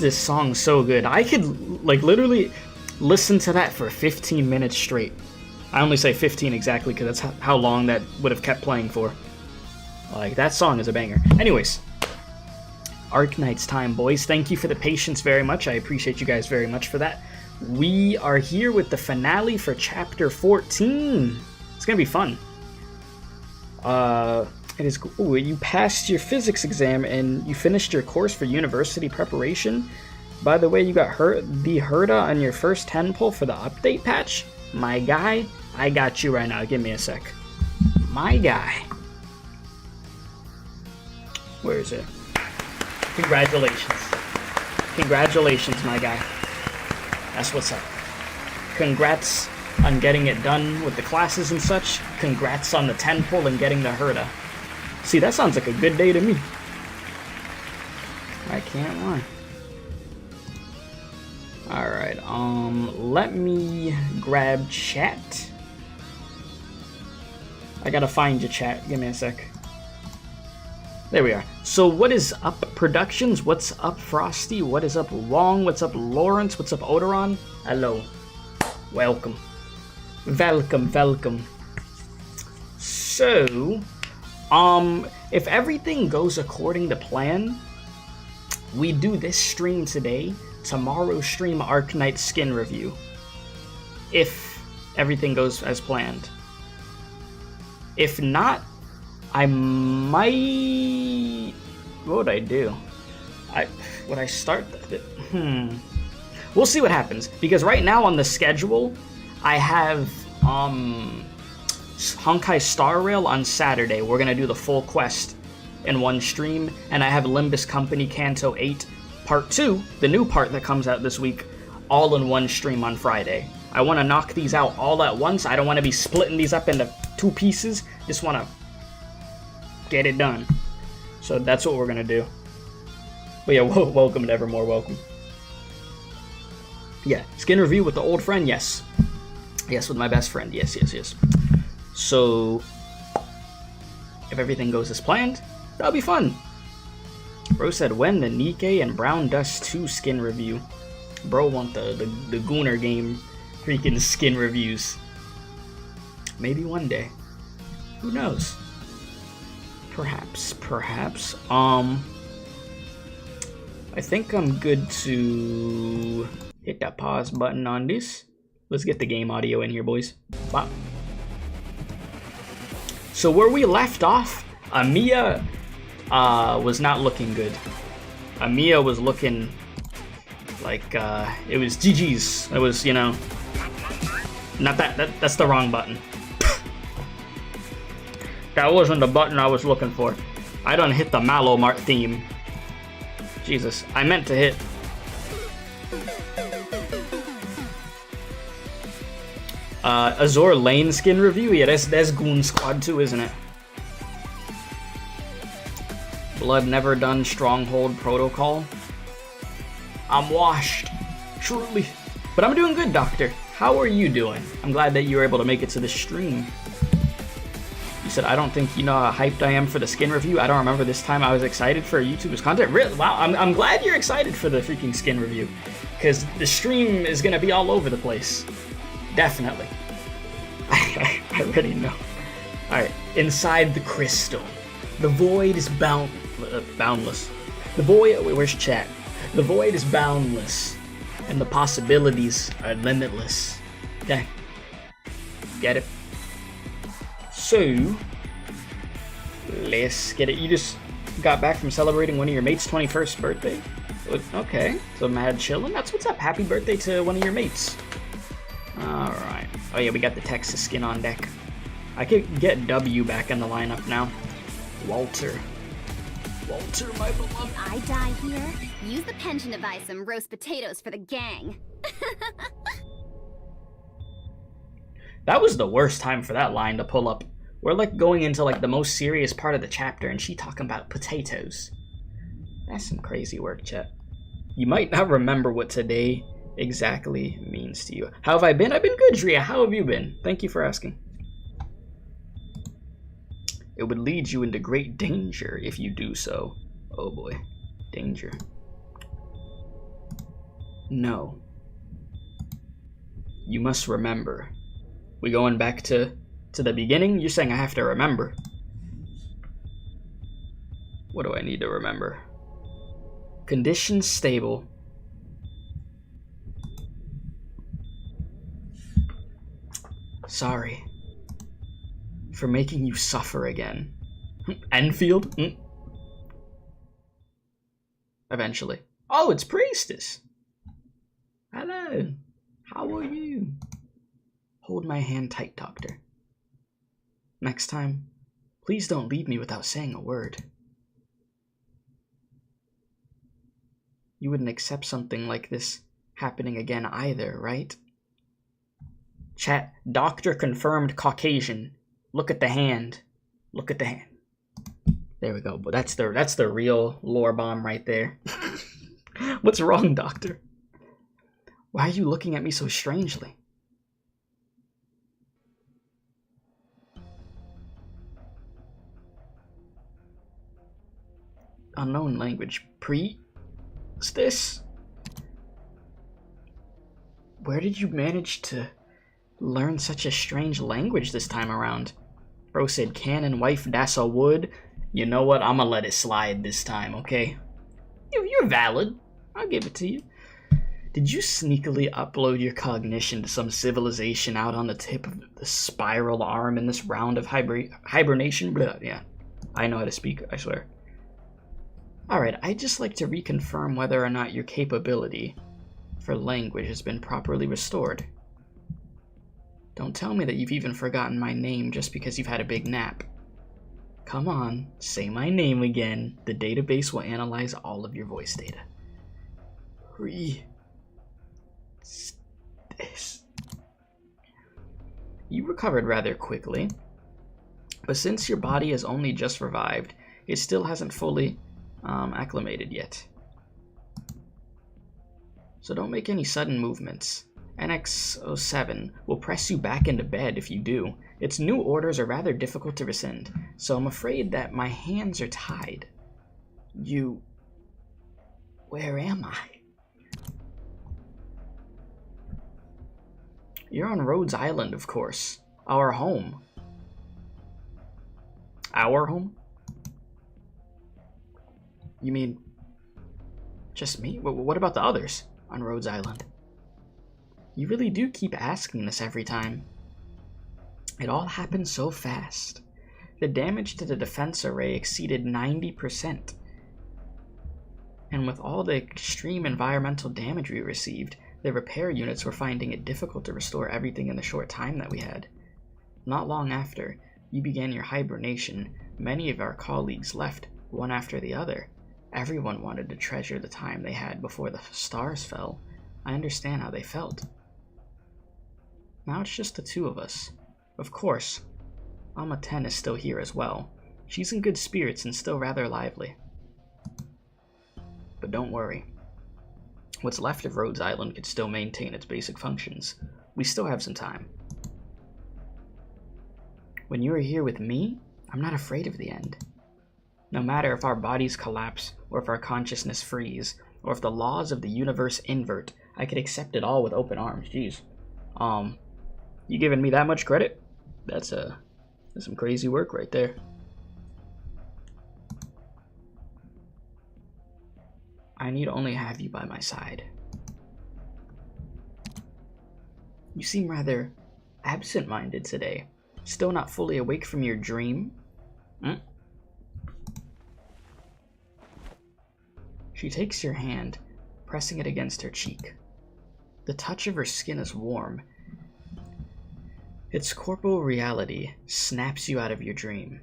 this song so good. I could, like, literally listen to that for 15 minutes straight. I only say 15 exactly because that's how long that would have kept playing for. Like, that song is a banger. Anyways, Arknights time, boys. Thank you for the patience very much. I appreciate you guys very much for that. We are here with the finale for Chapter 14. It's going to be fun. It is. Ooh, you passed your physics exam and you finished your course for university preparation. By the way, you got the Herda on your first 10 pull for the update patch. My guy, I got you right now. Give me a sec. My guy. Where is it? Congratulations. Congratulations, my guy. That's what's up. Congrats on getting it done with the classes and such. Congrats on the 10 pull and getting the Herda. See, that sounds like a good day to me. I can't lie. Alright, let me grab chat. I gotta find your chat. Give me a sec. There we are. So what is up, Productions? What's up, Frosty? What is up, Wong? What's up, Lawrence? What's up, Odoron? Hello. Welcome. Welcome. So, if everything goes according to plan, we do this stream today. Tomorrow stream Arknights skin review. If everything goes as planned. If not, I might... What would I do? Would I start... We'll see what happens. Because right now on the schedule, I have Honkai Star Rail on Saturday. We're going to do the full quest in one stream. And I have Limbus Company Kanto 8 Part 2, the new part that comes out this week, all in one stream on Friday. I want to knock these out all at once. I don't want to be splitting these up into 2 pieces. Just want to get it done. So that's what we're going to do. But yeah, welcome to Evermore, welcome. Yeah, skin review with the old friend, yes. Yes, with my best friend, yes. So, if everything goes as planned, that'll be fun. Bro said, when the Nikkei and Brown Dust 2 skin review? Bro want the Gooner game freaking skin reviews. Maybe one day. Who knows? Perhaps. I think I'm good to hit that pause button on this. Let's get the game audio in here, boys. Wow. So where we left off, Amiya was not looking good. Amiya was looking like it was GG's. It was, you know, not that's the wrong button. That wasn't the button I was looking for. I done hit the Mallow Mart theme. Jesus, I meant to hit. Azor Lane skin review? Yeah, that's Goon Squad 2, isn't it? Blood Never Done Stronghold Protocol. I'm washed, truly. But I'm doing good, Doctor. How are you doing? I'm glad that you were able to make it to the stream. You said, I don't think you know how hyped I am for the skin review. I don't remember this time I was excited for YouTuber's content. Really? Wow, I'm glad you're excited for the freaking skin review. Because the stream is going to be all over the place. Definitely. I already know. Alright, inside the crystal. The void is boundless. The void, wait, where's chat? The void is boundless. And the possibilities are limitless. Okay. Get it? So, let's get it. You just got back from celebrating one of your mates' 21st birthday? Okay, so mad chillin'. That's what's up. Happy birthday to one of your mates. Alright. Oh yeah, we got the Texas skin on deck. I could get W back in the lineup now. Walter, my beloved. If I die here, use the pension to buy some roast potatoes for the gang. That was the worst time for that line to pull up. We're like going into like the most serious part of the chapter and she talking about potatoes. That's some crazy work, chat. You might not remember what today exactly means to you. How have I been? I've been good, Drea. How have you been? Thank you for asking. It would lead you into great danger if you do so. Oh boy. Danger. No. You must remember. We going back to the beginning? You're saying I have to remember. What do I need to remember? Conditions stable. Sorry for making you suffer again. Enfield? Eventually. Oh, it's Priestess. Hello. How are you? Hold my hand tight, Doctor. Next time, please don't leave me without saying a word. You wouldn't accept something like this happening again either, right? Chat, Doctor confirmed Caucasian. Look at the hand. Look at the hand. There we go. But that's the real lore bomb right there. What's wrong, Doctor? Why are you looking at me so strangely? Unknown language. Priestess? Where did you manage to learn such a strange language this time around? Bro said cannon wife that's a wood. You know what? I'ma let it slide this time, okay? You're valid. I'll give it to you. Did you sneakily upload your cognition to some civilization out on the tip of the spiral arm in this round of hibernation? Blah, yeah, I know how to speak, I swear. Alright, I'd just like to reconfirm whether or not your capability for language has been properly restored. Don't tell me that you've even forgotten my name just because you've had a big nap. Come on, say my name again. The database will analyze all of your voice data. You recovered rather quickly, but since your body has only just revived, it still hasn't fully acclimated yet. So don't make any sudden movements. NX07 will press you back into bed if you do. Its new orders are rather difficult to rescind, so I'm afraid that my hands are tied. Where am I? You're on Rhodes Island, of course. Our home. Our home? You mean just me? What about the others on Rhodes Island? You really do keep asking this every time. It all happened so fast. The damage to the defense array exceeded 90%. And with all the extreme environmental damage we received, the repair units were finding it difficult to restore everything in the short time that we had. Not long after you began your hibernation, many of our colleagues left, one after the other. Everyone wanted to treasure the time they had before the stars fell. I understand how they felt. Now it's just the two of us. Of course, Alma 10 is still here as well. She's in good spirits and still rather lively. But don't worry. What's left of Rhodes Island can still maintain its basic functions. We still have some time. When you are here with me, I'm not afraid of the end. No matter if our bodies collapse, or if our consciousness freeze, or if the laws of the universe invert, I could accept it all with open arms. Jeez. You giving me that much credit? That's some crazy work right there. I need only have you by my side. You seem rather absent-minded today. Still not fully awake from your dream? She takes your hand, pressing it against her cheek. The touch of her skin is warm. Its corporal reality snaps you out of your dream.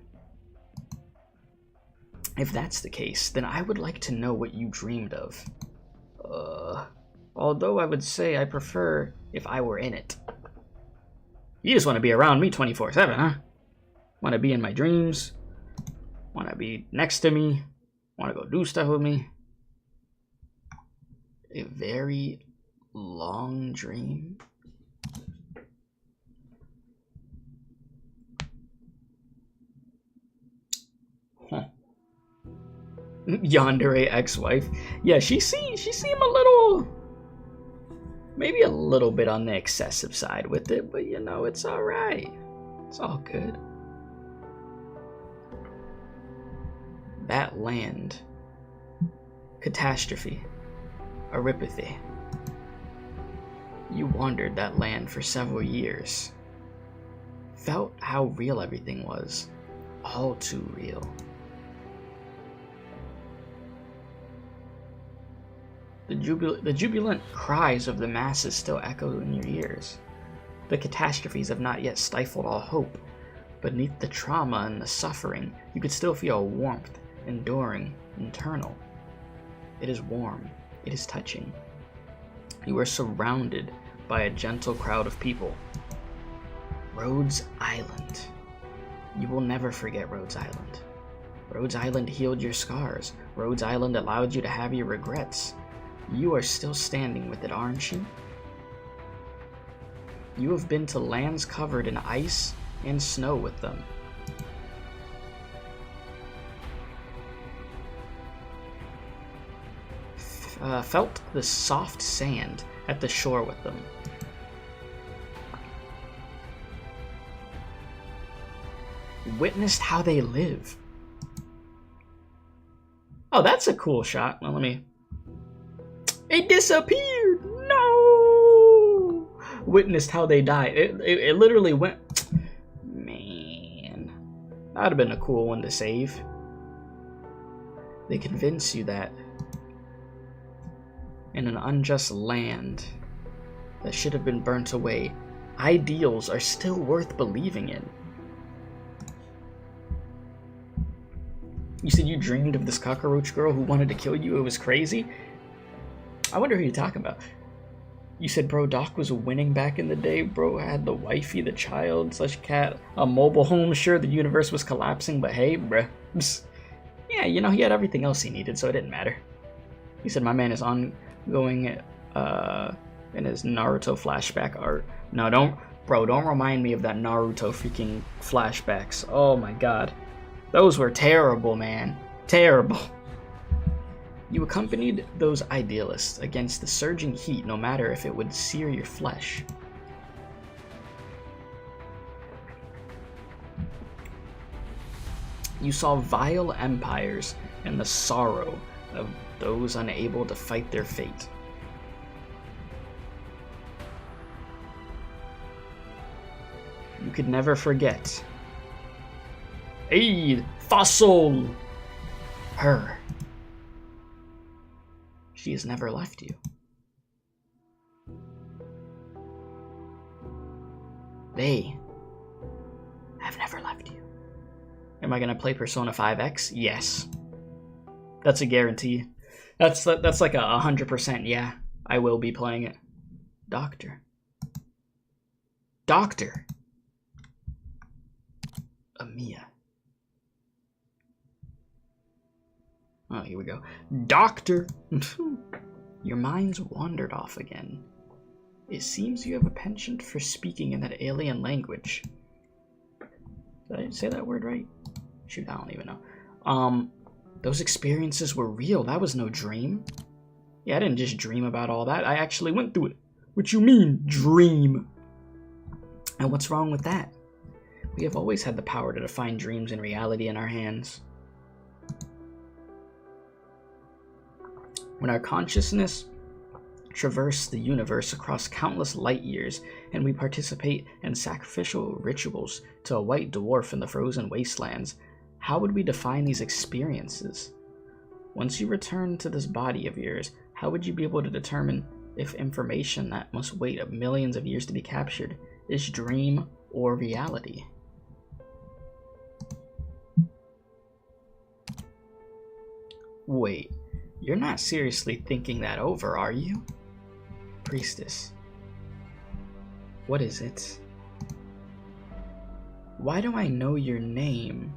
If that's the case, then I would like to know what you dreamed of. Although I would say I prefer if I were in it. You just want to be around me 24/7, huh? Want to be in my dreams? Want to be next to me? Want to go do stuff with me? A very long dream? Huh. Yandere ex-wife. Yeah, she seemed a little Maybe a little bit on the excessive side with it, but you know, it's alright. It's all good. That land. Catastrophe. Aripathy. You wandered that land for several years. Felt how real everything was. All too real. The jubilant cries of the masses still echo in your ears. The catastrophes have not yet stifled all hope. Beneath the trauma and the suffering, you could still feel a warmth, enduring, internal. It is warm. It is touching. You are surrounded by a gentle crowd of people. Rhodes Island. You will never forget Rhodes Island. Rhodes Island healed your scars. Rhodes Island allowed you to have your regrets. You are still standing with it, aren't you? You have been to lands covered in ice and snow with them. Felt the soft sand at the shore with them. Witnessed how they live. Oh, that's a cool shot. Well, let me... It disappeared! No! Witnessed how they died. It literally went... Man. That would have been a cool one to save. They convince you that in an unjust land that should have been burnt away, ideals are still worth believing in. You said you dreamed of this cockroach girl who wanted to kill you? It was crazy? I wonder who you're talking about. You said bro Doc was winning back in the day. Bro had the wifey, the child / cat, a mobile home. Sure, the universe was collapsing, but hey, bruh. Yeah, you know, he had everything else he needed, so it didn't matter. He said my man is ongoing in his Naruto flashback art. No, don't remind me of that Naruto freaking flashbacks. Oh my god. Those were terrible, man. Terrible. You accompanied those idealists against the surging heat, no matter if it would sear your flesh. You saw vile empires and the sorrow of those unable to fight their fate. You could never forget. Hey, Fossil! Her. She has never left you. They have never left you. Am I gonna play Persona 5X? Yes. That's a guarantee. That's like a 100% yeah. I will be playing it. Doctor. Doctor. Amiya. Oh, here we go. Doctor! Your mind's wandered off again. It seems you have a penchant for speaking in that alien language. Did I say that word right? Shoot, I don't even know. Those experiences were real. That was no dream. Yeah, I didn't just dream about all that. I actually went through it. What you mean, dream? And what's wrong with that? We have always had the power to define dreams and reality in our hands. When our consciousness traverses the universe across countless light years, and we participate in sacrificial rituals to a white dwarf in the frozen wastelands, how would we define these experiences? Once you return to this body of yours, how would you be able to determine if information that must wait millions of years to be captured is dream or reality? Wait. You're not seriously thinking that over, are you? Priestess. What is it? Why do I know your name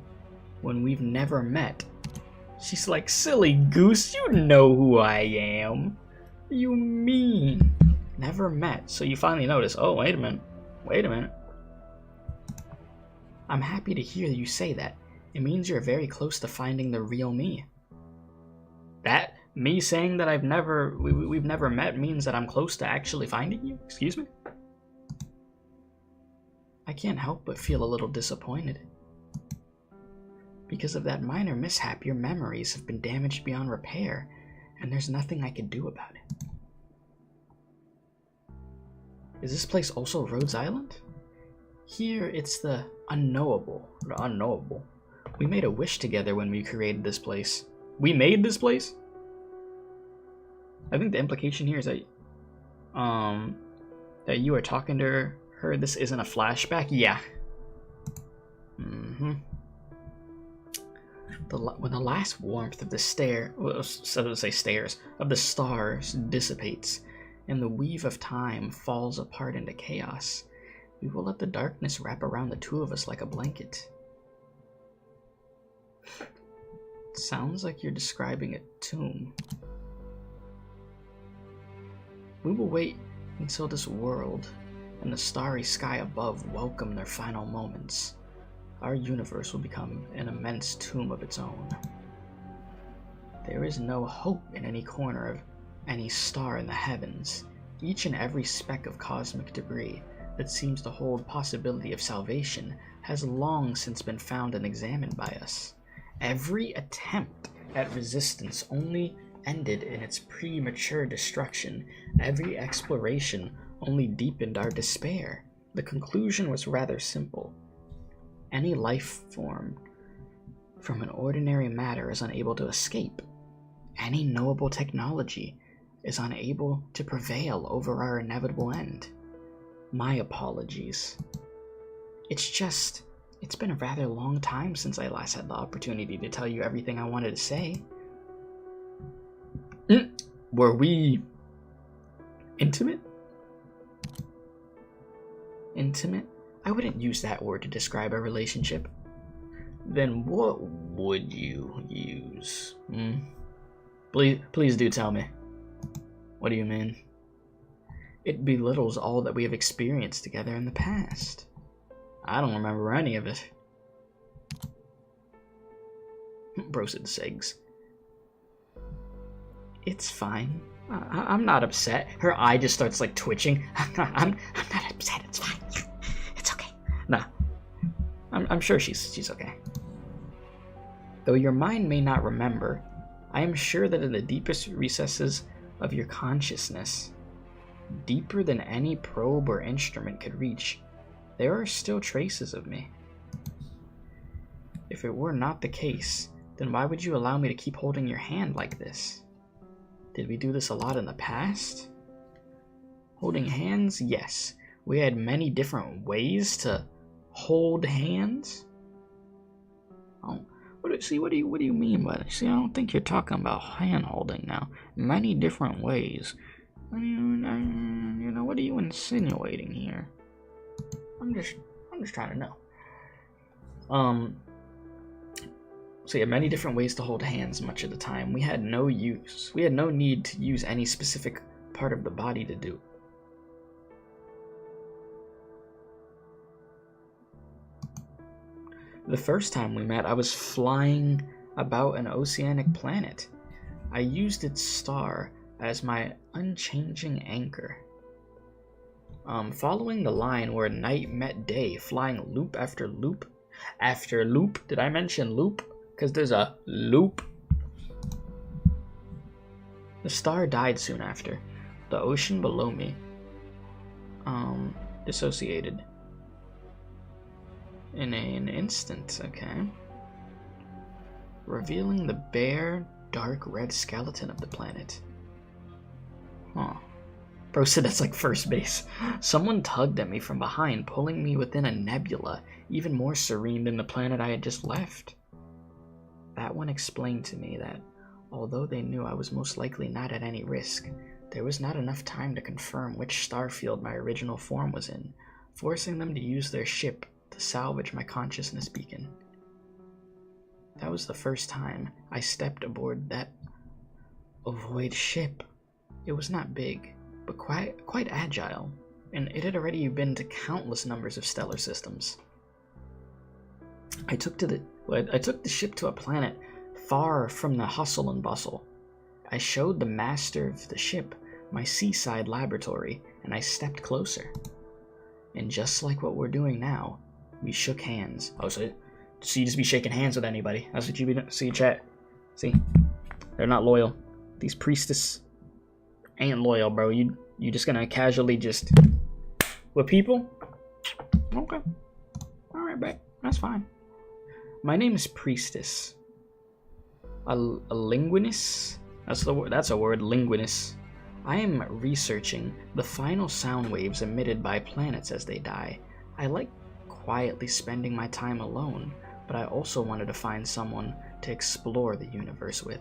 when we've never met? She's like, silly goose, you know who I am. You mean? Never met, so you finally notice, oh, wait a minute. I'm happy to hear you say that. It means you're very close to finding the real me. Me saying that we've never met means that I'm close to actually finding you? Excuse me? I can't help but feel a little disappointed. Because of that minor mishap, your memories have been damaged beyond repair, and there's nothing I can do about it. Is this place also Rhodes Island? Here, it's the unknowable. We made a wish together when we created this place. We made this place? I think the implication here is that that you are talking to her. This isn't a flashback. Yeah. When the last warmth of the of the stars dissipates, and the weave of time falls apart into chaos, we will let the darkness wrap around the two of us like a blanket. It sounds like you're describing a tomb. We will wait until this world and the starry sky above welcome their final moments. Our universe will become an immense tomb of its own. There is no hope in any corner of any star in the heavens. Each and every speck of cosmic debris that seems to hold possibility of salvation has long since been found and examined by us. Every attempt at resistance only ended in its premature destruction. Every exploration only deepened our despair. The conclusion was rather simple. Any life form from an ordinary matter is unable to escape. Any knowable technology is unable to prevail over our inevitable end. My apologies. It's been a rather long time since I last had the opportunity to tell you everything I wanted to say. Were we intimate? Intimate? I wouldn't use that word to describe a relationship. Then what would you use? Please do tell me. What do you mean? It belittles all that we have experienced together in the past. I don't remember any of it. Brosid Segs. It's fine. I'm not upset. Her eye just starts like twitching. I'm not upset. It's fine. It's okay. Nah. I'm sure she's okay. Though your mind may not remember, I am sure that in the deepest recesses of your consciousness, deeper than any probe or instrument could reach, there are still traces of me. If it were not the case, then why would you allow me to keep holding your hand like this? Did we do this a lot in the past? Holding hands? Yes. We had many different ways to hold hands. Oh, what do you mean by that? See, I don't think you're talking about hand holding now. Many different ways. What are you insinuating here? I'm just trying to know. So yeah, many different ways to hold hands much of the time. We had no need to use any specific part of the body to do. The first time we met, I was flying about an oceanic planet. I used its star as my unchanging anchor. Following the line where night met day, flying loop after loop after loop. Did I mention loop? Because there's a loop. The star died soon after. The ocean below me dissociated in an instant, okay? Revealing the bare, dark red skeleton of the planet. Huh. Bro said that's like first base. Someone tugged at me from behind, pulling me within a nebula, even more serene than the planet I had just left. That one explained to me that, although they knew I was most likely not at any risk, there was not enough time to confirm which star field my original form was in, forcing them to use their ship to salvage my consciousness beacon. That was the first time I stepped aboard that void ship. It was not big, but quite agile, and it had already been to countless numbers of stellar systems. I took the ship to a planet far from the hustle and bustle. I showed the master of the ship my seaside laboratory, and I stepped closer. And just like what we're doing now, we shook hands. Oh, so you just be shaking hands with anybody. That's what you be doing. See, chat? See? They're not loyal. These priestess ain't loyal, bro. You just gonna casually just... with people? Okay. Alright, babe. That's fine. My name is Priestess. A linguinist? That's the word. That's a word, linguinist. I am researching the final sound waves emitted by planets as they die. I like quietly spending my time alone, but I also wanted to find someone to explore the universe with.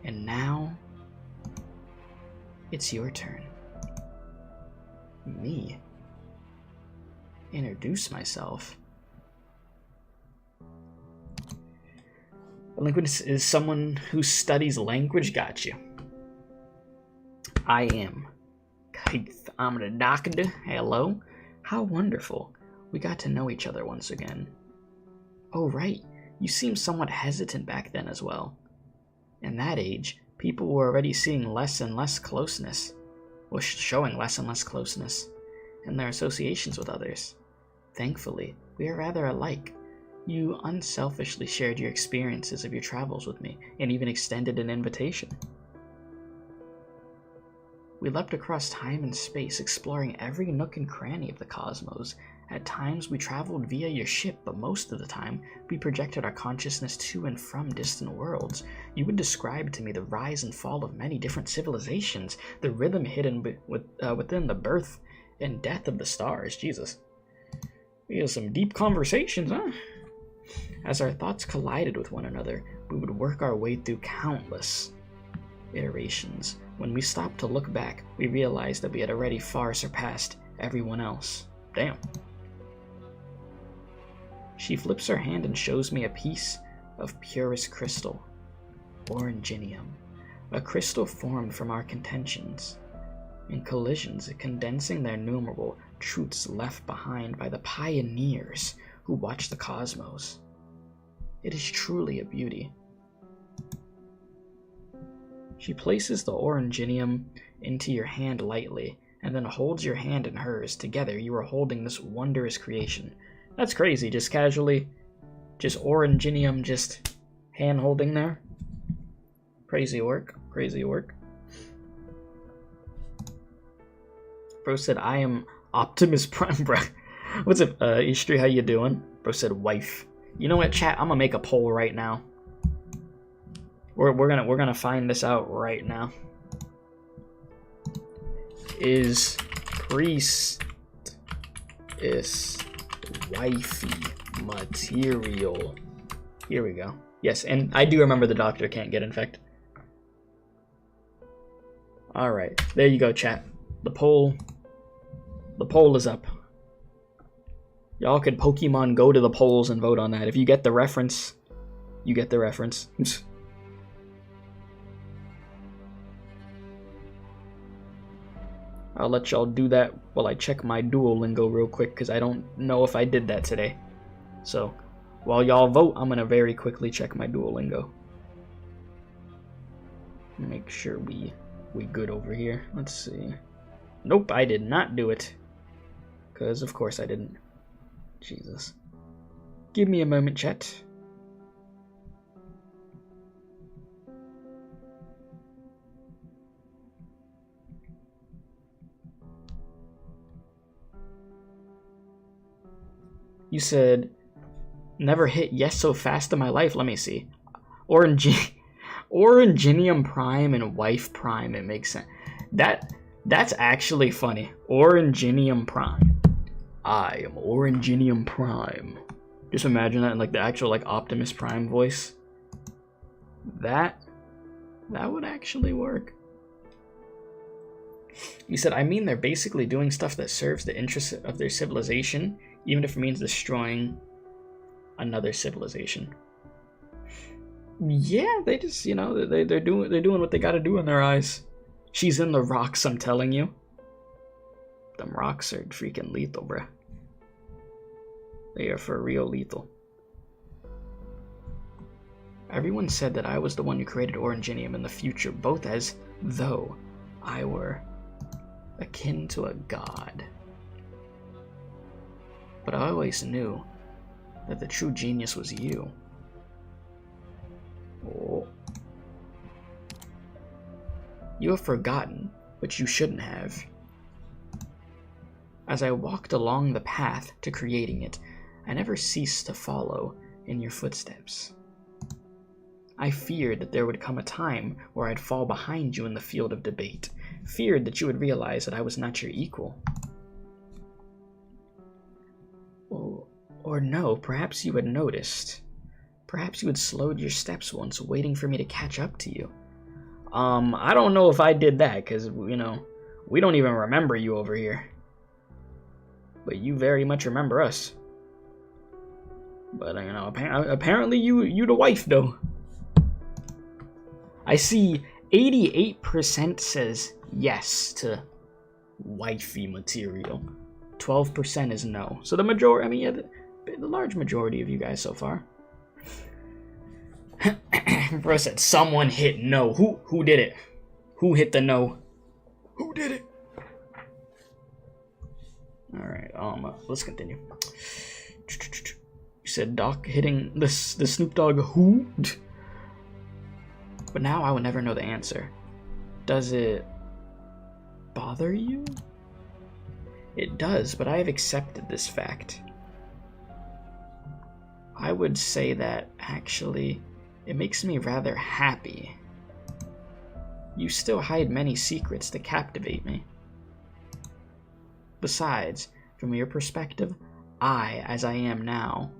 And now, it's your turn. Me? Introduce myself. A linguist is someone who studies language. Got you. I am Keith. I'm the doctor. Hello. How wonderful. We got to know each other once again. Oh, right. You seemed somewhat hesitant back then as well. In that age, people were already seeing less and less closeness. Well, showing less and less closeness in their associations with others. Thankfully, we are rather alike. You unselfishly shared your experiences of your travels with me, and even extended an invitation. We leapt across time and space, exploring every nook and cranny of the cosmos. At times, we traveled via your ship, but most of the time, we projected our consciousness to and from distant worlds. You would describe to me the rise and fall of many different civilizations, the rhythm hidden within the birth and death of the stars. Jesus. We had some deep conversations, huh? As our thoughts collided with one another, we would work our way through countless iterations. When we stopped to look back, we realized that we had already far surpassed everyone else. Damn. She flips her hand and shows me a piece of purest crystal, oranginium, a crystal formed from our contentions and collisions, condensing the innumerable truths left behind by the pioneers who watched the cosmos. It is truly a beauty. She places the oranginium into your hand lightly, and then holds your hand in hers. Together, you are holding this wondrous creation. That's crazy, just casually, just oranginium, just hand-holding there. Crazy work, crazy work. Bro said, I am Optimus Prime, bro. What's up, Ishtri, how you doing? Bro said, wife. You know what, chat, I'm gonna make a poll right now. We're gonna find this out right now. Is priest is wifey material? Here we go. Yes, and I do remember the doctor can't get infected. All right, there you go, chat. The poll is up. Y'all could Pokemon Go to the polls and vote on that. If you get the reference, you get the reference. I'll let y'all do that while I check my Duolingo real quick, because I don't know if I did that today. So, while y'all vote, I'm going to very quickly check my Duolingo. Make sure we good over here. Let's see. Nope, I did not do it. Because, of course, I didn't. Jesus. Give me a moment, chat. You said, never hit yes so fast in my life. Let me see. Oranginium Prime and Wife Prime. It makes sense. That's actually funny. Oranginium Prime. I am Oranginium Prime. Just imagine that in like the actual like Optimus Prime voice. That would actually work. You said, I mean, they're basically doing stuff that serves the interests of their civilization, even if it means destroying another civilization. Yeah, they just, you know, they're doing what they gotta do in their eyes. She's in the rocks, I'm telling you. Them rocks are freaking lethal, bruh. They are for real lethal. Everyone said that I was the one who created Oranginium in the future, both as though I were akin to a god. But I always knew that the true genius was you. Oh. You have forgotten, but you shouldn't have. As I walked along the path to creating it, I never ceased to follow in your footsteps. I feared that there would come a time where I'd fall behind you in the field of debate, feared that you would realize that I was not your equal. Or no, perhaps you had noticed. Perhaps you had slowed your steps once, waiting for me to catch up to you. I don't know if I did that, because, you know, we don't even remember you over here. But you very much remember us. But, you know, apparently you the wife, though. I see 88% says yes to wifey material. 12% is no. So the majority, I mean, yeah, the large majority of you guys so far. Bro said someone hit no. Who did it? Who hit the no? Who did it? Alright, let's continue. You said Doc hitting the Snoop Dogg who? But now I will never know the answer. Does it bother you? It does, but I have accepted this fact. I would say that, actually, it makes me rather happy. You still hide many secrets to captivate me. Besides, from your perspective, I, as I am now,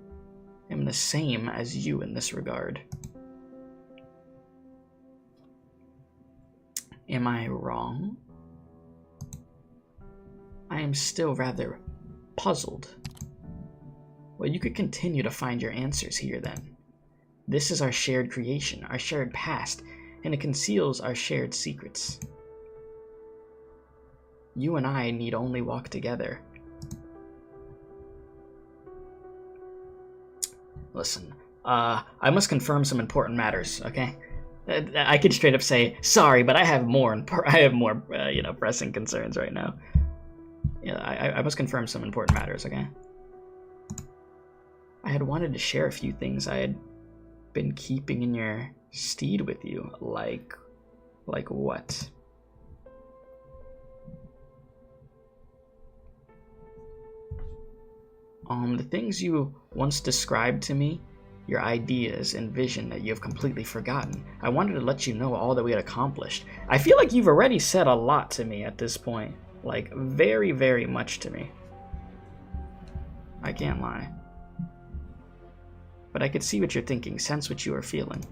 am the same as you in this regard. Am I wrong? I am still rather puzzled. Well, you could continue to find your answers here then. This is our shared creation, our shared past, and it conceals our shared secrets. You and I need only walk together. Listen, I must confirm some important matters, okay? I could straight up say, sorry, but I have more, you know, pressing concerns right now. Yeah, I must confirm some important matters, okay? I had wanted to share a few things I had been keeping in your steed with you, like what? The things you once described to me, your ideas and vision that you have completely forgotten. I wanted to let you know all that we had accomplished. I feel like you've already said a lot to me at this point. Like, very, very much to me. I can't lie. But I could see what you're thinking, sense what you are feeling.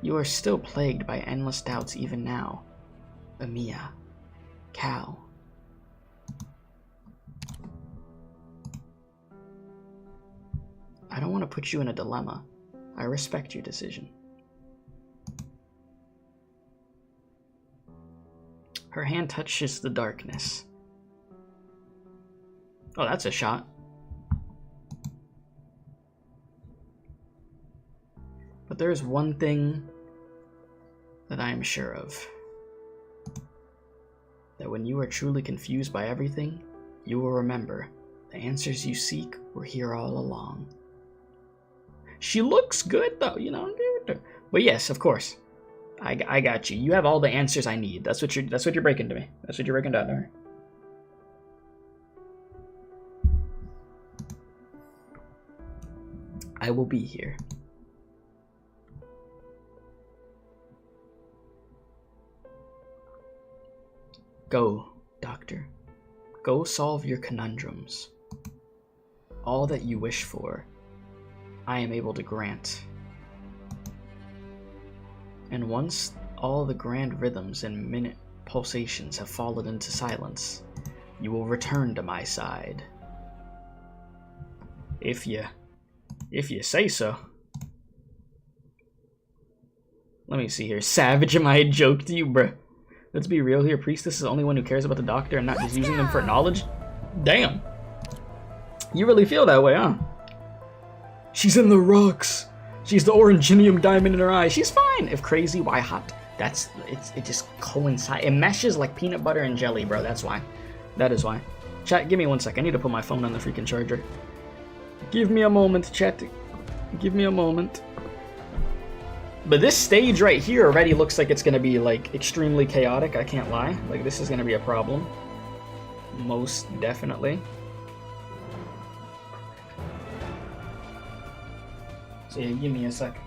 You are still plagued by endless doubts even now. Amiya. Cal. I don't want to put you in a dilemma. I respect your decision. Her hand touches the darkness. Oh, that's a shot. But there is one thing that I am sure of. That when you are truly confused by everything, you will remember the answers you seek were here all along. She looks good though, you know. But yes, of course. I got you. You have all the answers I need. That's what you're breaking to me. That's what you're breaking down to me. I will be here. Go, Doctor. Go solve your conundrums. All that you wish for, I am able to grant. And once all the grand rhythms and minute pulsations have fallen into silence, you will return to my side. If you say so. Let me see here. Savage, am I a joke to you, bruh? Let's be real here. Priestess is the only one who cares about the doctor and not just using them for knowledge? Damn. You really feel that way, huh? She's in the rocks. She's the oranginium diamond in her eye. She's fine. If crazy, why hot? It just coincides. It meshes like peanut butter and jelly, bro. That's why. That is why. Chat, give me 1 sec. I need to put my phone on the freaking charger. Give me a moment, chat. Give me a moment. But this stage right here already looks like it's gonna be like extremely chaotic. I can't lie. Like this is gonna be a problem. Most definitely. So yeah, give me a sec.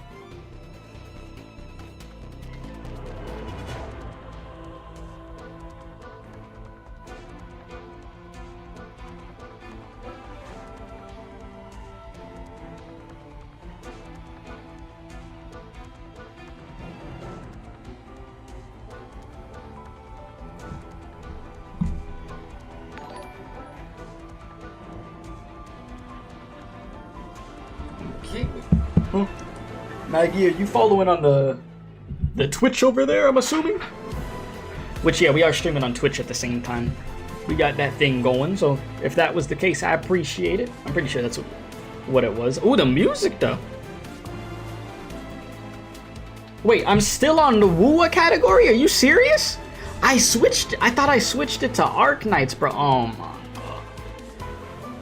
Okay. Oh. Maggie, are you following on the Twitch over there, I'm assuming? Which, yeah, we are streaming on Twitch at the same time. We got that thing going, so if that was the case, I appreciate it. I'm pretty sure that's what it was. Oh, the music, though. Wait, I'm still on the Wua category? Are you serious? I thought I switched it to Arknights, bro. Oh, my God.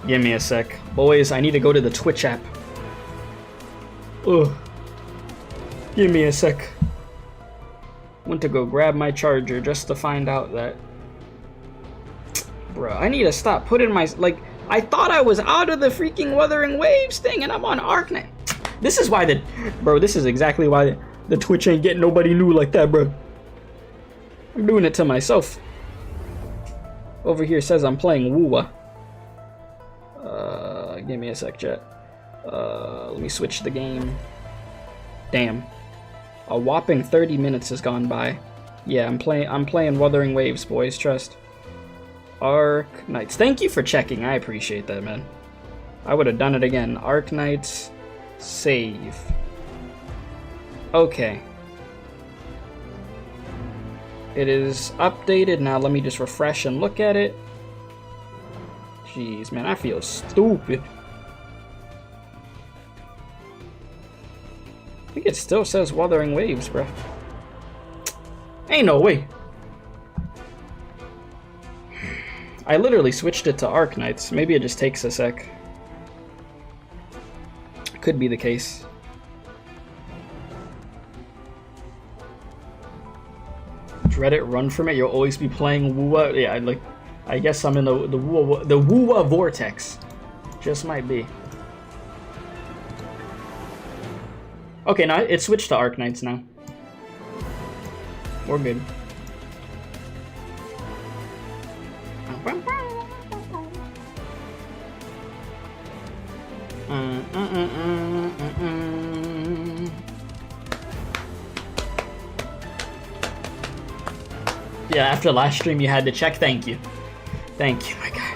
Give me a sec. Boys, I need to go to the Twitch app. Ugh. Give me a sec. Went to go grab my charger just to find out that... Bruh, I need to stop putting my... Like, I thought I was out of the freaking Wuthering Waves thing and I'm on Arknight. This is why the... Bro, this is exactly why the Twitch ain't getting nobody new like that, bro. I'm doing it to myself. Over here says I'm playing Wua. Give me a sec, chat. Let me switch the game. Damn. A whopping 30 minutes has gone by. Yeah, I'm playing Wuthering Waves, boys, trust. Arknights. Thank you for checking. I appreciate that, man. I would have done it again. Arknights. Save. Okay. It is updated. Now let me just refresh and look at it. Jeez, man, I feel stupid. I think it still says Wuthering Waves, bro. Ain't no way. I literally switched it to Arknights. Maybe it just takes a sec. Could be the case. Dread it, run from it. You'll always be playing Wua. Yeah, I guess I'm in the Wua vortex. Just might be. Okay, now it switched to Arknights now. We're good. Yeah, after last stream you had to check. Thank you. Thank you, my guy.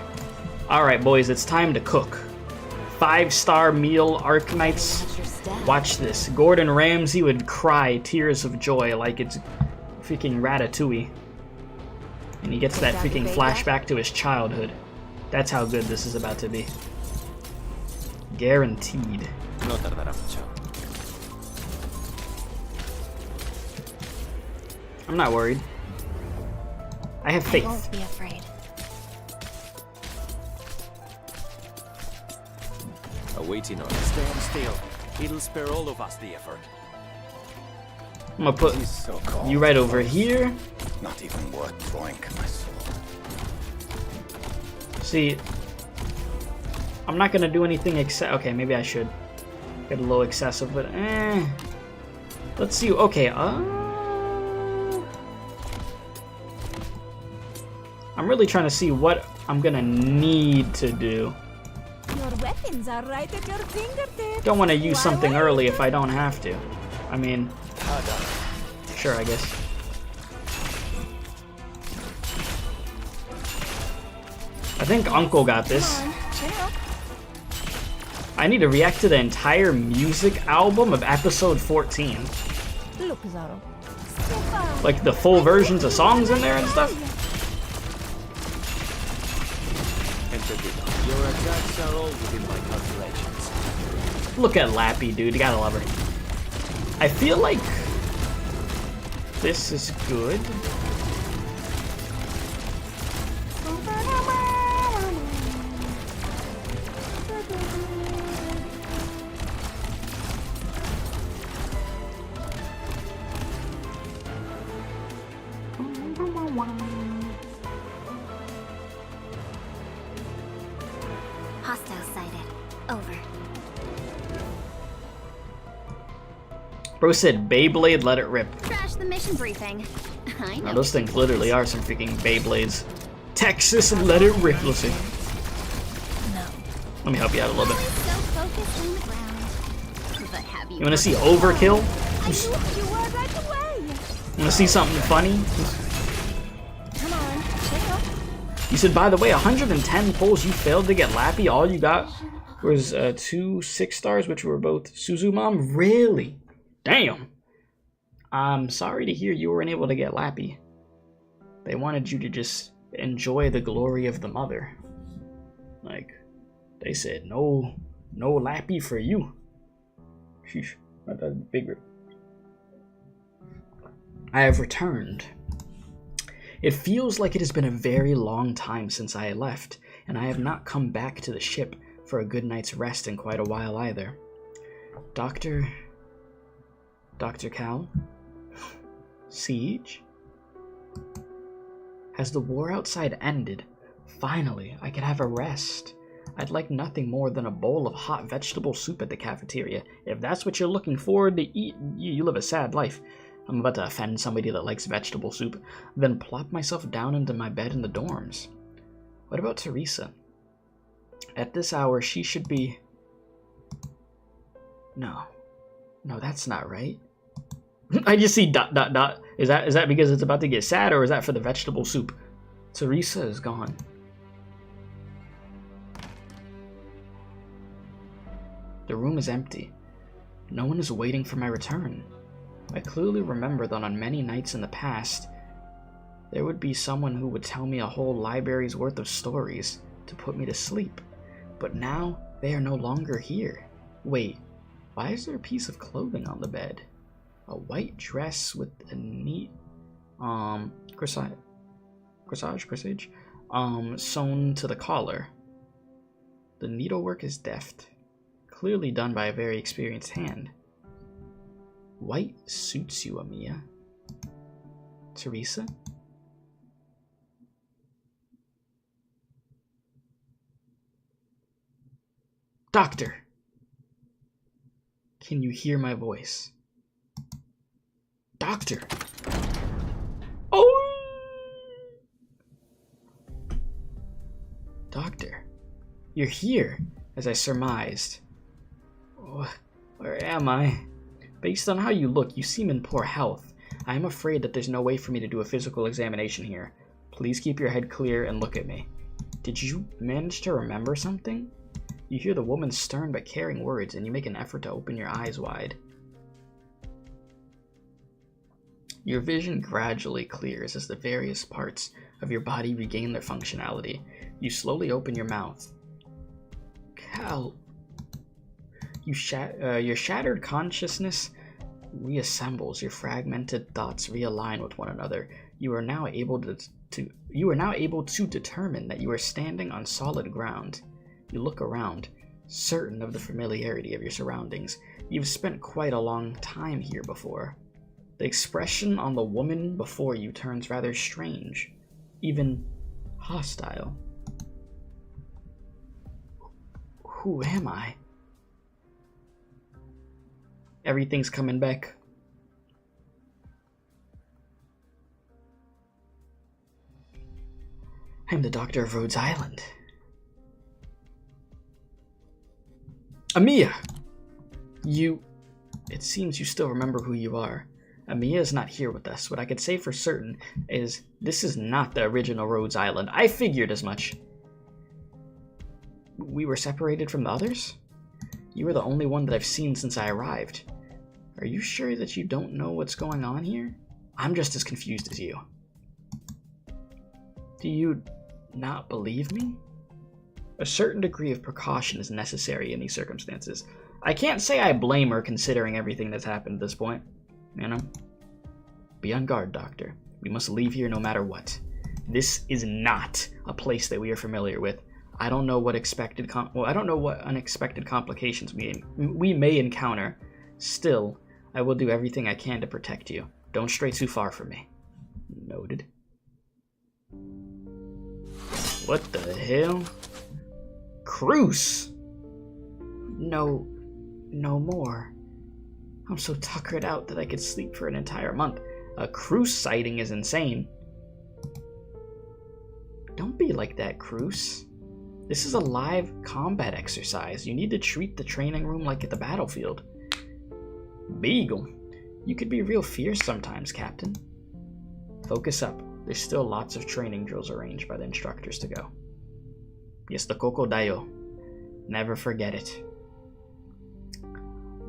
Alright, boys, it's time to cook. 5-star meal, Arknights. Watch this. Gordon Ramsay would cry tears of joy like it's freaking Ratatouille. And he gets that freaking flashback to his childhood. That's how good this is about to be. Guaranteed. I'm not worried. I have faith. I won't be afraid. Awaiting on. Stand still. It'll spare all of us the effort. I'm gonna put you right over here. Not even worth drawing my soul. See, I'm not gonna do anything except. Okay, maybe I should get a little excessive, but let's see. Okay, I'm really trying to see what I'm gonna need to do. Your weapons are right at your fingertips. Don't want to use something early if I don't have to. I mean, sure, I guess. I think Uncle got this. I need to react to the entire music album of episode 14. Look, Zaro. Like the full versions of songs in there and stuff. Your attacks are all within my calculations. Look at Lappy, dude. You gotta love her. I feel like this is good. Hostile sighted. Over. Bro said Beyblade, let it rip. Trash the mission briefing. I know. Now, those things literally are some freaking Beyblades. Texas, let it rip. Let's see. No. Let me help you out a little bit. Always so focused on the ground. But have you You wanna see overkill? I knew you were right away. You wanna see something funny? Come on, check up. You said, by the way, 110 pulls, you failed to get Lappy. All you got was 2 6 stars, which were both Suzumon. Really? Damn. I'm sorry to hear you weren't able to get Lappy. They wanted you to just enjoy the glory of the mother. Like, they said, no Lappy for you. Sheesh, that's a big rip. I have returned. It feels like it has been a very long time since I left, and I have not come back to the ship for a good night's rest in quite a while either. Dr. Cal? Siege? Has the war outside ended? Finally, I could have a rest. I'd like nothing more than a bowl of hot vegetable soup at the cafeteria. If that's what you're looking forward to eat, you live a sad life. I'm about to offend somebody that likes vegetable soup, then plop myself down into my bed in the dorms. What about Theresa? At this hour, she should be... No, that's not right. I just see ... Is that because it's about to get sad, or is that for the vegetable soup? Theresa is gone. The room is empty. No one is waiting for my return. I clearly remember that on many nights in the past, there would be someone who would tell me a whole library's worth of stories to put me to sleep. But now, they are no longer here. Wait, why is there a piece of clothing on the bed? A white dress with a neat, corsage, sewn to the collar. The needlework is deft, clearly done by a very experienced hand. White suits you, Amiya. Theresa? Doctor! Can you hear my voice? Doctor! Oh! Doctor, you're here, as I surmised. Oh, where am I? Based on how you look, you seem in poor health. I am afraid that there's no way for me to do a physical examination here. Please keep your head clear and look at me. Did you manage to remember something? You hear the woman's stern but caring words, and you make an effort to open your eyes wide. Your vision gradually clears as the various parts of your body regain their functionality. You slowly open your mouth. Cal... Your shattered consciousness reassembles. Your fragmented thoughts realign with one another. You are now able to determine that you are standing on solid ground. You look around, certain of the familiarity of your surroundings. You've spent quite a long time here before. The expression on the woman before you turns rather strange, even hostile. Who am I? Everything's coming back. I'm the Doctor of Rhodes Island. Amiya! It seems you still remember who you are. Amiya is not here with us. What I can say for certain is this is not the original Rhodes Island. I figured as much. We were separated from the others? You are the only one that I've seen since I arrived. Are you sure that you don't know what's going on here? I'm just as confused as you. Do you not believe me? A certain degree of precaution is necessary in these circumstances. I can't say I blame her considering everything that's happened at this point. You know? Be on guard, Doctor. We must leave here no matter what. This is not a place that we are familiar with. I don't know what unexpected complications we may encounter. Still, I will do everything I can to protect you. Don't stray too far from me. Noted. What the hell? Cruz! No more. I'm so tuckered out that I could sleep for an entire month. A Cruz sighting is insane. Don't be like that, Cruz. This is a live combat exercise. You need to treat the training room like at the battlefield. Beagle. You could be real fierce sometimes, Captain. Focus up. There's still lots of training drills arranged by the instructors to go. Yes, the Koko Dayo. Never forget it.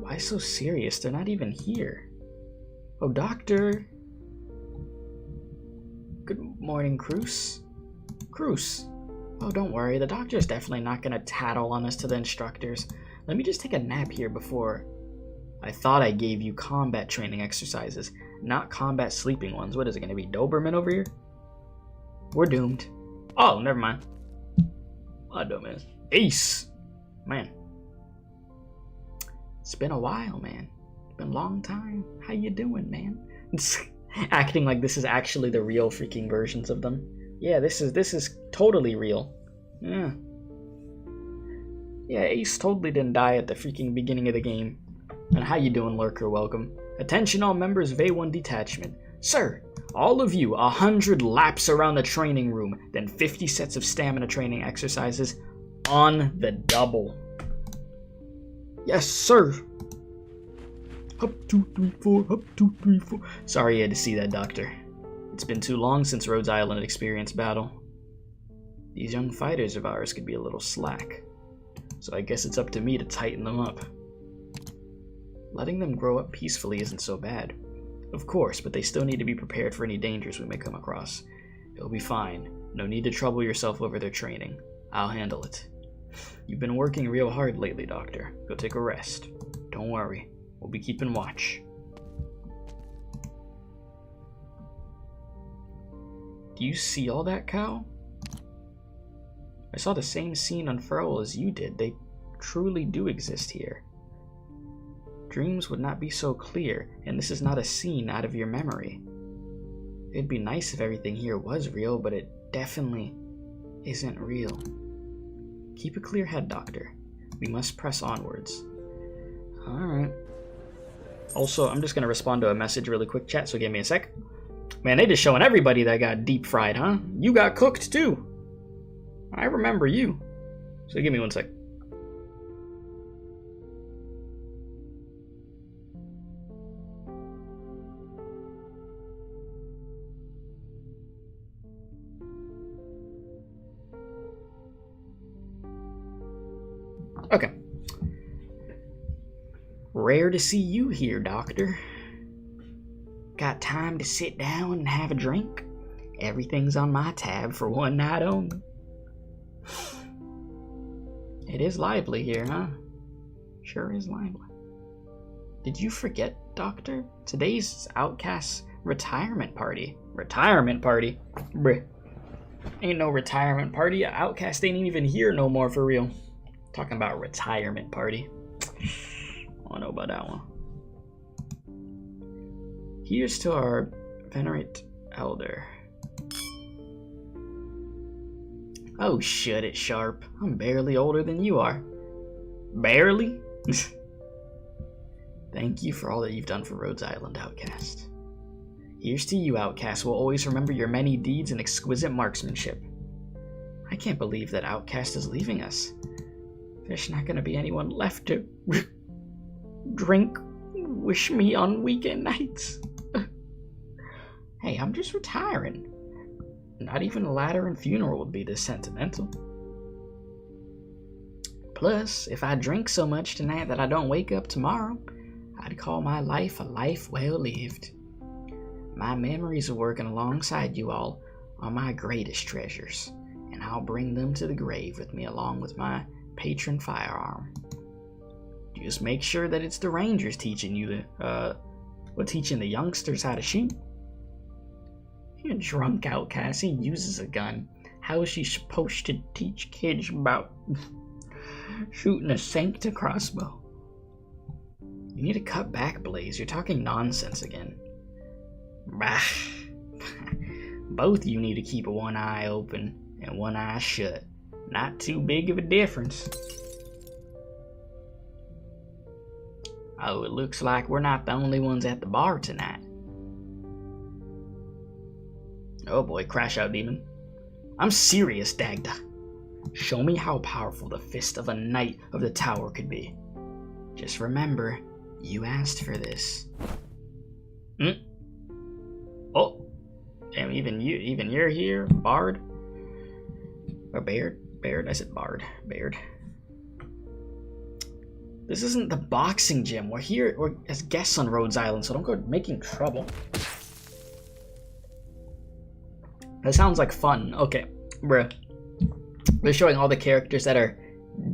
Why so serious? They're not even here. Oh, Doctor. Good morning, Cruz. Cruz. Oh, don't worry. The doctor's definitely not going to tattle on us to the instructors. Let me just take a nap here before... I thought I gave you combat training exercises, not combat sleeping ones. What is it going to be, Doberman over here? We're doomed. Oh, never mind. My dumbass. Ace! Man. It's been a while, man. It's been a long time. How you doing, man? Acting like this is actually the real freaking versions of them. Yeah, this is totally real. Yeah. Yeah, Ace totally didn't die at the freaking beginning of the game. And how you doing, Lurker? Welcome. Attention all members of A1 Detachment. Sir, all of you, 100 laps around the training room, then 50 sets of stamina training exercises on the double. Yes, sir. Up 2, 3, 4, up 2, 3, 4. Sorry you had to see that, Doctor. It's been too long since Rhodes Island experienced battle. These young fighters of ours could be a little slack, so I guess it's up to me to tighten them up. Letting them grow up peacefully isn't so bad. Of course, but they still need to be prepared for any dangers we may come across. It'll be fine. No need to trouble yourself over their training. I'll handle it. You've been working real hard lately, Doctor. Go take a rest. Don't worry. We'll be keeping watch. Do you see all that, Cal? I saw the same scene unfurl as you did. They truly do exist here. Dreams would not be so clear, and this is not a scene out of your memory. It'd be nice if everything here was real, but it definitely isn't real. Keep a clear head, Doctor. We must press onwards. Alright. Also, I'm just going to respond to a message really quick, chat, so give me a sec. Man, they just showing everybody that got deep fried, huh? You got cooked, too. I remember you. So give me one sec. Okay. Rare to see you here, Doctor. Got time to sit down and have a drink? Everything's on my tab for one night only. It is lively here, huh? Sure is lively. Did you forget, Doctor? Today's Outcast's retirement party. Retirement party? Bruh. Ain't no retirement party. Outcast ain't even here no more for real. Talking about retirement party. I don't know about that one. Here's to our venerate elder. Oh, shut it, Sharp. I'm barely older than you are. Barely? Thank you for all that you've done for Rhodes Island, Outcast. Here's to you, Outcast. We'll always remember your many deeds and exquisite marksmanship. I can't believe that Outcast is leaving us. There's not gonna be anyone left to drink, wish me on weekend nights. Hey, I'm just retiring. Not even a ladder and funeral would be this sentimental. Plus, if I drink so much tonight that I don't wake up tomorrow, I'd call my life a life well lived. My memories of working alongside you all are my greatest treasures, and I'll bring them to the grave with me along with my patron firearm. Just make sure that it's the Rangers teaching you teaching the youngsters how to shoot. You're a drunk outcast. He uses a gun. How is she supposed to teach kids about shooting a Sancta crossbow? You need to cut back, Blaze. You're talking nonsense again. Bah. Both you need to keep one eye open and one eye shut. Not too big of a difference. Oh, it looks like we're not the only ones at the bar tonight. Oh boy, crash out, demon. I'm serious, Dagda. Show me how powerful the fist of a knight of the tower could be. Just remember, you asked for this. Oh, damn! Even you're here, Bard. Or Baird. I said Bard. Baird. This isn't the boxing gym. We're here as guests on Rhodes Island, so don't go making trouble. That sounds like fun. Okay, bruh. They're showing all the characters that are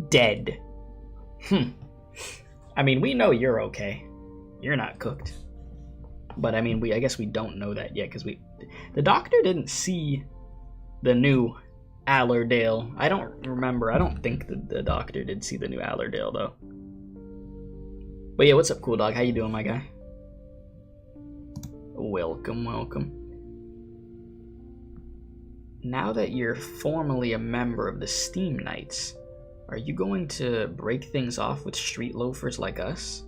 dead. I mean, we know you're okay. You're not cooked. But I mean, I guess we don't know that yet because the doctor didn't see the new Allerdale. I don't remember. I don't think the doctor did see the new Allerdale though. But yeah, what's up, cool dog? How you doing, my guy? Welcome, welcome. Now that you're formally a member of the Steam Knights, are you going to break things off with street loafers like us?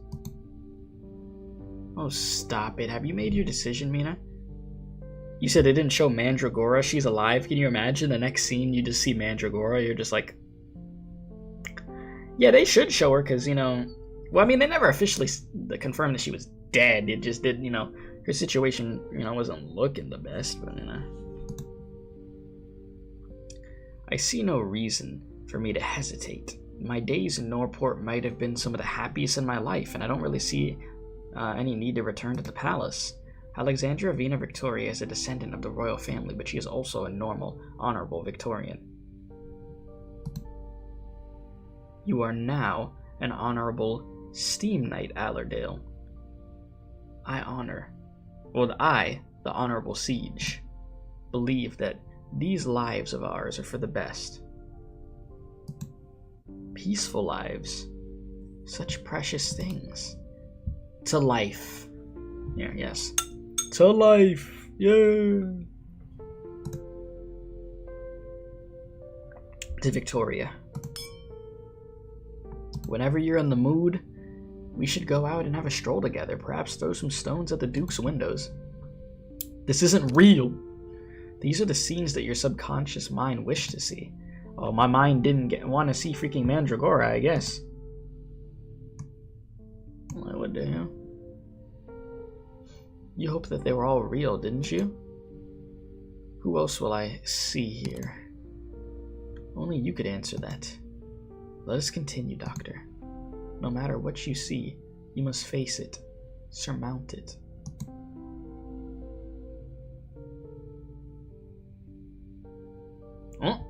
Oh, stop it. Have you made your decision, Mina? You said they didn't show Mandragora. She's alive. Can you imagine the next scene you just see Mandragora? You're just like... Yeah, they should show her because, you know... Well, I mean, they never officially confirmed that she was dead. It just did, you know... Her situation, you know, wasn't looking the best, but, you know... I see no reason for me to hesitate. My days in Norport might have been some of the happiest in my life, and I don't really see any need to return to the palace. Alexandra Vina Victoria is a descendant of the royal family, but she is also a normal, honorable Victorian. You are now an honorable Steam Knight, Allerdale. I, the Honorable Siege, believe that these lives of ours are for the best. Peaceful lives. Such precious things. To life. Yeah, yes. To life. Yeah. To Victoria. Whenever you're in the mood, we should go out and have a stroll together. Perhaps throw some stones at the Duke's windows. This isn't real. These are the scenes that your subconscious mind wished to see. Oh, my mind didn't want to see freaking Mandragora, I guess. What the hell? You hoped that they were all real, didn't you? Who else will I see here? Only you could answer that. Let us continue, Doctor. No matter what you see, you must face it, surmount it. Oh,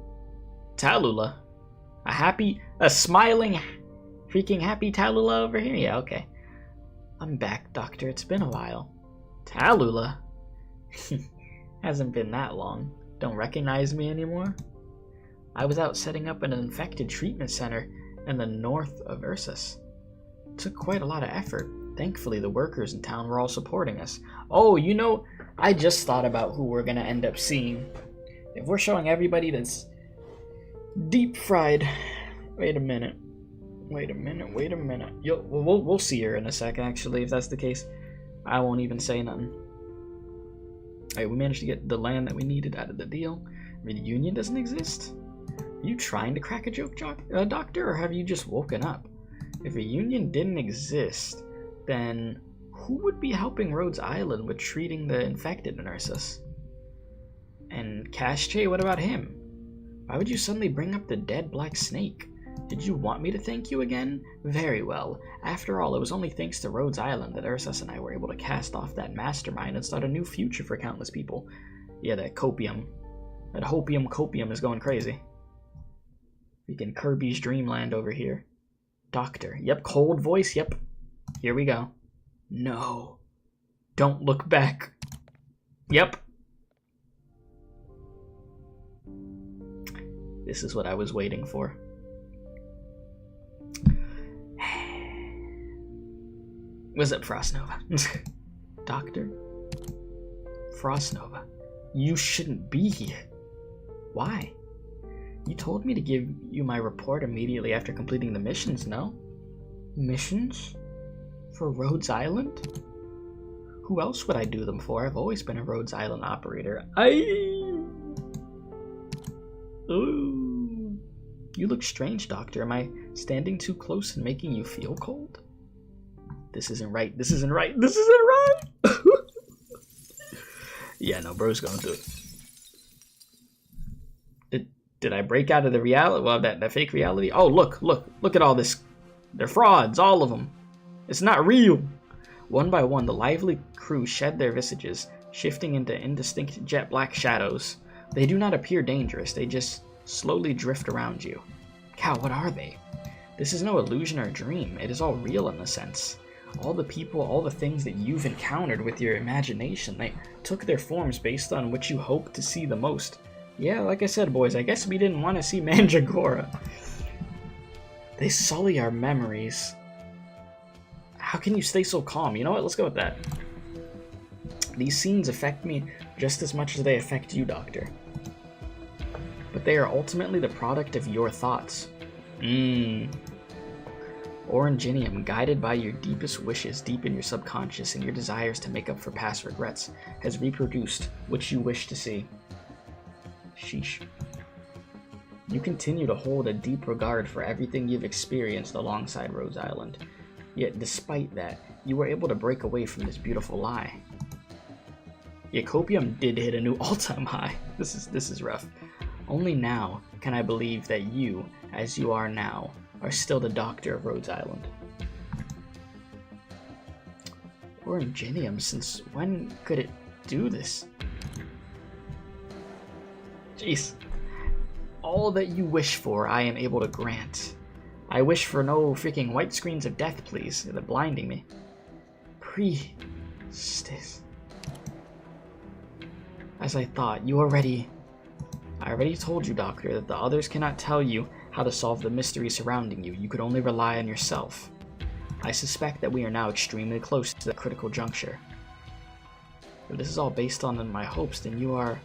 Tallulah. A smiling, freaking happy Tallulah over here? Yeah, okay. I'm back, Doctor. It's been a while. Tallulah? Hasn't been that long. Don't recognize me anymore? I was out setting up an infected treatment center in the north of Ursus. It took quite a lot of effort. Thankfully, the workers in town were all supporting us. Oh, you know, I just thought about who we're gonna end up seeing. If we're showing everybody that's deep fried... Wait a minute. Yo, we'll see her in a sec, actually, if that's the case. I won't even say nothing. Alright, we managed to get the land that we needed out of the deal. Reunion doesn't exist? Are you trying to crack a joke, Doctor, or have you just woken up? If Reunion didn't exist, then who would be helping Rhodes Island with treating the infected in Ursus? And Casche, what about him? Why would you suddenly bring up the dead black snake? Did you want me to thank you again? Very well. After all, it was only thanks to Rhodes Island that Ursus and I were able to cast off that mastermind and start a new future for countless people. Yeah, that copium. That hopium copium is going crazy. Freaking Kirby's Dreamland over here. Doctor. Yep, cold voice. Yep. Here we go. No. Don't look back. Yep. This is what I was waiting for. What's up, Frostnova? Doctor? Frostnova, you shouldn't be here. Why? You told me to give you my report immediately after completing the missions, no? Missions? For Rhodes Island? Who else would I do them for? I've always been a Rhodes Island operator. Ooh. You look strange, Doctor. Am I standing too close and making you feel cold? This isn't right. This isn't right. This isn't right! Yeah, no, bro's going through it. Did I break out of the reality? Well, that fake reality? Oh, look at all this. They're frauds, all of them. It's not real. One by one, the lively crew shed their visages, shifting into indistinct jet black shadows. They do not appear dangerous, they just slowly drift around you. Cal, what are they? This is no illusion or dream, it is all real in a sense. All the people, all the things that you've encountered with your imagination, they took their forms based on what you hoped to see the most. Yeah, like I said, boys, I guess we didn't want to see Mandragora. They sully our memories. How can you stay so calm? You know what? Let's go with that. These scenes affect me just as much as they affect you, Doctor. But they are ultimately the product of your thoughts. Oranginium, guided by your deepest wishes deep in your subconscious and your desires to make up for past regrets, has reproduced what you wish to see. Sheesh. You continue to hold a deep regard for everything you've experienced alongside Rhodes Island. Yet despite that, you were able to break away from this beautiful lie. Copium did hit a new all-time high. This is rough. Only now can I believe that you, as you are now, are still the Doctor of Rhodes Island. Oranginium, since when could it do this? Jeez. All that you wish for, I am able to grant. I wish for no freaking white screens of death, please. They're blinding me. Priestess. As I thought, I already told you, Doctor, that the others cannot tell you how to solve the mystery surrounding you. You could only rely on yourself. I suspect that we are now extremely close to the critical juncture. If this is all based on my hopes, then you are,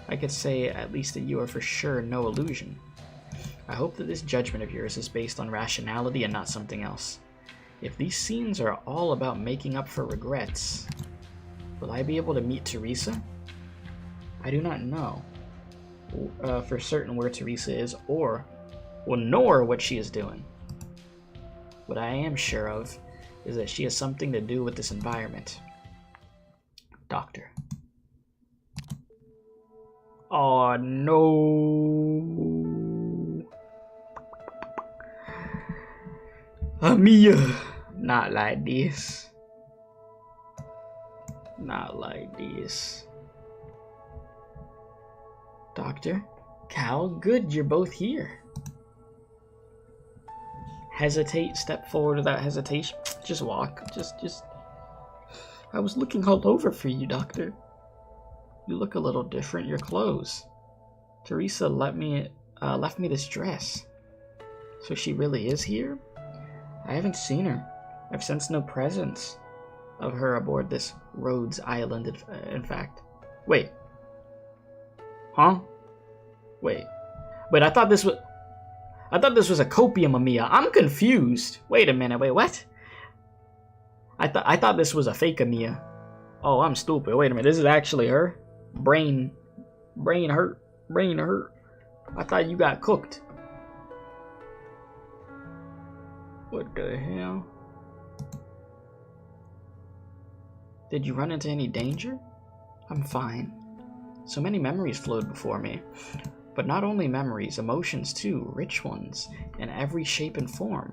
I could say at least that you are for sure no illusion. I hope that this judgment of yours is based on rationality and not something else. If these scenes are all about making up for regrets, will I be able to meet THERESA? I do not know for certain where THERESA is nor what she is doing. What I am sure of is that she has something to do with this environment. Doctor. Oh no. Amiya. Not like this. Not like this. Doctor? Cal? Good, you're both here. Hesitate, step forward without hesitation. Just walk. Just. I was looking all over for you, Doctor. You look a little different. Your clothes. THERESA left me this dress. So she really is here? I haven't seen her. I've sensed no presence of her aboard this Rhodes Island, in fact. Wait. Huh? Wait, I thought this was a copium amiya. I'm confused. Wait a minute. Wait, what? I thought this was a fake amiya. Oh, I'm stupid. Wait a minute. This is actually her. Brain hurt. I thought you got cooked. What the hell? Did you run into any danger? I'm fine. So many memories flowed before me. But not only memories, emotions too, rich ones, in every shape and form.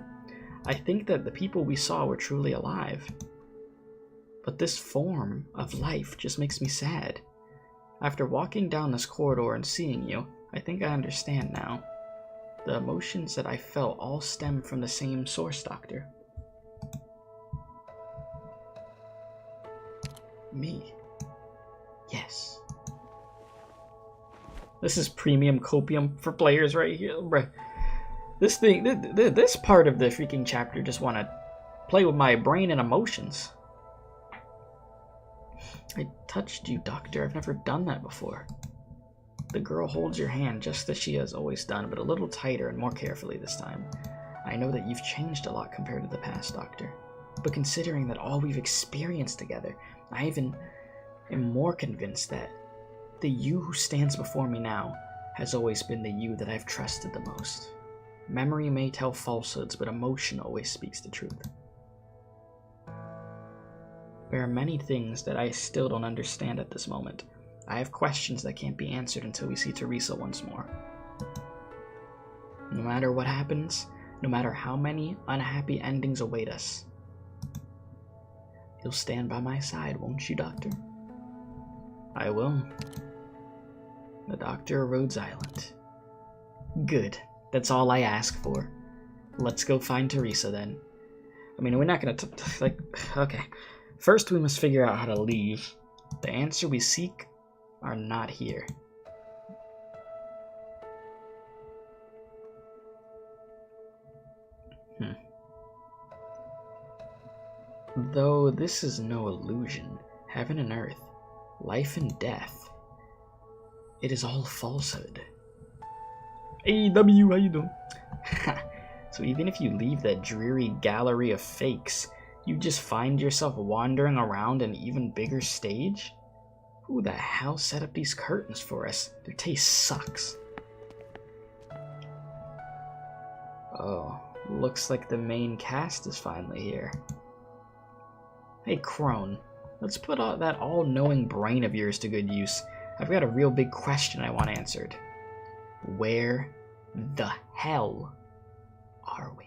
I think that the people we saw were truly alive. But this form of life just makes me sad. After walking down this corridor and seeing you, I think I understand now. The emotions that I felt all stem from the same source, Doctor. Me. Yes. This is premium copium for players right here, bruh. This thing, this part of the freaking chapter just want to play with my brain and emotions. I touched you, Doctor. I've never done that before. The girl holds your hand just as she has always done, but a little tighter and more carefully this time. I know that you've changed a lot compared to the past, Doctor. But considering that all we've experienced together, I even am more convinced that the you who stands before me now has always been the you that I've trusted the most. Memory may tell falsehoods, but emotion always speaks the truth. There are many things that I still don't understand at this moment. I have questions that can't be answered until we see THERESA once more. No matter what happens, no matter how many unhappy endings await us, you'll stand by my side, won't you, Doctor? I will. The Doctor of Rhodes Island. Good. That's all I ask for. Let's go find THERESA then. I mean, we're not gonna like, okay. First we must figure out how to leave. The answer we seek are not here. Though this is no illusion, heaven and earth, life and death, it is all falsehood. Hey W, how you doing? So even if you leave that dreary gallery of fakes, you just find yourself wandering around an even bigger stage? Who the hell set up these curtains for us? Their taste sucks. Oh, looks like the main cast is finally here. Hey Crone, let's put that all-knowing brain of yours to good use. I've got a real big question I want answered. Where the hell are we?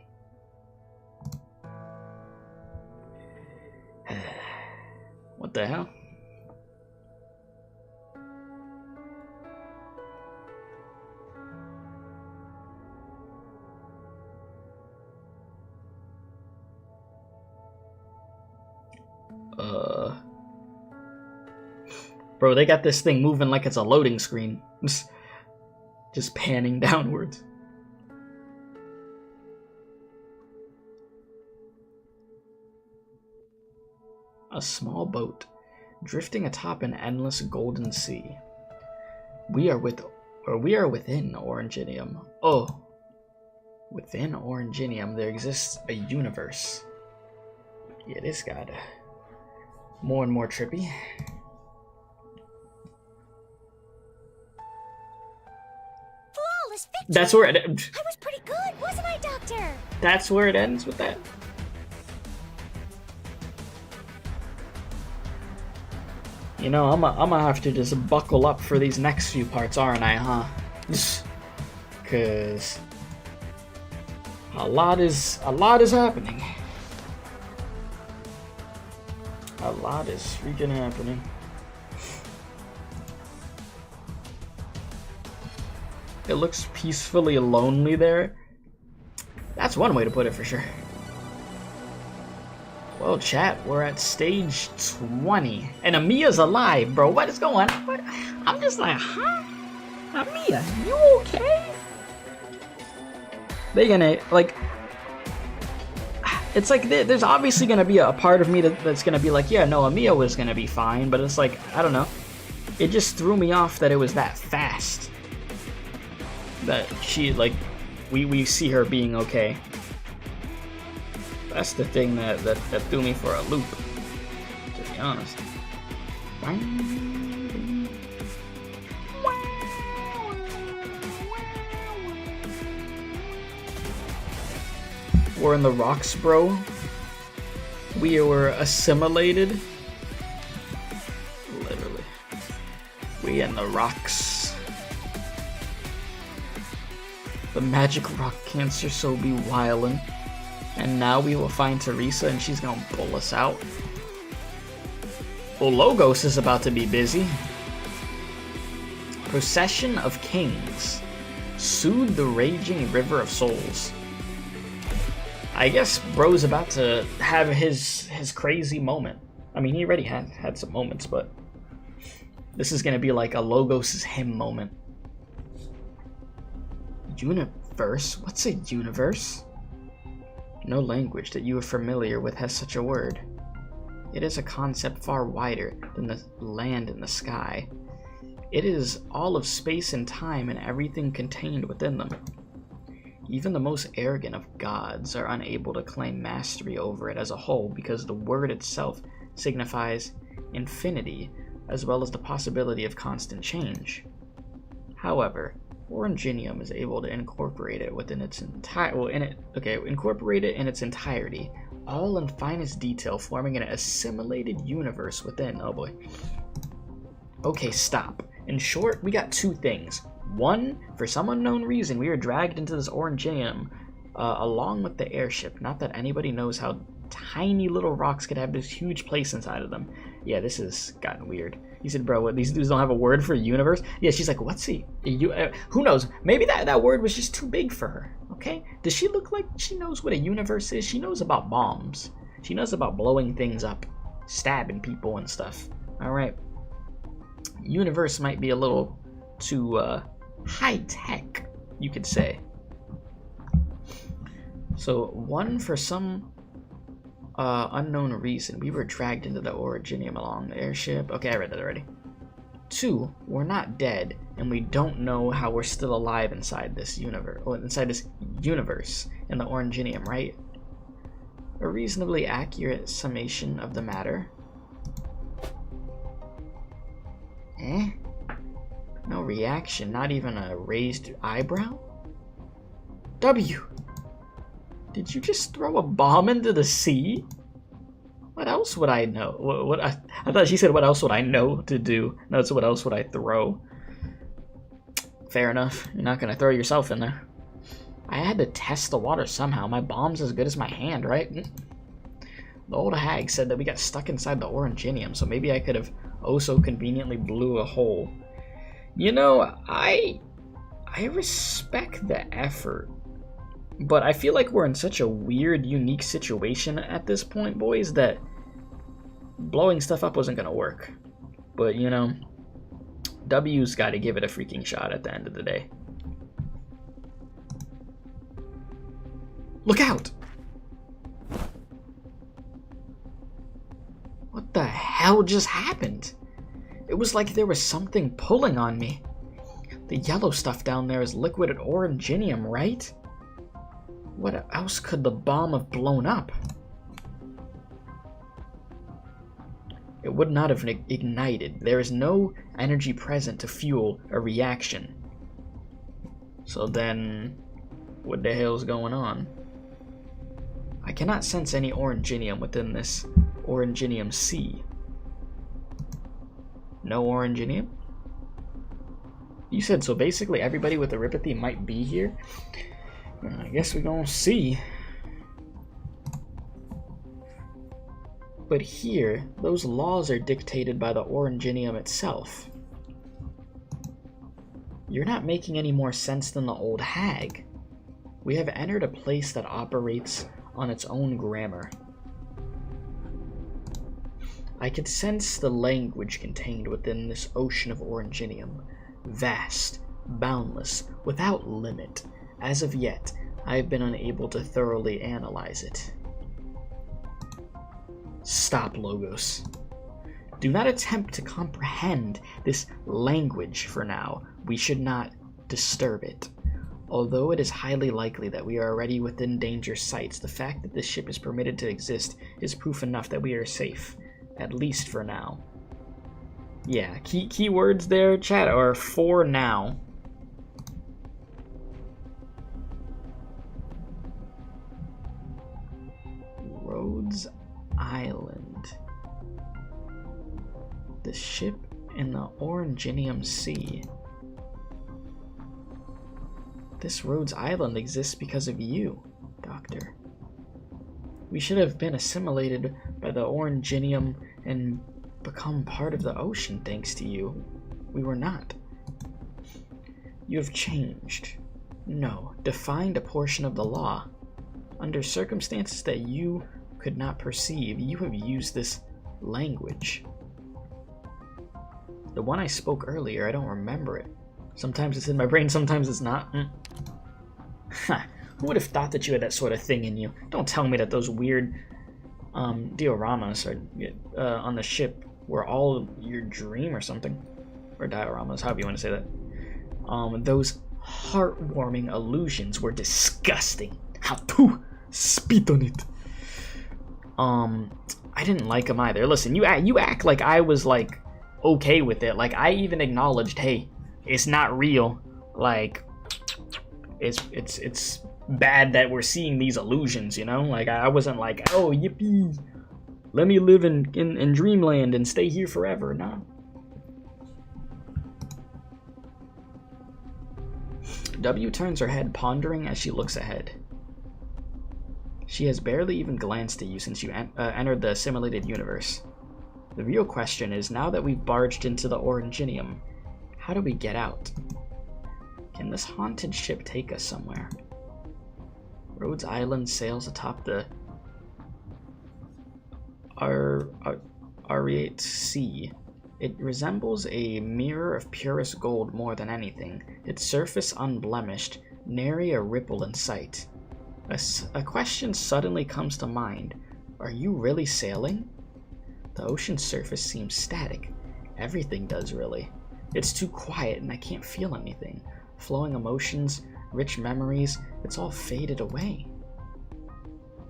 What the hell? Bro, they got this thing moving like it's a loading screen. Just panning downwards. A small boat, drifting atop an endless golden sea. We are within Oranginium. Oh, within Oranginium there exists a universe. Yeah, this got more and more trippy. Flawless victory! That's where it I was pretty good, wasn't I, Doctor? That's where it ends with that. You know, I'm gonna have to just buckle up for these next few parts, aren't I, huh? Cause a lot is happening. A lot is freaking happening. It looks peacefully lonely there. That's one way to put it for sure. Well, chat, we're at stage 20. And Amiya's alive, bro. What is going on? What? I'm just like, huh? Amiya, you okay? They gonna, like... It's like, there's obviously gonna be a part of me that's gonna be like, yeah, no, Amiya was gonna be fine. But it's like, I don't know. It just threw me off that it was that fast. That she, like, we see her being okay. That's the thing that threw me for a loop, to be honest. We're in the rocks, bro. We were assimilated. Literally. We in the rocks. The magic rock cancer so be wildin'. And now we will find THERESA and she's gonna pull us out. Well, Logos is about to be busy. Procession of Kings. Soothe the raging river of souls. I guess bro's about to have his crazy moment. I mean, he already had some moments, but this is gonna be like a Logos' hymn moment. Universe? What's a universe? No language that you are familiar with has such a word. It is a concept far wider than the land and the sky. It is all of space and time and everything contained within them. Even the most arrogant of gods are unable to claim mastery over it as a whole because the word itself signifies infinity as well as the possibility of constant change. However, Orangenium is able to incorporate it within its incorporate it in its entirety, all in finest detail, forming an assimilated universe within. Oh boy. Okay, stop. In short, we got two things. One, for some unknown reason, we are dragged into this Orangenium along with the airship. Not that anybody knows how tiny little rocks could have this huge place inside of them. Yeah, this has gotten weird. He said, bro, what, these dudes don't have a word for universe? Yeah, she's like, what's he? Who knows? Maybe that word was just too big for her, okay? Does she look like she knows what a universe is? She knows about bombs. She knows about blowing things up, stabbing people and stuff. All right. Universe might be a little too high-tech, you could say. So, one, for some unknown reason, we were dragged into the Orangenium along the airship. Okay, I read that already. Two, we're not dead, and we don't know how we're still alive inside this universe, in the Orangenium, right? A reasonably accurate summation of the matter. No reaction, not even a raised eyebrow? W! Did you just throw a bomb into the sea? What else would I know? I thought she said, what else would I know to do? No, it's what else would I throw? Fair enough. You're not going to throw yourself in there. I had to test the water somehow. My bomb's as good as my hand, right? The old hag said that we got stuck inside the Orangenium, so maybe I could have oh so conveniently blew a hole. You know, I respect the effort. But I feel like we're in such a weird, unique situation at this point, boys, that blowing stuff up wasn't going to work. But, you know, W's got to give it a freaking shot at the end of the day. Look out! What the hell just happened? It was like there was something pulling on me. The yellow stuff down there is liquid Orangenium, right? What else could the bomb have blown up? It would not have ignited. There is no energy present to fuel a reaction. So then, what the hell's going on? I cannot sense any Orangenium within this Orangenium sea. No Orangenium? You said so basically everybody with the Ripathy might be here? I guess we're gonna see. But here, those laws are dictated by the Orangenium itself. You're not making any more sense than the old hag. We have entered a place that operates on its own grammar. I could sense the language contained within this ocean of Orangenium. Vast, boundless, without limit. As of yet, I have been unable to thoroughly analyze it. Stop, Logos. Do not attempt to comprehend this language for now. We should not disturb it. Although it is highly likely that we are already within danger sights, the fact that this ship is permitted to exist is proof enough that we are safe, at least for now. Yeah, key words there, chat, are for now. Rhodes Island. The ship in the Orangenium Sea. This Rhodes Island exists because of you, Doctor. We should have been assimilated by the Orangenium and become part of the ocean thanks to you. We were not. You have changed. No, defined a portion of the law. Under circumstances that you could not perceive, you have used this language. The one I spoke earlier, I don't remember it. Sometimes it's in my brain, sometimes it's not. Ha! Who would have thought that you had that sort of thing in you? Don't tell me that those weird dioramas are, on the ship were all your dream or something. Or dioramas, however you want to say that. Those heartwarming illusions were disgusting. How to spit on it. I didn't like them either. Listen, you act like I was like okay with it. Like I even acknowledged, hey, it's not real. Like it's bad that we're seeing these illusions, you know? Like I wasn't like, oh yippee, let me live in dreamland and stay here forever. No. W turns her head, pondering as she looks ahead. She has barely even glanced at you since you entered the assimilated universe. The real question is, now that we've barged into the Oranginium, how do we get out? Can this haunted ship take us somewhere? Rhodes Island sails atop the Ariate Sea. It resembles a mirror of purest gold more than anything, its surface unblemished, nary a ripple in sight. A question suddenly comes to mind. Are you really sailing? The ocean's surface seems static. Everything does, really. It's too quiet and I can't feel anything. Flowing emotions, rich memories, it's all faded away.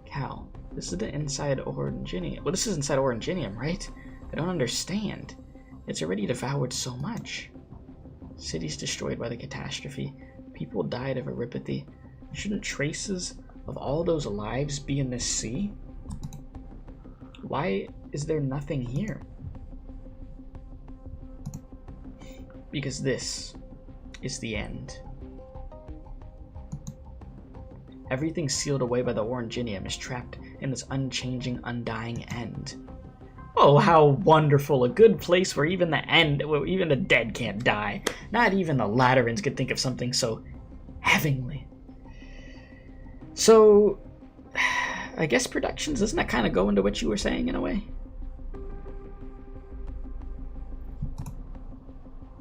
Cal, this is the inside Oranginium. Well, this is inside Oranginium, right? I don't understand. It's already devoured so much. Cities destroyed by the catastrophe. People died of erypathy. Shouldn't traces of all those lives be in this sea? Why is there nothing here? Because this is the end. Everything sealed away by the Oranginium is trapped in this unchanging, undying end. Oh, how wonderful. A good place where even the dead can't die. Not even the Laterans could think of something so heavenly. So, I guess Productions, doesn't that kind of go into what you were saying in a way?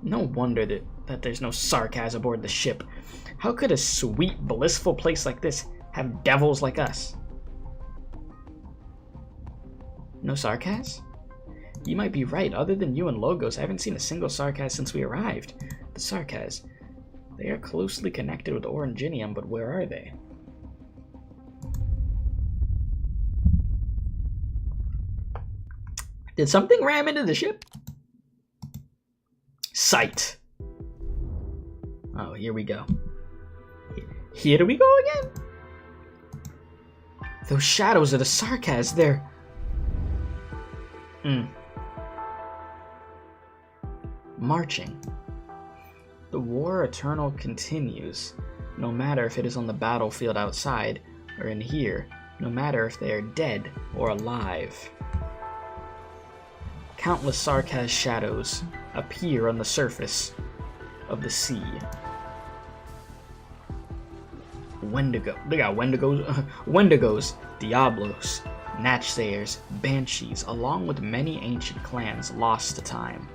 No wonder that there's no Sarkaz aboard the ship. How could a sweet, blissful place like this have devils like us? No Sarkaz? You might be right. Other than you and Logos, I haven't seen a single Sarkaz since we arrived. The Sarkaz, they are closely connected with Oranginium, but where are they? Did something ram into the ship? Sight. Oh, here we go. Here we go again? Those shadows are the Sarkaz. They're... marching. The war eternal continues, no matter if it is on the battlefield outside or in here, no matter if they are dead or alive. Countless Sarkaz shadows appear on the surface of the sea. Wendigo. They got Wendigos, Wendigos, Diablos, Natchsayers, Banshees, along with many ancient clans lost to time.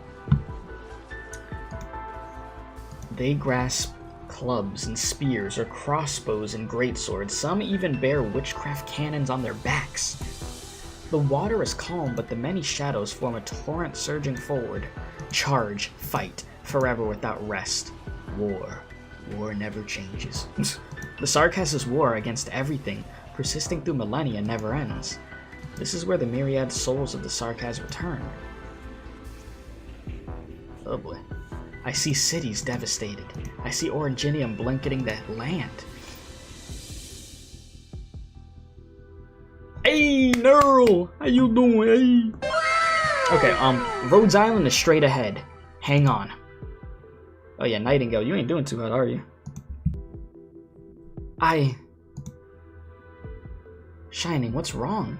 They grasp clubs and spears or crossbows and greatswords. Some even bear witchcraft cannons on their backs. The water is calm, but the many shadows form a torrent surging forward. Charge, fight, forever without rest. War. War never changes. The Sarkaz's war against everything, persisting through millennia, never ends. This is where the myriad souls of the Sarkaz return. Oh boy. I see cities devastated. I see Oranginium blanketing the land. Hey, Nerl! How you doing? Hey. Okay, Rhodes Island is straight ahead. Hang on. Oh yeah, Nightingale, you ain't doing too hot, are you? Shining, what's wrong?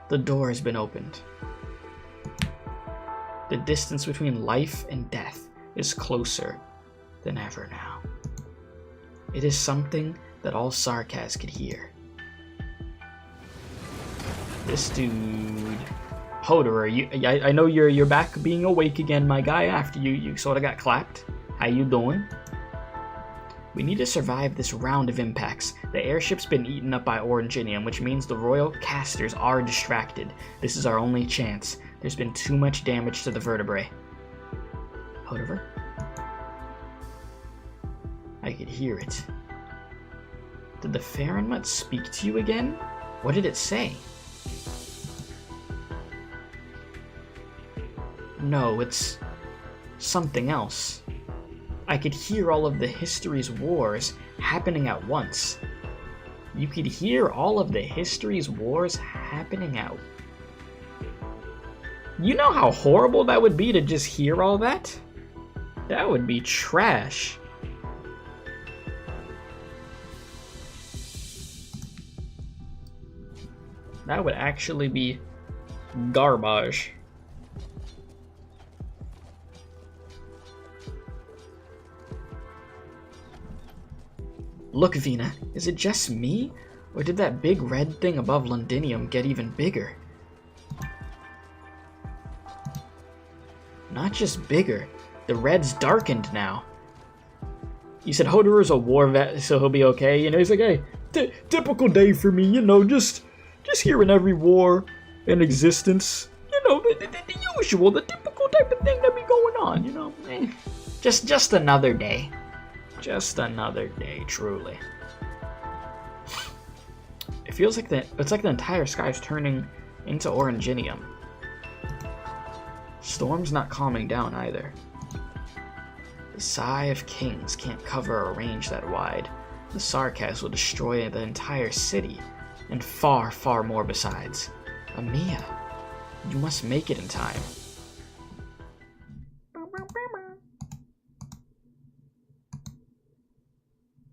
The door has been opened. The distance between life and death is closer than ever now. It is something that all Sarkaz could hear. This dude... Hoderer, I know you're back being awake again, my guy, after you sort of got clapped. How you doing? We need to survive this round of impacts. The airship's been eaten up by Oranginium, which means the royal casters are distracted. This is our only chance. There's been too much damage to the vertebrae. Hoderer? I could hear it. Did the Farenmut speak to you again? What did it say? No, it's something else. I could hear all of the history's wars happening at once. You could hear all of the history's wars happening out. You know how horrible that would be to just hear all that? That would be trash. That would actually be garbage. Look, Vina, is it just me? Or did that big red thing above Londinium get even bigger? Not just bigger, the red's darkened now. You said Hoderer's a war vet, so he'll be okay. You know, he's like, hey, typical day for me, you know, just hearing every war in existence. You know, the usual, the typical type of thing that be going on, you know. Just another day. Just another day, truly. It feels like it's like the entire sky is turning into Oranginium. Storm's not calming down either. The Sigh of Kings can't cover a range that wide. The Sarkaz will destroy the entire city, and far, far more besides. Amiya, you must make it in time.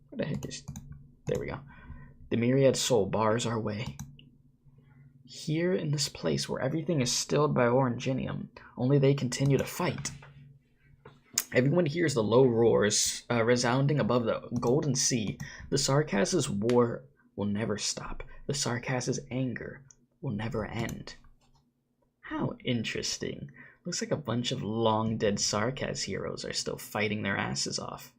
What the heck is... There we go. The Myriad Soul bars our way. Here in this place where everything is stilled by Oranginium, only they continue to fight. Everyone hears the low roars resounding above the golden sea. The Sarkaz's war will never stop. The Sarkaz's anger will never end. How interesting. Looks like a bunch of long-dead Sarkaz heroes are still fighting their asses off.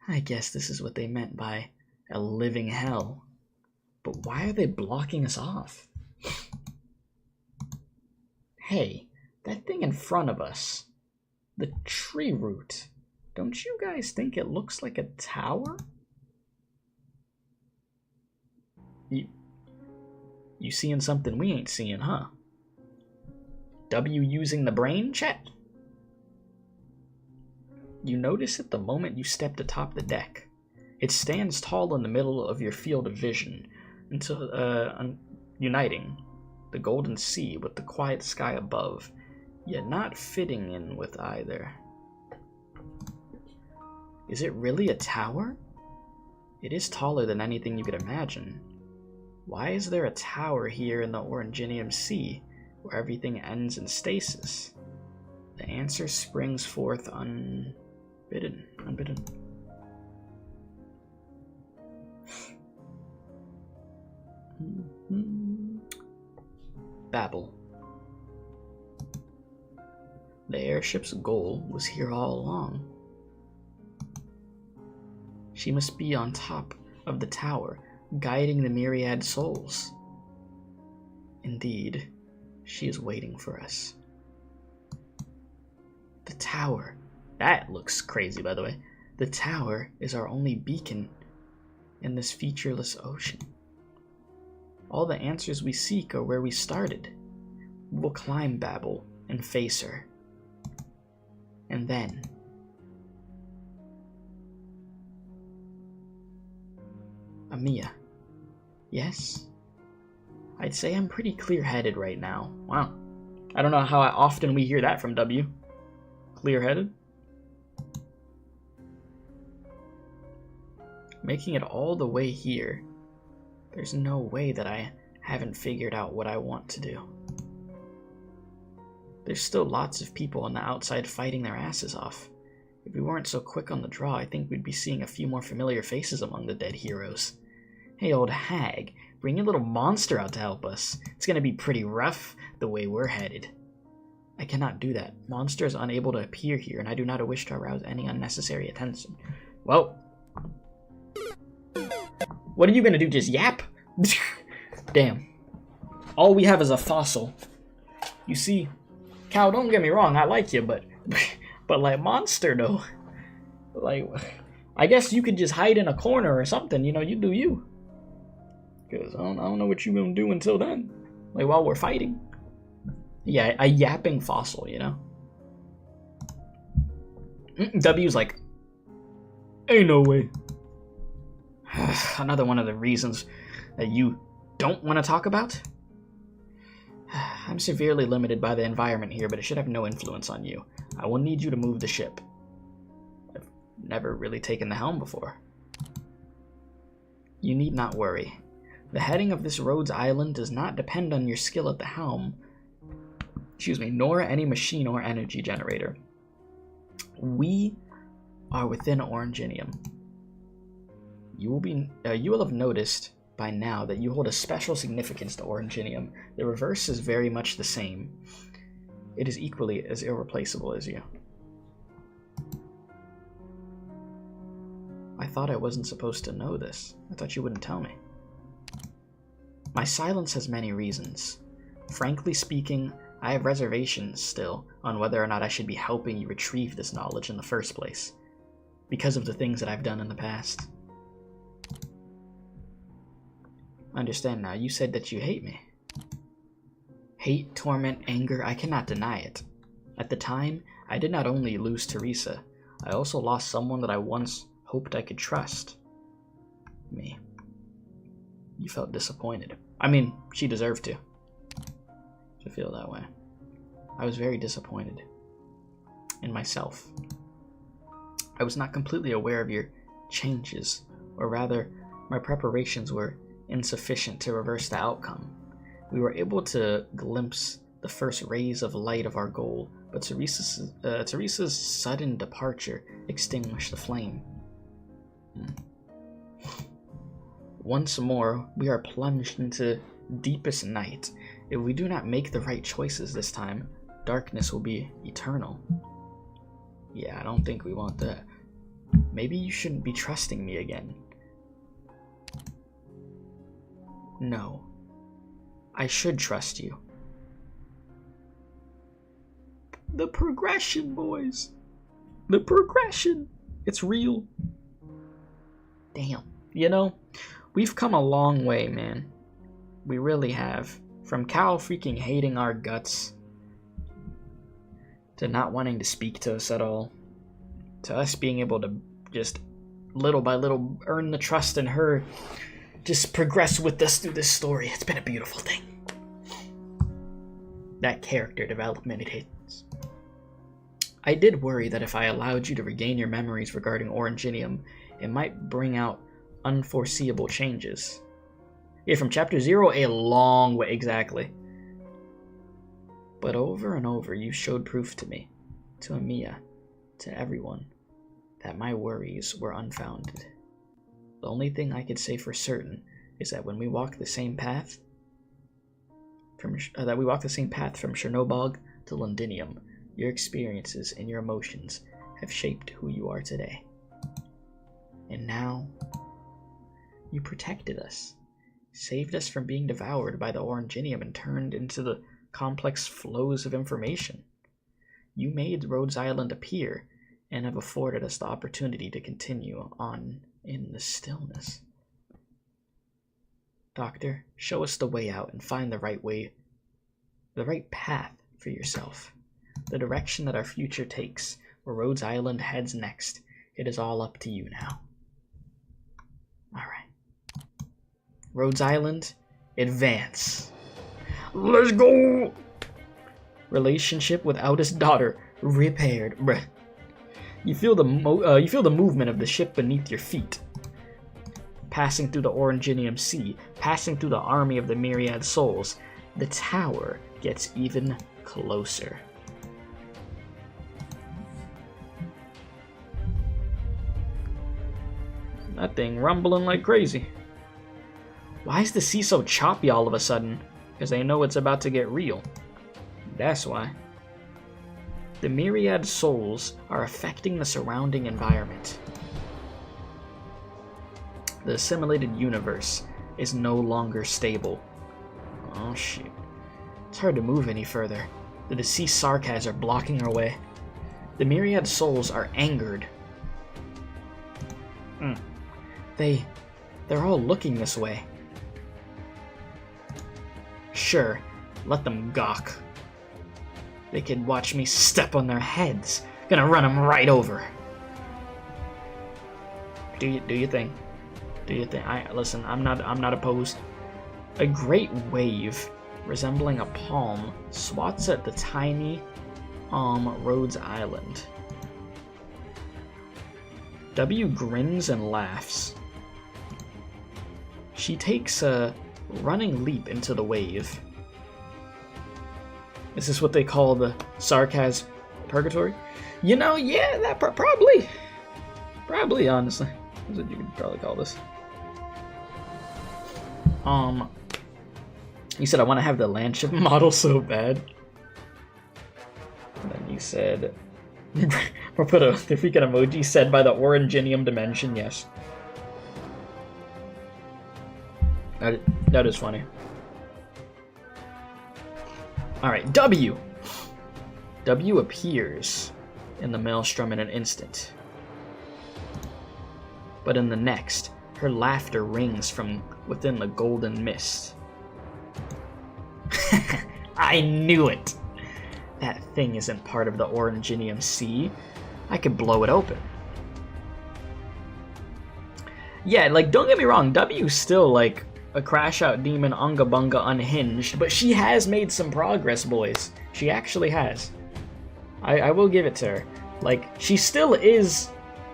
I guess this is what they meant by a living hell. But why are they blocking us off? Hey, that thing in front of us. The tree root. Don't you guys think it looks like a tower? You seeing something we ain't seeing, huh? W using the brain, chat? You notice it the moment you stepped atop the deck. It stands tall in the middle of your field of vision, until uniting the golden sea with the quiet sky above, yet not fitting in with either. Is it really a tower? It is taller than anything you could imagine. Why is there a tower here in the Oranginium Sea, where everything ends in stasis? The answer springs forth unbidden. Babel. The airship's goal was here all along. She must be on top of the tower, guiding the myriad souls. Indeed, she is waiting for us. The tower. That looks crazy, by the way. The tower is our only beacon in this featureless ocean. All the answers we seek are where we started. We'll climb Babel and face her. And then... Amiya. Yes? I'd say I'm pretty clear-headed right now. Wow. I don't know how often we hear that from W. Clear-headed? Making it all the way here, there's no way that I haven't figured out what I want to do. There's still lots of people on the outside fighting their asses off. If we weren't so quick on the draw, I think we'd be seeing a few more familiar faces among the dead heroes. Hey, old hag, bring your little monster out to help us. It's gonna be pretty rough the way we're headed. I cannot do that. Monster is unable to appear here, and I do not wish to arouse any unnecessary attention. Well, what are you gonna do, just yap? Damn. All we have is a fossil. You see, Cal, don't get me wrong, I like you, but like, monster, though. Like, I guess you could just hide in a corner or something, you know, you do you. Because I don't know what you're gonna do until then. Like, while we're fighting. Yeah, a yapping fossil, you know? W's like, ain't no way. Another one of the reasons that you don't want to talk about? I'm severely limited by the environment here, but it should have no influence on you. I will need you to move the ship. I've never really taken the helm before. You need not worry. The heading of this Rhodes Island does not depend on your skill at the helm, nor any machine or energy generator. We are within Oranginium. You will have noticed by now that you hold a special significance to Oranginium. The reverse is very much the same. It is equally as irreplaceable as you. I thought I wasn't supposed to know this. I thought you wouldn't tell me. My silence has many reasons. Frankly speaking, I have reservations still on whether or not I should be helping you retrieve this knowledge in the first place, because of the things that I've done in the past. Understand now, you said that you hate me. Hate, torment, anger, I cannot deny it. At the time, I did not only lose THERESA, I also lost someone that I once hoped I could trust. Me. You felt disappointed. I mean, she deserved to feel that way. I was very disappointed in myself. I was not completely aware of your changes, or rather, my preparations were insufficient to reverse the outcome. We were able to glimpse the first rays of light of our goal, but THERESA's sudden departure extinguished the flame. Once more, we are plunged into deepest night. If we do not make the right choices this time, darkness will be eternal. Yeah, I don't think we want that. Maybe you shouldn't be trusting me again. No. I should trust you. The progression, boys. The progression. It's real. Damn. You know, we've come a long way, man. We really have. From Cal freaking hating our guts, to not wanting to speak to us at all, to us being able to just little by little earn the trust in her, just progress with us through this story. It's been a beautiful thing. That character development, it hits. I did worry that if I allowed you to regain your memories regarding Oranginium, it might bring out unforeseeable changes. Yeah, from chapter 0, a long way, exactly. But over and over, you showed proof to me, to Amiya, to everyone, that my worries were unfounded. The only thing I could say for certain is that when we walk the same path, from Chernobog to Londinium, your experiences and your emotions have shaped who you are today. And now, you protected us, saved us from being devoured by the Oranginium and turned into the complex flows of information. You made Rhodes Island appear and have afforded us the opportunity to continue on in the stillness. Doctor, show us the way out and find the right path for yourself. The direction that our future takes, where Rhodes Island heads next, it is all up to you now. Alright. Rhodes Island, advance. Let's go! Relationship with eldest daughter repaired. Bruh. You feel the movement of the ship beneath your feet. Passing through the Oranginium Sea, passing through the army of the Myriad Souls, the tower gets even closer. That thing rumbling like crazy. Why is the sea so choppy all of a sudden? Because they know it's about to get real. That's why. The myriad souls are affecting the surrounding environment. The assimilated universe is no longer stable. Oh shit. It's hard to move any further. The deceased Sarkaz are blocking our way. The myriad souls are angered. They're all looking this way. Sure, let them gawk. They can watch me step on their heads. Gonna run them right over. Do you think? Do you think? Listen. I'm not opposed. A great wave, resembling a palm, swats at the tiny, Rhodes Island. W grins and laughs. She takes a running leap into the wave. Is this what they call the Sarkaz Purgatory? You know, yeah, that probably, honestly. That's what you could probably call this. You said I want to have the landship model so bad. And then you said, or put the freaking emoji said by the Oranginium dimension, yes. That is funny. Alright, W! W appears in the maelstrom in an instant. But in the next, her laughter rings from within the golden mist. I knew it! That thing isn't part of the Oranginium Sea. I could blow it open. Yeah, like, don't get me wrong, W's still, like, a crash-out demon unga bunga unhinged, but she has made some progress, boys. She actually has. I will give it to her. Like, she still is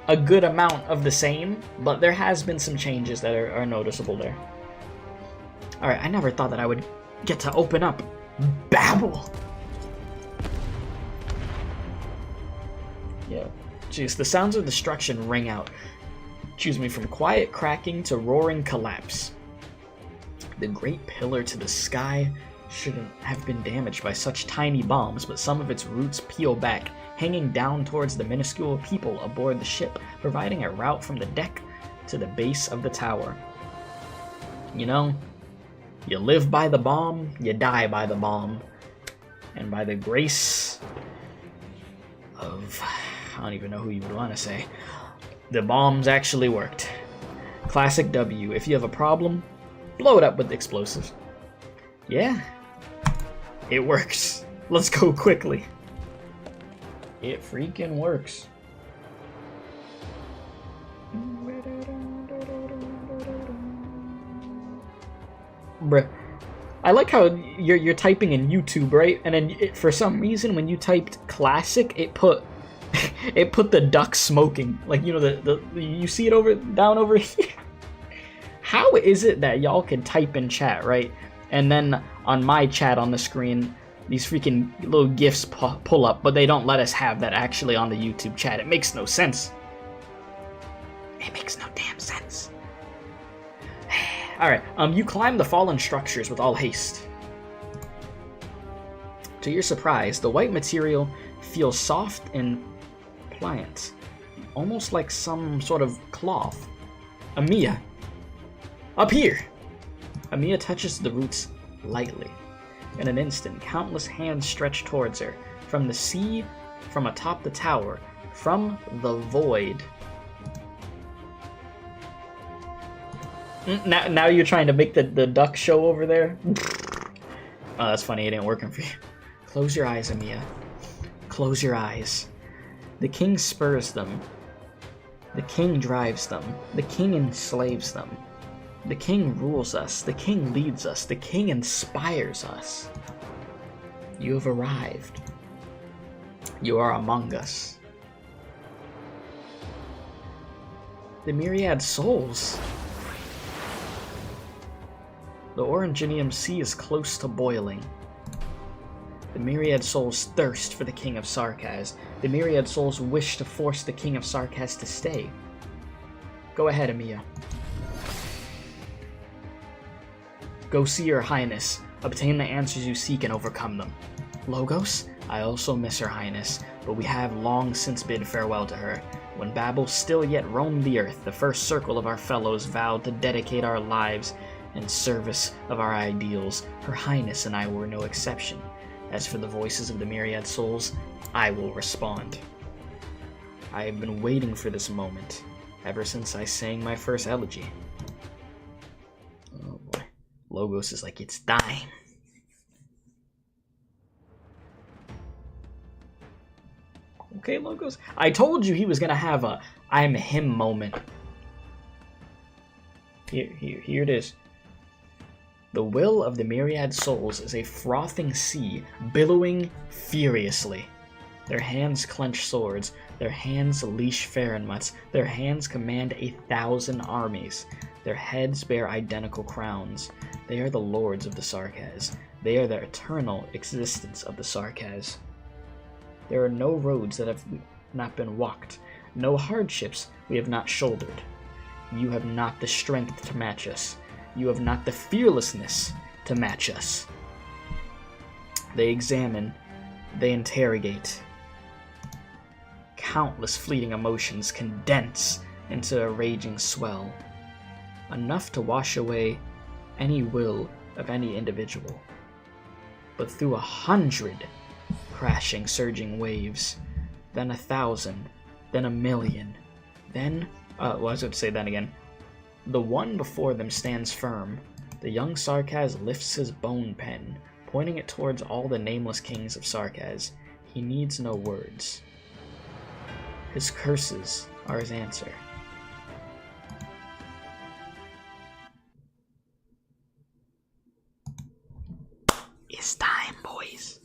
a good amount of the same, but there has been some changes that are noticeable there. Alright, I never thought that I would get to open up Babel. Yeah, jeez, the sounds of destruction ring out. Choose me from quiet cracking to roaring collapse. The great pillar to the sky shouldn't have been damaged by such tiny bombs, but some of its roots peel back, hanging down towards the minuscule people aboard the ship, providing a route from the deck to the base of the tower. You know, you live by the bomb, you die by the bomb. And by the grace of, I don't even know who you would want to say, the bombs actually worked. Classic W. If you have a problem, blow it up with explosives. Yeah, it works. Let's go quickly. It freaking works. Bruh. I like how you're typing in YouTube, right? And then for some reason, when you typed classic, it put it put the duck smoking. Like, you know, the you see it down over here. How is it that y'all can type in chat, right? And then on my chat on the screen, these freaking little GIFs pull up, but they don't let us have that actually on the YouTube chat. It makes no sense. It makes no damn sense. Alright, you climb the fallen structures with all haste. To your surprise, the white material feels soft and pliant, almost like some sort of cloth. Amiya, up here! Amiya touches the roots lightly. In an instant, countless hands stretch towards her. From the sea, from atop the tower, from the void. Now you're trying to make the duck show over there? Oh, that's funny, it ain't working for you. Close your eyes, Amiya. Close your eyes. The king spurs them. The king drives them. The king enslaves them. The king rules us. The king leads us. The king inspires us. You have arrived. You are among us. The myriad souls. The Oranginium Sea is close to boiling. The myriad souls thirst for the King of Sarkaz. The myriad souls wish to force the King of Sarkaz to stay. Go ahead, Amiya. Go see your highness. Obtain the answers you seek and overcome them. Logos? I also miss her highness, but we have long since bid farewell to her. When Babel still yet roamed the earth, the first circle of our fellows vowed to dedicate our lives in service of our ideals. Her highness and I were no exception. As for the voices of the myriad souls, I will respond. I have been waiting for this moment, ever since I sang my first elegy. Oh boy. Logos is like, it's time. Okay, Logos. I told you he was gonna have a I'm him moment. Here it is. The will of the myriad souls is a frothing sea, billowing furiously. Their hands clench swords, their hands leash Farenmuts, their hands command 1,000 armies. Their heads bear identical crowns. They are the lords of the Sarkaz. They are the eternal existence of the Sarkaz. There are no roads that have not been walked, no hardships we have not shouldered. You have not the strength to match us. You have not the fearlessness to match us. They examine, they interrogate. Countless fleeting emotions condense into a raging swell, enough to wash away any will of any individual. But through 100 crashing, surging waves, then 1,000, then 1,000,000, then, I was going to say then again. The one before them stands firm. The young Sarkaz lifts his bone pen, pointing it towards all the nameless kings of Sarkaz. He needs no words. His curses are his answer. It's time, boys.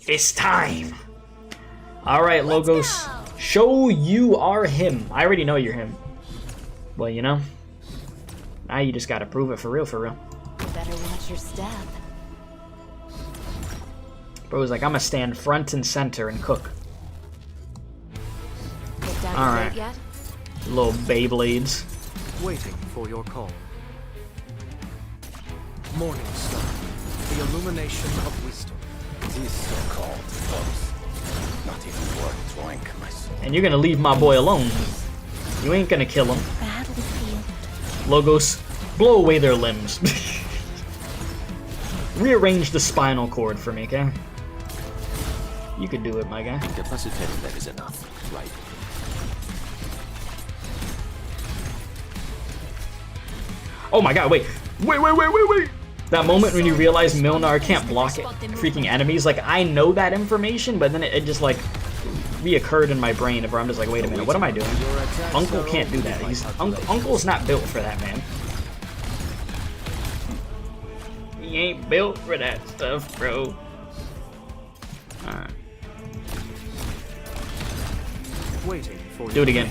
It's time. Alright, Logos. Show you are him. I already know you're him. Well, you know, now you just gotta prove it for real, for real. Better watch your step. Bro's like, I'm gonna stand front and center and cook. Alright. Little Beyblades. Waiting for your call. Morning star, the illumination of wisdom. These so-called foes, not even worth drawing my soul. And you're gonna leave my boy alone. You ain't gonna kill him. Logos, blow away their limbs. Rearrange the spinal cord for me, okay? You could do it, my guy. Incapacitating that is enough, right? Oh my god, wait. Wait. That moment when you realize Milnar can't block it, freaking enemies, like, I know that information, but then it just, like, reoccurred in my brain where I'm just like, wait a minute, what am I doing? Uncle can't do that. Uncle's not built for that, man. He ain't built for that stuff, bro. Alright. Waiting for Do it again.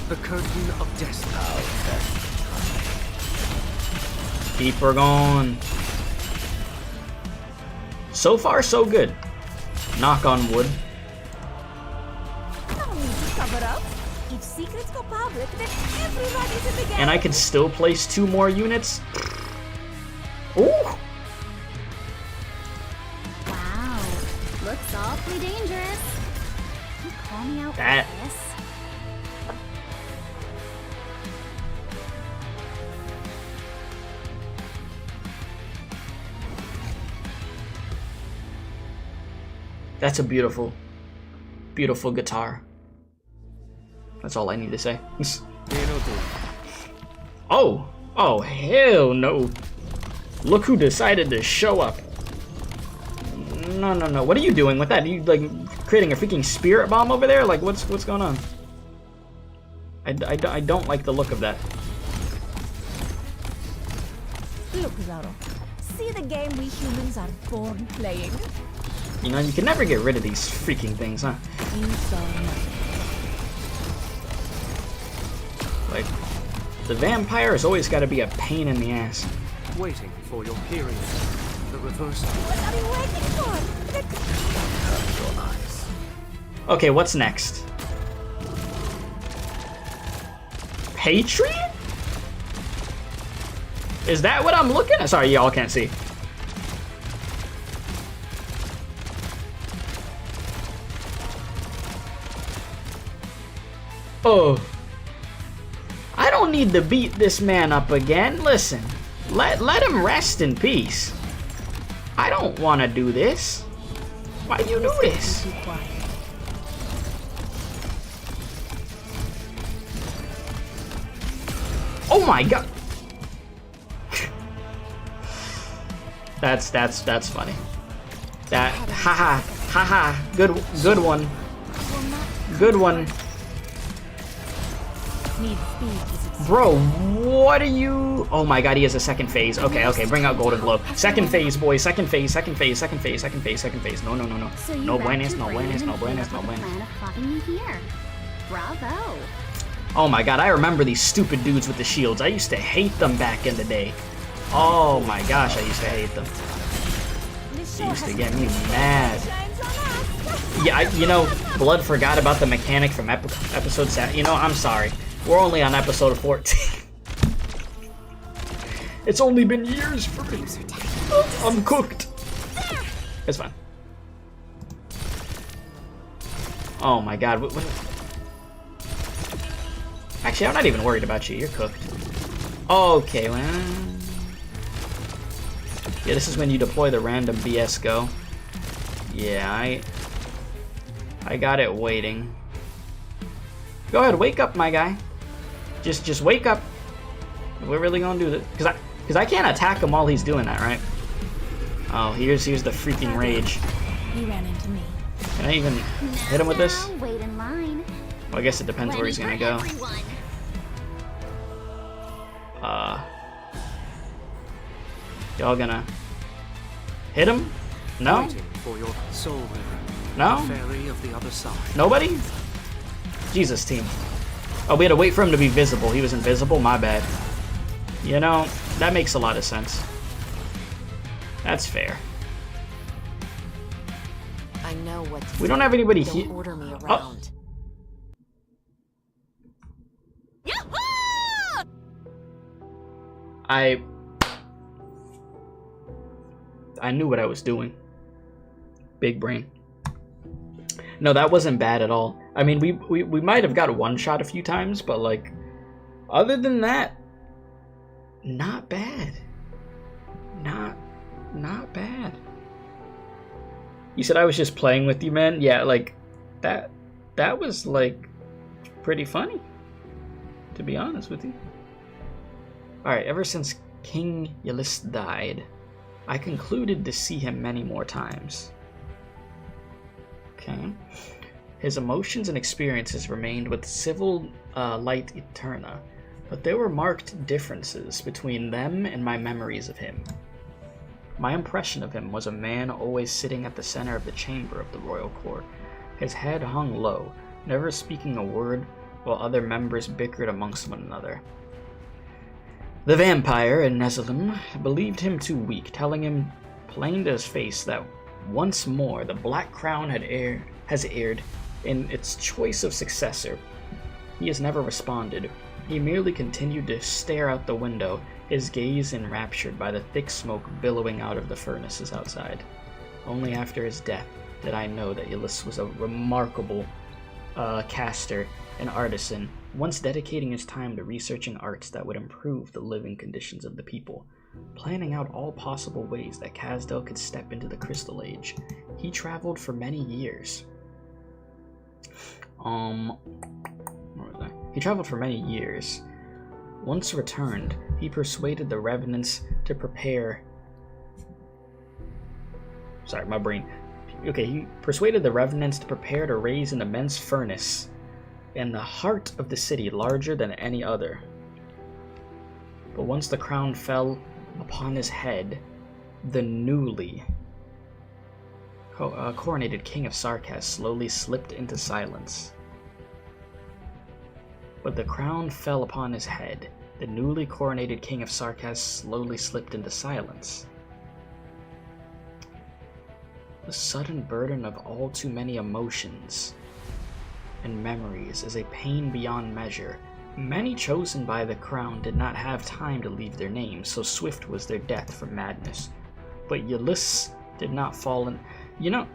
The curtain of destiny. Keep her going. So far, so good. Knock on wood. No need to cover up. If secrets go public, then everybody's in the game. And I can still place 2 more units. Ooh! Wow, looks awfully dangerous. You call me out That- like this? That's a beautiful, beautiful guitar. That's all I need to say. Oh! Oh, hell no. Look who decided to show up. No. What are you doing with that? Are you, like, creating a freaking spirit bomb over there? Like, what's going on? I don't like the look of that. Look, Zaro. See the game we humans are born playing? You know, you can never get rid of these freaking things, huh? You saw nothing. Like, the vampire has always got to be a pain in the ass. Waiting for your period. The reversal. What are you waiting for? Okay, what's next? Hatred? Is that what I'm looking at? Sorry, y'all can't see. Oh. I don't need to beat this man up again. Listen, let him rest in peace. I don't want to do this. Why you do this? Oh my god. That's funny. That haha. Good one. Good one. Bro, what are you? Oh my god, he has a second phase. Okay, bring out Golden Glow. Second phase, boys. Second phase. No. No buenas. Bravo. Oh my god, I remember these stupid dudes with the shields. I used to hate them back in the day. Oh my gosh, I used to hate them. They used to get me mad. Yeah, you know, Blood forgot about the mechanic from episode 7. You know, I'm sorry. We're only on episode 14. It's only been years for me. I'm cooked. It's fine. Oh my god. What? Actually, I'm not even worried about you. You're cooked. Okay, well... Yeah, this is when you deploy the random BS go. Yeah, I got it waiting. Go ahead, wake up, my guy. Just wake up. We're really gonna do this, because I can't attack him while he's doing that, right? Oh, here's the freaking rage. He ran into me. Can I even hit him with this? Wait in line. Well, I guess it depends where he's gonna go. Y'all gonna hit him? No? Waiting for your soul river, No? fairy of the other side. Nobody? Jesus, team. Oh, we had to wait for him to be visible. He was invisible? My bad. You know, that makes a lot of sense. That's fair. I know what to We don't have anybody Don't here. order me Oh. around. I knew what I was doing. Big brain. No, that wasn't bad at all. I mean, we might have got one shot a few times, but like, other than that, not bad. Not bad. You said I was just playing with you, man? Yeah, like, that was, like, pretty funny, to be honest with you. Alright, ever since King Ylist died, I concluded to see him many more times. Okay. His emotions and experiences remained with civil light eterna, but there were marked differences between them and my memories of him. My impression of him was a man always sitting at the center of the chamber of the royal court, his head hung low, never speaking a word, while other members bickered amongst one another. The vampire in Nessalem believed him too weak, telling him plain to his face that once more the Black Crown has erred in its choice of successor. He has never responded. He merely continued to stare out the window, his gaze enraptured by the thick smoke billowing out of the furnaces outside. Only after his death did I know that Ylist was a remarkable caster and artisan, once dedicating his time to researching arts that would improve the living conditions of the people, planning out all possible ways that Kazdel could step into the Crystal Age. He traveled for many years. Where was I? He traveled for many years. Once returned, he persuaded the revenants to prepare... Sorry, my brain. Okay, he persuaded the revenants to prepare to raise an immense furnace in the heart of the city, larger than any other. But once the crown fell upon his head, the newly coronated King of Sarkas slowly slipped into silence. But the crown fell upon his head. The newly coronated King of Sarkas slowly slipped into silence. The sudden burden of all too many emotions and memories is a pain beyond measure. Many chosen by the crown did not have time to leave their names, so swift was their death from madness. But Ulysses did not fall in... You know,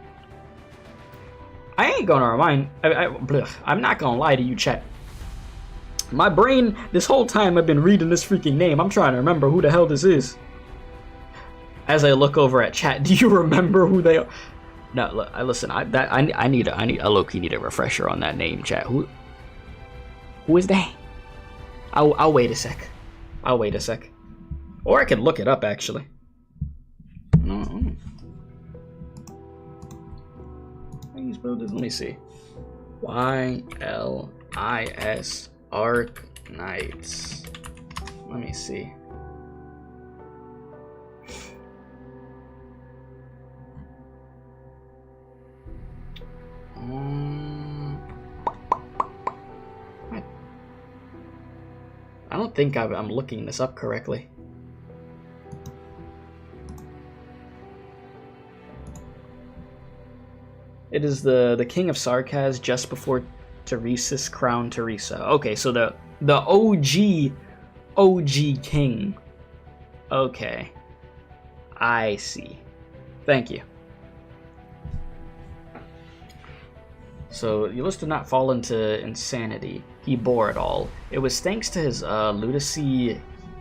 I ain't gonna remind... I'm not gonna lie to you, chat. My brain, this whole time I've been reading this freaking name, I'm trying to remember who the hell this is. As I look over at chat, do you remember who they are? No, look, listen, I need a low-key need a refresher on that name, chat. Who is that? I'll wait a sec. I'll wait a sec. Or I can look it up, actually. No. How do you spell this? Let me see. Y-L-I-S Arknights. Let me see. I don't think I'm looking this up correctly. It is the King of Sarkaz just before THERESA's crown THERESA. Okay, so the OG king. Okay, I see. Thank you. So Ulysses did not fall into insanity. He bore it all. It was thanks to his lunacy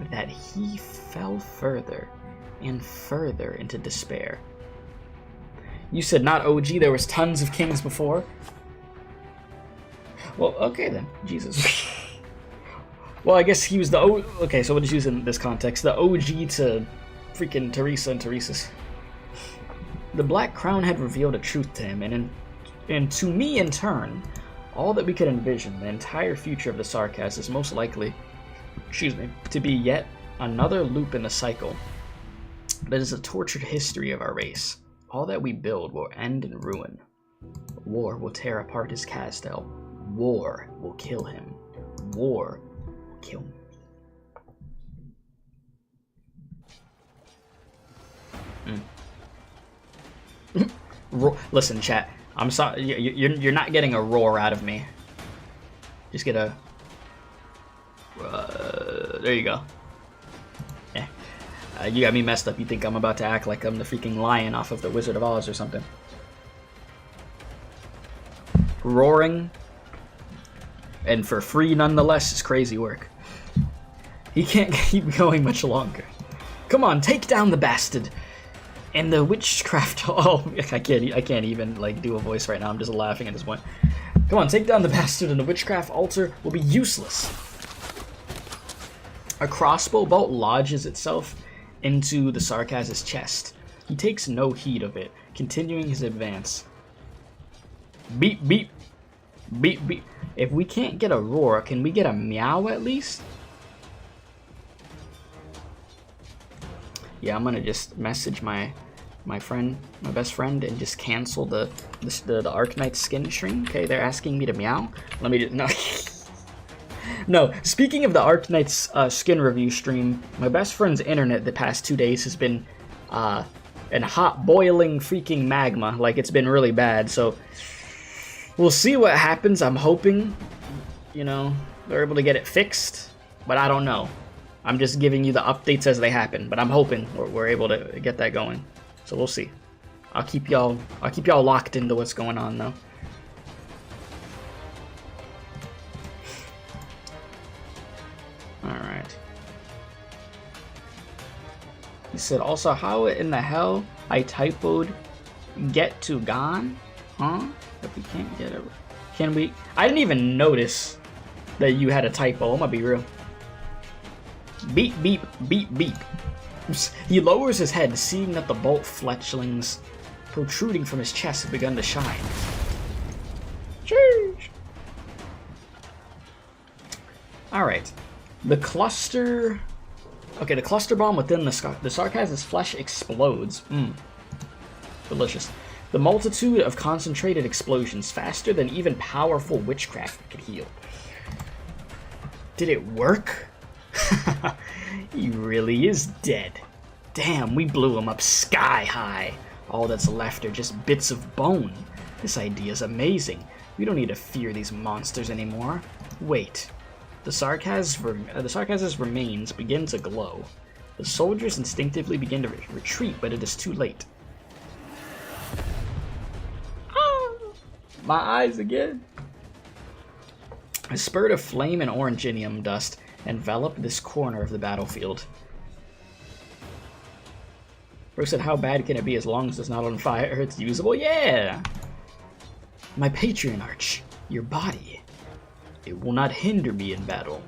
that he fell further and further into despair. You said not OG, there was tons of kings before? Well, okay then. Jesus. Well, I guess he was the okay, so what is used in this context? The OG to freaking THERESA and THERESA's. The Black Crown had revealed a truth to him, and to me in turn, all that we could envision, the entire future of the Sarkaz is most likely, to be yet another loop in the cycle that is a tortured history of our race. All that we build will end in ruin. War will tear apart his castle. War will kill him. War will kill me. Listen, chat. I'm sorry. You're not getting a roar out of me. Just get a. There you go. Yeah. You got me messed up. You think I'm about to act like I'm the freaking lion off of the Wizard of Oz or something? Roaring. And for free, nonetheless, is crazy work. He can't keep going much longer. Come on, take down the bastard. And the witchcraft. Oh, I can't even like do a voice right now. I'm just laughing at this point. Come on, take down the bastard, and the witchcraft altar will be useless. A crossbow bolt lodges itself into the Sarkaz's chest. He takes no heed of it, continuing his advance. Beep, beep. Beep, beep. If we can't get a roar, can we get a meow at least? Yeah, I'm gonna just message my best friend, and just cancel the Arknights skin stream. Okay, they're asking me to meow. Let me just, no. No, speaking of the Arknights skin review stream, my best friend's internet the past 2 days has been in hot boiling freaking magma. Like, it's been really bad, so we'll see what happens. I'm hoping, you know, they're able to get it fixed, but I don't know. I'm just giving you the updates as they happen, but I'm hoping we're able to get that going. So we'll see. I'll keep y'all locked into what's going on though. All right. He said also, how in the hell I typoed get to gone? Huh? If we can't get it, can we? I didn't even notice that you had a typo. I'm gonna be real. Beep, beep, beep, beep. He lowers his head, seeing that the bolt fletchlings protruding from his chest have begun to shine. Sheesh. Alright. The cluster... Okay, the cluster bomb within the Sarkaz's flesh explodes. Delicious. The multitude of concentrated explosions, faster than even powerful witchcraft could heal. Did it work? He really is dead. Damn, we blew him up sky high. All that's left are just bits of bone. This idea is amazing. We don't need to fear these monsters anymore. Wait, The Sarkaz's remains begin to glow. The soldiers instinctively begin to retreat, but it is too late. Ah, my eyes again. A spurt of flame and oranginium dust envelop this corner of the battlefield. Bro said, how bad can it be as long as it's not on fire? It's usable? Yeah! My patriarch, your body. It will not hinder me in battle.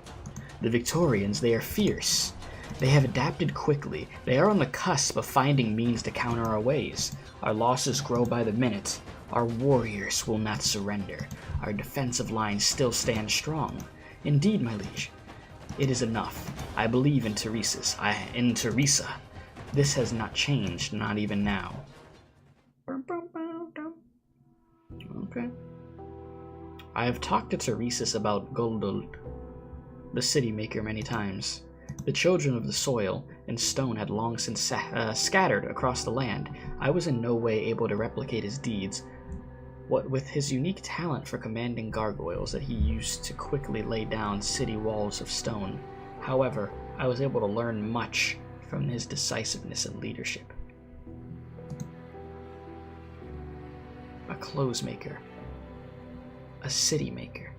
The Victorians, they are fierce. They have adapted quickly. They are on the cusp of finding means to counter our ways. Our losses grow by the minute. Our warriors will not surrender. Our defensive lines still stand strong. Indeed, my liege. It is enough. I believe in THERESA. This has not changed, not even now. Okay. I have talked to THERESA about Goldul, the city maker, many times. The children of the soil and stone had long since scattered across the land. I was in no way able to replicate his deeds. What with his unique talent for commanding gargoyles that he used to quickly lay down city walls of stone. However, I was able to learn much from his decisiveness and leadership. A clothes maker. A city maker.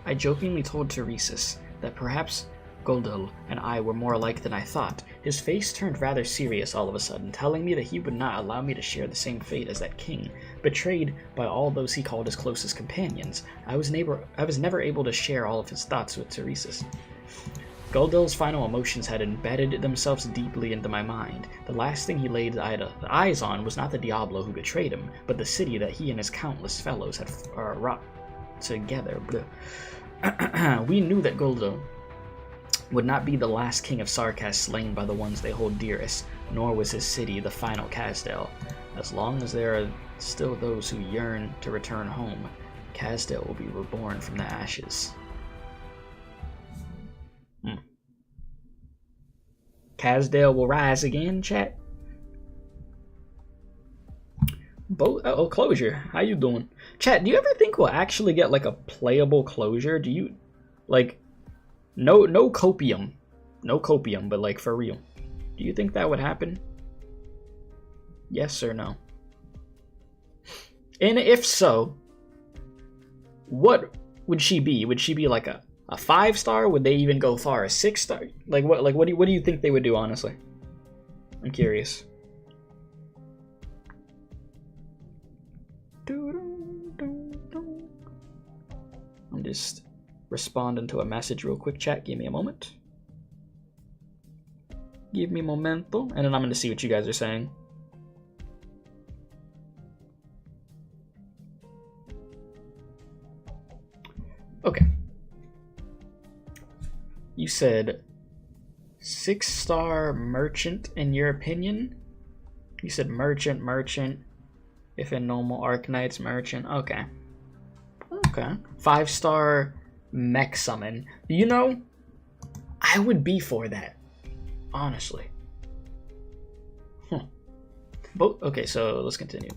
I jokingly told THERESA that perhaps Goldul and I were more alike than I thought. His face turned rather serious all of a sudden, telling me that he would not allow me to share the same fate as that king. Betrayed by all those he called his closest companions, I was never able to share all of his thoughts with THERESA. Goldul's final emotions had embedded themselves deeply into my mind. The last thing he laid eyes on was not the Diablo who betrayed him, but the city that he and his countless fellows had wrought together. We knew that Goldul would not be the last king of Sarkaz slain by the ones they hold dearest, nor was his city the final Kazdel. As long as there are still those who yearn to return home, Kazdel will be reborn from the ashes. Kazdel will rise again, chat. Closure. How you doing? Chat, do you ever think we'll actually get like a playable closure? Do you like no copium. No copium, but like for real. Do you think that would happen? Yes or no? And if so, what would she be? Would she be like a 5-star? Would they even go far? A 6-star? Like what do you think they would do, honestly? I'm curious. I'm just responding to a message real quick, chat. Give me a moment. Give me momento. And then I'm going to see what you guys are saying. Okay. You said 6-star merchant in your opinion? You said merchant. If in normal Arknights, merchant. Okay. 5-star mech summon. You know, I would be for that. Honestly. Okay, so let's continue.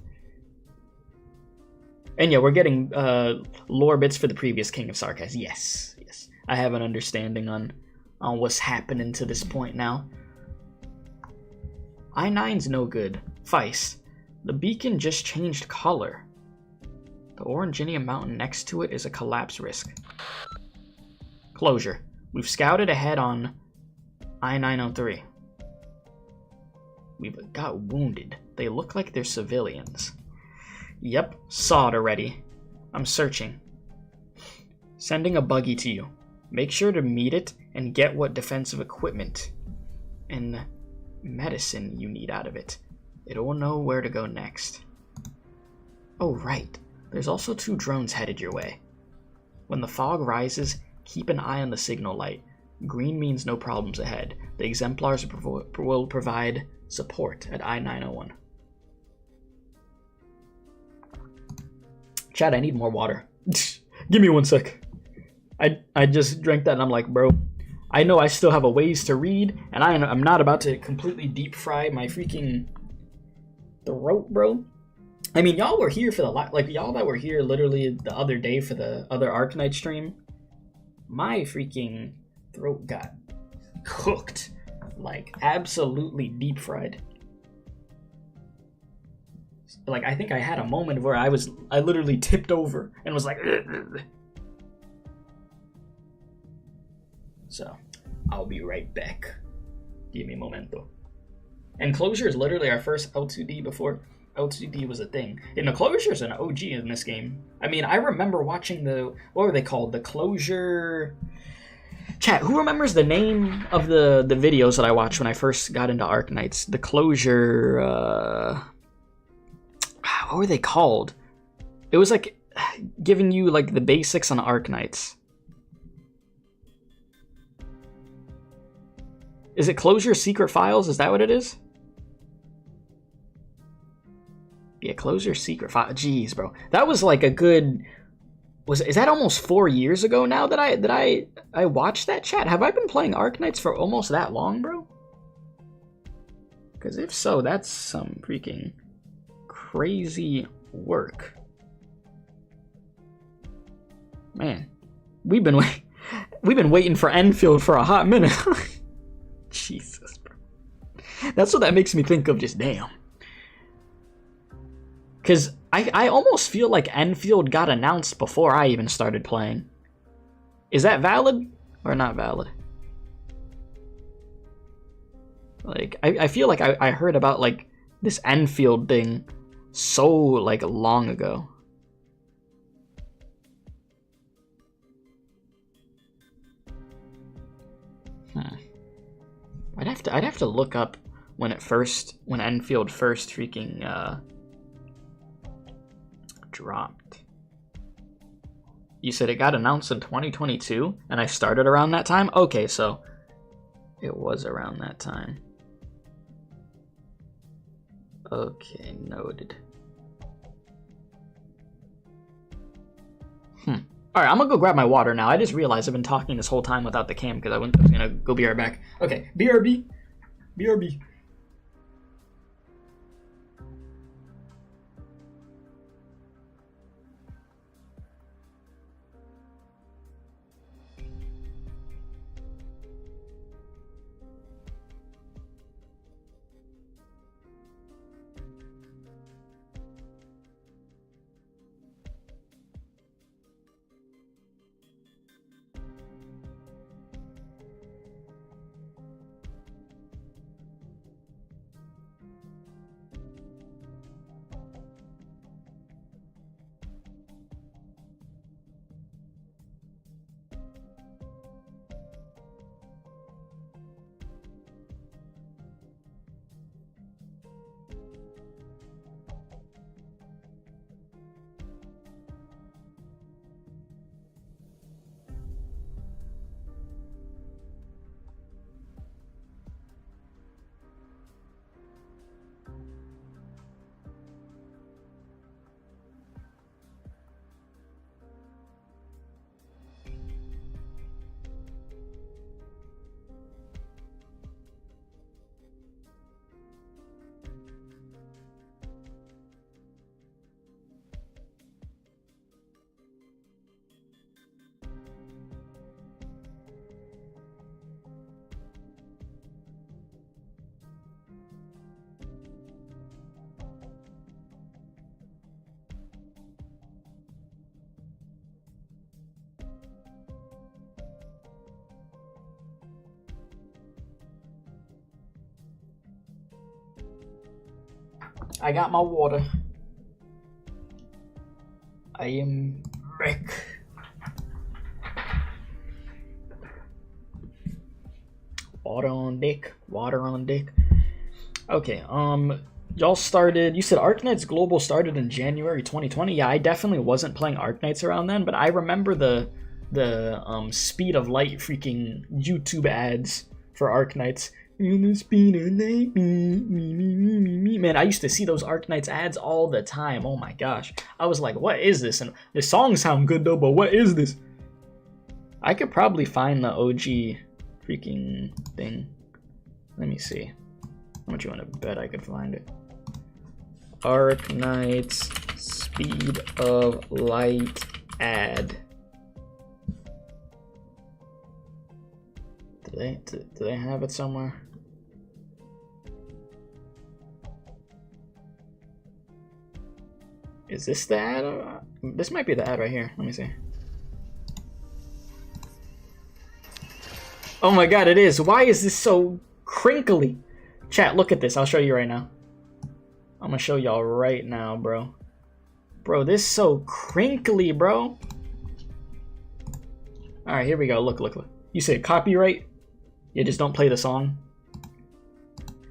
And yeah, we're getting lore bits for the previous King of Sarkaz. Yes. I have an understanding on what's happening to this point now. I9's no good. Feist. The beacon just changed color. The Oranginium mountain next to it is a collapse risk. Closure. We've scouted ahead on I-903. We've got wounded. They look like they're civilians. Yep, saw it already. I'm searching. Sending a buggy to you. Make sure to meet it and get what defensive equipment and medicine you need out of it. It will know where to go next. Oh, right. There's also 2 drones headed your way. When the fog rises, keep an eye on the signal light. Green means no problems ahead. The exemplars will provide support at I-901. Chad, I need more water. Give me 1 sec. I just drank that and I'm like, bro, I know I still have a ways to read, and I'm not about to completely deep fry my freaking throat, bro. I mean, y'all were here for y'all that were here literally the other day for the other Arknight stream. my freaking throat got cooked. Like, absolutely deep fried. Like, I think I had a moment where I literally tipped over and was like, ugh. So, I'll be right back. Give me a momento. And Closure is literally our first L2D before L2D was a thing. And the Closure is an OG in this game. I mean, I remember watching what were they called? The Closure... Chat, who remembers the name of the videos that I watched when I first got into Arknights? The Closure... what were they called? It was like giving you like the basics on Arknights. Is it Closure Secret Files? Is that what it is? Yeah, Closure Secret Files. Jeez, bro. That was like a good... Is that almost 4 years ago now that I watched that, chat? Have I been playing Arknights for almost that long, bro? Because if so, that's some freaking crazy work. Man, we've been waiting for Enfield for a hot minute. Jesus, bro. That's what that makes me think of, just damn. Because I almost feel like Enfield got announced before I even started playing. Is that valid or not valid? Like, I feel like I heard about, like, this Enfield thing so, like, long ago. I'd have to look up when Enfield first freaking dropped. You said it got announced in 2022 and I started around that time? Okay, so it was around that time. Okay, noted. Alright, I'm gonna go grab my water now. I just realized I've been talking this whole time without the cam because I was gonna go be right back. Okay, BRB. BRB. I got my water. I am back. Water on deck. Water on deck. Okay, y'all started, you said Arknights Global started in January 2020. Yeah, I definitely wasn't playing Arknights around then, but I remember the Speed of Light freaking YouTube ads for Arknights. Speed of Light, man, I used to see those Arknights ads all the time. Oh my gosh. I was like, what is this? And the songs sound good though, but what is this? I could probably find the OG freaking thing. Let me see. How much you want to bet I could find it? Arknights Speed of Light ad. Do they have it somewhere? Is this the ad? This might be the ad right here. Let me see. Oh my god, it is. Why is this so crinkly? Chat, look at this. I'll show you right now. I'm gonna show y'all right now, bro. Bro, this is so crinkly, bro. Alright, here we go. Look, look, look. You said copyright? Yeah, just don't play the song.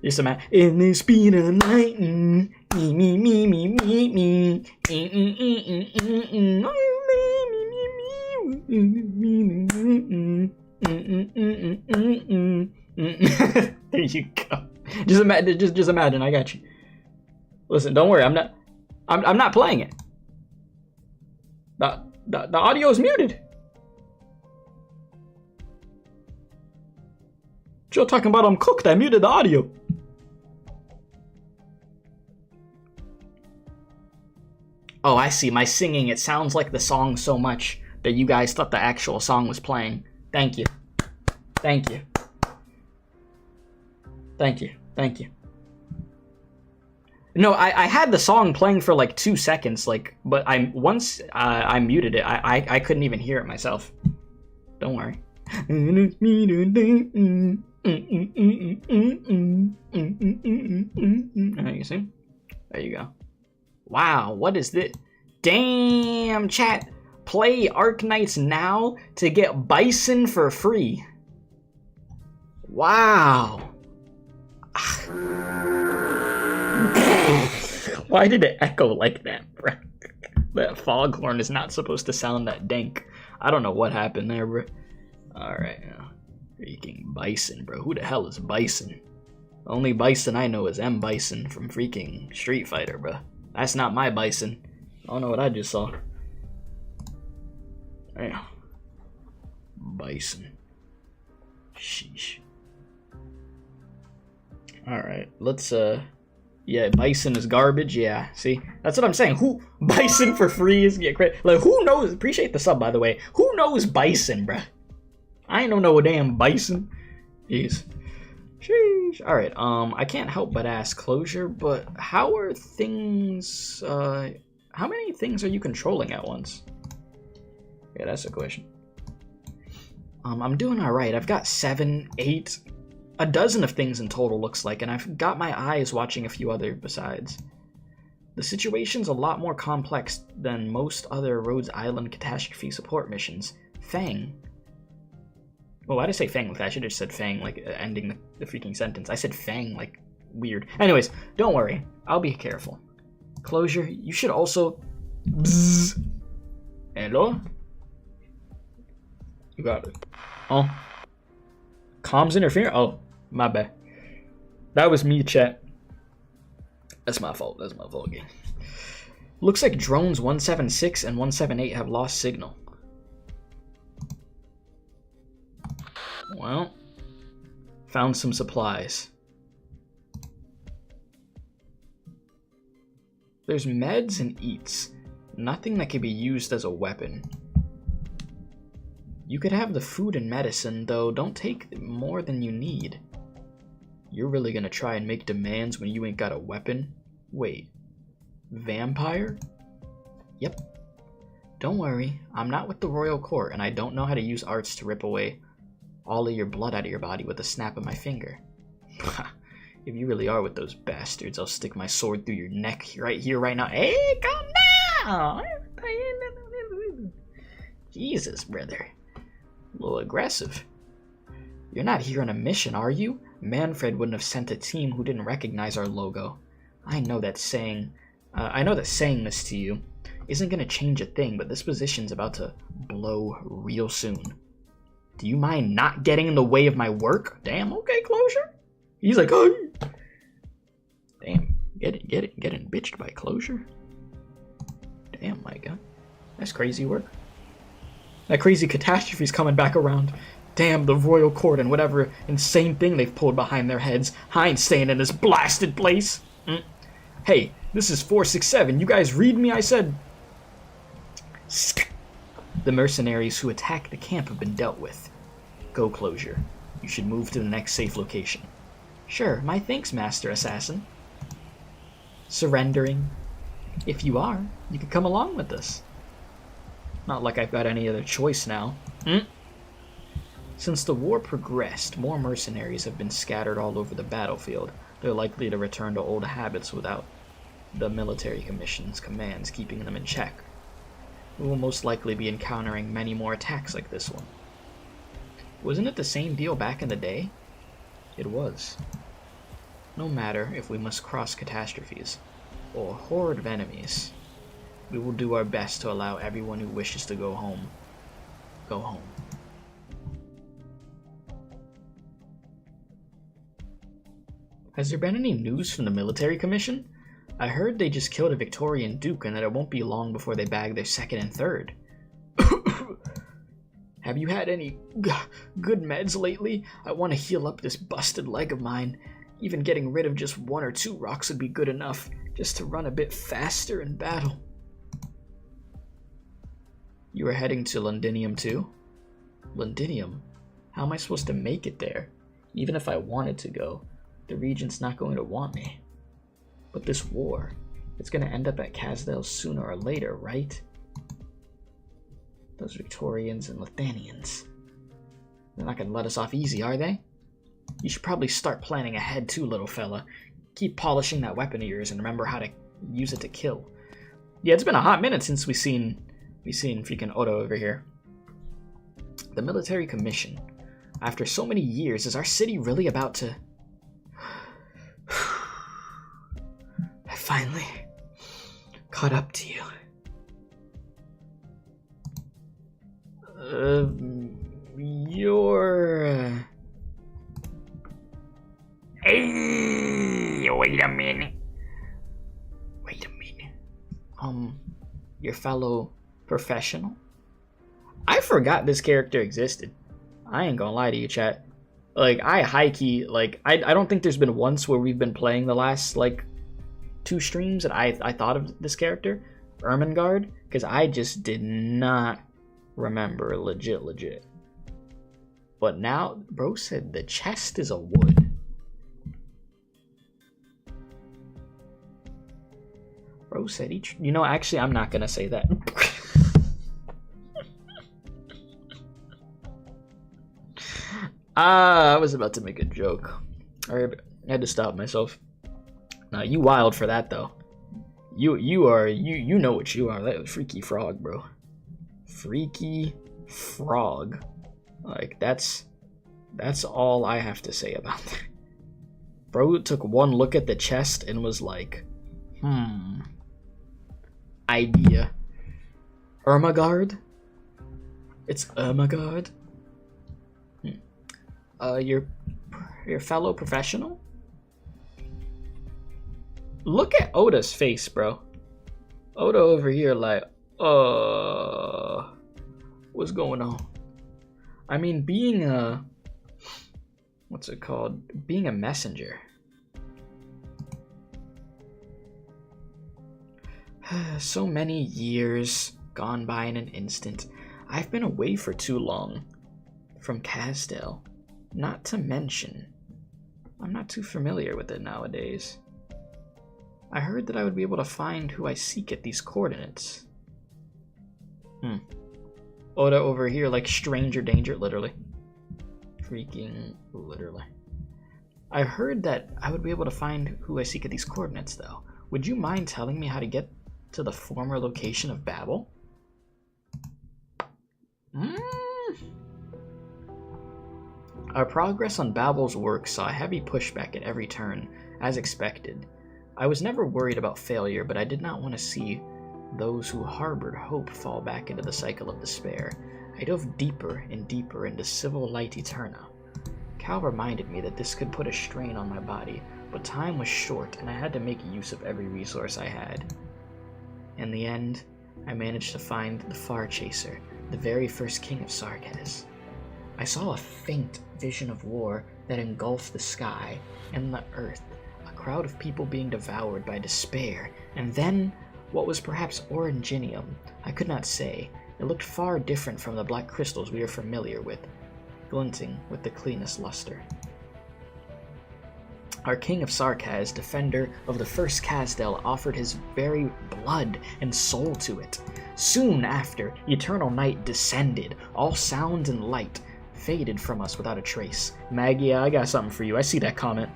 Just imagine. In the speed of light, me, me, me, me, me, me. There you go. Just imagine. I got you. Listen, don't worry. I'm not playing it. The audio is muted. You're talking about I'm cooked. I muted the audio. Oh, I see. My singing, it sounds like the song so much that you guys thought the actual song was playing. Thank you. Thank you. Thank you. Thank you. No, I had the song playing for like 2 seconds, like, but once I muted it, I couldn't even hear it myself. Don't worry. You see? There you go. Wow, what is this? Damn, chat. Play Arknights now to get Bison for free. Wow. Why did it echo like that, bro? That foghorn is not supposed to sound that dank. I don't know what happened there, bro. Alright, freaking Bison, bro. Who the hell is Bison? The only Bison I know is M. Bison from freaking Street Fighter, bro. That's not my Bison. I don't know what I just saw. Damn. Bison. Sheesh. Alright, let's, yeah, Bison is garbage, yeah, see? That's what I'm saying. Who, Bison for free is get credit. Like, who knows, appreciate the sub, by the way. Who knows Bison, bruh? I ain't know a damn Bison. Jeez. Sheesh. Alright, I can't help but ask Closure, but how are things, how many things are you controlling at once? Yeah, that's the question. I'm doing alright. I've got 7, 8, a dozen of things in total, looks like, and I've got my eyes watching a few other besides. The situation's a lot more complex than most other Rhodes Island catastrophe support missions. Fang. Well, why did I say Fang like that? I should have said Fang, like, ending the freaking sentence. I said Fang, like, weird. Anyways, don't worry. I'll be careful. Closure, you should also... Bzzz. Hello? You got it. Oh. Comms interfere? Oh, my bad. That was me, chat. That's my fault. That's my fault again. Looks like drones 176 and 178 have lost signal. Well, found some supplies. There's meds and eats. Nothing that can be used as a weapon. You could have the food and medicine, though don't take more than you need. You're really gonna try and make demands when you ain't got a weapon? Wait, vampire? Yep. Don't worry, I'm not with the royal court, and I don't know how to use arts to rip away all of your blood out of your body with a snap of my finger. If you really are with those bastards, I'll stick my sword through your neck right here, right now. Hey, calm down! Jesus, brother. A little aggressive. You're not here on a mission, are you? Manfred wouldn't have sent a team who didn't recognize our logo. I know that saying this to you isn't gonna change a thing, but this position's about to blow real soon. Do you mind not getting in the way of my work? Damn, okay, Closure. He's like, oh. Damn, getting bitched by Closure. Damn, my God. That's crazy work. That crazy catastrophe's coming back around. Damn, the royal court and whatever insane thing they've pulled behind their heads. I ain't staying in this blasted place. Hey, this is 467. You guys read me? I said... The mercenaries who attacked the camp have been dealt with. Go, Closure. You should move to the next safe location. Sure, my thanks, Master Assassin. Surrendering. If you are, you can come along with us. Not like I've got any other choice now. Since the war progressed, more mercenaries have been scattered all over the battlefield. They're likely to return to old habits without the military commission's commands keeping them in check. We will most likely be encountering many more attacks like this one. Wasn't it the same deal back in the day? It was. No matter if we must cross catastrophes or horde of enemies, we will do our best to allow everyone who wishes to go home, go home. Has there been any news from the military commission? I heard they just killed a Victorian duke and that it won't be long before they bag their second and third. Have you had any good meds lately? I want to heal up this busted leg of mine. Even getting rid of just 1 or 2 rocks would be good enough, just to run a bit faster in battle. You are heading to Londinium too? Londinium? How am I supposed to make it there? Even if I wanted to go, the Regent's not going to want me. But this war, it's going to end up at Casdale sooner or later, right? Those Victorians and Lithanians. They're not going to let us off easy, are they? You should probably start planning ahead too, little fella. Keep polishing that weapon of yours and remember how to use it to kill. Yeah, it's been a hot minute since we seen freaking Odo over here. The military commission. After so many years, is our city really about to... I finally caught up to you. You're... Hey, wait a minute. Your fellow professional? I forgot this character existed. I ain't gonna lie to you, chat. Like, I high-key, like, I don't think there's been once where we've been playing the last, like, 2 streams and I thought of this character, Ermengarde, because I just did not remember legit. But now, bro said the chest is a wood. Bro said each... You know, actually, I'm not gonna say that. I was about to make a joke. I had to stop myself. Nah, you wild for that though. You know what you are. That was freaky frog, bro. Freaky frog. Like that's all I have to say about that. Bro took one look at the chest and was like, idea. Ermengarde? It's Ermengarde? Your fellow professional? Look at Oda's face, bro. Oda over here like, what's going on? I mean, being a... What's it called? Being a messenger. So many years gone by in an instant. I've been away for too long from Casdale. Not to mention, I'm not too familiar with it nowadays. I heard that I would be able to find who I seek at these coordinates. Oda over here like stranger danger, literally. Freaking literally. I heard that I would be able to find who I seek at these coordinates, though. Would you mind telling me how to get to the former location of Babel? Our progress on Babel's work saw a heavy pushback at every turn, as expected. I was never worried about failure, but I did not want to see those who harbored hope fall back into the cycle of despair. I dove deeper and deeper into Civil Light Eterna. Cal reminded me that this could put a strain on my body, but time was short and I had to make use of every resource I had. In the end, I managed to find the Far Chaser, the very first king of Sarkaz. I saw a faint vision of war that engulfed the sky and the earth, a crowd of people being devoured by despair, and then what was perhaps oranginium, I could not say. It looked far different from the black crystals we are familiar with. glinting with the cleanest luster. Our king of Sarkaz, defender of the first Kazdel, offered his very blood and soul to it. Soon after, eternal night descended. All sound and light faded from us without a trace. Maggie, I got something for you. I see that comment.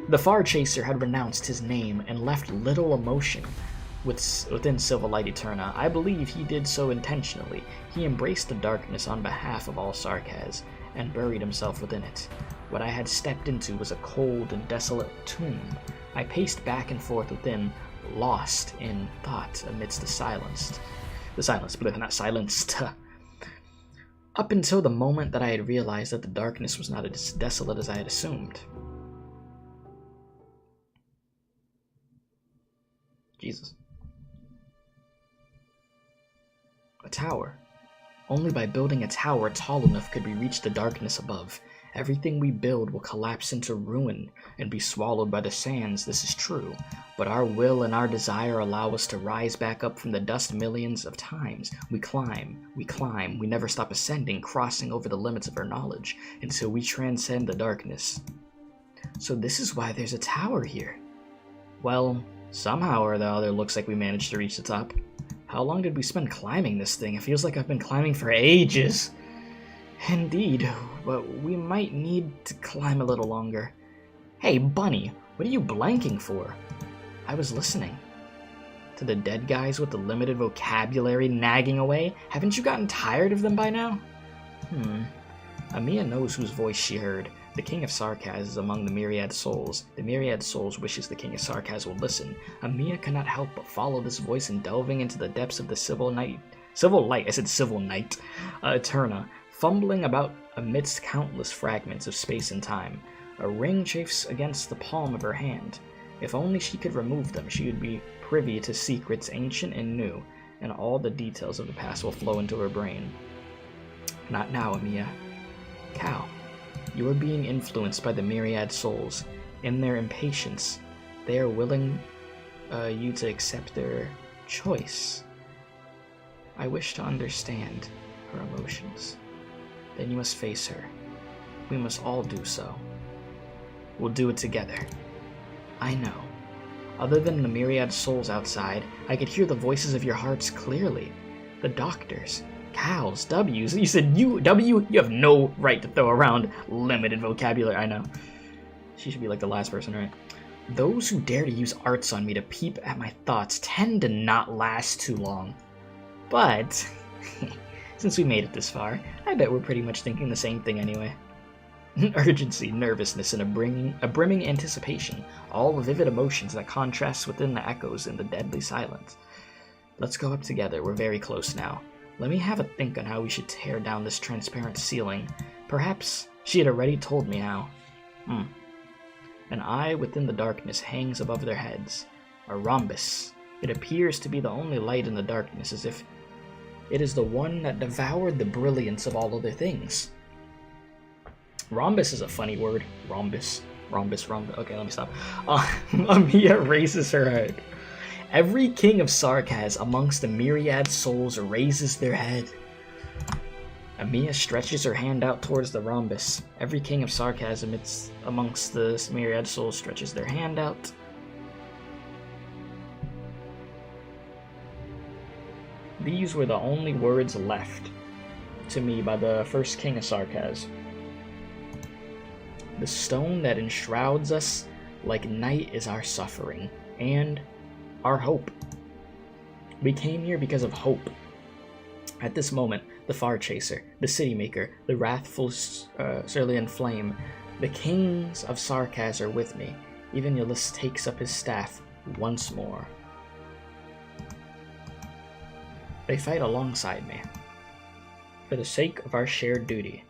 The Far Chaser had renounced his name and left little emotion within Civil Light Eterna. I believe he did so intentionally. He embraced the darkness on behalf of all Sarkaz and buried himself within it. What I had stepped into was a cold and desolate tomb. I paced back and forth within, lost in thought amidst the silence, but not silenced. Up until the moment that I had realized that the darkness was not as desolate as I had assumed. Jesus. A tower. Only by building a tower tall enough could we reach the darkness above. Everything we build will collapse into ruin and be swallowed by the sands, this is true, but our will and our desire allow us to rise back up from the dust millions of times. We climb, we never stop ascending, crossing over the limits of our knowledge, until we transcend the darkness. So this is why there's a tower here. Well, somehow or the other looks like we managed to reach the top. How long did we spend climbing this thing? It feels like I've been climbing for ages. Indeed, but we might need to climb a little longer. Hey, Bunny, what are you blanking for? I was listening. To the dead guys with the limited vocabulary nagging away? Haven't you gotten tired of them by now? Amiya knows whose voice she heard. The King of Sarkaz is among the Myriad Souls. The Myriad Souls wishes the King of Sarkaz will listen. Amiya cannot help but follow this voice in delving into the depths of the Civil Light, Eterna, fumbling about amidst countless fragments of space and time. A ring chafes against the palm of her hand. If only she could remove them, she would be privy to secrets ancient and new, and all the details of the past will flow into her brain. Not now, Amiya. Cal, you are being influenced by the Myriad Souls. In their impatience, they are willing you to accept their choice. I wish to understand her emotions. Then you must face her. We must all do so. We'll do it together. I know. Other than the Myriad Souls outside, I could hear the voices of your hearts clearly. The doctors, Cal's, W's. You said W? You have no right to throw around limited vocabulary. I know. She should be like the last person, right? Those who dare to use arts on me to peep at my thoughts tend to not last too long. But since we made it this far, I bet we're pretty much thinking the same thing anyway. Urgency, nervousness, and a brimming anticipation, all vivid emotions that contrast within the echoes in the deadly silence. Let's go up together, we're very close now. Let me have a think on how we should tear down this transparent ceiling. Perhaps she had already told me how. An eye within the darkness hangs above their heads. A rhombus. It appears to be the only light in the darkness, as if it is the one that devoured the brilliance of all other things. Rhombus is a funny word. Rhombus. Okay, let me stop. Amiya raises her head. Every king of Sarkaz amongst the Myriad Souls raises their head. Amiya stretches her hand out towards the rhombus. Every king of Sarkaz amongst the Myriad Souls stretches their hand out. These were the only words left to me by the first king of Sarkaz. The stone that enshrouds us like night is our suffering, and our hope. We came here because of hope. At this moment, the Far Chaser, the City Maker, the wrathful Cerulean Flame, the kings of Sarkaz are with me. Even Ulysses takes up his staff once more. They fight alongside me. For the sake of our shared duty,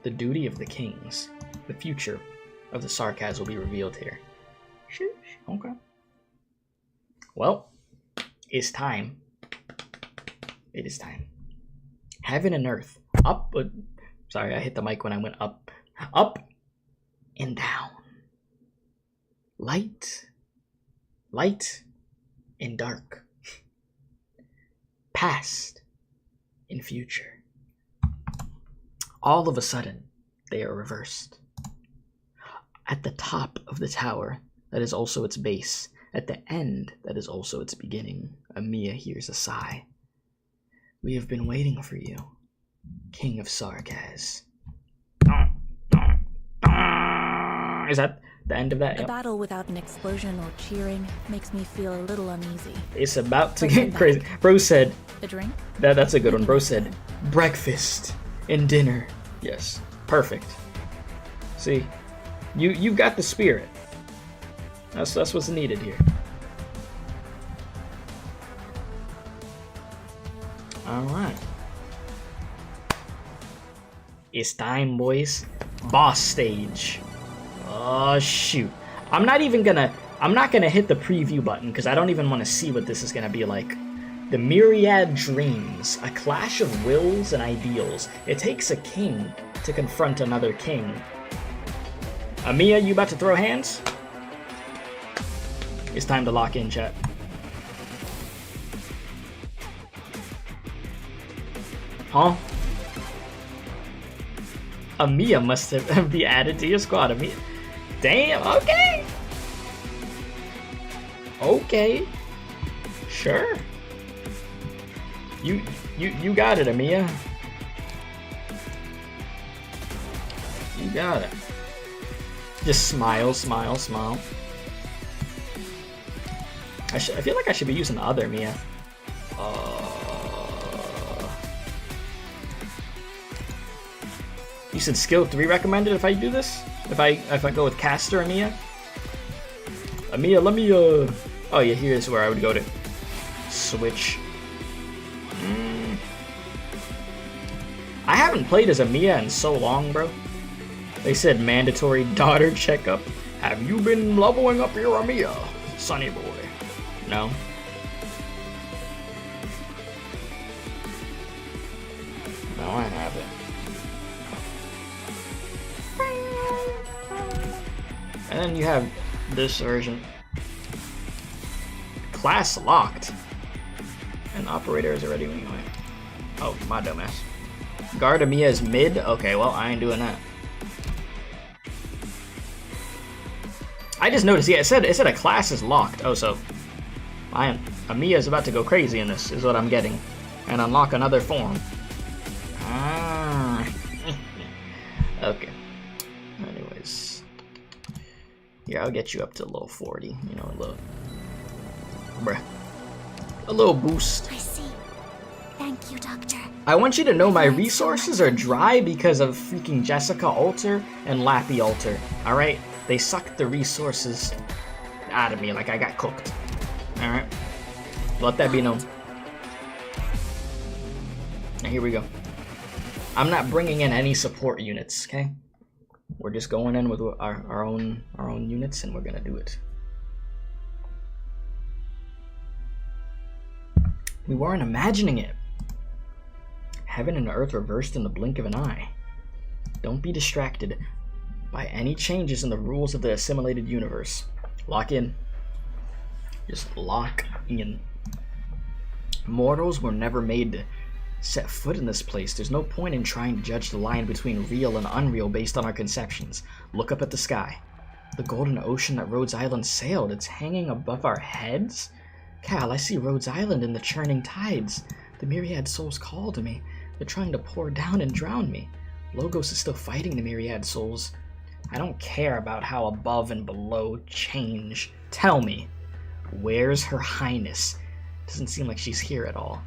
the duty of the kings, the future of the Sarkaz will be revealed here. Okay. Well, it's time. It is time. Heaven and earth, up. Sorry, I hit the mic when I went up. Up and down. Light and dark. Past and future. All of a sudden, they are reversed. At the top of the tower, that is also its base. At the end, that is also its beginning. Amiya hears a sigh. We have been waiting for you, King of Sarkaz. Is that the end of that? A Yep. battle without an explosion or cheering makes me feel a little uneasy. It's about to get crazy. Bro said, A drink? that's a good one. Bro said, breakfast and dinner. Yes, perfect. See, you've got the spirit. That's what's needed here. All right. It's time, boys. Boss stage. Oh shoot. I'm not gonna hit the preview button because I don't even want to see what this is gonna be like. The Myriad Dreams, a clash of wills and ideals. It takes a king to confront another king. Amiya, you about to throw hands? It's time to lock in, chat. Huh? Amiya must have be added to your squad. Amiya. Damn, okay. Okay. Sure. You got it, Amiya. You got it. Just smile, smile, smile. I feel like I should be using the other Amiya. You said skill 3 recommended if I do this? If I go with caster Amiya? Amiya, let me oh yeah, here's where I would go to switch. I haven't played as Amiya in so long, bro. They said mandatory daughter checkup. Have you been leveling up your Amiya, sonny boy? No. No, I haven't. And then you have this version. Class locked. And operator is already anyway. Oh, my dumbass. Guard Amiya is mid? Okay, well, I ain't doing that. I just noticed, yeah, it said a class is locked. Oh, so Amiya is about to go crazy in this, is what I'm getting. And unlock another form. Ah. Okay. Anyways. Yeah, I'll get you up to low 40. You know, a little boost. I see. Thank you, Doctor. I want you to know my resources are dry because of freaking Jessica Alter and Lappy Alter. Alright? They sucked the resources out of me like I got cooked. Alright? Let that be known. Now here we go. I'm not bringing in any support units, okay? We're just going in with our own units and we're gonna do it. We weren't imagining it. Heaven and earth reversed in the blink of an eye. Don't be distracted by any changes in the rules of the assimilated universe. Lock in. Just lock in. Mortals were never made to set foot in this place. There's no point in trying to judge the line between real and unreal based on our conceptions. Look up at the sky. The golden ocean that Rhodes Island sailed, it's hanging above our heads? Cal, I see Rhodes Island in the churning tides. The myriad souls call to me. They're trying to pour down and drown me. Logos is still fighting the myriad souls. I don't care about how above and below change. Tell me, where's Her Highness? Doesn't seem like she's here at all.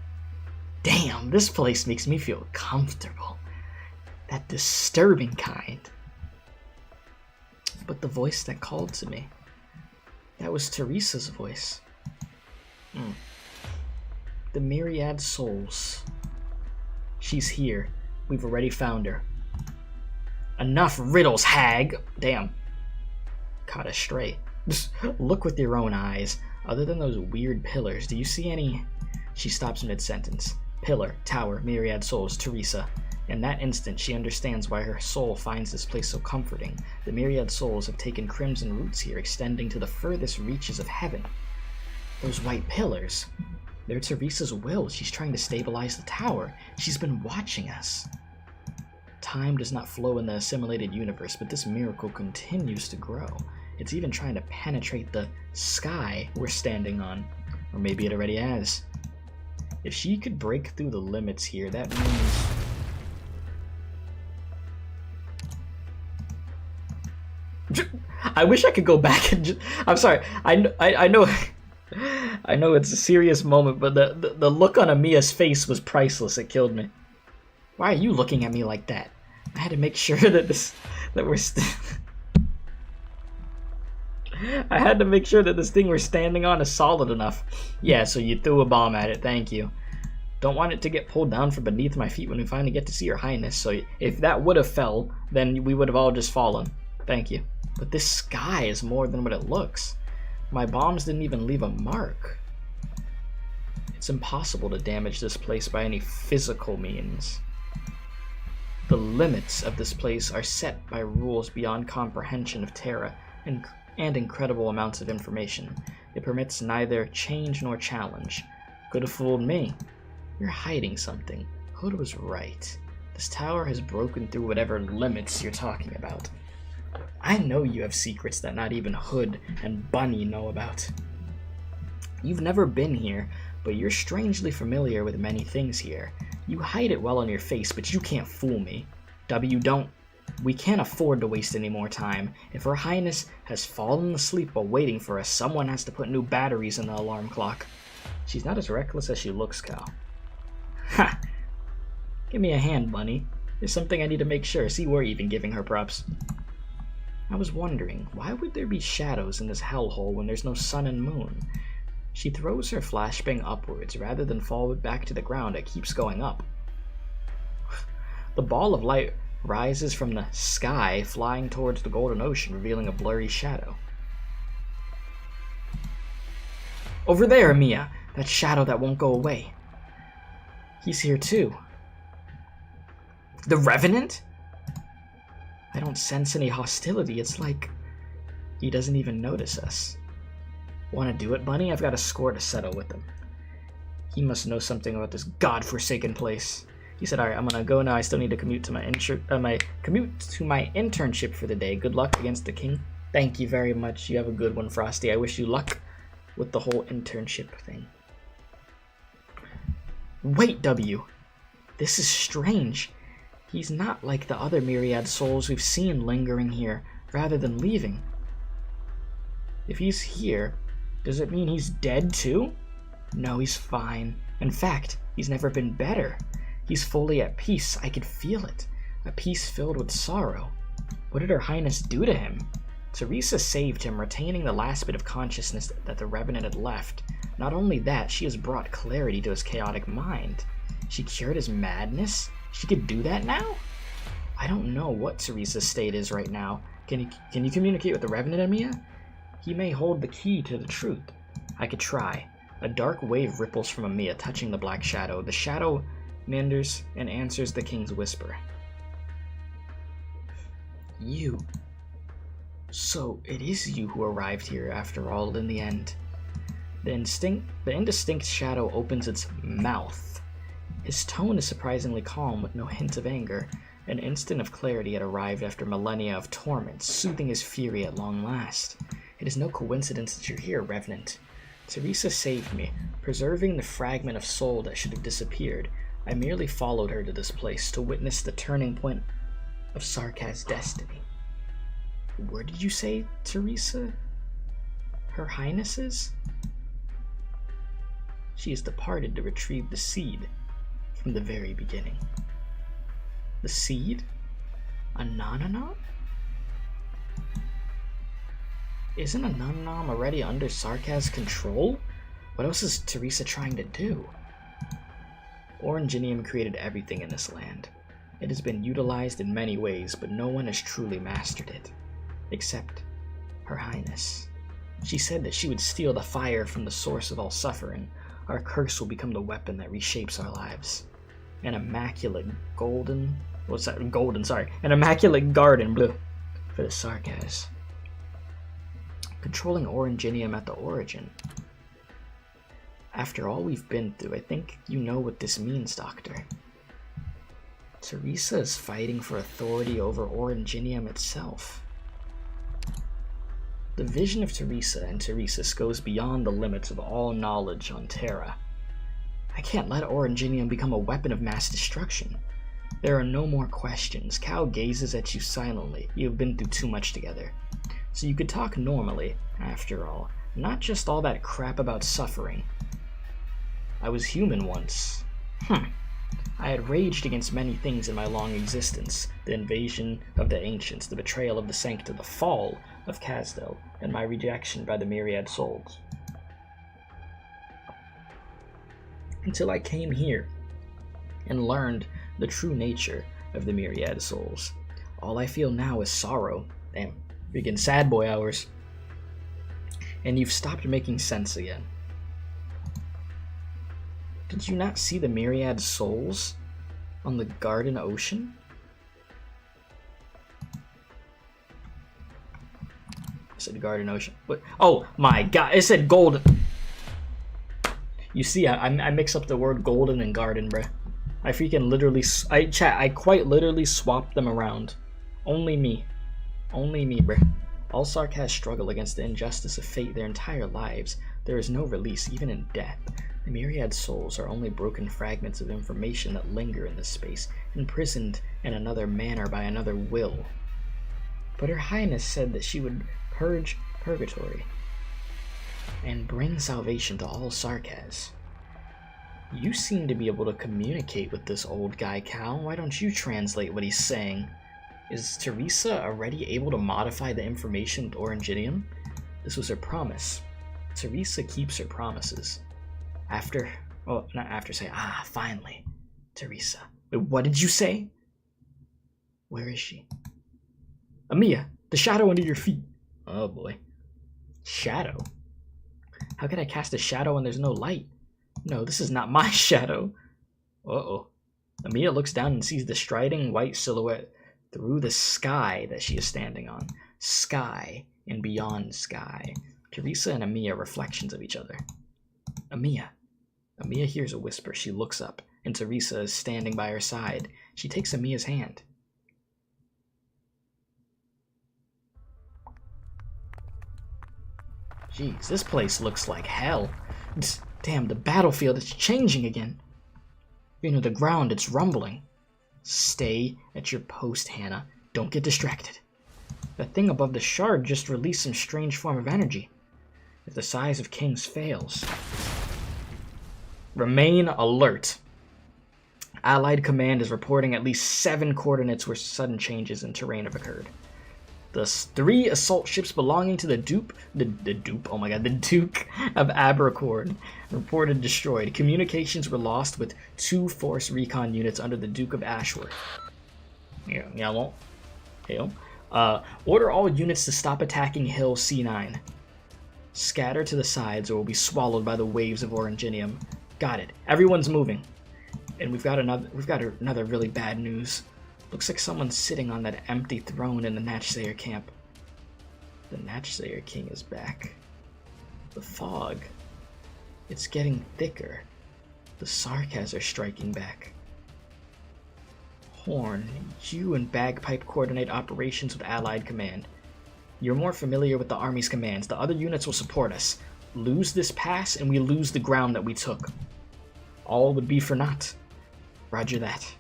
Damn, this place makes me feel comfortable. That disturbing kind. But the voice that called to me, that was THERESA's voice. The myriad souls. She's here. We've already found her. Enough riddles, hag! Damn. Caught astray. Just look with your own eyes. Other than those weird pillars, do you see any... She stops mid-sentence. Pillar, tower, myriad souls, THERESA. In that instant, she understands why her soul finds this place so comforting. The myriad souls have taken crimson roots here, extending to the furthest reaches of heaven. Those white pillars, they're THERESA's will. She's trying to stabilize the tower. She's been watching us. Time does not flow in the assimilated universe, but this miracle continues to grow. It's even trying to penetrate the sky we're standing on. Or maybe it already has. If she could break through the limits here, that means... I wish I could go back and just... I'm sorry. I know I know it's a serious moment, but the look on Amiya's face was priceless. It killed me. Why are you looking at me like that? I had to make sure that we're I had to make sure that this thing we're standing on is solid enough. Yeah, so you threw a bomb at it. Thank you. Don't want it to get pulled down from beneath my feet when we finally get to see Your Highness. So if that would have fell, then we would have all just fallen. Thank you. But this sky is more than what it looks. My bombs didn't even leave a mark. It's impossible to damage this place by any physical means. The limits of this place are set by rules beyond comprehension of Terra and incredible amounts of information. It permits neither change nor challenge. Could have fooled me. You're hiding something. Hood was right. This tower has broken through whatever limits you're talking about. I know you have secrets that not even Hood and Bunny know about. You've never been here, but you're strangely familiar with many things here. You hide it well on your face, but you can't fool me. We can't afford to waste any more time. If Her Highness has fallen asleep while waiting for us, someone has to put new batteries in the alarm clock. She's not as reckless as she looks, Cal. Ha! Give me a hand, Bunny. There's something I need to make sure. See, we're even giving her props. I was wondering, why would there be shadows in this hellhole when there's no sun and moon? She throws her flashbang upwards. Rather than fall back to the ground, it keeps going up. The ball of light rises from the sky, flying towards the golden ocean, revealing a blurry shadow. Over there, Amiya! That shadow that won't go away. He's here too. The Revenant? I don't sense any hostility. It's like he doesn't even notice us. Want to do it, Bunny? I've got a score to settle with him. He must know something about this godforsaken place. He said, "Alright, I'm gonna go now. I still need to commute to my internship for the day. Good luck against the king." Thank you very much. You have a good one, Frosty. I wish you luck with the whole internship thing. Wait, W. This is strange. He's not like the other myriad souls we've seen lingering here, rather than leaving. If he's here, does it mean he's dead too? No, he's fine. In fact, he's never been better. He's fully at peace. I could feel it. A peace filled with sorrow. What did Her Highness do to him? THERESA saved him, retaining the last bit of consciousness that the Revenant had left. Not only that, she has brought clarity to his chaotic mind. She cured his madness? She could do that now? I don't know what THERESA's state is right now. Can you communicate with the Revenant, Amiya? He may hold the key to the truth. I could try. A dark wave ripples from Amiya, touching the black shadow. The shadow meanders and answers the king's whisper. You. So it is you who arrived here after all in the end. The indistinct shadow opens its mouth. His tone is surprisingly calm with no hint of anger. An instant of clarity had arrived after millennia of torment, soothing his fury at long last. It is no coincidence that you're here, Revenant. THERESA saved me, preserving the fragment of soul that should have disappeared. I merely followed her to this place to witness the turning point of Sarkaz's destiny. Where did you say, THERESA? Her Highness's? She has departed to retrieve the seed from the very beginning. The seed? A Nananom? Isn't a Nananom already under Sarkaz's control? What else is THERESA trying to do? Oranginium created everything in this land. It has been utilized in many ways, but no one has truly mastered it. Except Her Highness. She said that she would steal the fire from the source of all suffering. Our curse will become the weapon that reshapes our lives. An immaculate an immaculate garden blue for the Sarkaz. Controlling Oranginium at the origin. After all we've been through, I think you know what this means, Doctor. THERESA is fighting for authority over Oranginium itself. The vision of THERESA and THERESA's goes beyond the limits of all knowledge on Terra. I can't let Oranginium become a weapon of mass destruction. There are no more questions. Cal gazes at you silently. You have been through too much together. So you could talk normally, after all. Not just all that crap about suffering. I was human once. I had raged against many things in my long existence. The invasion of the ancients, the betrayal of the Sancta, the fall of Kazdel, and my rejection by the myriad souls. Until I came here and learned the true nature of the myriad souls. All I feel now is sorrow. Damn, freaking sad boy hours. And you've stopped making sense again. Did you not see the myriad souls on the Garden Ocean? I said Garden Ocean. What? Oh my god, it said golden. You see, I mix up the word golden and garden, bruh. I freaking literally, I quite literally swapped them around. Only me, bruh. All Sarkaz struggle against the injustice of fate their entire lives. There is no release, even in death. The myriad souls are only broken fragments of information that linger in this space, imprisoned in another manner by another will. But Her Highness said that she would purge purgatory and bring salvation to all Sarkaz. You seem to be able to communicate with this old guy, Cal. Why don't you translate what he's saying? Is THERESA already able to modify the information with Oranginium? This was her promise. THERESA keeps her promises. Finally. THERESA. Wait, what did you say? Where is she? Amiya, the shadow under your feet. Oh boy. Shadow? How can I cast a shadow when there's no light? No, this is not my shadow. Uh-oh. Amiya looks down and sees the striding white silhouette through the sky that she is standing on. Sky and beyond sky. THERESA and Amiya are reflections of each other. Amiya. Amiya hears a whisper. She looks up, and THERESA is standing by her side. She takes Amiya's hand. Jeez, this place looks like hell. Damn, the battlefield is changing again. You know, the ground, it's rumbling. Stay at your post, Hannah. Don't get distracted. The thing above the shard just released some strange form of energy. If the size of Kings fails... Remain alert. Allied Command is reporting at least 7 coordinates where sudden changes in terrain have occurred. The 3 assault ships belonging to the Duke of Abercorn reported destroyed. Communications were lost with 2 force recon units under the Duke of Ashworth. Order all units to stop attacking Hill C9. Scatter to the sides or will be swallowed by the waves of Oranginium. Got it. Everyone's moving. And we've got another really bad news. Looks like someone's sitting on that empty throne in the Natchsayer camp. The Natchsayer King is back. The fog. It's getting thicker. The Sarkaz are striking back. Horn, you and Bagpipe coordinate operations with Allied Command. You're more familiar with the Army's commands. The other units will support us. Lose this pass and we lose the ground that we took. All would be for naught. Roger that.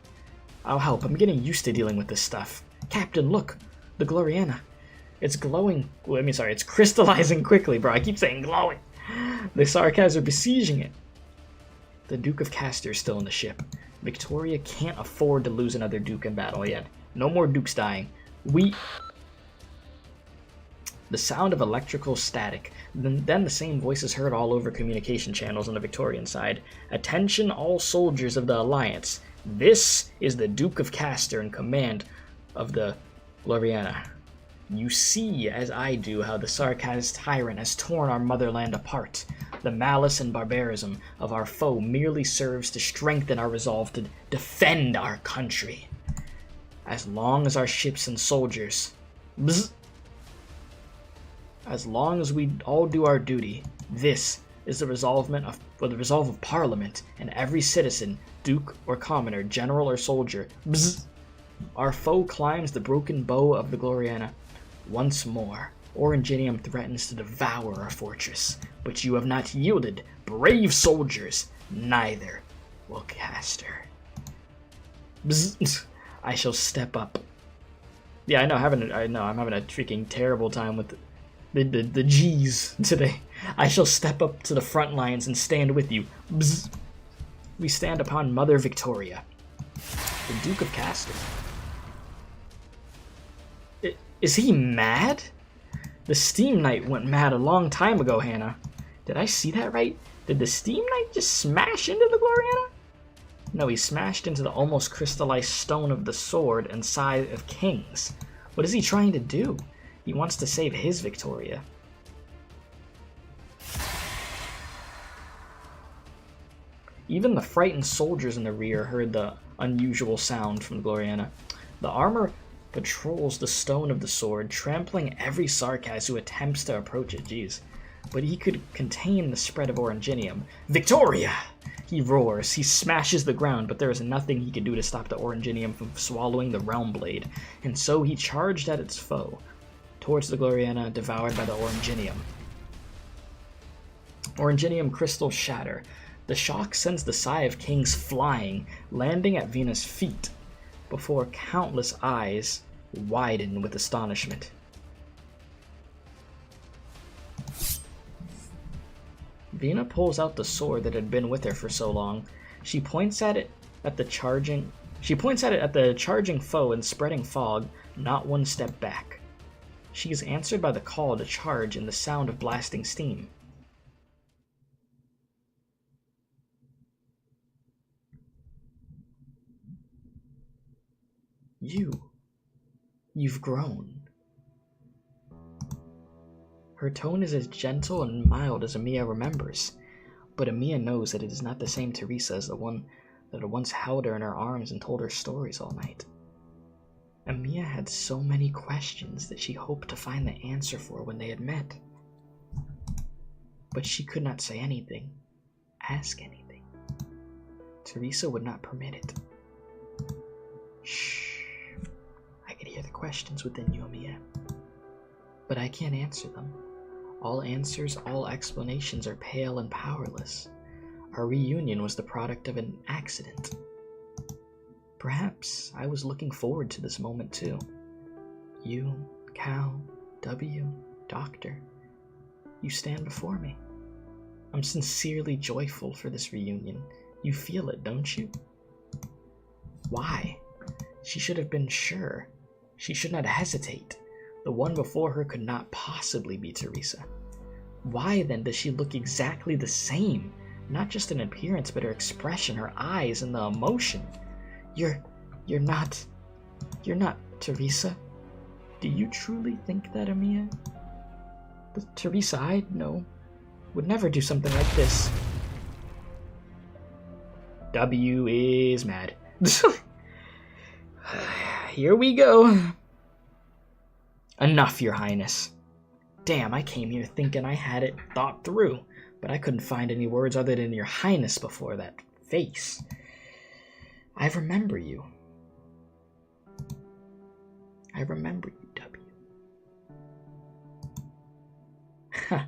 I'll help. I'm getting used to dealing with this stuff. Captain, look. The Gloriana. It's glowing. It's crystallizing quickly, bro. I keep saying glowing. The Sarkaz are besieging it. The Duke of Castor is still in the ship. Victoria can't afford to lose another Duke in battle yet. No more Dukes dying. The sound of electrical static. Then the same voice is heard all over communication channels on the Victorian side. Attention all soldiers of the Alliance. This is the Duke of Castor in command of the Gloriana. You see, as I do, how the Sarkaz tyrant has torn our motherland apart. The malice and barbarism of our foe merely serves to strengthen our resolve to defend our country. As long as our ships and soldiers... As long as we all do our duty, this is the resolve of Parliament, and every citizen, duke or commoner, general or soldier. Bzz. Our foe climbs the broken bow of the Gloriana. Once more, Oranginium threatens to devour our fortress, but you have not yielded, brave soldiers. Neither will Caster. Bzz. I shall step up. Yeah, I'm having a freaking terrible time with the G's today. I shall step up to the front lines and stand with you. Bzz. We stand upon Mother Victoria, the Duke of Caster. Is he mad? The Steam Knight went mad a long time ago, Hannah. Did I see that right? Did the Steam Knight just smash into the Gloriana? No, he smashed into the almost crystallized stone of the sword and side of Kings. What is he trying to do? He wants to save his Victoria. Even the frightened soldiers in the rear heard the unusual sound from the Gloriana. The armor patrols the stone of the sword, trampling every Sarkaz who attempts to approach it. Jeez. But he could contain the spread of Oranginium. Victoria! He roars. He smashes the ground, but there is nothing he can do to stop the Oranginium from swallowing the Realm Blade. And so he charged at its foe, towards the Gloriana, devoured by the Oranginium. Oranginium crystals shatter. The shock sends the Sigh of Kings flying, landing at Vena's feet, before countless eyes widen with astonishment. Vena pulls out the sword that had been with her for so long. She points at it at the charging foe and spreading fog, not one step back. She is answered by the call to charge and the sound of blasting steam. You've grown. Her tone is as gentle and mild as Amiya remembers, but Amiya knows that it is not the same THERESA as the one that had once held her in her arms and told her stories all night. Amiya had so many questions that she hoped to find the answer for when they had met. But she could not say anything, ask anything. THERESA would not permit it. Shh. I could hear the questions within you, Amiya. But I can't answer them. All answers, all explanations are pale and powerless. Our reunion was the product of an accident. Perhaps I was looking forward to this moment too. You, Cal, W, Doctor, you stand before me. I'm sincerely joyful for this reunion. You feel it, don't you? Why? She should have been sure. She should not hesitate. The one before her could not possibly be THERESA. Why then does she look exactly the same? Not just in appearance, but her expression, her eyes, and the emotion. You're not THERESA. Do you truly think that, Amiya? The THERESA I know would never do something like this. W is mad. Here we go. Enough, Your Highness. Damn, I came here thinking I had it thought through, but I couldn't find any words other than Your Highness before that face. I remember you. I remember you, W. Ha,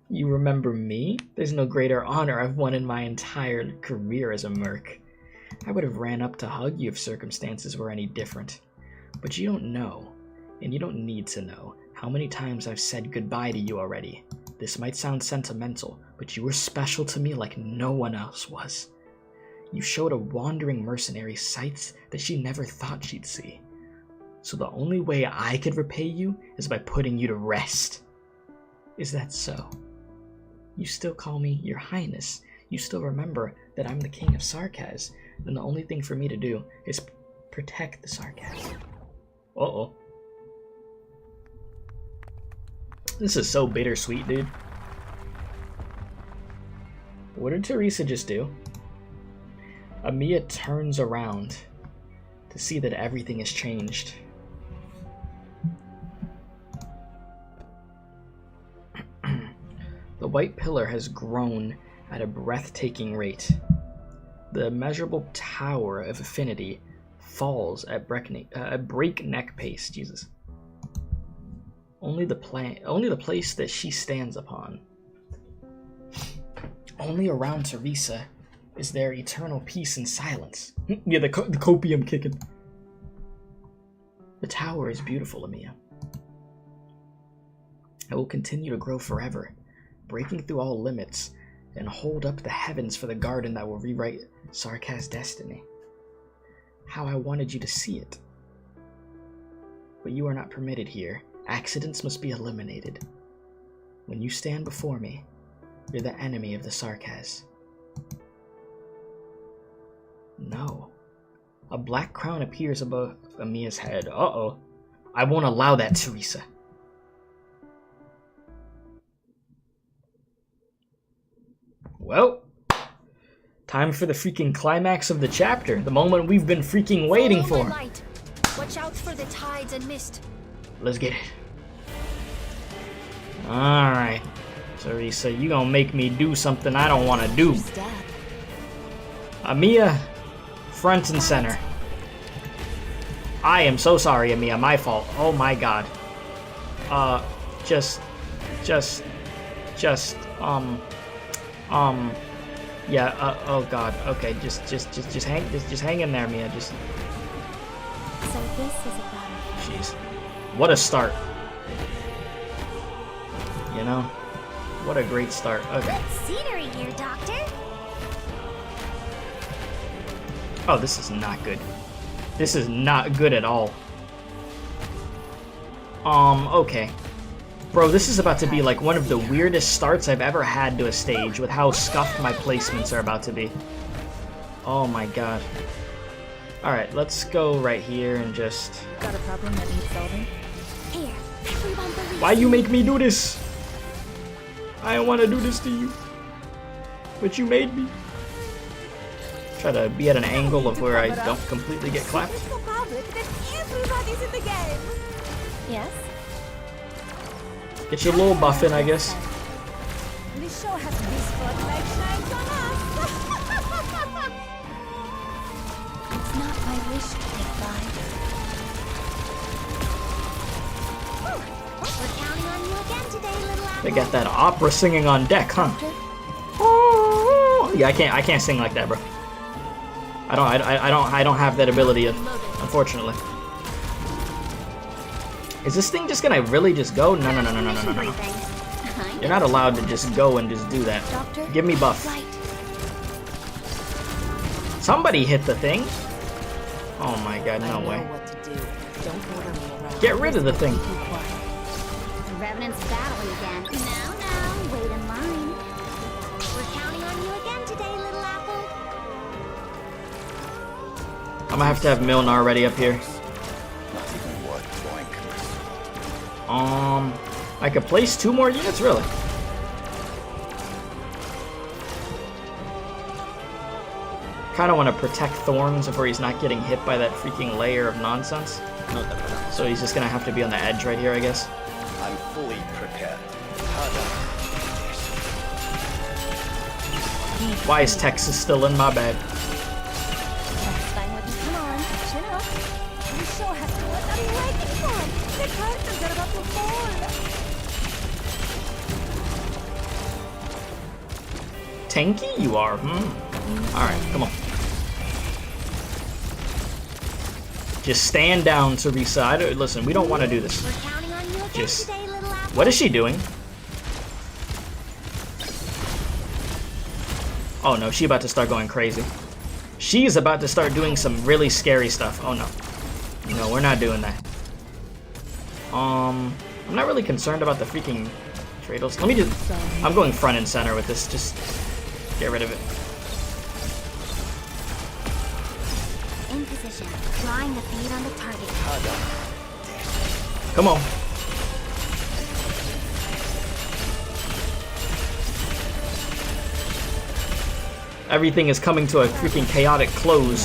you remember me? There's no greater honor I've won in my entire career as a merc. I would have ran up to hug you if circumstances were any different. But you don't know, and you don't need to know, how many times I've said goodbye to you already. This might sound sentimental, but you were special to me like no one else was. You showed a wandering mercenary sights that she never thought she'd see. So the only way I could repay you is by putting you to rest. Is that so? You still call me Your Highness. You still remember that I'm the King of Sarkaz, and the only thing for me to do is protect the Sarkaz. Uh-oh. This is so bittersweet, dude. What did THERESA just do? Amiya turns around to see that everything has changed. The white pillar has grown at a breathtaking rate. The immeasurable tower of affinity falls at breakneck pace. Jesus. Only the place that she stands upon. Only around THERESA is there eternal peace and silence. Yeah, the copium kicking. The tower is beautiful, Amiya. It will continue to grow forever, breaking through all limits, and hold up the heavens for the garden that will rewrite Sarkaz's destiny. How I wanted you to see it. But you are not permitted here. Accidents must be eliminated. When you stand before me, you're the enemy of the Sarkaz. No. A black crown appears above Amiya's head. Uh-oh. I won't allow that, THERESA. Well, time for the freaking climax of the chapter. The moment we've been freaking waiting for. Watch out for the tides and mist. Let's get it. Alright. THERESA, you gonna make me do something I don't want to do. Amiya, front and center. I am so sorry, Amiya. My fault. Oh my god. Yeah, oh god. Okay, just hang in there, Amiya. Just. So this is about it. Jeez. What a start. You know? What a great start. Okay. Good scenery here, Doctor. Oh, this is not good. This is not good at all. Okay. Bro, this is about to be like one of the weirdest starts I've ever had to a stage with how scuffed my placements are about to be. Oh my god. Alright, let's go right here and just... Got a problem that needs solving? Here, everyone believes. Why you make me do this? I don't want to do this to you. But you made me. Try to be at an angle of where I don't completely get clapped. It's so public that everybody's in the game. Yes? Get your little buff in, I guess. This show has this spotlight shines on us. It's not my wish to take life. We're counting on you again today, little apple. They got that opera singing on deck, huh? Oh, yeah, I can't sing like that, bro. I don't have that ability, unfortunately. Is this thing just gonna really just go? No. You're not allowed to just go and just do that. Give me buff. Somebody hit the thing. Oh my god, no way. Get rid of the thing. The Revenant's battling again. Now, wait in line. We're counting on you again today, little apple. I'm gonna have to have Milnar ready up here. Not even worth trying. I could place 2 more units, really. Kind of want to protect Thorns before he's not getting hit by that freaking layer of nonsense. So he's just gonna have to be on the edge right here, I guess. I'm fully prepared. Why is Texas still in? My bad. Satisfying with you. Come on, chin up. This show has what I'm waiting for. The curtains are about to fall. Tanky you are, Alright, come on. Just stand down, THERESA. Listen, we don't want to do this. We're counting on you again Just... today, little apple. What is she doing? Oh no, she about to start going crazy. She's about to start doing some really scary stuff. Oh no. No, we're not doing that. I'm not really concerned about the freaking Dreidels. Let me just... I'm going front and center with this. Just get rid of it. In position, drawing the feed on the target. Come on. Everything is coming to a freaking chaotic close.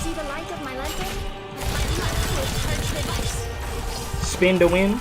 See the light of my lantern? My will purge the vice. Spin to win.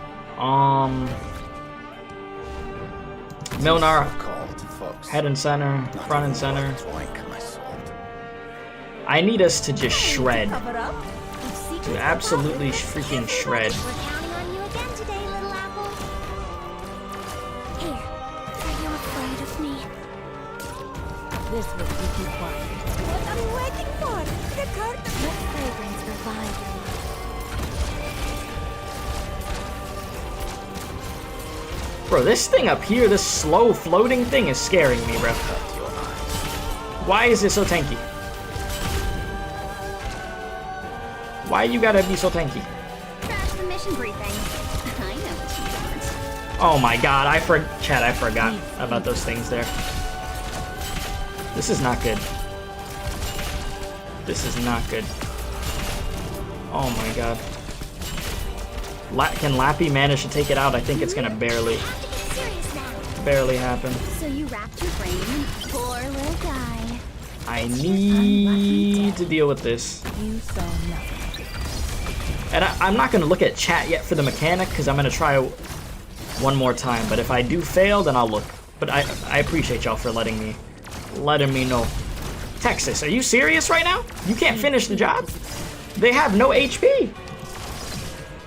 Milnar, Called, folks. head and center, Not front and even center. worth drank my salt. I need us to just shred. Cover up. To absolutely freaking shred. We're counting on you again today, little apple. Here, are you afraid of me? This will keep you quiet. What are you waiting for? The curtain. Let fragrance revive your life. Bro, this thing up here, this slow floating thing is scaring me, bro. Cut your eyes. Why is it so tanky? Why you gotta be so tanky? Crash the mission briefing. I know what you want. Oh my god, Chad, I forgot about those things there. This is not good. This is not good. Oh my god. Can Lappy manage to take it out? I think it's gonna barely Have to get serious now. happen. So you wrapped your brain. Poor little guy. I need to deal with this. You saw nothing. And I'm not going to look at chat yet for the mechanic, because I'm going to try one more time. But if I do fail, then I'll look. But I appreciate y'all for letting me know. Texas, are you serious right now? You can't finish the job? They have no HP.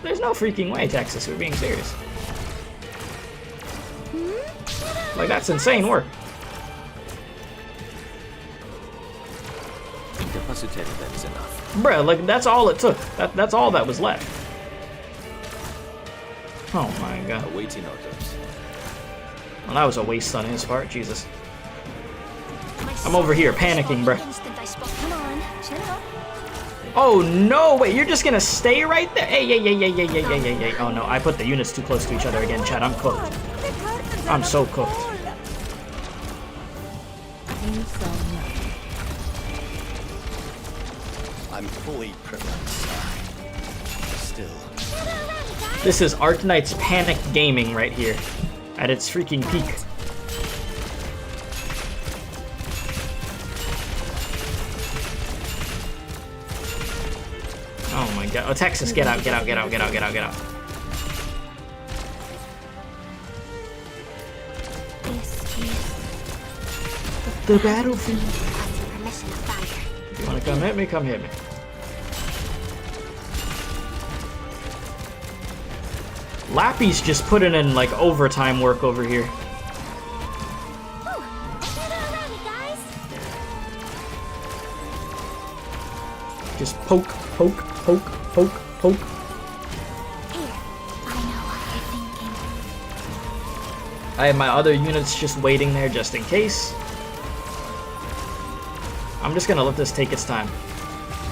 There's no freaking way, Texas. We're being serious. Like, that's insane work. Incapacitated, that is enough. Bruh, like, that's all it took. That's all that was left. Oh my god. Awaiting orders. Well, that was a waste on his part, Jesus. I'm over here panicking, bruh. Come on, chill out. Oh no, wait, you're just gonna stay right there? Hey. Oh no, I put the units too close to each other again, Chad. I'm cooked. The curtains I'm are so not cooked. full. You saw nothing. I'm fully privileged, sir. Still, This is Arknights Panic Gaming right here. At its freaking peak. Oh my god. Oh, Texas, get out. This is The battlefield. permission to fire. If you wanna come hit me, come hit me. Lappy's just putting in like overtime work over here. Guys. Just poke. Here, I know what you're thinking. I have my other units just waiting there just in case. I'm just gonna let this take its time.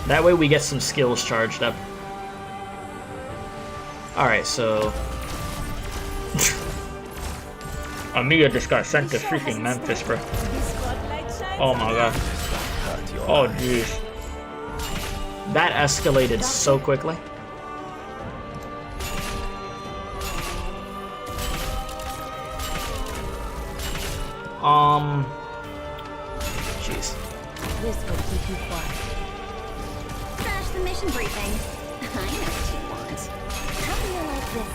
That way we get some skills charged up. Alright, so... Amiya just got sent to freaking Memphis, bro. Oh my god. cut your Oh eyes. jeez. That escalated so quickly. Jeez. This will keep you quiet. Crash the mission briefing. I know what you want. How do you like this,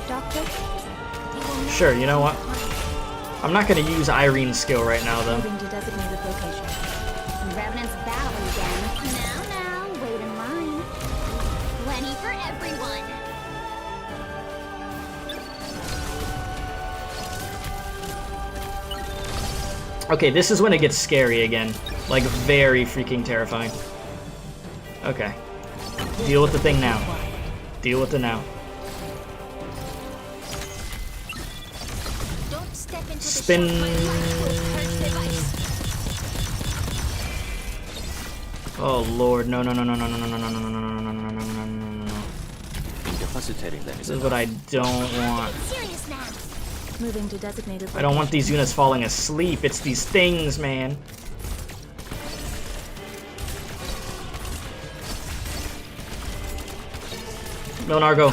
Doctor? You will never Sure, you know what? find I'm not gonna use Irene's skill right now though. Moving to designated location. Revenants battling again. Now, wait in line. Plenty for everyone. Okay, this is when it gets scary again. Like, very freaking terrifying. Okay. Deal with the thing now. Deal with it now. Don't step into Spin. the device. Oh lord, no. Incapacitating, that is This is enough. what I don't want. Serious now. Moving to designated location. I don't want these units falling asleep. It's these things, man. Milnar, go.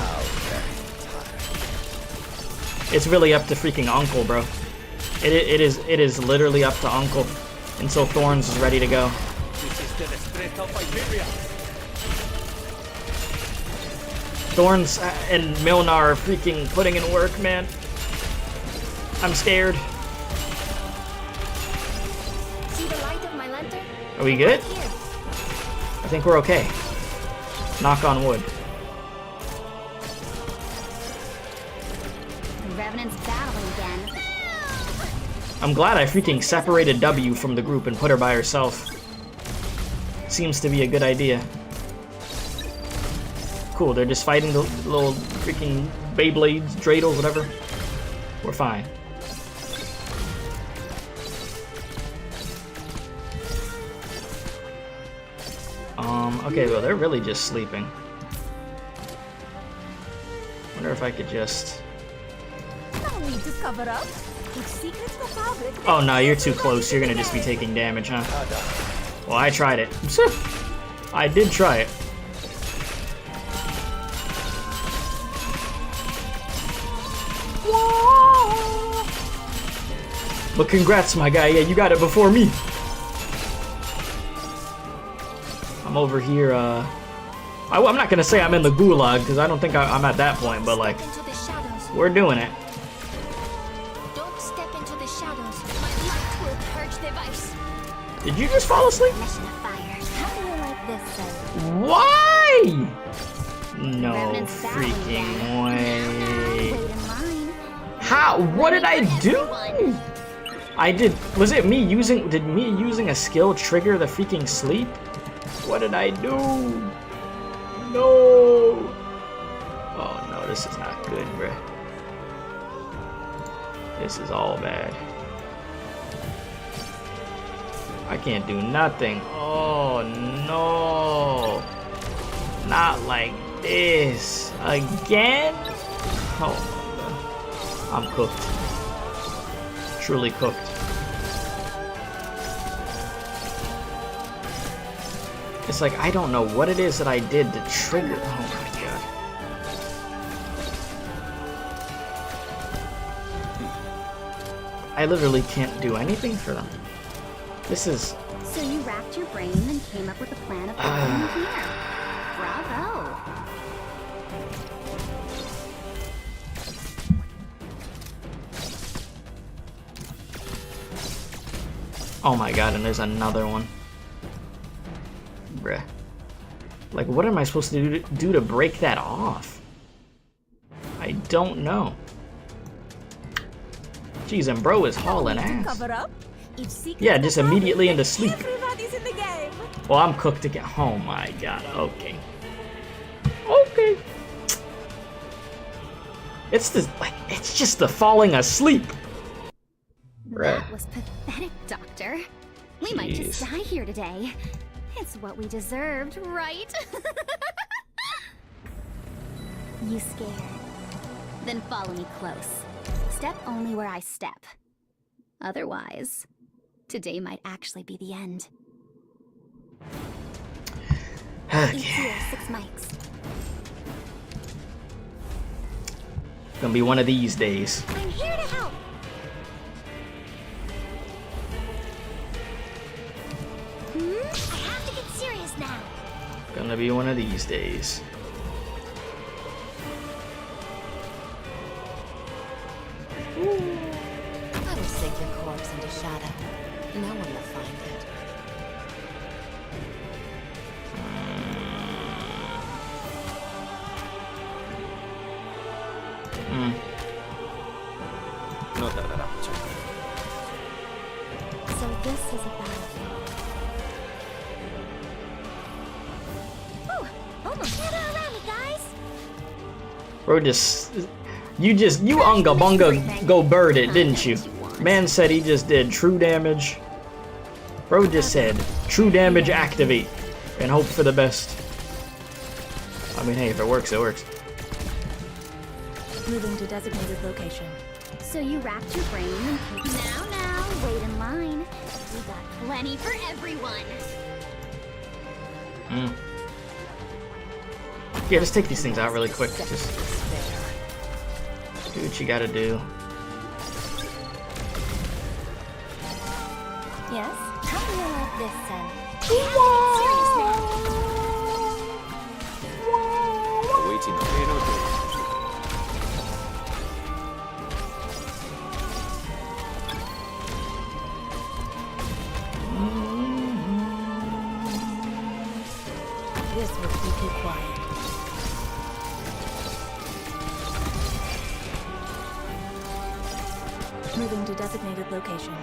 It's really up to freaking Uncle, bro. It is literally up to Uncle until Thorns is ready to go. This is the Strait of Iberia. Thorns and Milnar are freaking putting in work, man. I'm scared. See the light of my lantern? Are we good? Right here. I think we're okay. Knock on wood. The Revenant's battling again. I'm glad I freaking separated W from the group and put her by herself. Seems to be a good idea. Cool, they're just fighting the little freaking Beyblades, Dreidels, whatever. We're fine. Okay, well, they're really just sleeping. Wonder if I could just... No need to cover up. If secrets go public, Oh no, you're too close. You're gonna just be taking damage, huh? Well, I tried it. I did try it. But congrats, my guy. Yeah, you got it before me. I'm over here, I'm not gonna say I'm in the gulag, because I don't think I'm at that point, but like, Into the shadows. we're doing it. Don't step into the shadows. My light will purge the vice. Did you just fall asleep? Mission of fire. how do you like this, sir? Why? No Revenant's battling freaking again. way. Wait in line. How? What did I do? I did. Was it me using? Did me using a skill trigger the freaking sleep? What did I do? No. Oh no, this is not good, bruh. This is all bad. I can't do nothing. Oh no. Not like this. Again? Oh my god. I'm cooked. Truly cooked. It's like, I don't know what it is that I did to trigger. Oh my god. I literally can't do anything for them. This is... So you racked your brain and came up with a plan of getting them here. Bravo. Oh my god, and there's another one. Bruh. Like, what am I supposed to do to break that off? I don't know. Jeez, and bro is hauling No need to ass. cover up. If secrets Yeah, go just public, immediately into sleep. Everybody's in the game. Well, I'm cooked again. Oh my god, okay. Okay. It's the, like, it's just the falling asleep. Bruh. That was pathetic, Doctor. We might just Jeez. die here today. It's what we deserved, right? You scared? Then follow me close. Step only where I step. Otherwise, today might actually be the end. Okay. Here, 6 mics. Gonna be one of these days. I'm here to help. I have to get serious now. Gonna be one of these days. I will sink your corpse into shadow. No one will find it. No tardará mucho. So this is about... Ooh, almost gather around me, guys. Bro, you unga bunga go bird it, didn't you? Man said he just did true damage. Bro just said true damage activate and hope for the best. I mean, hey, if it works, it works. Moving to designated location. So you racked your brain and now, wait in line. We got plenty for everyone. Yeah, just take these things out really quick. Just do what you gotta do. Yes? How do you like this, son? Serious now. Awaiting Awaiting order. This will keep you quiet. Moving to designated location.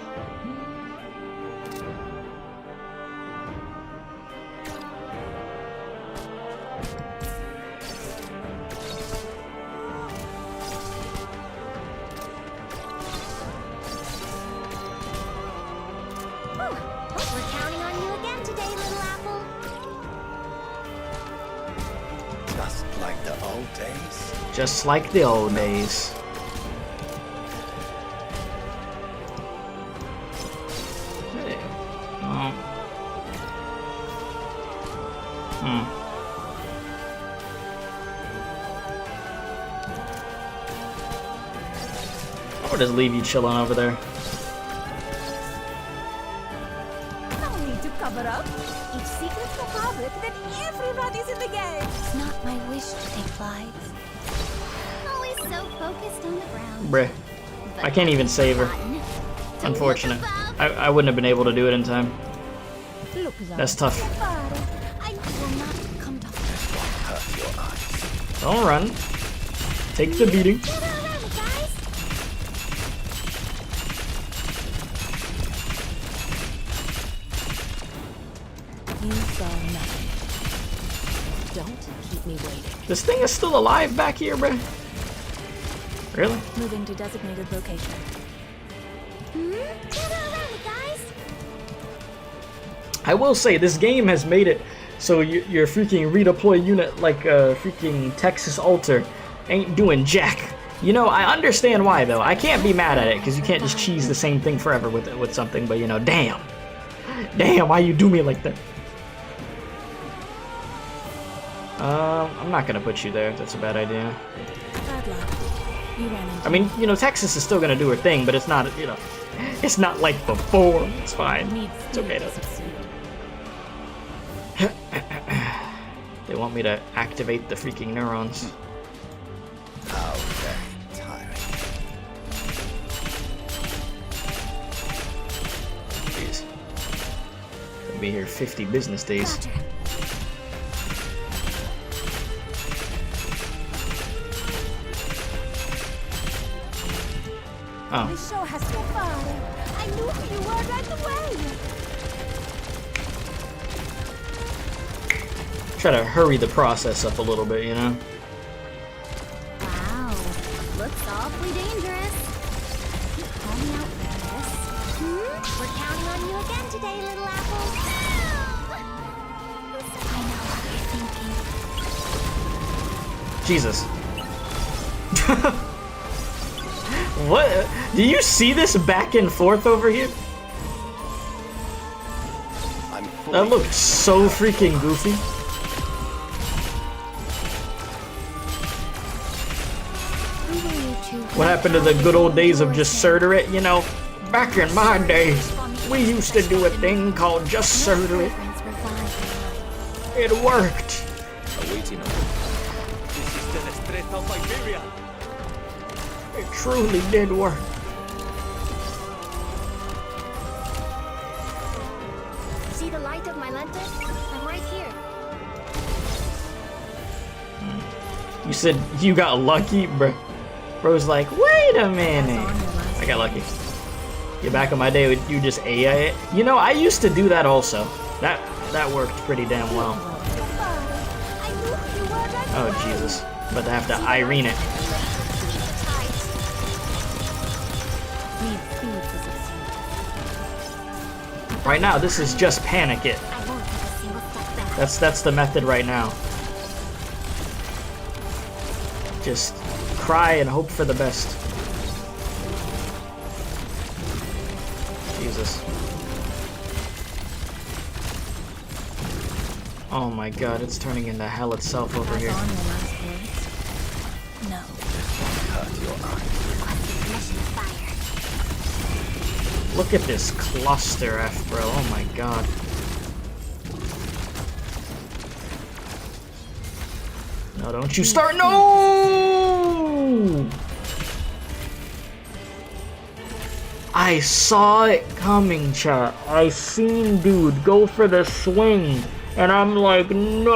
We're counting on you again today, little apple. Just like the old days. Just like the old days. Hey. Oh. I'll just leave you chilling over there. No need to cover up. If secrets are public, then everybody's in the game. It's not my wish to take flights. Always so focused on the ground. Bruh. I can't even save her. Unfortunate. I wouldn't have been able to do it in time. Look, That's tough. I will not come to Hurt your eyes. Don't run. Take the beating. Gather around it, guys. You saw nothing. Don't keep me waiting. This thing is still alive back here, bruh. Really? Moving to designated location. Gather around it, guys. I will say, this game has made it so your freaking redeploy unit like freaking Texas Alter ain't doing jack. You know, I understand why, though. I can't be mad at it, because you can't just cheese the same thing forever with something, but, you know, damn. Damn, why you do me like that? I'm not gonna put you there. That's a bad idea. Bad luck. You ran into I mean, you know, Texas is still gonna do her thing, but it's not, you know, it's not like before. It's fine. needs It's okay, to though. succeed. They want me to activate the freaking neurons. How very tiring. Jeez. I'll be here 50 business days. Roger. Oh. The show has so far. I knew who you were right away. Try to hurry the process up a little bit, you know? Wow. Looks awfully dangerous. Call me out for this. We're counting on you again today, little apple. I know what you're thinking. Jesus. What? Do you see this back and forth over here? I'm fully That looked so freaking goofy. Who will you choose? What happened to the good old days of just surter it? You know, back in my days, we used to do a thing called just surter it. Fragrance revived. It worked. Awaiting order. This is the Estrella of Iberia. It truly did work. See the light of my lantern? I'm right here. You said you got lucky, bro. Bro's like, wait a minute. I got lucky. Yeah, back in my day, you just AI it. You know, I used to do that also. That worked pretty damn well. I knew who you were right Oh Jesus, but I have to Irene it. Need speed to succeed. Right now, this is just panic it. I won't take a single step back. That's the method right now. Just cry and hope for the best. Jesus. Oh my god, it's turning into hell itself over Pass here. on your last words? No. hurt your eyes. Mission fire. Look at this cluster F, bro. Oh my god. No, don't you start. No! I saw it coming, chat. I seen dude go for the swing, and I'm like, no!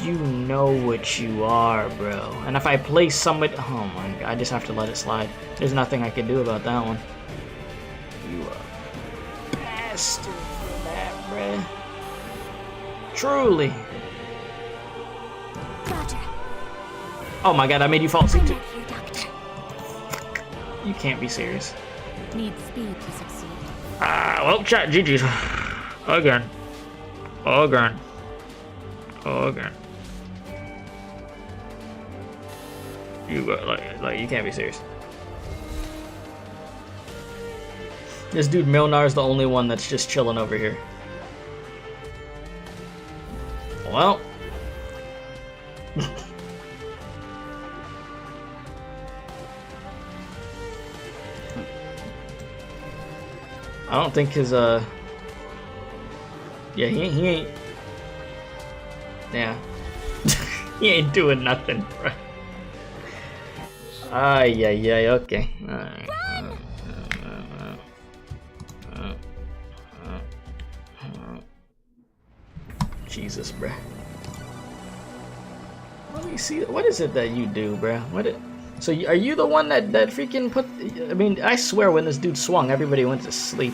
You know what you are, bro. And if I place somebody, oh my god, I just have to let it slide. There's nothing I can do about that one. You are a bastard for that, bruh. Truly. Roger. Oh my god, I made you fall asleep I'm too. right here, Doctor. You can't be serious. Need speed to succeed. Well, chat, GG's. Again. Again. Again. You got, like, you can't be serious. This dude Milnar's the only one that's just chilling over here. Well. I don't think his, yeah, he ain't, yeah. He ain't doing nothing, bro. Yeah, okay. Alright. Jesus, bruh. Let me see. What is it that you do, bruh? So are you the one that freaking put? I mean, I swear when this dude swung, everybody went to sleep.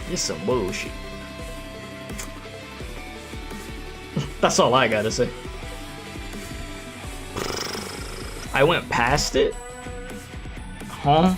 This is some bullshit. That's all I gotta say. I went past it? Huh?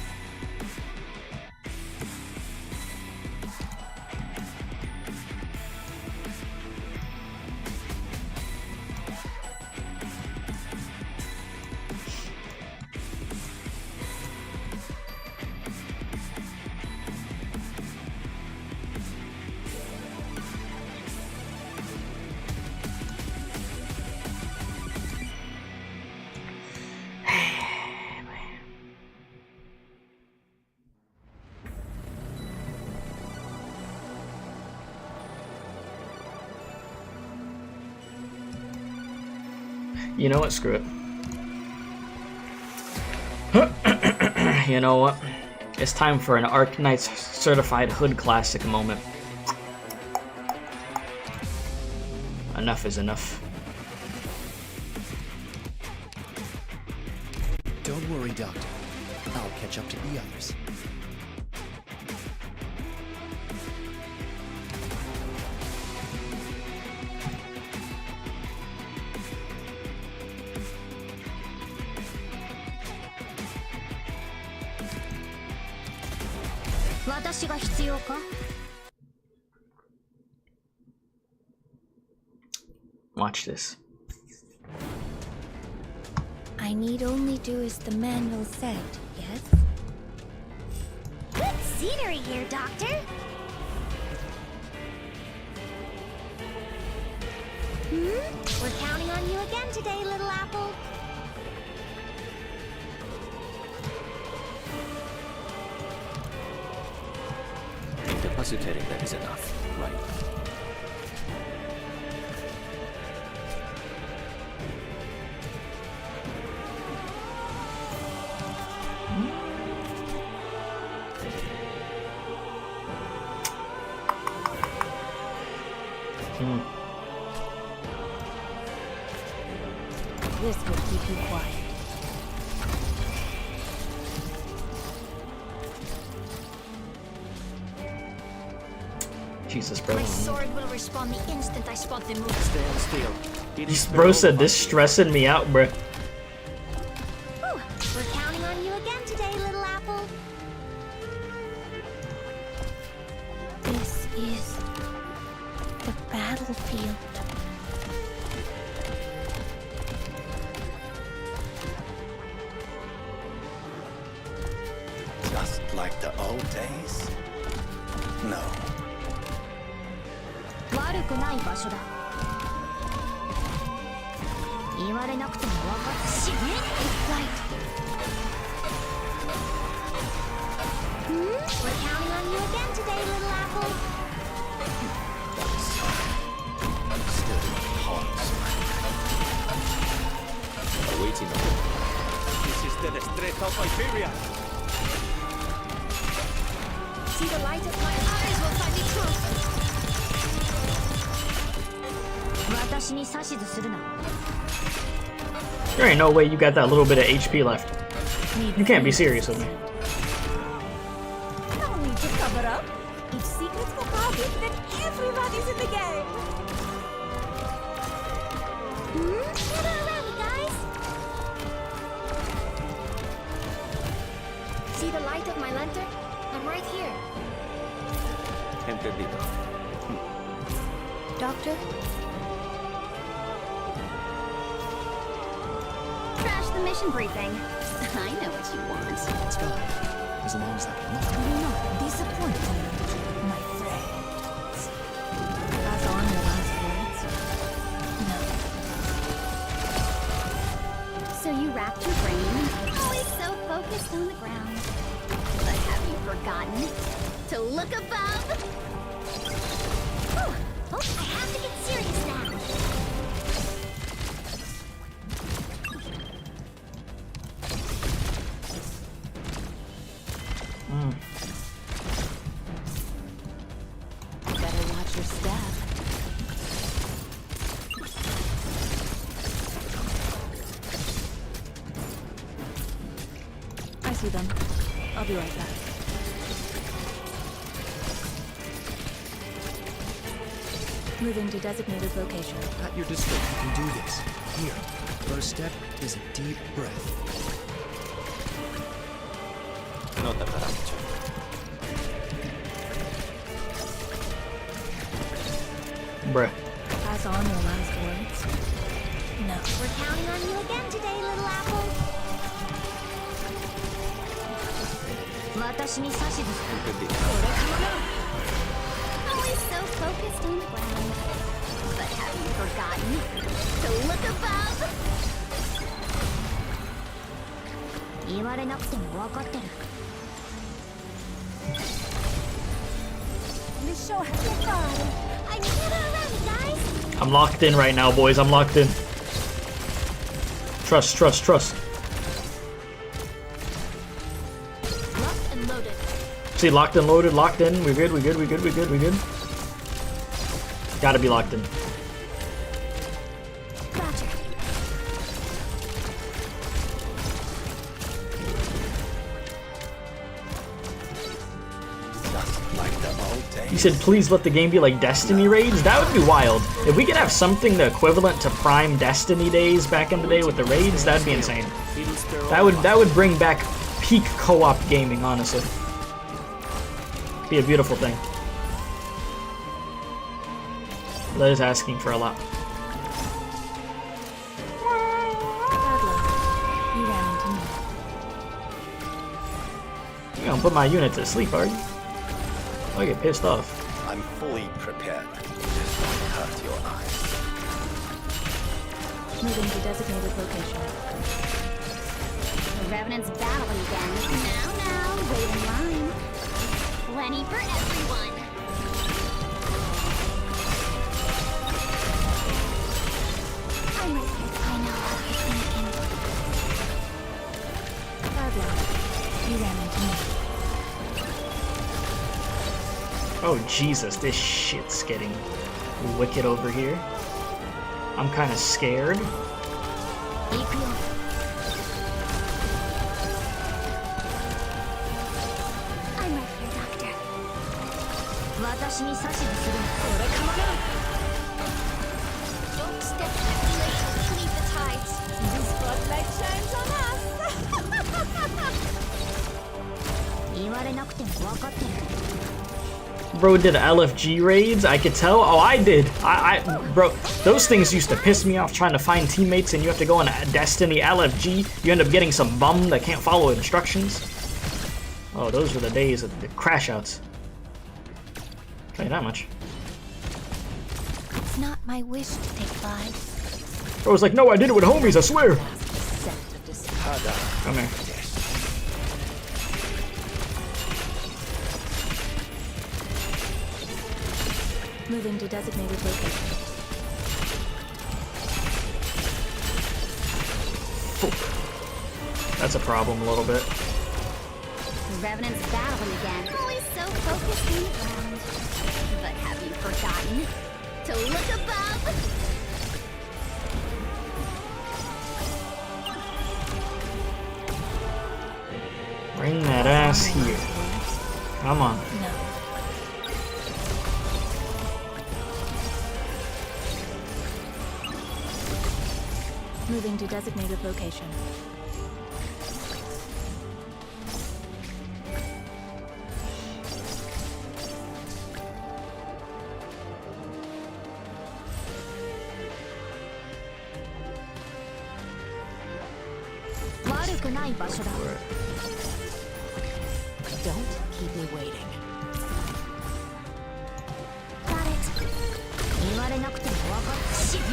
You know what? Screw it. You know what? It's time for an Arknights certified hood classic moment. Enough is enough. Don't worry, Doctor. I'll catch up to the others. Watch this. I need only do as the manual said, yes? Good scenery here, Doctor. We're counting on you again today, little apple. Incapacitating them is enough, right? Jesus, bro. My sword will respawn the instant I spot the move. Stand still. It'll spare Bro all said of this us the stressing me out, bro. Whew, we're counting on you again today, little apple. This is the battlefield. Just like the old days? No. 悪くない場所だ。言われなくても分かるしね。We're counting on you again today, little apple. Still haunts Awaiting us. This is the Strait of Iberia. See the light of my eyes will find me true. 私に指図するな。 There ain't no way you got that little bit of HP left. You can't be serious with me. No need to cover up. If secrets go public, then everybody's in the game. Get around, guys. See the light of my lantern? I'm right here. Entendido. Doctor? Trash the mission briefing. I know what you want. It's fine. As long as I can look. Do not disappoint me, my friends. Pass on your last words. No. So you wrapped your brain, always so focused on the ground. But have you forgotten to look above? Whew. Oh, I have to get serious now. Better watch your step. I see them. I'll be right back. Moving to designated location. At your disposal, you can do this. Here, first step is a deep breath. Nota caracho. Bruh. Pass on your last words. No. We're counting on you again today, little apple. 私に指図する。 Entendido. Always so focused on the ground. But have you forgotten to look above? 言われなくても分かってる。 This show has been fun. I get around, guys. I'm locked in right now, boys. I'm locked in. Trust, trust, trust. Locked and loaded. See, locked and loaded, locked in. We good, we good, we good, we good, we good. Gotta be locked in. Roger. Just like the old days. You said please let the game be like Destiny raids? That would be wild. If we could have something the equivalent to Prime Destiny days back in the day with the raids, that'd be insane. It'll spare all of us. That would bring back peak co-op gaming, honestly. Be a beautiful thing. That is asking for a lot. Bad luck. You ran into me. You're gonna put my unit to sleep, are you? I get pissed off. I'm fully prepared. This won't hurt your eyes. Moving to designated location. The Revenant's battling again. Now, wait in line. Plenty for everyone. I'm right here. I know what you're thinking. Bad luck. You ran into me. Oh Jesus, this shit's getting wicked over here. I'm kinda scared. I'm right here, Doctor. 私に指図する俺かまらん Don't step too late to leave the tides The spotlight shines on us. 言われなくても分かってる Bro did LFG raids? I could tell. Oh, I did. Bro, those things used to piss me off trying to find teammates and you have to go on Destiny LFG. You end up getting some bum that can't follow instructions. Oh, those were the days of the crash outs. Tell you that much. It's not my wish to take lives Bro was like, no, I did it with homies, I swear. Come here. Moving to designated location. That's a problem a little bit. The Revenant's battling again. Always so focused on the ground. But have you forgotten to look above? Bring that ass here. Come on. No. Moving to designated location. Don't keep me waiting Got it 言われなくても分かってる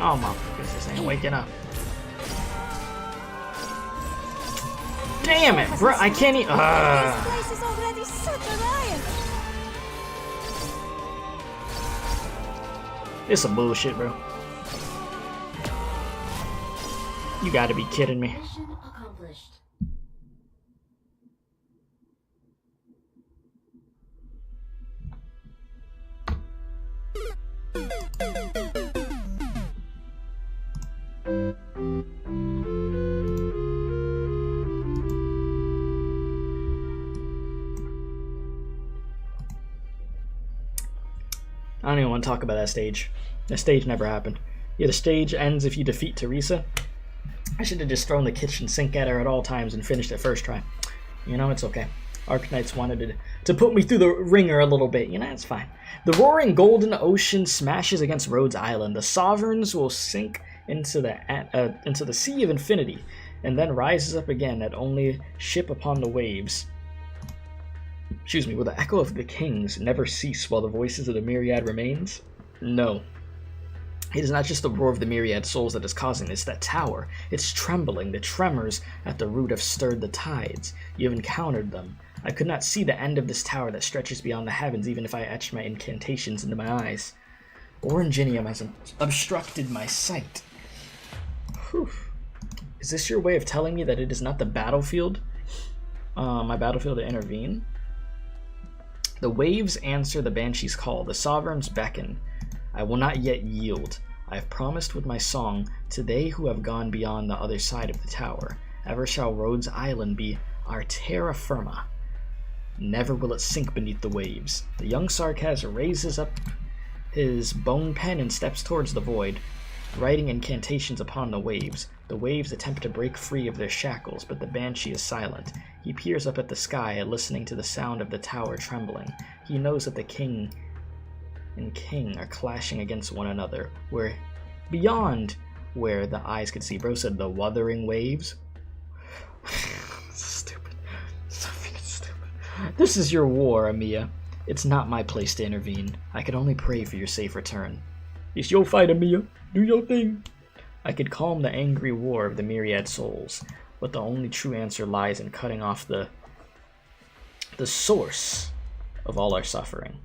Oh my, this ain't waking up. Damn it, bro! I can't eat. This place is already such a riot. It's some bullshit, bro. You gotta be kidding me. Mission accomplished. I don't even want to talk about that stage. The stage never happened. Yeah, the stage ends if you defeat THERESA. I should have just thrown the kitchen sink at her at all times and finished it first try. You know, it's okay. Arknights wanted to put me through the ringer a little bit. You know, it's fine. The roaring golden ocean smashes against Rhodes Island. The Sovereigns will sink into the sea of infinity, and then rises up again that only ship upon the waves. Excuse me, will the echo of the kings never cease while the voices of the myriad remains? No. It is not just the roar of the myriad souls that is causing this, that tower. It's trembling. The tremors at the root have stirred the tides. You have encountered them. I could not see the end of this tower that stretches beyond the heavens even if I etched my incantations into my eyes. Oranginium has obstructed my sight. Whew. Is this your way of telling me that it is not the battlefield? My battlefield to intervene? The waves answer the Banshee's call. The Sovereigns beckon. I will not yet yield. I have promised with my song to they who have gone beyond the other side of the tower. Ever shall Rhodes Island be our terra firma. Never will it sink beneath the waves. The young Sarkaz raises up his bone pen and steps towards the void, writing incantations upon the waves. The waves attempt to break free of their shackles, but the Banshee is silent. He peers up at the sky, listening to the sound of the tower trembling. He knows that the king and king are clashing against one another, where beyond where the eyes could see. Bro said the wuthering waves. Stupid. So fucking stupid. This is your war, Amiya. It's not my place to intervene. I can only pray for your safe return. It's your fight, Amiya. Do your thing. I could calm the angry war of the myriad souls, but the only true answer lies in cutting off the source of all our suffering.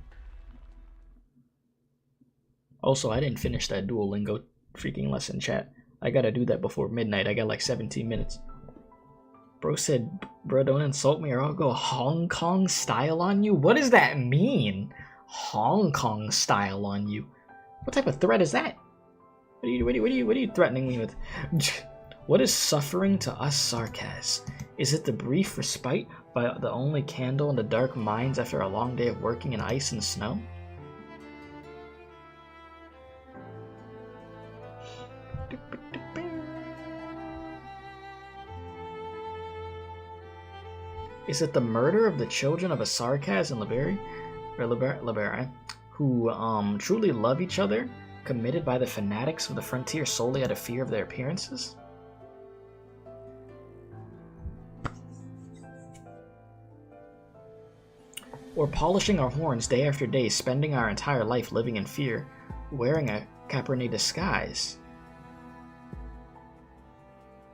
Also, I didn't finish that Duolingo freaking lesson, chat. I gotta do that before midnight. I got like 17 minutes. Bro said, bro, don't insult me or I'll go Hong Kong style on you? What does that mean? Hong Kong style on you? What type of threat is that? What are you threatening me with? What is suffering to us Sarkaz? Is it the brief respite by the only candle in the dark mines after a long day of working in ice and snow? Is it the murder of the children of a Sarkaz and Liberi, who truly love each other, committed by the fanatics of the frontier solely out of fear of their appearances? Or polishing our horns day after day, spending our entire life living in fear, wearing a Cabernet disguise?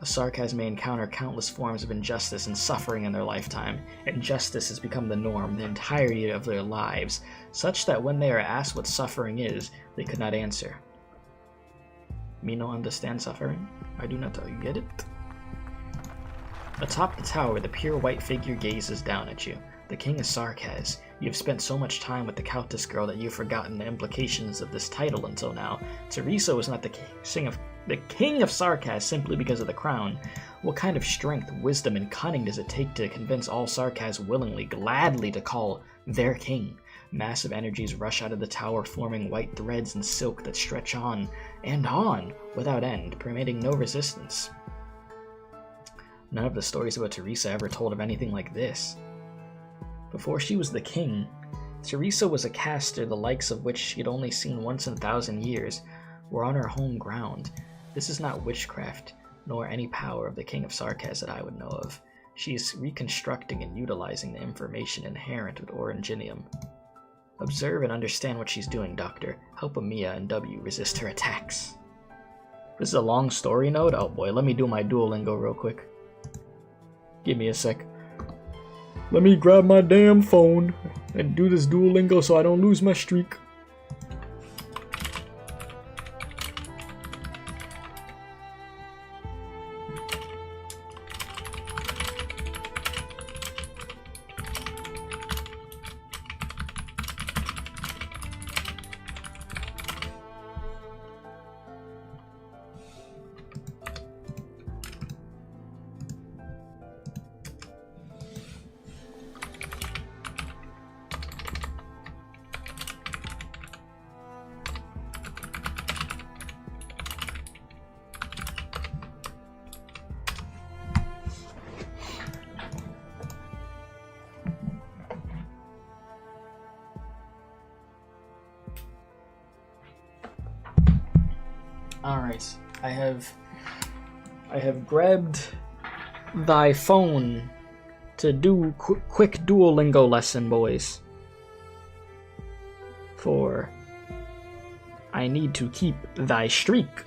A Sarkaz may encounter countless forms of injustice and suffering in their lifetime. Injustice has become the norm the entirety of their lives, such that when they are asked what suffering is, they could not answer. Me no understand suffering? I do not, you get it? Atop the tower, the pure white figure gazes down at you. The king of Sarkaz. You have spent so much time with the Countess girl that you've forgotten the implications of this title until now. THERESA was not the king of Sarkaz simply because of the crown. What kind of strength, wisdom, and cunning does it take to convince all Sarkaz willingly, gladly to call their king? Massive energies rush out of the tower, forming white threads and silk that stretch on and on without end, permitting no resistance. None of the stories about THERESA ever told of anything like this. Before she was the king, THERESA was a caster the likes of which she had only seen once in 1,000 years, were on her home ground. This is not witchcraft, nor any power of the king of Sarkaz that I would know of. She is reconstructing and utilizing the information inherent with Oranginium. Observe and understand what she's doing, Doctor. Help Amiya and W resist her attacks. This is a long story node? Oh boy, let me do my Duolingo real quick. Give me a sec. Let me grab my damn phone and do this Duolingo so I don't lose my streak. Alright, I have grabbed thy phone to do quick Duolingo lesson, boys. For I need to keep thy streak.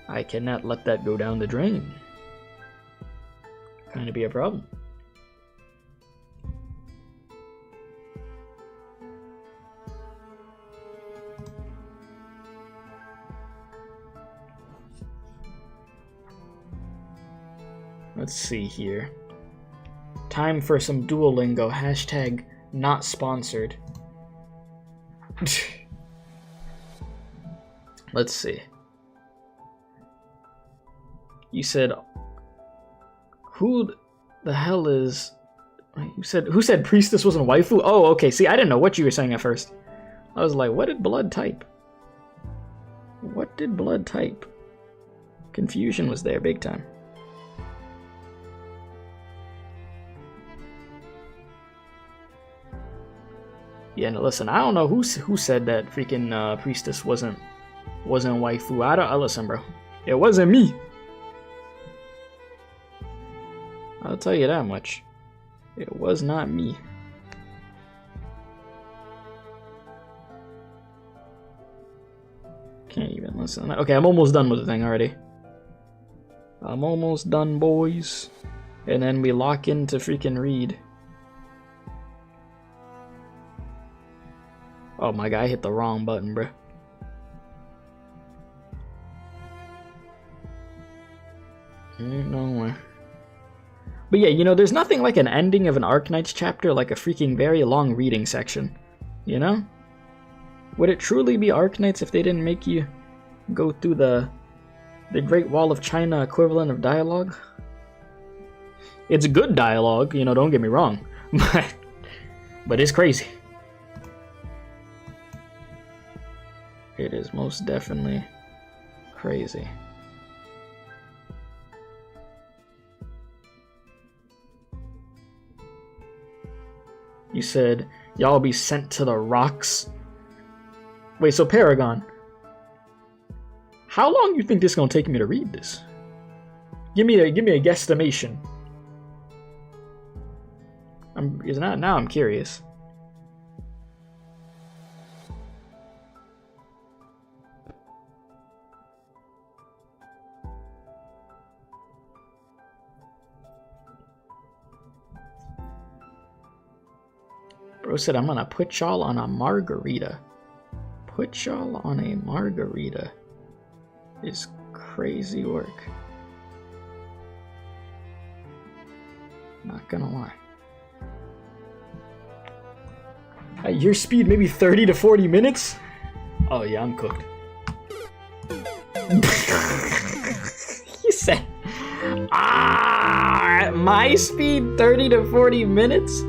I cannot let that go down the drain. Kinda be a problem. Let's see here. Time for some Duolingo. Hashtag not sponsored. Let's see. You said, who the hell is... Who said priestess wasn't waifu? Oh, okay. See, I didn't know what you were saying at first. I was like, what did blood type? What did blood type? Confusion was there big time. Yeah, no, listen, I don't know who said that freaking priestess wasn't waifu. I listen, bro. It wasn't me. I'll tell you that much. It was not me. Can't even listen. Okay, I'm almost done with the thing already. I'm almost done, boys. And then we lock into freaking read. Oh my god, I hit the wrong button, bruh. Ain't no way. But yeah, you know, there's nothing like an ending of an Arknights chapter like a freaking very long reading section. You know? Would it truly be Arknights if they didn't make you go through the The Great Wall of China equivalent of dialogue? It's good dialogue, you know, don't get me wrong. But it's crazy. It is most definitely crazy. You said y'all be sent to the rocks. Wait, so Paragon, how long you think this gonna take me to read this? Give me a guesstimation. Now I'm curious. Bro said I'm gonna put y'all on a margarita. Put y'all on a margarita is crazy work. Not gonna lie. At your speed, maybe 30 to 40 minutes? Oh yeah, I'm cooked. He said, at my speed, 30 to 40 minutes?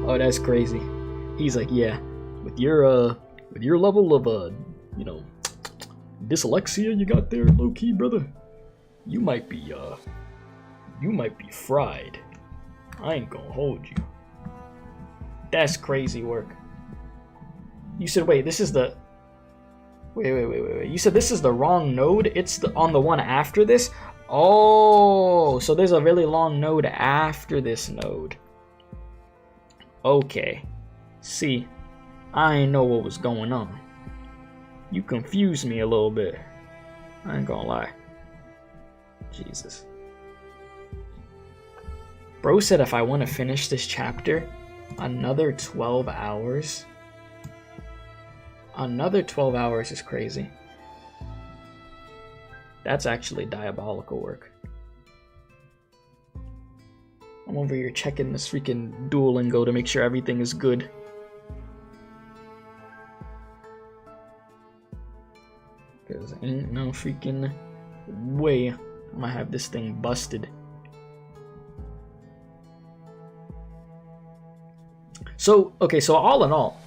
Oh, that's crazy. He's like, yeah, with your level of you know, dyslexia you got there, low key, brother, you might be fried. I ain't gonna hold you. That's crazy work. You said, wait, this is the... Wait. You said this is the wrong node? It's on the one after this? Oh, so there's a really long node after this node. Okay. See, I ain't know what was going on. You confused me a little bit. I ain't gonna lie. Jesus. Bro said if I want to finish this chapter, another 12 hours. Another 12 hours is crazy. That's actually diabolical work. I'm over here checking this freaking Duolingo to make sure everything is good. Because ain't no freaking way I'm gonna have this thing busted. So, okay, so all in all,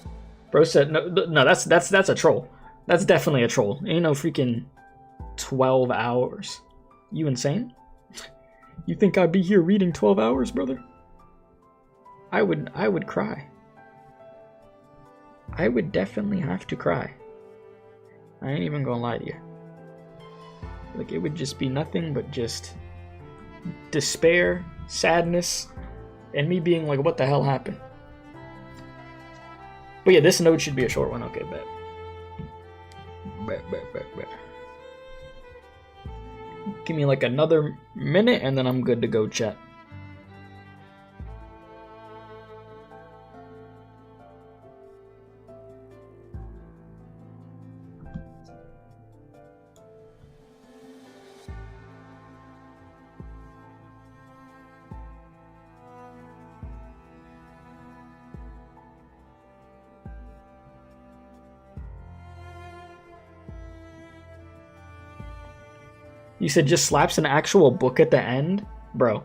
bro said, no, that's a troll. That's definitely a troll. Ain't no freaking 12 hours. You insane? You think I'd be here reading 12 hours, brother? I would cry. I would definitely have to cry. I ain't even gonna lie to you. Like, it would just be nothing but just despair, sadness, and me being like, what the hell happened? But yeah, this node should be a short one. Okay, bet. Bet. Give me like another minute and then I'm good to go, chat. You said just slaps an actual book at the end? Bro,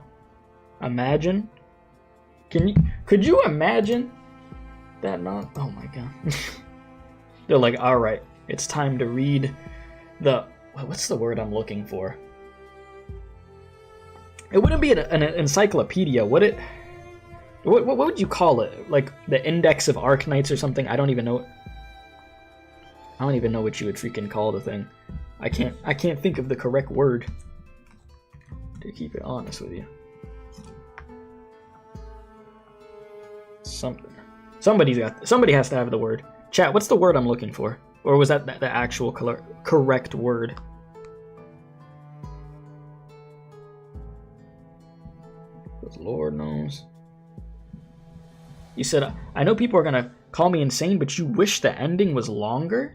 imagine. Could you imagine that? Not, oh my god. They're like, alright, it's time to read the, what's the word I'm looking for? It wouldn't be an encyclopedia, would it? What would you call it? Like the Index of Arknights or something? I don't even know. I don't even know what you would freaking call the thing. I can't think of the correct word, to keep it honest with you. Somebody has to have the word. Chat, what's the word I'm looking for? Or was that the actual correct word? Because Lord knows. You said, I know people are gonna call me insane, but you wish the ending was longer?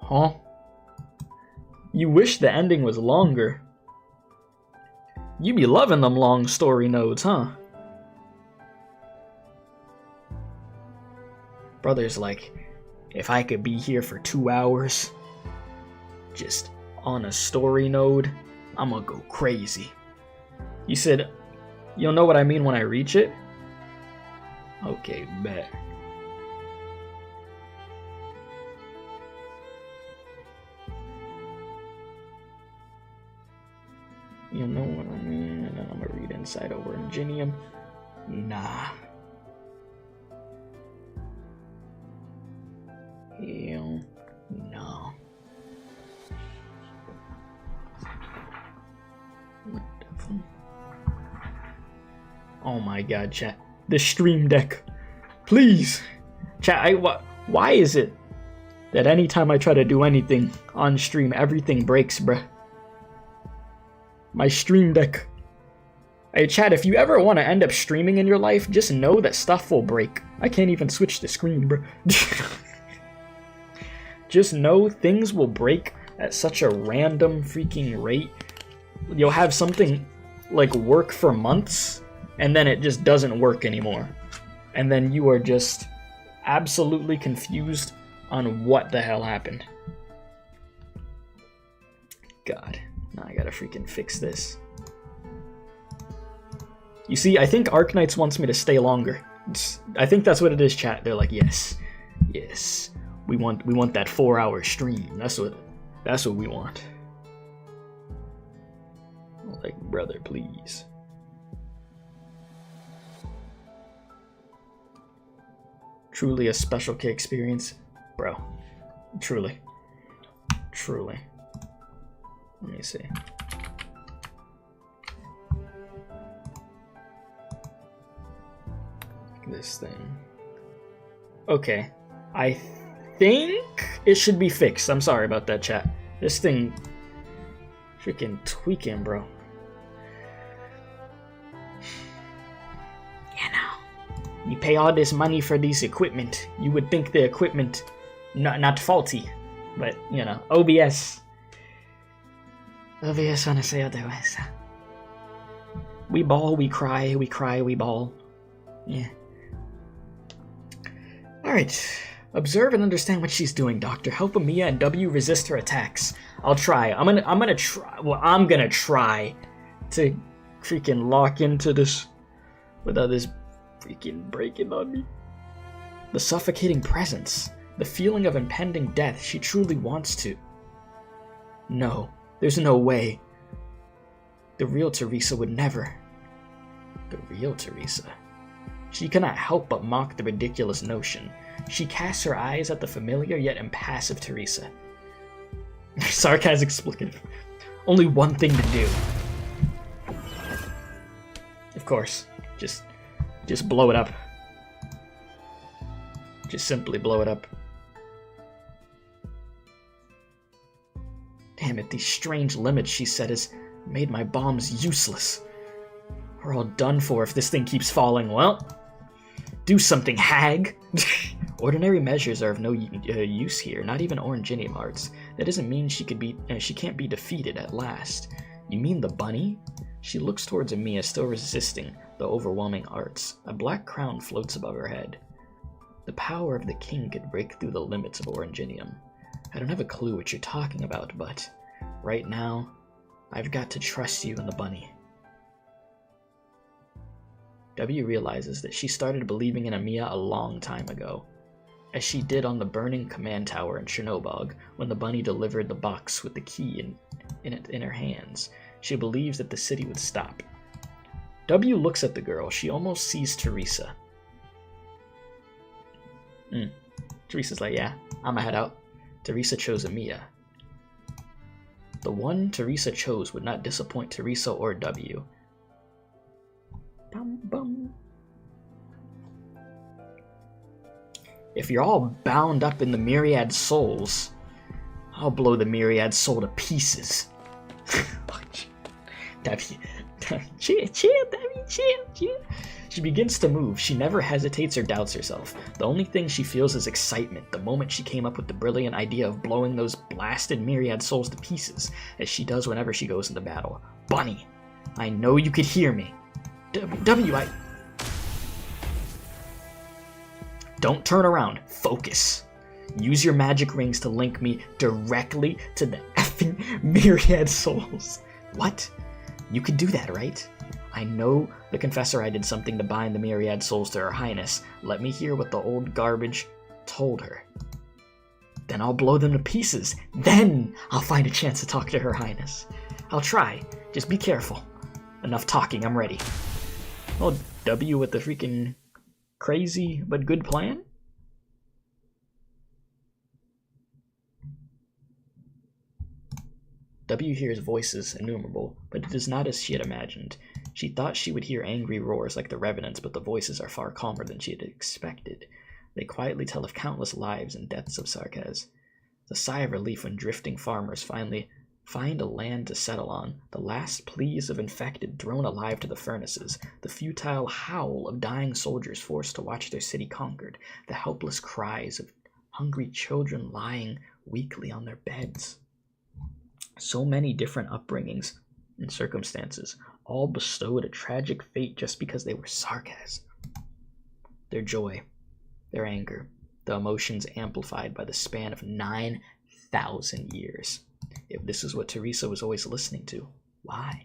Huh? You wish the ending was longer. You be loving them long story nodes, huh? Brother's like, if I could be here for 2 hours, just on a story node, I'm gonna go crazy. You said, you'll know what I mean when I reach it? Okay, bet. You know what I mean? And then I'm gonna read inside over Ingenium. Nah. Hell no. What the fuck? Oh my god, chat. The stream deck. Please. Chat, why is it that anytime I try to do anything on stream, everything breaks, bruh? My stream deck. Hey, chat, if you ever want to end up streaming in your life, just know that stuff will break. I can't even switch the screen, bruh. Just know things will break at such a random freaking rate. You'll have something like work for months, and then it just doesn't work anymore. And then you are just absolutely confused on what the hell happened. God, now I gotta freaking fix this. You see, I think Arknights wants me to stay longer. I think that's what it is, chat. They're like, yes, yes, we want that 4-hour stream. That's what we want. Like, brother, please. Truly a special K experience, bro. Truly, truly. Let me see. This thing. Okay, I think it should be fixed. I'm sorry about that, chat. This thing freaking tweaking, bro. You know, you pay all this money for these equipment. You would think the equipment not faulty, but you know, OBS wanna say otherwise. We bawl, we cry, we cry, we bawl. Yeah. Alright. Observe and understand what she's doing, Doctor. Help Amiya and W resist her attacks. I'll try. I'm gonna try to freaking lock into this without this freaking breaking on me. The suffocating presence. The feeling of impending death. She truly wants to. No. There's no way. The real THERESA would never. The real THERESA. She cannot help but mock the ridiculous notion. She casts her eyes at the familiar yet impassive THERESA. Sarcasm explicative. Only one thing to do. Of course. Just blow it up. Just simply blow it up. Damn it, these strange limits she set has made my bombs useless. We're all done for if this thing keeps falling. Well, do something, hag! Ordinary measures are of no use here, not even Oranginium hearts. That doesn't mean she can't be defeated at last. You mean the bunny? She looks towards Amiya, still resisting the overwhelming arts. A black crown floats above her head. The power of the king could break through the limits of Oranginium. I don't have a clue what you're talking about, but right now, I've got to trust you and the bunny. W realizes that she started believing in Amiya a long time ago, as she did on the burning command tower in Chernobog when the bunny delivered the box with the key in her hands. She believes that the city would stop. W looks at the girl. She almost sees THERESA. THERESA's like, yeah, I'ma head out. THERESA chose Amiya. The one THERESA chose would not disappoint THERESA or W. Bum, bum. If you're all bound up in the Myriad Souls, I'll blow the Myriad Soul to pieces. Chill. She begins to move. She never hesitates or doubts herself. The only thing she feels is excitement the moment she came up with the brilliant idea of blowing those blasted Myriad Souls to pieces, as she does whenever she goes into battle. Bunny, I know you could hear me. Don't turn around. Focus. Use your magic rings to link me directly to the effing myriad souls. What? You could do that, right? I know the Confessor I did something to bind the myriad souls to Her Highness. Let me hear what the old garbage told her. Then I'll blow them to pieces. Then I'll find a chance to talk to Her Highness. I'll try. Just be careful. Enough talking, I'm ready. Oh, W with the freaking crazy but good plan? W hears voices innumerable, but it is not as she had imagined. She thought she would hear angry roars like the Revenants, but the voices are far calmer than she had expected. They quietly tell of countless lives and deaths of Sarkaz. The sigh of relief when drifting farmers finally find a land to settle on, the last pleas of infected thrown alive to the furnaces, the futile howl of dying soldiers forced to watch their city conquered, the helpless cries of hungry children lying weakly on their beds. So many different upbringings and circumstances, all bestowed a tragic fate just because they were Sarkaz. Their joy, their anger, the emotions amplified by the span of 9,000 years. If this is what THERESA was always listening to, why?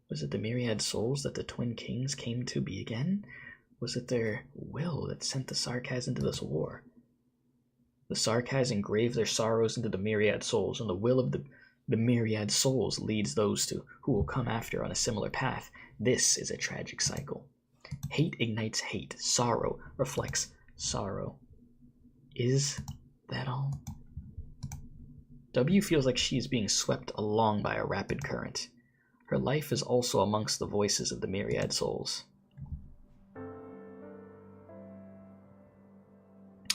Was it the myriad souls that the Twin Kings came to be again? Was it their will that sent the Sarkaz into this war? The Sarkaz engrave their sorrows into the myriad souls, and the will of the myriad souls leads those who will come after on a similar path. This is a tragic cycle. Hate ignites hate. Sorrow reflects sorrow. Is that all? W feels like she is being swept along by a rapid current. Her life is also amongst the voices of the myriad souls.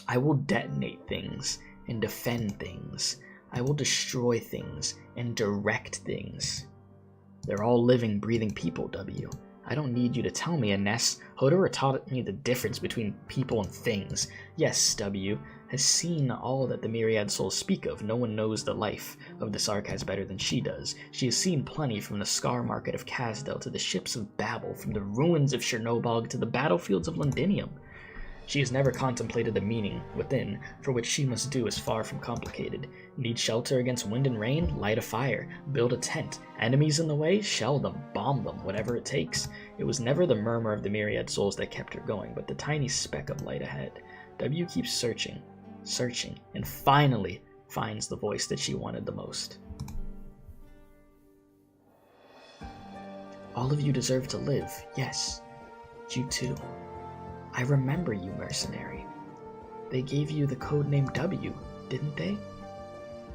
I will detonate things and defend things. I will destroy things and direct things. They're all living, breathing people, W. I don't need you to tell me, Ines. Hodor taught me the difference between people and things. Yes, W has seen all that the myriad souls speak of. No one knows the life of the Sarkaz better than she does. She has seen plenty, from the Scar Market of Kazdel to the ships of Babel, from the ruins of Chernobog to the battlefields of Londinium. She has never contemplated the meaning within, for which she must do is far from complicated. Need shelter against wind and rain? Light a fire. Build a tent. Enemies in the way? Shell them. Bomb them. Whatever it takes. It was never the murmur of the myriad souls that kept her going, but the tiny speck of light ahead. W keeps searching, and finally finds the voice that she wanted the most. All of you deserve to live. Yes. You too. I remember you, mercenary. They gave you the codename W, didn't they?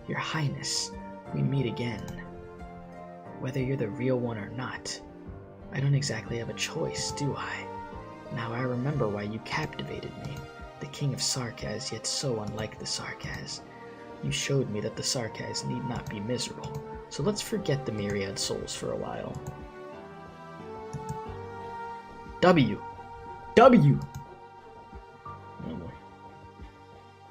Your Highness, we meet again. Whether you're the real one or not, I don't exactly have a choice, do I? Now I remember why you captivated me, the King of Sarkaz, yet so unlike the Sarkaz. You showed me that the Sarkaz need not be miserable, so let's forget the myriad souls for a while. W! W!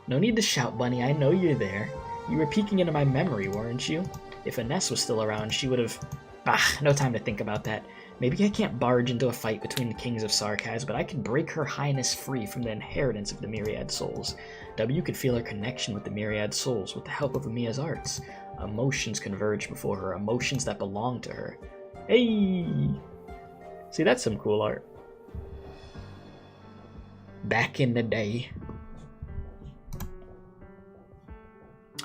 No need to shout, Bunny. I know you're there. You were peeking into my memory, weren't you? If Ines was still around, she would have... Bah, no time to think about that. Maybe I can't barge into a fight between the kings of Sarkaz, but I could break Her Highness free from the inheritance of the myriad souls. W could feel her connection with the myriad souls with the help of Amiya's arts. Emotions converge before her, emotions that belong to her. Hey! See, that's some cool art. Back in the day.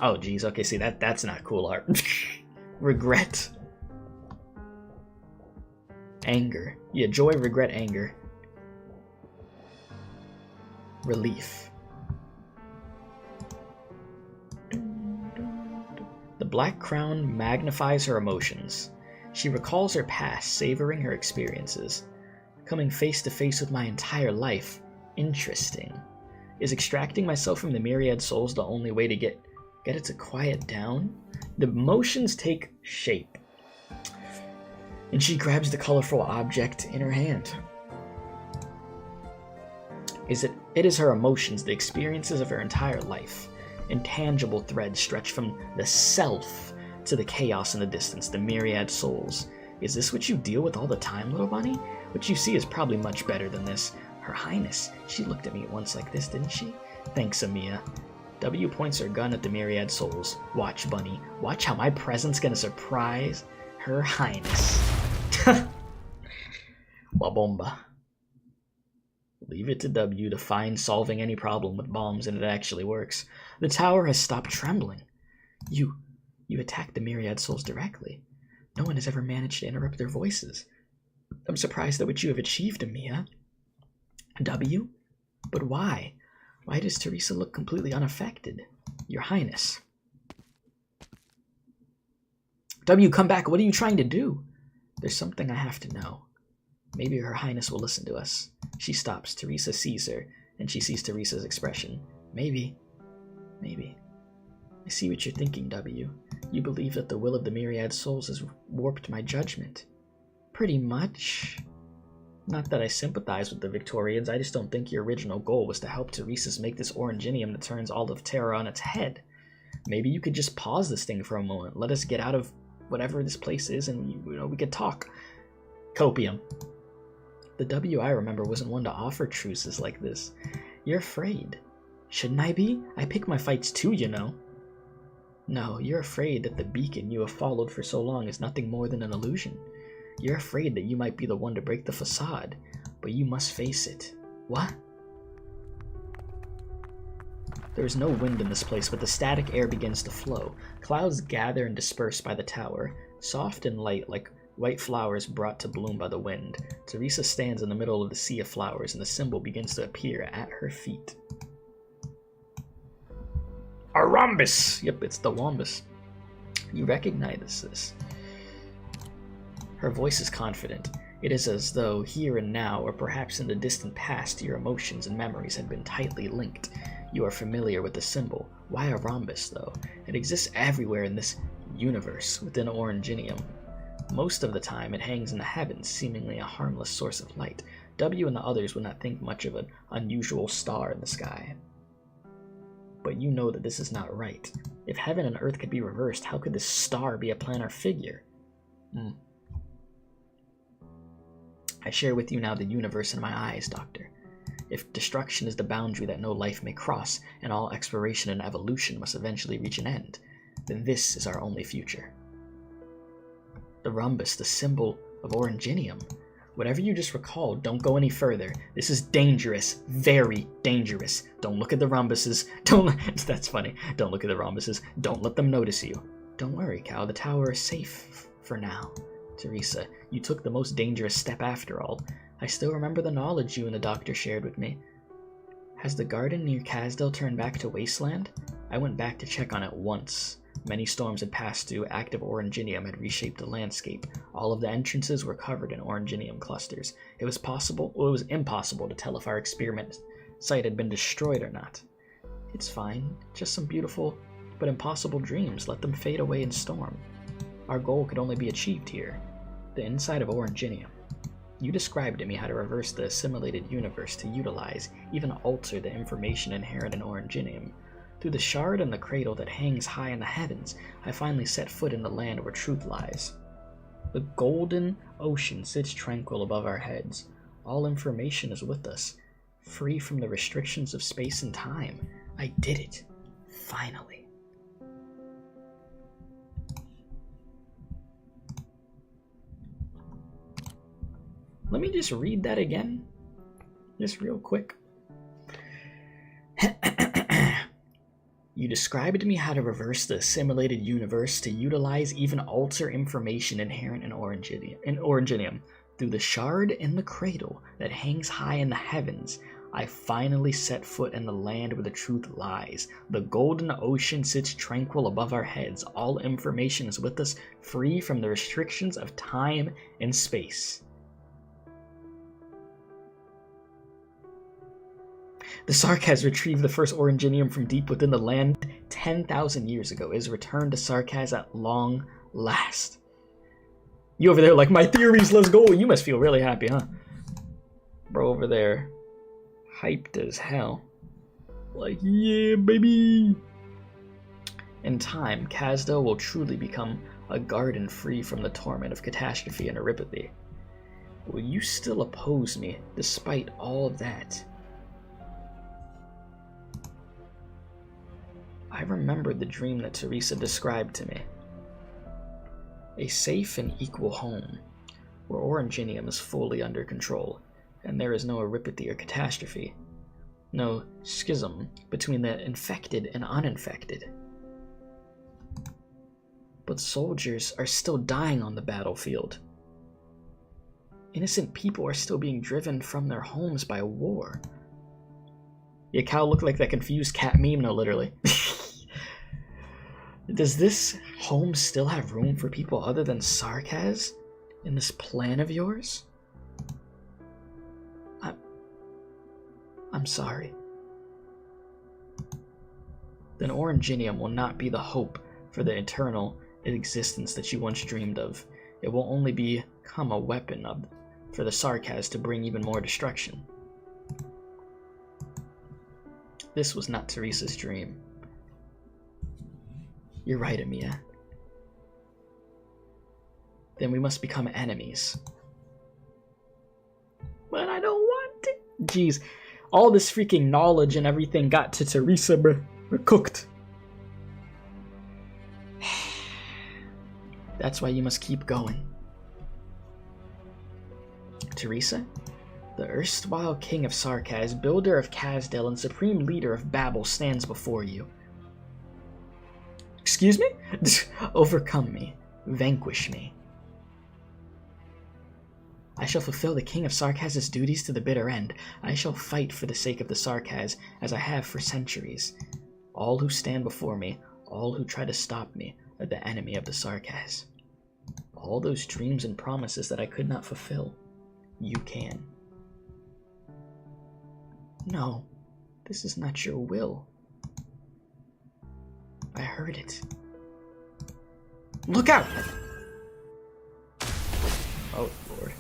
Oh, geez. Okay, see, that's not cool art. Regret. Anger. Yeah, joy, regret, anger. Relief. The black crown magnifies her emotions. She recalls her past, savoring her experiences. Coming face to face with my entire life. Interesting. Is extracting myself from the myriad souls the only way to get it to quiet down? The emotions take shape, and she grabs the colorful object in her hand. It is her emotions, the experiences of her entire life. Intangible threads stretch from the self to the chaos in the distance, the myriad souls. Is this what you deal with all the time, little bunny? What you see is probably much better than this. Her Highness, she looked at me once like this, didn't she? Thanks, Amiya. W points her gun at the myriad souls. Watch, Bunny. Watch how my presence gonna surprise Her Highness. La bomba. Leave it to W to find solving any problem with bombs, and it actually works. The tower has stopped trembling. You attacked the myriad souls directly. No one has ever managed to interrupt their voices. I'm surprised at what you have achieved, Amiya. W? But why? Why does THERESA look completely unaffected? Your Highness. W, come back. What are you trying to do? There's something I have to know. Maybe Her Highness will listen to us. She stops. THERESA sees her, and she sees THERESA's expression. Maybe. I see what you're thinking, W. You believe that the will of the myriad souls has warped my judgment. Pretty much. Not that I sympathize with the Victorians, I just don't think your original goal was to help THERESA make this oranginium that turns all of Terra on its head. Maybe you could just pause this thing for a moment, let us get out of whatever this place is, and we could talk. Copium. The W I remember wasn't one to offer truces like this. You're afraid. Shouldn't I be? I pick my fights too, you know. No, you're afraid that the beacon you have followed for so long is nothing more than an illusion. You're afraid that you might be the one to break the facade, but you must face it. What? There is no wind in this place, but the static air begins to flow. Clouds gather and disperse by the tower, soft and light like white flowers brought to bloom by the wind. THERESA stands in the middle of the sea of flowers, and the symbol begins to appear at her feet. A rhombus! Yep, it's the Wombus. You recognize this. Her voice is confident. It is as though here and now, or perhaps in the distant past, your emotions and memories had been tightly linked. You are familiar with the symbol. Why a rhombus, though? It exists everywhere in this universe, within Oranginium. Most of the time, it hangs in the heavens, seemingly a harmless source of light. W and the others would not think much of an unusual star in the sky. But you know that this is not right. If heaven and earth could be reversed, how could this star be a planar figure? I share with you now the universe in my eyes, Doctor. If destruction is the boundary that no life may cross, and all exploration and evolution must eventually reach an end, then this is our only future. The rhombus, the symbol of Oranginium. Whatever you just recalled, don't go any further. This is dangerous, very dangerous. Don't look at the rhombuses. That's funny. Don't look at the rhombuses. Don't let them notice you. Don't worry, Cal. The tower is safe for now. THERESA, you took the most dangerous step after all. I still remember the knowledge you and the doctor shared with me. Has the garden near Casdell turned back to wasteland? I went back to check on it once. Many storms had passed through. Active Oranginium had reshaped the landscape. All of the entrances were covered in Oranginium clusters. It was impossible to tell if our experiment site had been destroyed or not. It's fine. Just some beautiful but impossible dreams. Let them fade away in storm. Our goal could only be achieved here. The inside of Oranginium. You described to me how to reverse the assimilated universe to utilize, even alter the information inherent in Oranginium. Through the shard and the cradle that hangs high in the heavens, I finally set foot in the land where truth lies. The golden ocean sits tranquil above our heads. All information is with us, free from the restrictions of space and time. I did it. Finally. Let me just read that again, just real quick. You described to me how to reverse the assimilated universe to utilize, even alter information inherent in Oranginium. Through the shard and the cradle that hangs high in the heavens, I finally set foot in the land where the truth lies. The golden ocean sits tranquil above our heads. All information is with us, free from the restrictions of time and space. The Sark has retrieved the first Oranginium from deep within the land 10,000 years ago. It is returned to Sarkaz at long last. You over there like, my theories, let's go. You must feel really happy, huh? Bro over there, hyped as hell. Like, yeah, baby. In time, Casdell will truly become a garden free from the torment of catastrophe and eripathy. Will you still oppose me despite all of that? I remembered the dream that Theresa described to me. A safe and equal home, where Oranginium is fully under control, and there is no eripathy or catastrophe. No schism between the infected and uninfected. But soldiers are still dying on the battlefield. Innocent people are still being driven from their homes by war. Yeah, Cal looked like that confused cat meme, no, literally. Does this home still have room for people other than Sarkaz in this plan of yours? I'm sorry. Then Oranginium will not be the hope for the eternal existence that you once dreamed of. It will only become a weapon for the Sarkaz to bring even more destruction. This was not Theresa's dream. You're right, Amiya. Then we must become enemies. But I don't want to. Jeez, all this freaking knowledge and everything got to Theresa, bruh. We're cooked. That's why you must keep going. Theresa, the erstwhile king of Sarkaz, builder of Kazdel, and supreme leader of Babel stands before you. Excuse me? Overcome me. Vanquish me. I shall fulfill the king of Sarkaz's duties to the bitter end. I shall fight for the sake of the Sarkaz, as I have for centuries. All who stand before me, all who try to stop me, are the enemy of the Sarkaz. All those dreams and promises that I could not fulfill, you can. No, this is not your will. I heard it. Look out! Oh, Lord.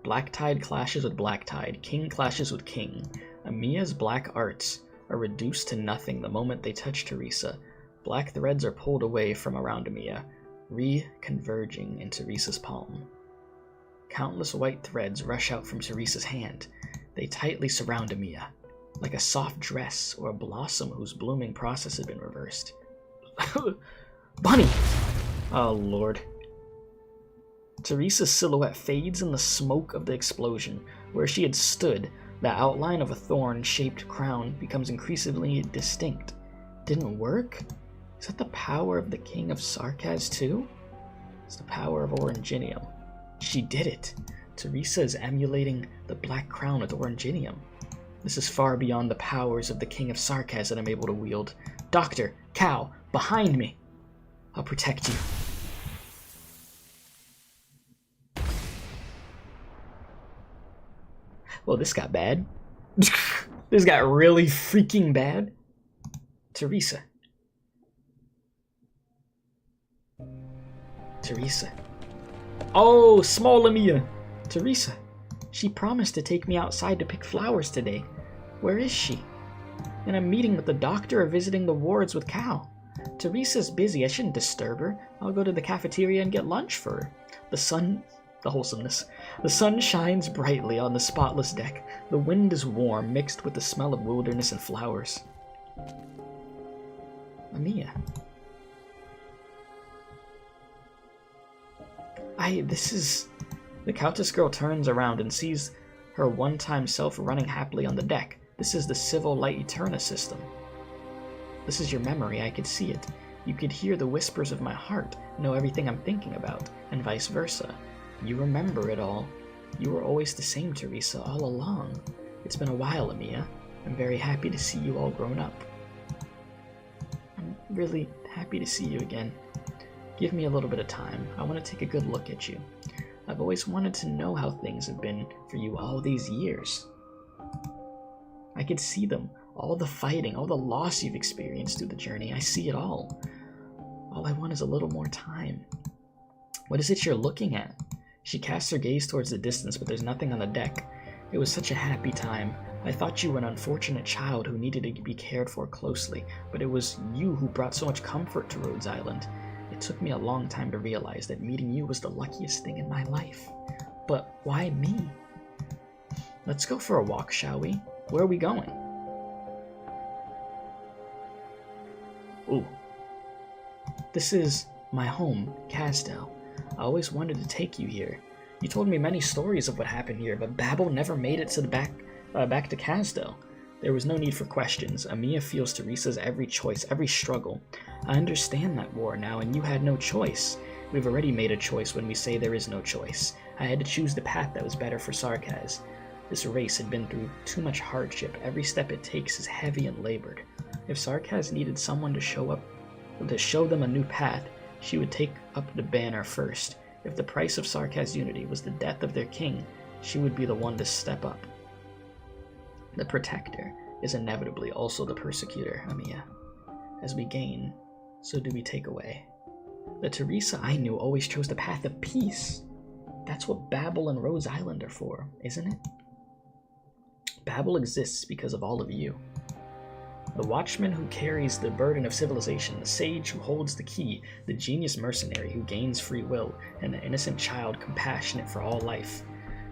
Black Tide clashes with Black Tide. King clashes with King. Amiya's black arts are reduced to nothing the moment they touch Theresa. Black threads are pulled away from around Amiya, re-converging in Theresa's palm. Countless white threads rush out from Theresa's hand. They tightly surround Amiya, like a soft dress or a blossom whose blooming process had been reversed. Bunny! Oh, Lord. Theresa's silhouette fades in the smoke of the explosion. Where she had stood, the outline of a thorn-shaped crown becomes increasingly distinct. Didn't work? Is that the power of the King of Sarkaz too? It's the power of Oranginium. She did it. Theresa is emulating the black crown with Oranginium. This is far beyond the powers of the King of Sarkaz that I'm able to wield. Doctor, Cal, behind me! I'll protect you. Well, this got bad. This got really freaking bad. Theresa. Theresa. Oh, small Amiya. Theresa. She promised to take me outside to pick flowers today. Where is she? In a meeting with the doctor or visiting the wards with Cal. Theresa's busy. I shouldn't disturb her. I'll go to the cafeteria and get lunch for her. The wholesomeness. The sun shines brightly on the spotless deck. The wind is warm, mixed with the smell of wilderness and flowers. Amiya. The Countess girl turns around and sees her one-time self running happily on the deck. This is the Civil Light Eterna system. This is your memory, I could see it. You could hear the whispers of my heart, know everything I'm thinking about, and vice versa. You remember it all. You were always the same, Theresa, all along. It's been a while, Amiya. I'm very happy to see you all grown up. I'm really happy to see you again. Give me a little bit of time. I want to take a good look at you. I've always wanted to know how things have been for you all these years. I could see them. All the fighting, all the loss you've experienced through the journey. I see it all. All I want is a little more time. What is it you're looking at? She casts her gaze towards the distance, but there's nothing on the deck. It was such a happy time. I thought you were an unfortunate child who needed to be cared for closely, but it was you who brought so much comfort to Rhodes Island. It took me a long time to realize that meeting you was the luckiest thing in my life. But why me? Let's go for a walk, shall we? Where are we going? Ooh. This is my home, Casdell. I always wanted to take you here. You told me many stories of what happened here, but Babel never made it to the back to Casdell. There was no need for questions. Amiya feels THERESA's every choice, every struggle. I understand that war now, and you had no choice. We've already made a choice when we say there is no choice. I had to choose the path that was better for Sarkaz. This race had been through too much hardship. Every step it takes is heavy and labored. If Sarkaz needed someone to show them a new path, she would take up the banner first. If the price of Sarkaz unity was the death of their king, she would be the one to step up. The protector is inevitably also the persecutor, Amiya. As we gain, so do we take away. The THERESA I knew always chose the path of peace. That's what Babel and Rose Island are for, isn't it? Babel exists because of all of you. The watchman who carries the burden of civilization, the sage who holds the key, the genius mercenary who gains free will, and the innocent child compassionate for all life.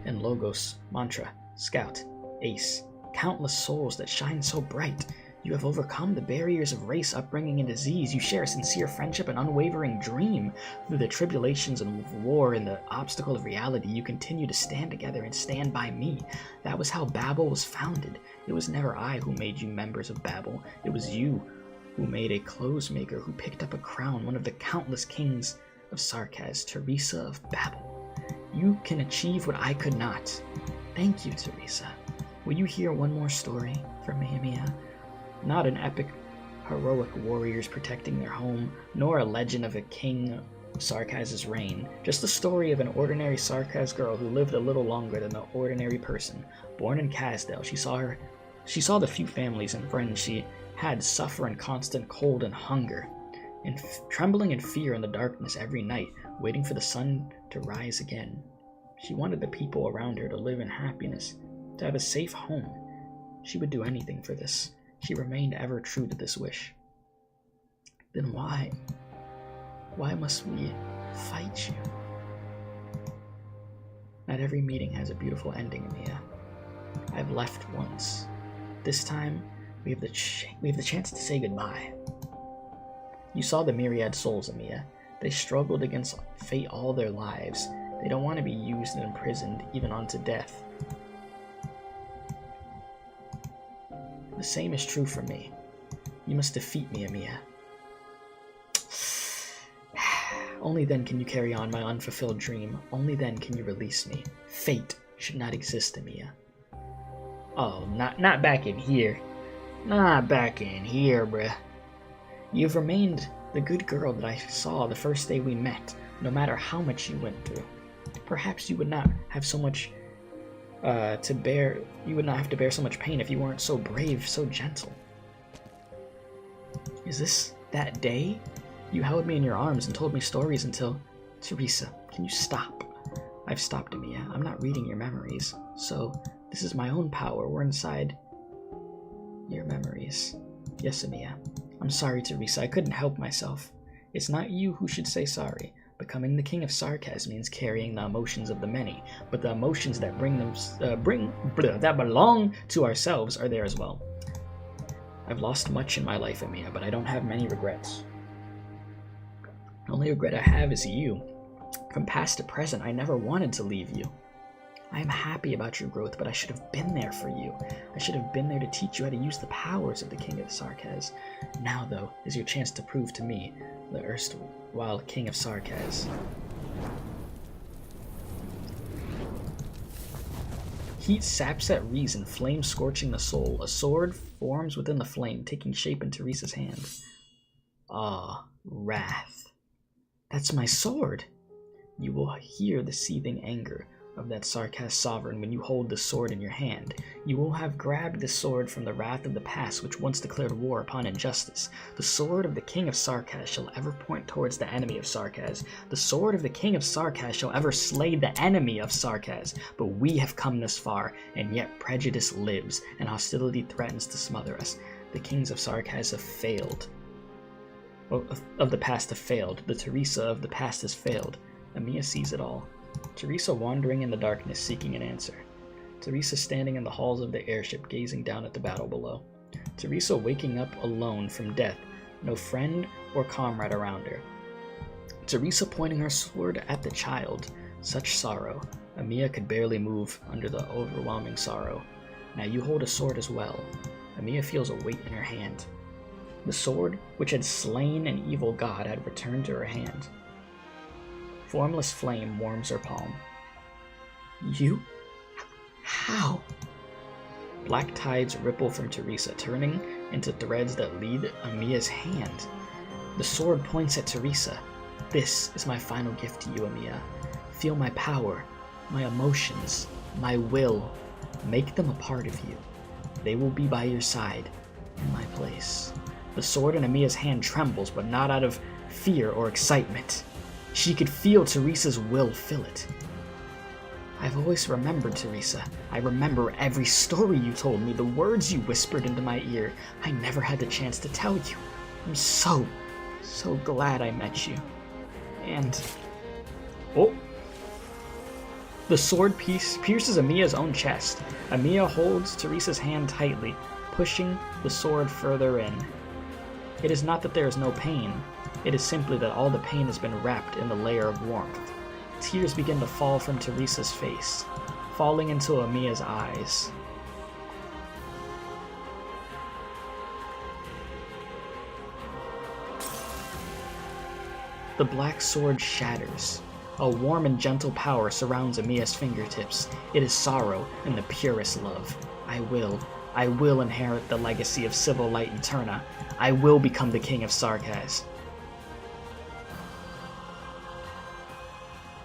And Logos, Mantra, Scout, Ace, countless souls that shine so bright. You have overcome the barriers of race, upbringing, and disease. You share a sincere friendship and unwavering dream. Through the tribulations of war and the obstacle of reality, you continue to stand together and stand by me. That was how Babel was founded. It was never I who made you members of Babel. It was you who made a clothes maker who picked up a crown, one of the countless kings of Sarkaz, THERESA of Babel. You can achieve what I could not. Thank you, THERESA. Will you hear one more story from me, Amiya? Not an epic, heroic warriors protecting their home, nor a legend of a king of Sarkaz's reign. Just the story of an ordinary Sarkaz girl who lived a little longer than the ordinary person. Born in Casdell, she saw the few families and friends she had suffer in constant cold and hunger, and trembling in fear in the darkness every night, waiting for the sun to rise again. She wanted the people around her to live in happiness, to have a safe home. She would do anything for this. She remained ever true to this wish. Then why must we fight you? Not every meeting has a beautiful ending, Amiya. I've left once. This time, we have the chance to say goodbye. You saw the myriad souls, Amiya. They struggled against fate all their lives. They don't want to be used and imprisoned, even unto death. The same is true for me. You must defeat me, Amiya. Only then can you carry on my unfulfilled dream. Only then can you release me. Fate should not exist, Amiya. Oh, not back in here. Not back in here, bruh. You've remained the good girl that I saw the first day we met, no matter how much you went through. Perhaps you would not have so much you would not have to bear so much pain if you weren't so brave, so gentle. Is this that day? You held me in your arms and told me stories until... THERESA, can you stop? I've stopped, Amiya. I'm not reading your memories. So, this is my own power. We're inside your memories. Yes, Amiya. I'm sorry, THERESA. I couldn't help myself. It's not you who should say sorry. Becoming the king of Sarkaz means carrying the emotions of the many, but the emotions that that belong to ourselves are there as well. I've lost much in my life, Amiya, but I don't have many regrets. The only regret I have is you. From past to present, I never wanted to leave you. I am happy about your growth, but I should have been there for you. I should have been there to teach you how to use the powers of the king of Sarkaz. Now, though, is your chance to prove to me, the erstwhile king of Sarkaz. Heat saps at reason, flame scorching the soul. A sword forms within the flame, taking shape in THERESA's hand. Ah, wrath. That's my sword! You will hear the seething anger of that Sarkaz sovereign when you hold the sword in your hand. You will have grabbed the sword from the wrath of the past which once declared war upon injustice. The sword of the king of Sarkaz shall ever point towards the enemy of Sarkaz. The sword of the king of Sarkaz shall ever slay the enemy of Sarkaz. But we have come this far, and yet prejudice lives, and hostility threatens to smother us. The kings of Sarkaz have failed. Of the past have failed. The THERESA of the past has failed. Amiya sees it all. THERESA wandering in the darkness, seeking an answer. THERESA standing in the halls of the airship, gazing down at the battle below. THERESA waking up alone from death, no friend or comrade around her. THERESA pointing her sword at the child. Such sorrow. Amiya could barely move under the overwhelming sorrow. Now you hold a sword as well. Amiya feels a weight in her hand. The sword, which had slain an evil god, had returned to her hand. Formless flame warms her palm. You? How? Black tides ripple from THERESA, turning into threads that lead Amiya's hand. The sword points at THERESA. This is my final gift to you, Amiya. Feel my power, my emotions, my will. Make them a part of you. They will be by your side, in my place. The sword in Amiya's hand trembles, but not out of fear or excitement. She could feel THERESA's will fill it. I've always remembered, THERESA. I remember every story you told me, the words you whispered into my ear. I never had the chance to tell you. I'm so glad I met you. And... oh! The sword pierces Amiya's own chest. Amiya holds THERESA's hand tightly, pushing the sword further in. It is not that there is no pain. It is simply that all the pain has been wrapped in the layer of warmth. Tears begin to fall from THERESA's face, falling into Amiya's eyes. The black sword shatters. A warm and gentle power surrounds Amiya's fingertips. It is sorrow and the purest love. I will inherit the legacy of Civil Light and Terna. I will become the king of Sarkaz.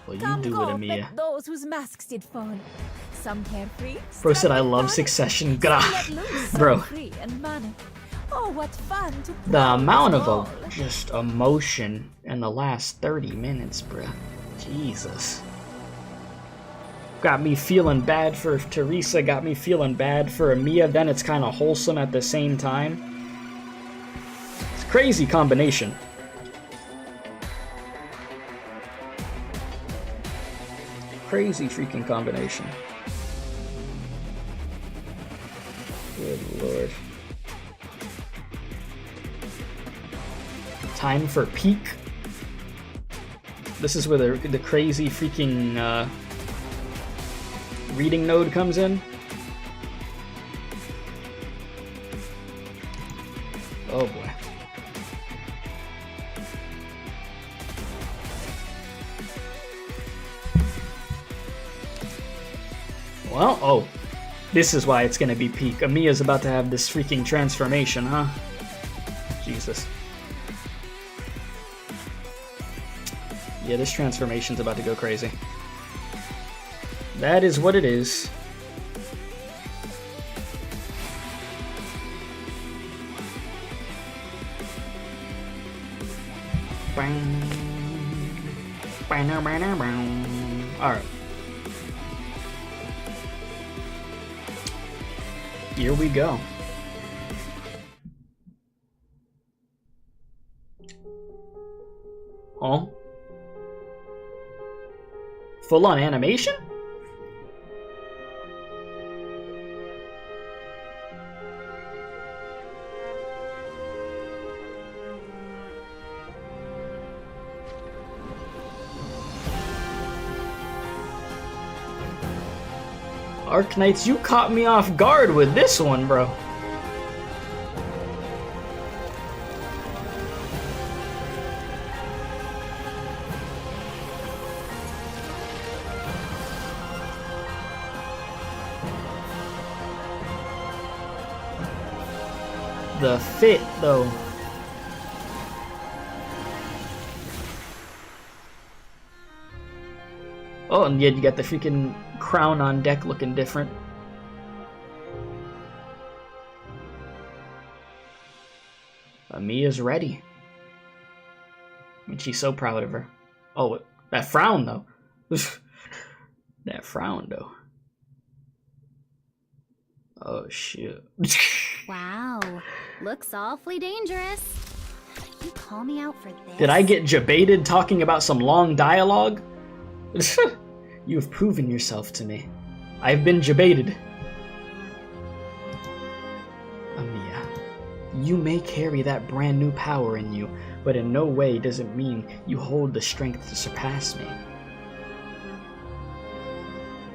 Well, you do it, Amiya. At those whose masks did fall. Some carefree. Bro said I love Succession. Grah. Bro. Free and manic. Oh, what fun to The amount of just emotion in the last 30 minutes, bruh. Jesus. Got me feeling bad for THERESA, got me feeling bad for Amiya, then it's kind of wholesome at the same time. It's a crazy combination. Crazy freaking combination. Good lord. Time for peak. This is where the crazy freaking reading node comes in. Oh boy. Well, oh. This is why it's gonna be peak. Amiya's about to have this freaking transformation, huh? Jesus. Yeah, this transformation's about to go crazy. That is what it is. Alright. Here we go. Oh. Full-on animation? Arknights, you caught me off guard with this one, bro. The fit, though. Oh, and yet you got the freaking crown on deck looking different. Amiya's ready. I mean, she's so proud of her. Oh, that frown, though. That frown, though. Oh, shit. Wow, looks awfully dangerous. You call me out for this? Did I get jebaited talking about some long dialogue? You have proven yourself to me. I've been jebaited. Amiya, you may carry that brand new power in you, but in no way does it mean you hold the strength to surpass me.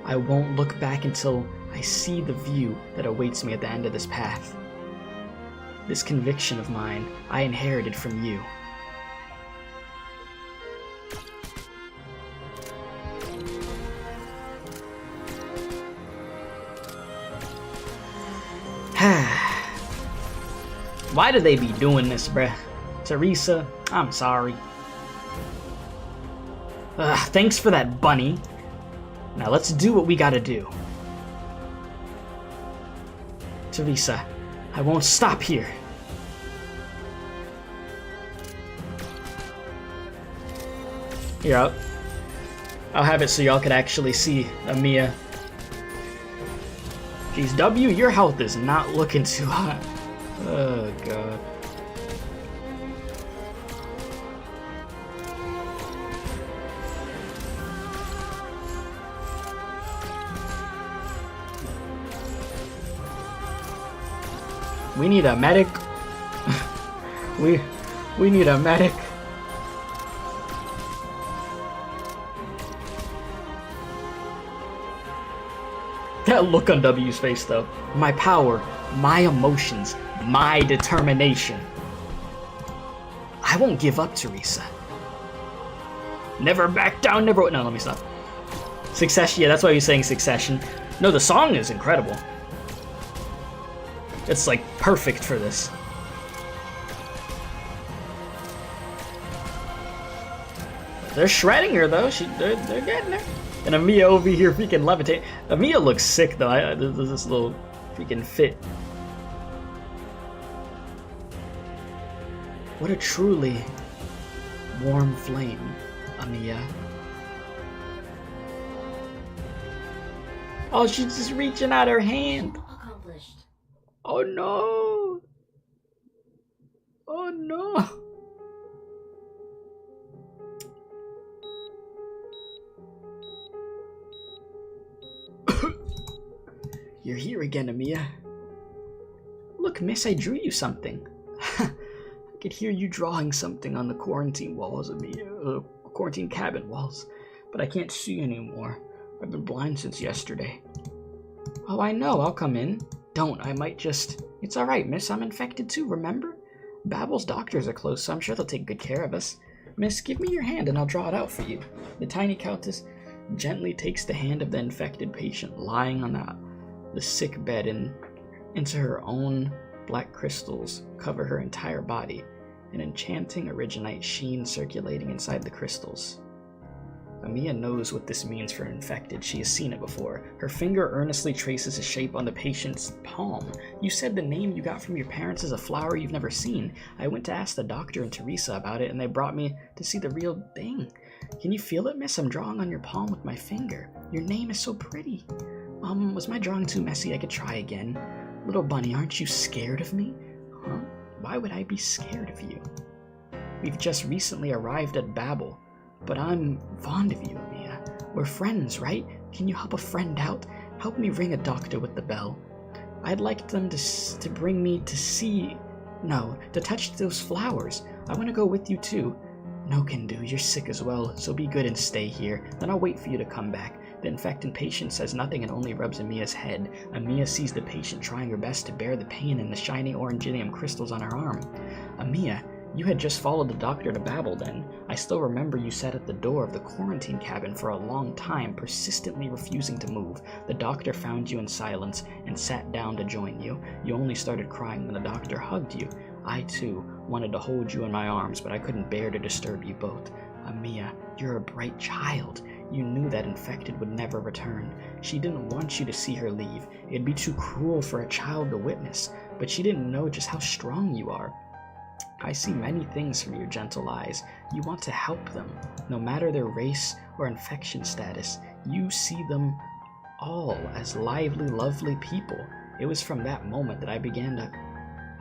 I won't look back until I see the view that awaits me at the end of this path. This conviction of mine I inherited from you. Why do they be doing this, bruh? THERESA, I'm sorry. Thanks for that, bunny. Now let's do what we gotta do. THERESA, I won't stop here. Here, I'll have it so y'all could actually see Amiya. Jeez, W, your health is not looking too hot. Oh, God. We need a medic. we need a medic. That look on W's face, though. My power, my emotions, my determination. I won't give up, THERESA. Never back down, never... No, let me stop. Succession, yeah, that's why he's saying Succession. No, the song is incredible. It's, like, perfect for this. They're shredding her, though. They're getting her. And Amiya over here freaking levitating. Amiya looks sick, though. There's this little freaking fit. What a truly warm flame, Amiya. Oh, she's just reaching out her hand. Accomplished. Oh no. Oh no. You're here again, Amiya. Look, miss, I drew you something. I could hear you drawing something on the quarantine walls, Amiya. Quarantine cabin walls. But I can't see anymore. I've been blind since yesterday. Oh, I know. I'll come in. Don't. I might just... It's alright, miss. I'm infected too, remember? Babel's doctors are close, so I'm sure they'll take good care of us. Miss, give me your hand and I'll draw it out for you. The tiny countess gently takes the hand of the infected patient lying on the sick bed and into her own black crystals cover her entire body, an enchanting Arknight sheen circulating inside the crystals. Amiya knows what this means for infected. She has seen it before. Her finger earnestly traces a shape on the patient's palm. You said the name you got from your parents is a flower you've never seen. I went to ask the doctor and THERESA about it, and they brought me to see the real thing. Can you feel it, miss? I'm drawing on your palm with my finger. Your name is so pretty. Was my drawing too messy? I could try again. Little bunny, aren't you scared of me? Huh? Why would I be scared of you? We've just recently arrived at Babel. But I'm fond of you, Amiya. We're friends, right? Can you help a friend out? Help me ring a doctor with the bell. I'd like them to bring me to see... No, to touch those flowers. I want to go with you too. No can do. You're sick as well, so be good and stay here. Then I'll wait for you to come back. The infected patient says nothing and only rubs Amiya's head. Amiya sees the patient trying her best to bear the pain and the shiny oranginium crystals on her arm. Amiya, you had just followed the doctor to Babel then. I still remember you sat at the door of the quarantine cabin for a long time, persistently refusing to move. The doctor found you in silence and sat down to join you. You only started crying when the doctor hugged you. I, too, wanted to hold you in my arms, but I couldn't bear to disturb you both. Amiya, you're a bright child. You knew that infected would never return. She didn't want you to see her leave. It'd be too cruel for a child to witness, but she didn't know just how strong you are. I see many things from your gentle eyes. You want to help them, no matter their race or infection status. You see them all as lively, lovely people. It was from that moment that I began to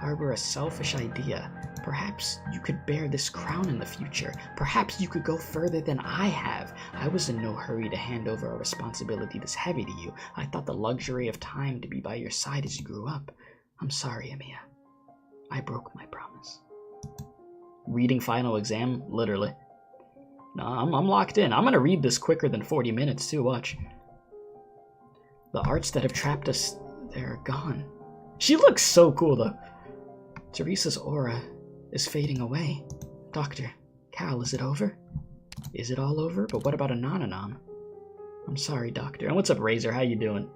harbor a selfish idea. Perhaps you could bear this crown in the future. Perhaps you could go further than I have. I was in no hurry to hand over a responsibility this heavy to you. I thought the luxury of time to be by your side as you grew up. I'm sorry, Amiya. I broke my promise. Reading final exam? Literally. No, I'm locked in. I'm gonna read this quicker than 40 minutes too, watch. The arts that have trapped us, they're gone. She looks so cool though. Theresa's aura is fading away. Doctor, Cal, is it over? Is it all over? But what about Anananom? I'm sorry, Doctor. And what's up, Razor? How you doing?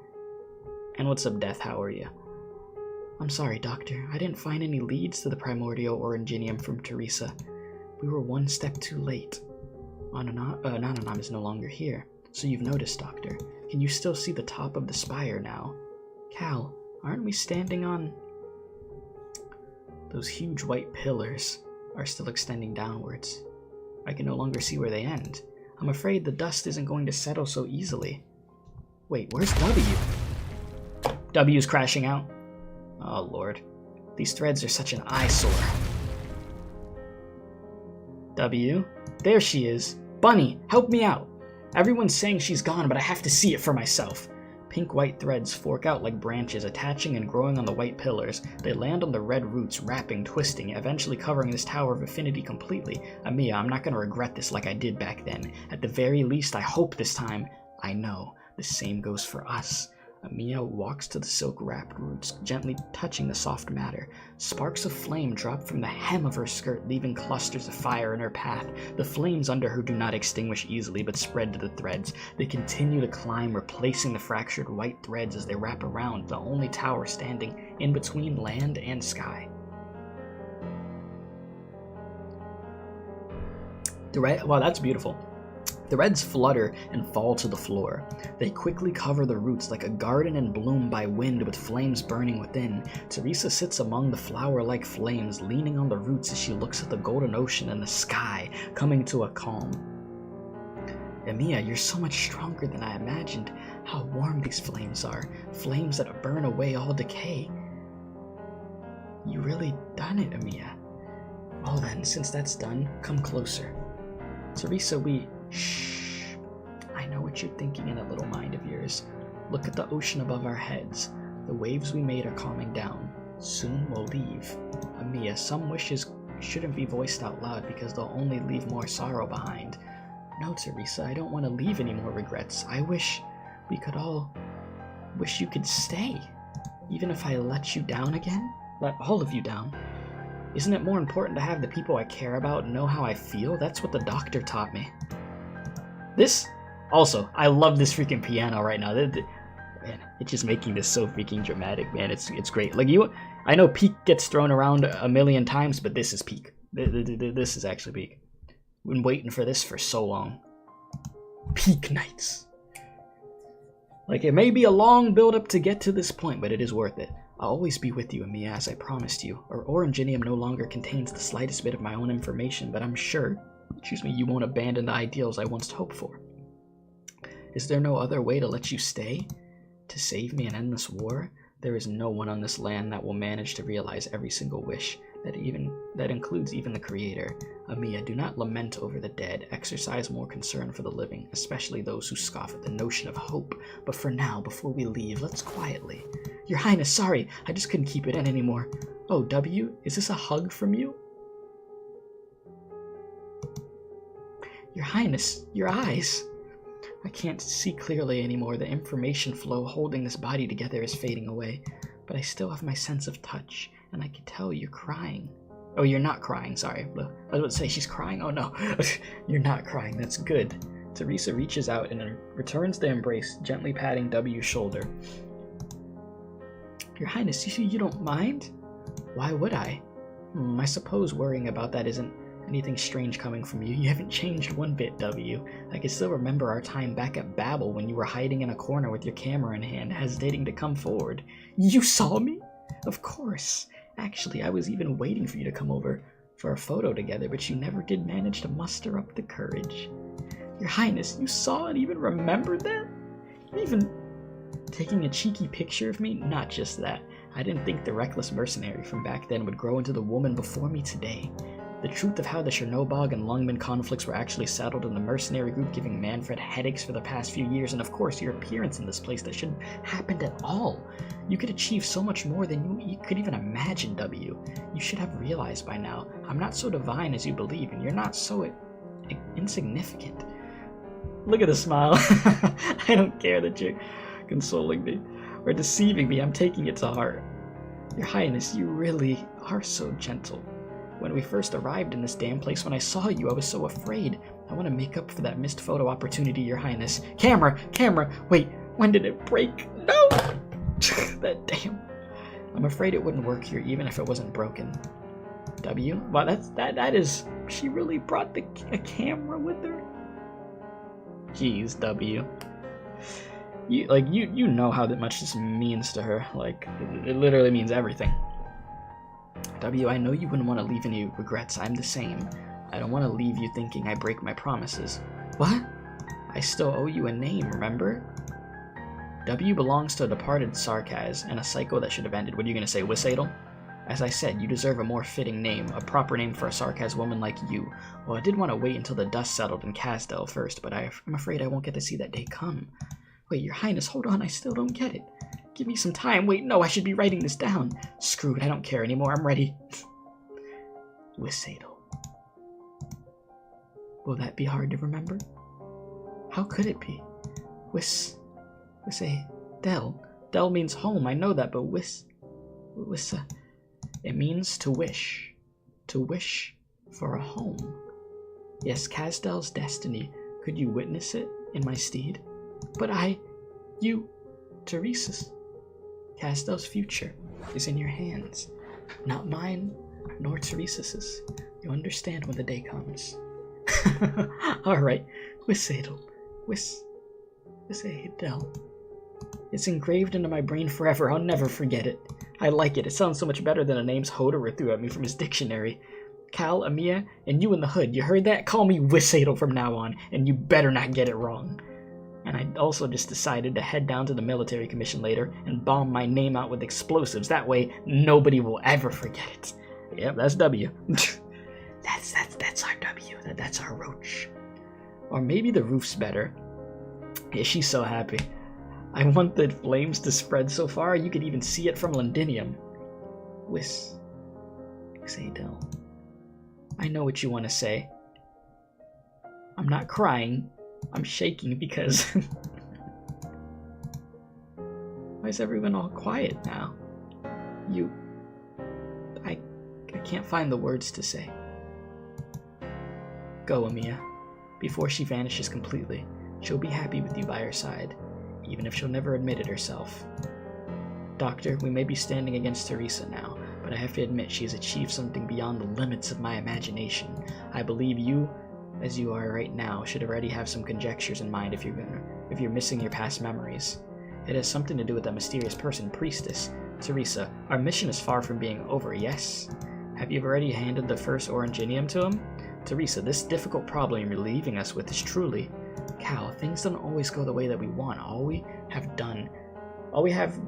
And what's up, Death? How are you? I'm sorry, Doctor. I didn't find any leads to the primordial oranginium from THERESA. We were one step too late. Anananom is no longer here. So you've noticed, Doctor. Can you still see the top of the spire now? Cal, aren't we standing on... Those huge white pillars are still extending downwards. I can no longer see where they end. I'm afraid the dust isn't going to settle so easily. Wait, where's W? W's crashing out. Oh, Lord. These threads are such an eyesore. W? There she is. Bunny, help me out. Everyone's saying she's gone, but I have to see it for myself. Pink-white threads fork out like branches, attaching and growing on the white pillars. They land on the red roots, wrapping, twisting, eventually covering this tower of affinity completely. Amiya, I'm not going to regret this like I did back then. At the very least, I hope this time. I know. The same goes for us. Amiya walks to the silk-wrapped roots, gently touching the soft matter. Sparks of flame drop from the hem of her skirt, leaving clusters of fire in her path. The flames under her do not extinguish easily, but spread to the threads. They continue to climb, replacing the fractured white threads as they wrap around the only tower standing in between land and sky. Wow, that's beautiful. The threads flutter and fall to the floor. They quickly cover the roots like a garden in bloom by wind with flames burning within. THERESA sits among the flower-like flames, leaning on the roots as she looks at the golden ocean and the sky, coming to a calm. Amiya, you're so much stronger than I imagined. How warm these flames are. Flames that burn away all decay. You really done it, Amiya. Well then, since that's done, come closer. THERESA, Shh. I know what you're thinking in that little mind of yours. Look at the ocean above our heads. The waves we made are calming down. Soon we'll leave. Amiya, some wishes shouldn't be voiced out loud because they'll only leave more sorrow behind. No, THERESA, I don't want to leave any more regrets. I wish we could all... wish you could stay. Even if I let you down again? Let all of you down. Isn't it more important to have the people I care about know how I feel? That's what the doctor taught me. This, also, I love this freaking piano right now. Man, it's just making this so freaking dramatic, man. It's great. Like, I know peak gets thrown around a million times, but this is peak. This is actually peak. Been waiting for this for so long. Peak Knights. Like, it may be a long build-up to get to this point, but it is worth it. I'll always be with you, Amiya, as I promised you. Our oranginium no longer contains the slightest bit of my own information, but I'm sure, you won't abandon the ideals I once hoped for. Is there no other way to let you stay? To save me and end this war? There is no one on this land that will manage to realize every single wish, that includes even the Creator. Amiya, do not lament over the dead. Exercise more concern for the living, especially those who scoff at the notion of hope. But for now, before we leave, let's quietly. Your Highness, sorry, I just couldn't keep it in anymore. Oh, W, is this a hug from you? Your Highness, your eyes. I can't see clearly anymore. The information flow holding this body together is fading away. But I still have my sense of touch, and I can tell you're crying. Oh, you're not crying, sorry. I was about to say she's crying. Oh no, you're not crying, that's good. THERESA reaches out and returns the embrace, gently patting W's shoulder. Your Highness, you don't mind? Why would I? I suppose worrying about that isn't anything strange coming from you. You haven't changed one bit, W. I can still remember our time back at Babel when you were hiding in a corner with your camera in hand, hesitating to come forward. You saw me? Of course. Actually, I was even waiting for you to come over for a photo together, but you never did manage to muster up the courage. Your Highness, you saw and even remembered that? Even taking a cheeky picture of me? Not just that. I didn't think the reckless mercenary from back then would grow into the woman before me today. The truth of how the Chernobog and Lungman conflicts were actually settled in the mercenary group giving Manfred headaches for the past few years, and of course your appearance in this place that shouldn't have happened at all. You could achieve so much more than you could even imagine, W. You should have realized by now, I'm not so divine as you believe, and you're not so insignificant. Look at the smile. I don't care that you're consoling me or deceiving me. I'm taking it to heart. Your Highness, you really are so gentle. When we first arrived in this damn place, when I saw you, I was so afraid. I want to make up for that missed photo opportunity, Your Highness. Camera! Wait, when did it break? No! That damn. I'm afraid it wouldn't work here even if it wasn't broken. W? Wow, that is... She really brought a camera with her? Jeez, W. You know how much this means to her. Like, it literally means everything. W, I know you wouldn't want to leave any regrets. I'm the same. I don't want to leave you thinking I break my promises. What? I still owe you a name, remember? W belongs to a departed Sarkaz and a cycle that should have ended. What are you going to say, Wisadel? As I said, you deserve a more fitting name, a proper name for a Sarkaz woman like you. Well, I did want to wait until the dust settled in Kazdel first, but I'm afraid I won't get to see that day come. Wait, Your Highness, hold on, I still don't get it. Give me some time. Wait, no, I should be writing this down. Screw it, I don't care anymore. I'm ready. Wisadel. Will that be hard to remember? How could it be? Wisadel. Del means home, I know that, but it means to wish. To wish for a home. Yes, Kazdel's destiny. Could you witness it in my stead? But Theresa's. Kazdel's future is in your hands. Not mine, nor Theresa's. You'll understand when the day comes. Alright, Wisadel. Wisadel. It's engraved into my brain forever. I'll never forget it. I like it. It sounds so much better than the names Hoderer threw at me from his dictionary. Cal, Amiya, and you in the hood. You heard that? Call me Wisadel from now on, and you better not get it wrong. And I also just decided to head down to the military commission later and bomb my name out with explosives. That way, nobody will ever forget it. Yep, that's W. that's our W. That's our roach. Or maybe the roof's better. Yeah, she's so happy. I want the flames to spread so far you could even see it from Londinium. Wisadel. I know what you want to say. I'm not crying. I'm shaking because... Why is everyone all quiet now? I can't find the words to say. Go, Amiya. Before she vanishes completely, she'll be happy with you by her side, even if she'll never admit it herself. Doctor, we may be standing against Theresa now, but I have to admit she has achieved something beyond the limits of my imagination. I believe you, as you are right now, should already have some conjectures in mind if you're missing your past memories. It has something to do with that mysterious person, Priestess. Theresa, our mission is far from being over, yes? Have you already handed the first Oranginium to him? Theresa, this difficult problem you're leaving us with is truly... Cal, things don't always go the way that we want. All we have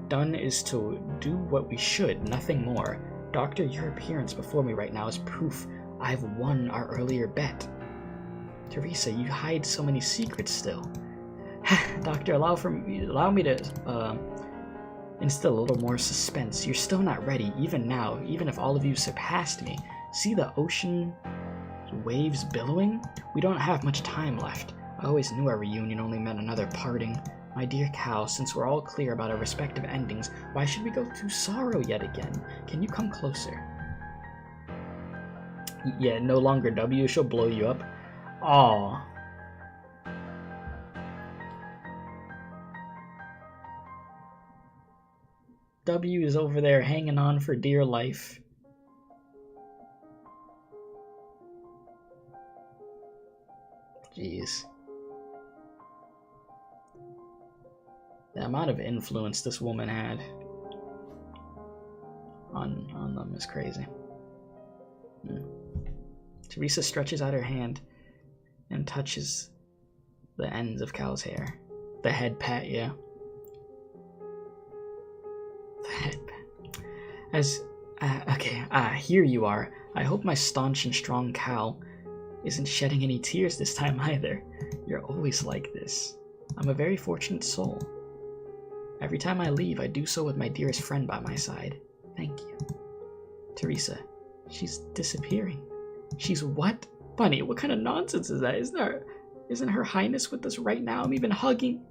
done is to do what we should, nothing more. Doctor, your appearance before me right now is proof I've won our earlier bet. Theresa, you hide so many secrets still. Doctor, allow me to instill a little more suspense. You're still not ready, even now, even if all of you surpassed me. See the ocean waves billowing? We don't have much time left. I always knew our reunion only meant another parting. My dear Cal, since we're all clear about our respective endings, why should we go through sorrow yet again? Can you come closer? Yeah, no longer W, she'll blow you up. Aww. W is over there hanging on for dear life. Jeez. The amount of influence this woman had on them is crazy. Theresa stretches out her hand and touches the ends of Cal's hair. The head pat, yeah. The head pat. Here you are. I hope my staunch and strong Cal isn't shedding any tears this time either. You're always like this. I'm a very fortunate soul. Every time I leave, I do so with my dearest friend by my side. Thank you. THERESA, she's disappearing. She's what? Bunny, what kind of nonsense is that? Isn't her highness with us right now? I'm even hugging.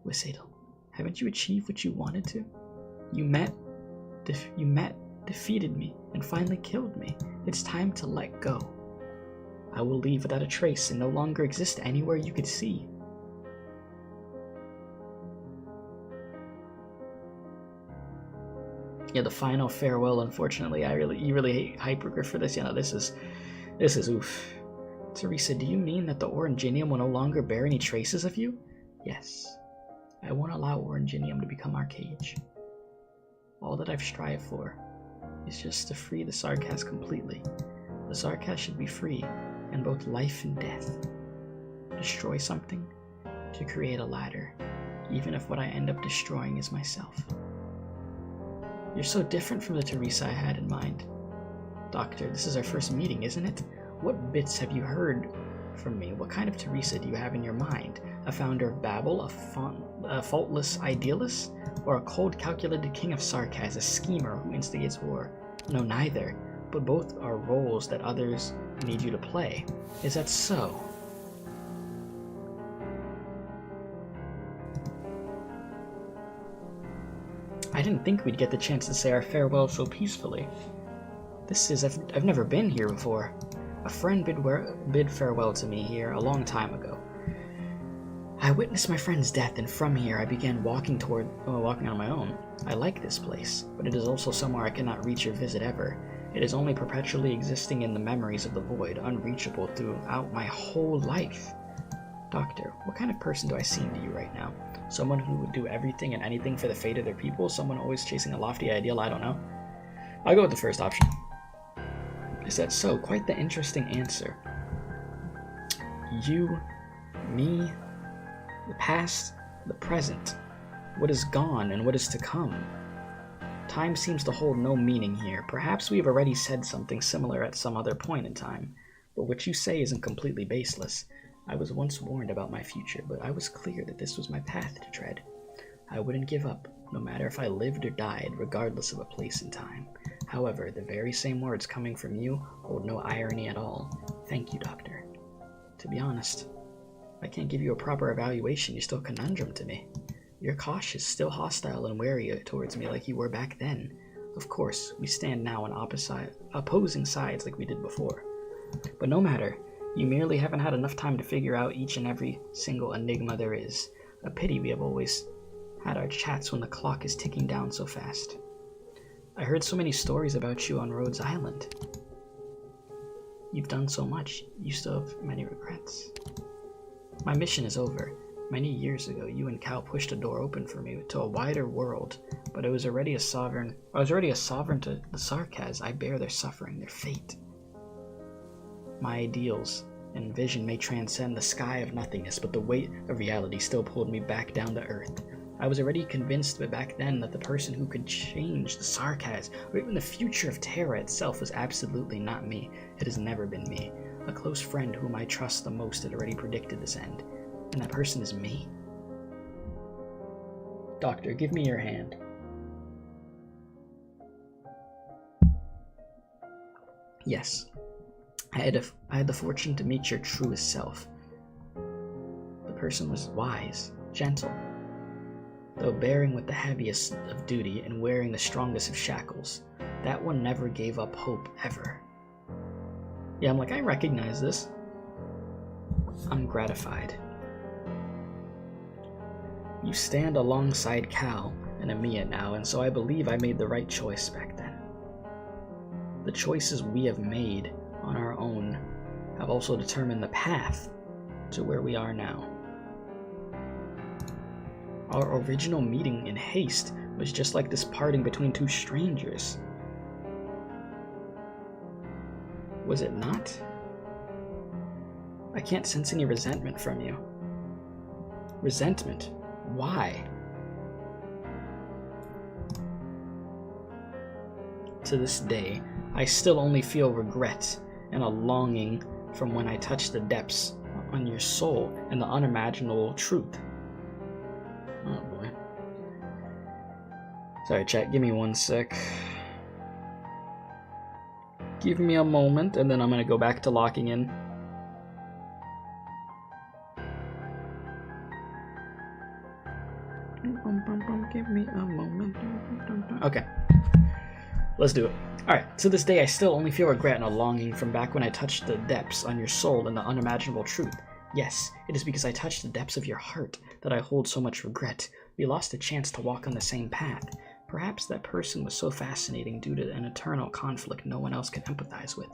Wisadel, haven't you achieved what you wanted to? You met, defeated me, and finally killed me. It's time to let go. I will leave without a trace and no longer exist anywhere you could see. Yeah, the final farewell, unfortunately. You really hate Hypergriff for this. You know, this is oof. THERESA, do you mean that the Oranginium will no longer bear any traces of you? Yes. I won't allow Oranginium to become our cage. All that I've strived for is just to free the Sarkaz completely. The Sarkaz should be free in both life and death. Destroy something to create a ladder, even if what I end up destroying is myself. You're so different from the THERESA I had in mind. Doctor, this is our first meeting, isn't it? What bits have you heard from me? What kind of THERESA do you have in your mind? A founder of Babel, a faultless idealist? Or a cold, calculated king of Sarkaz, a schemer who instigates war? No, neither. But both are roles that others need you to play. Is that so? I didn't think we'd get the chance to say our farewell so peacefully. I've never been here before. A friend bid farewell to me here a long time ago. I witnessed my friend's death, and from here I began walking on my own. I like this place, but it is also somewhere I cannot reach or visit ever. It is only perpetually existing in the memories of the void, unreachable throughout my whole life. Doctor, what kind of person do I seem to you right now? Someone who would do everything and anything for the fate of their people? Someone always chasing a lofty ideal? I don't know. I'll go with the first option. Is that so? Quite the interesting answer. You, me, the past, the present, what is gone and what is to come. Time seems to hold no meaning here. Perhaps we have already said something similar at some other point in time, but what you say isn't completely baseless. I was once warned about my future, but I was clear that this was my path to tread. I wouldn't give up, no matter if I lived or died, regardless of a place and time. However, the very same words coming from you hold no irony at all. Thank you, Doctor. To be honest, I can't give you a proper evaluation. You're still a conundrum to me. You're cautious, still hostile and wary towards me like you were back then. Of course, we stand now on opposing sides like we did before. But no matter, you merely haven't had enough time to figure out each and every single enigma there is. A pity we have always had our chats when the clock is ticking down so fast. I heard so many stories about you on Rhodes Island. You've done so much, you still have many regrets. My mission is over. Many years ago, you and Cal pushed a door open for me to a wider world, but I was already a sovereign to the Sarkaz. I bear their suffering, their fate. My ideals and vision may transcend the sky of nothingness, but the weight of reality still pulled me back down to earth. I was already convinced back then that the person who could change the Sarkaz, or even the future of Terra itself, was absolutely not me. It has never been me. A close friend whom I trust the most had already predicted this end. And that person is me. Doctor, give me your hand. Yes. I had the fortune to meet your truest self. The person was wise, gentle, though bearing with the heaviest of duty and wearing the strongest of shackles. That one never gave up hope, ever. Yeah, I'm like, I recognize this. I'm gratified. You stand alongside Cal and Amiya now, and so I believe I made the right choice back then. The choices we have made on our own have also determined the path to where we are now. Our original meeting in haste was just like this parting between two strangers. Was it not? I can't sense any resentment from you. Resentment? Why? to this day, I still only feel regret and a longing from when I touched the depths on your soul and the unimaginable truth. Oh boy. Sorry, chat, give me 1 sec. Give me a moment, and then I'm gonna go back to locking in. Give me a moment. Okay. Let's do it. Alright, to this day I still only feel regret and a longing from back when I touched the depths on your soul and the unimaginable truth. Yes, it is because I touched the depths of your heart that I hold so much regret. We lost a chance to walk on the same path. Perhaps that person was so fascinating due to an eternal conflict no one else could empathize with.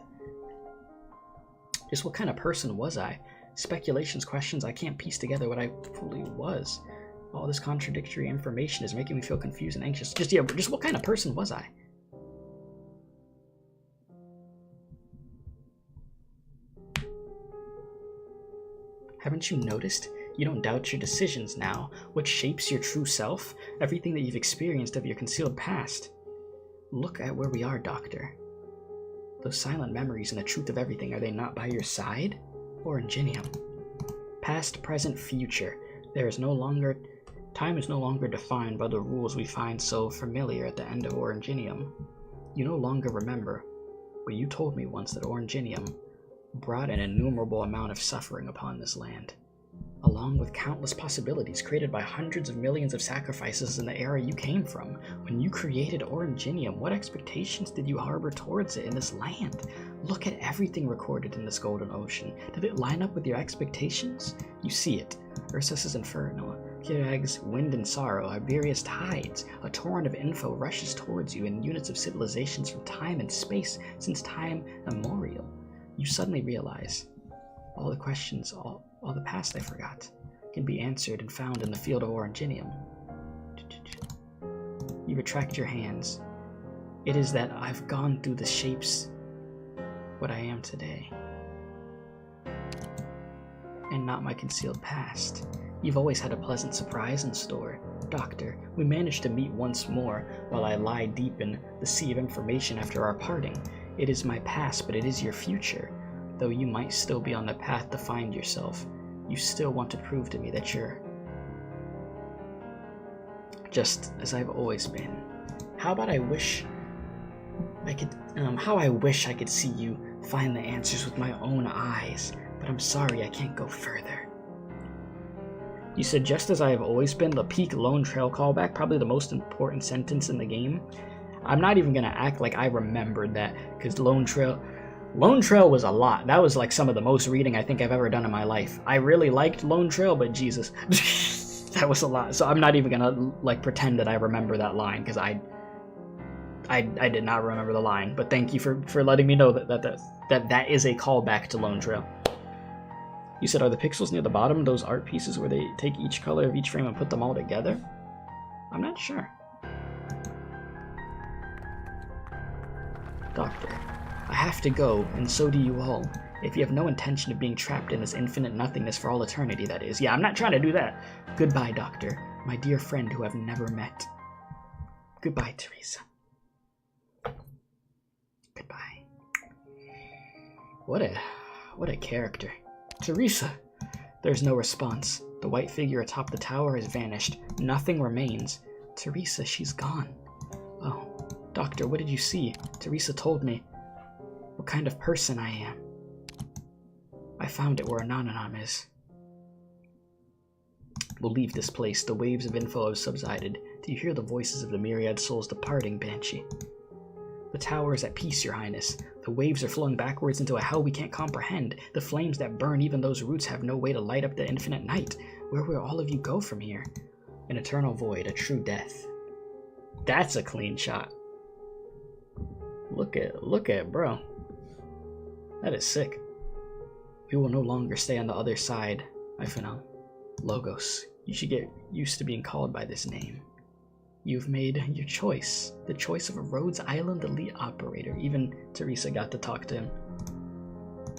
Just what kind of person was I? Speculations, questions, I can't piece together what I fully was. All this contradictory information is making me feel confused and anxious. Just what kind of person was I? Haven't you noticed? You don't doubt your decisions now. What shapes your true self? Everything that you've experienced of your concealed past. Look at where we are, Doctor. Those silent memories and the truth of everything, are they not by your side? Oranginium. Past, present, future. Time is no longer defined by the rules we find so familiar at the end of Oranginium. You no longer remember, but you told me once that Oranginium brought an innumerable amount of suffering upon this land, along with countless possibilities created by hundreds of millions of sacrifices in the era you came from. When you created Oranginium, what expectations did you harbor towards it in this land? Look at everything recorded in this golden ocean. Did it line up with your expectations? You see it. Ursus's Inferno, Kirag's Wind and Sorrow, Iberia's Tides. A torrent of info rushes towards you in units of civilizations from time and space since time immemorial. You suddenly realize all the questions, all the past I forgot, can be answered and found in the field of Oranginium. You retract your hands. It is that I've gone through the shapes what I am today, and not my concealed past. You've always had a pleasant surprise in store. Doctor, we managed to meet once more while I lie deep in the sea of information after our parting. It is my past, but it is your future. Though you might still be on the path to find yourself, you still want to prove to me that you're just as I've always been. How I wish I could see you find the answers with my own eyes, but I'm sorry I can't go further. You said just as I have always been, the peak Lone Trail callback, probably the most important sentence in the game. I'm not even gonna act like I remembered that, because Lone Trail was a lot. That was like some of the most reading I think I've ever done in my life. I really liked Lone Trail, but Jesus, that was a lot. So I'm not even gonna like pretend that I remember that line, because I did not remember the line. But thank you for letting me know that is a callback to Lone Trail. You said, are the pixels near the bottom those art pieces where they take each color of each frame and put them all together? I'm not sure. Doctor, I have to go, and so do you all. If you have no intention of being trapped in this infinite nothingness for all eternity, that is. Yeah, I'm not trying to do that. Goodbye, Doctor, my dear friend who I've never met. Goodbye, Theresa. Goodbye. What a character. Theresa! There's no response. The white figure atop the tower has vanished. Nothing remains. Theresa, she's gone. Oh, Doctor, what did you see? Theresa told me what kind of person I am. I found it where Anonymous is. We'll leave this place. The waves of info have subsided. Do you hear the voices of the myriad souls departing, Banshee? The tower is at peace, Your Highness. The waves are flowing backwards into a hell we can't comprehend. The flames that burn even those roots have no way to light up the infinite night. Where will all of you go from here? An eternal void, a true death. That's a clean shot. Look at bro. That is sick. We will no longer stay on the other side. Logos, you should get used to being called by this name. You've made your choice. The choice of a Rhodes Island elite operator. Even Theresa got to talk to him.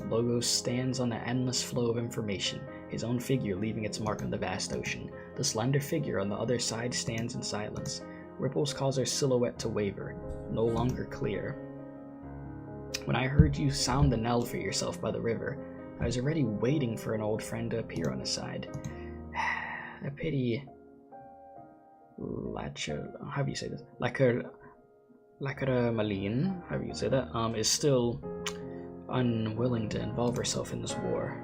Logos stands on the endless flow of information, his own figure leaving its mark on the vast ocean. The slender figure on the other side stands in silence. Ripples cause her silhouette to waver. no longer clear. When I heard you sound the knell for yourself by the river, I was already waiting for an old friend to appear on his side. I pity how do you say this? Malin, how do you say that? Is still unwilling to involve herself in this war.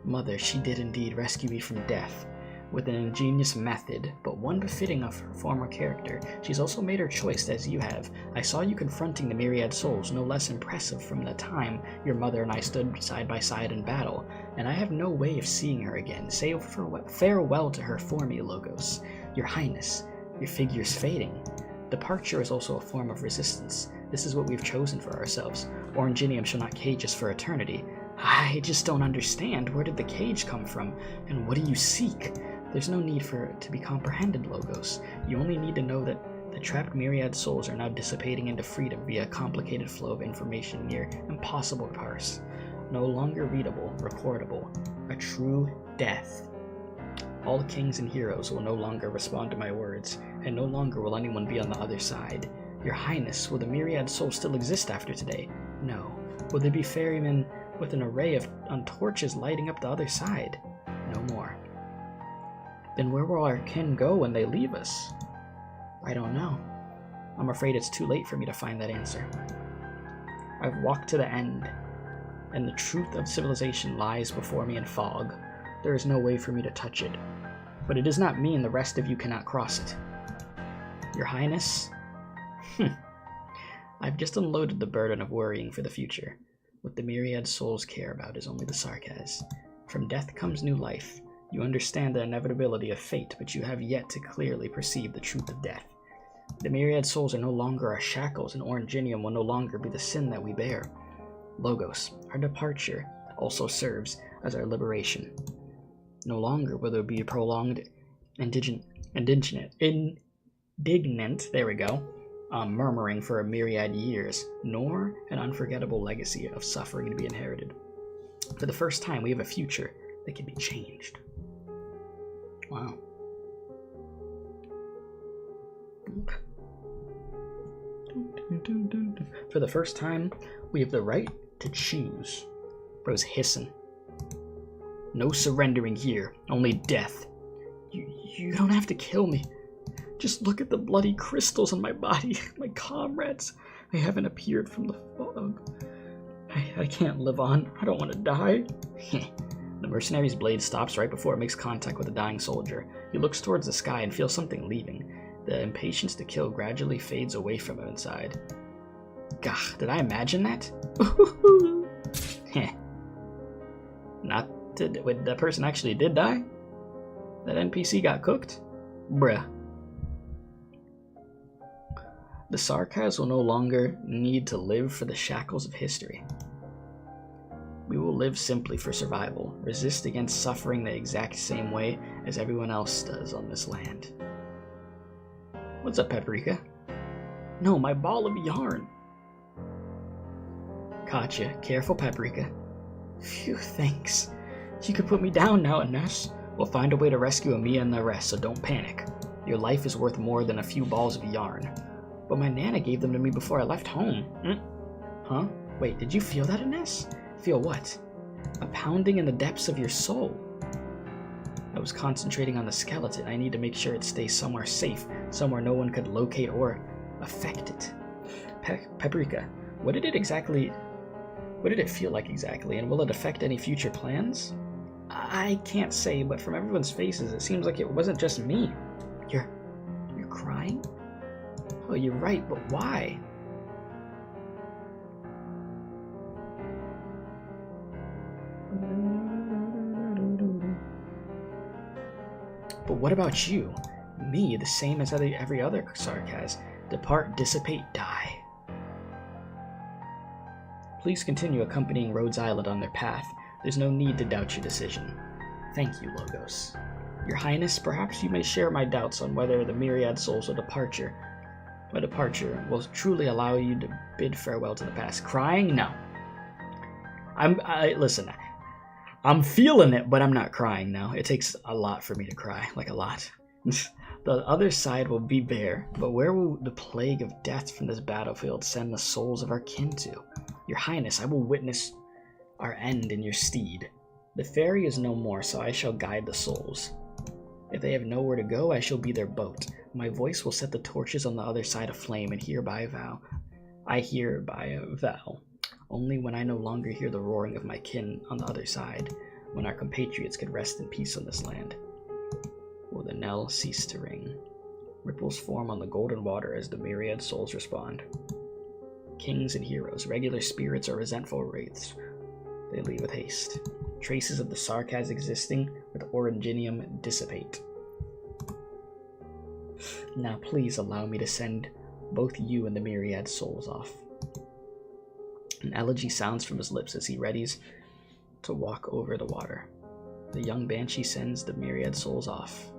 Mother, she did indeed rescue me from death, with an ingenious method, but one befitting of her former character. She's also made her choice, as you have. I saw you confronting the myriad souls, no less impressive from the time your mother and I stood side by side in battle, and I have no way of seeing her again. Say farewell to her for me, Logos. Your Highness, your figure's fading. Departure is also a form of resistance. This is what we've chosen for ourselves. Oranginium shall not cage us for eternity. I just don't understand. Where did the cage come from? And what do you seek? There's no need for it to be comprehended, Logos. You only need to know that the trapped myriad souls are now dissipating into freedom via a complicated flow of information near impossible to parse. No longer readable, recordable. A true death. All kings and heroes will no longer respond to my words, and no longer will anyone be on the other side. Your Highness, will the myriad souls still exist after today? No. Will there be ferrymen with an array of torches lighting up the other side? No more. Then where will our kin go when they leave us? I don't know. I'm afraid it's too late for me to find that answer. I've walked to the end, and the truth of civilization lies before me in fog. There is no way for me to touch it. But it does not mean the rest of you cannot cross it. Your Highness? I've just unloaded the burden of worrying for the future. What the myriad souls care about is only the Sarkaz. From death comes new life. You understand the inevitability of fate, but you have yet to clearly perceive the truth of death. The myriad souls are no longer our shackles, and Oranginium will no longer be the sin that we bear. Logos, our departure, also serves as our liberation. No longer will there be a prolonged indignant, there we go, murmuring for a myriad years, nor an unforgettable legacy of suffering to be inherited. For the first time, we have a future that can be changed. Wow. For the first time, we have the right to choose. Bro's hissing. No surrendering here, only death. You don't have to kill me. Just look at the bloody crystals on my body. My comrades, they haven't appeared from the fog. I can't live on. I don't want to die. The mercenary's blade stops right before it makes contact with a dying soldier. He looks towards the sky and feels something leaving. The impatience to kill gradually fades away from him inside. Gah, did I imagine that? Wait, that person actually did die? That NPC got cooked? Bruh. The Sarkaz will no longer need to live for the shackles of history. We will live simply for survival, resist against suffering the exact same way as everyone else does on this land. What's up, Paprika? No, my ball of yarn. Gotcha. Careful, Paprika. Phew, thanks. You can put me down now, Ines. We'll find a way to rescue Amiya and the rest, so don't panic. Your life is worth more than a few balls of yarn. But my Nana gave them to me before I left home. Huh? Wait, did you feel that, Ines? Feel what? A pounding in the depths of your soul. I was concentrating on the skeleton. I need to make sure it stays somewhere safe, somewhere no one could locate or affect it. Paprika, what did it feel like exactly, and will it affect any future plans? I can't say, but from everyone's faces, it seems like it wasn't just me. You're crying? Oh, you're right, but why? But what about you? Me, the same as every other Sarkaz. Depart, dissipate, die. Please continue accompanying Rhodes Island on their path. There's no need to doubt your decision. Thank you, Logos. Your Highness, perhaps you may share my doubts on whether the myriad souls my departure will truly allow you to bid farewell to the past. Crying? No. Listen, I'm feeling it, but I'm not crying now. It takes a lot for me to cry, like a lot. The other side will be bare, but where will the plague of death from this battlefield send the souls of our kin to? Your Highness, I will witness our end in your stead. The ferry is no more, so I shall guide the souls. If they have nowhere to go, I shall be their boat. My voice will set the torches on the other side aflame, and I hereby vow, only when I no longer hear the roaring of my kin on the other side, when our compatriots could rest in peace on this land, will the knell cease to ring. Ripples form on the golden water as the myriad souls respond. Kings and heroes, regular spirits or resentful wraiths, they leave with haste. Traces of the Sarkaz existing with Originium dissipate. Now please allow me to send both you and the myriad souls off. An elegy sounds from his lips as he readies to walk over the water. The young banshee sends the myriad souls off.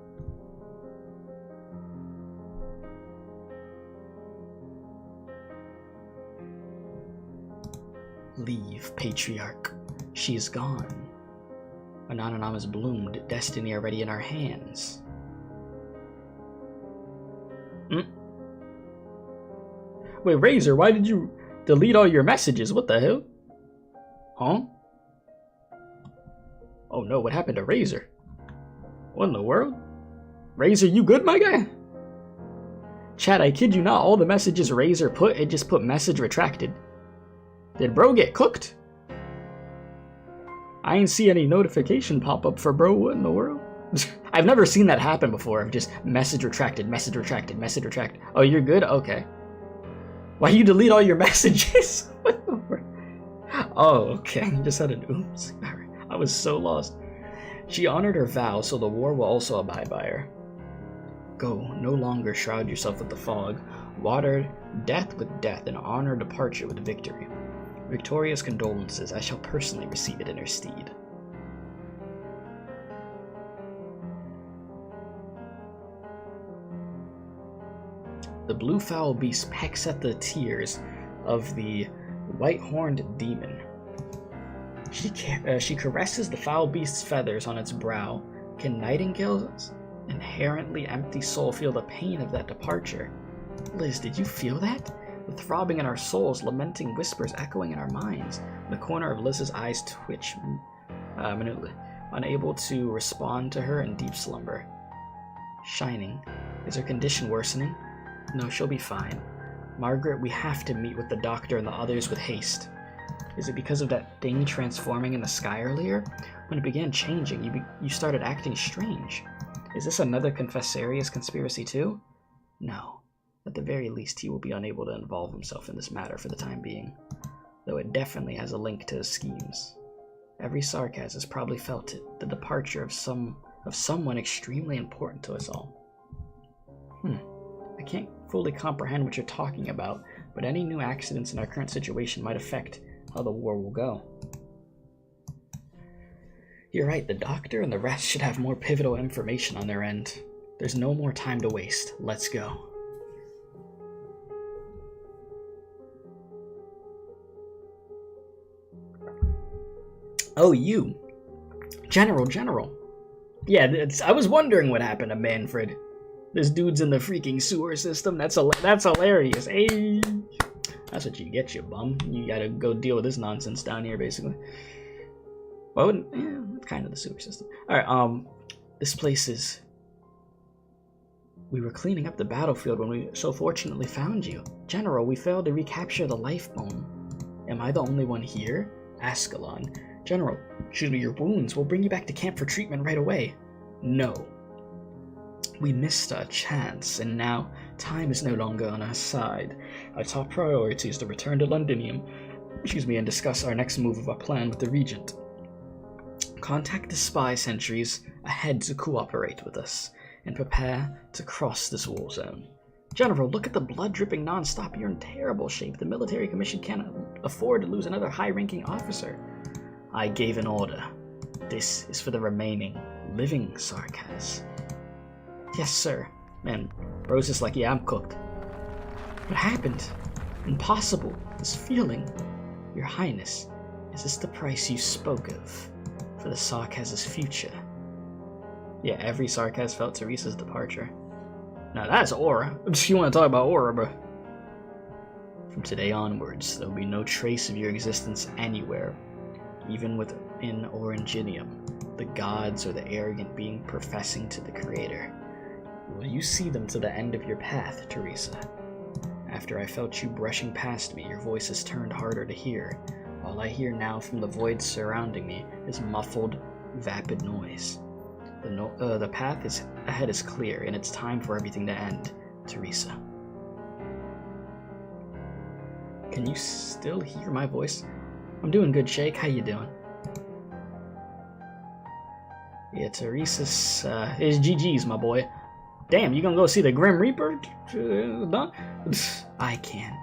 Leave, Patriarch. She is gone. Anonymous has bloomed, destiny already in our hands. Wait, Razor, why did you delete all your messages? What the hell? Huh? Oh no, what happened to Razor? What in the world? Razor, you good, my guy? Chat, I kid you not, all the messages Razor put, it just put message retracted. Did bro get cooked? I ain't see any notification pop up for bro. What in the world? I've never seen that happen before. Just message retracted, message retracted, message retracted. Oh, you're good? Okay. Why you delete all your messages? What the world? Oh, okay. You just had an oops. I was so lost. She honored her vow, so the war will also abide by her. Go, no longer shroud yourself with the fog. Water death with death and honor departure with victory. Victoria's condolences, I shall personally receive it in her stead. The blue-fowl beast pecks at the tears of the white-horned demon. She caresses the foul beast's feathers on its brow. Can Nightingale's inherently empty soul feel the pain of that departure? Liz, did you feel that? The throbbing in our souls, lamenting whispers echoing in our minds. The corner of Liz's eyes twitch minutely, unable to respond to her in deep slumber. Shining. Is her condition worsening? No, she'll be fine. Margaret, we have to meet with the doctor and the others with haste. Is it because of that thing transforming in the sky earlier? When it began changing, you started acting strange. Is this another Confessarius conspiracy too? No. At the very least, he will be unable to involve himself in this matter for the time being, though it definitely has a link to his schemes. Every Sarkaz has probably felt it, the departure of someone extremely important to us all. I can't fully comprehend what you're talking about, but any new accidents in our current situation might affect how the war will go. You're right, the doctor and the rest should have more pivotal information on their end. There's no more time to waste. Let's go. Oh, you. General. Yeah, I was wondering what happened to Manfred. This dude's in the freaking sewer system. That's hilarious. Hey, that's what you get, you bum. You gotta go deal with this nonsense down here, basically. Well, yeah, kind of the sewer system. Alright, this place is... We were cleaning up the battlefield when we so fortunately found you. General, we failed to recapture the life bone. Am I the only one here? Ascalon. General, shoot me your wounds. We'll bring you back to camp for treatment right away. No. We missed our chance, and now time is no longer on our side. Our top priority is to return to Londinium, and discuss our next move of our plan with the Regent. Contact the spy sentries ahead to cooperate with us, and prepare to cross this war zone. General, look at the blood dripping non-stop. You're in terrible shape. The military commission can't afford to lose another high-ranking officer. I gave an order. This is for the remaining living Sarkaz. Yes, sir. Man, bro's just like, yeah, I'm cooked. What happened? Impossible. This feeling. Your Highness, is this the price you spoke of for the Sarkaz's future? Yeah, every Sarkaz felt Theresa's departure. Now that's aura. You want to talk about aura, bro? From today onwards, there will be no trace of your existence anywhere, even within Oranginium, the gods or the arrogant being professing to the Creator. Will you see them to the end of your path, Theresa? After I felt you brushing past me, your voice has turned harder to hear. All I hear now from the void surrounding me is muffled, vapid noise. The path ahead is clear, and it's time for everything to end, Theresa. Can you still hear my voice? I'm doing good, Shake. How you doing? Yeah, Theresa's is GG's, my boy. Damn, you gonna go see the Grim Reaper? I can.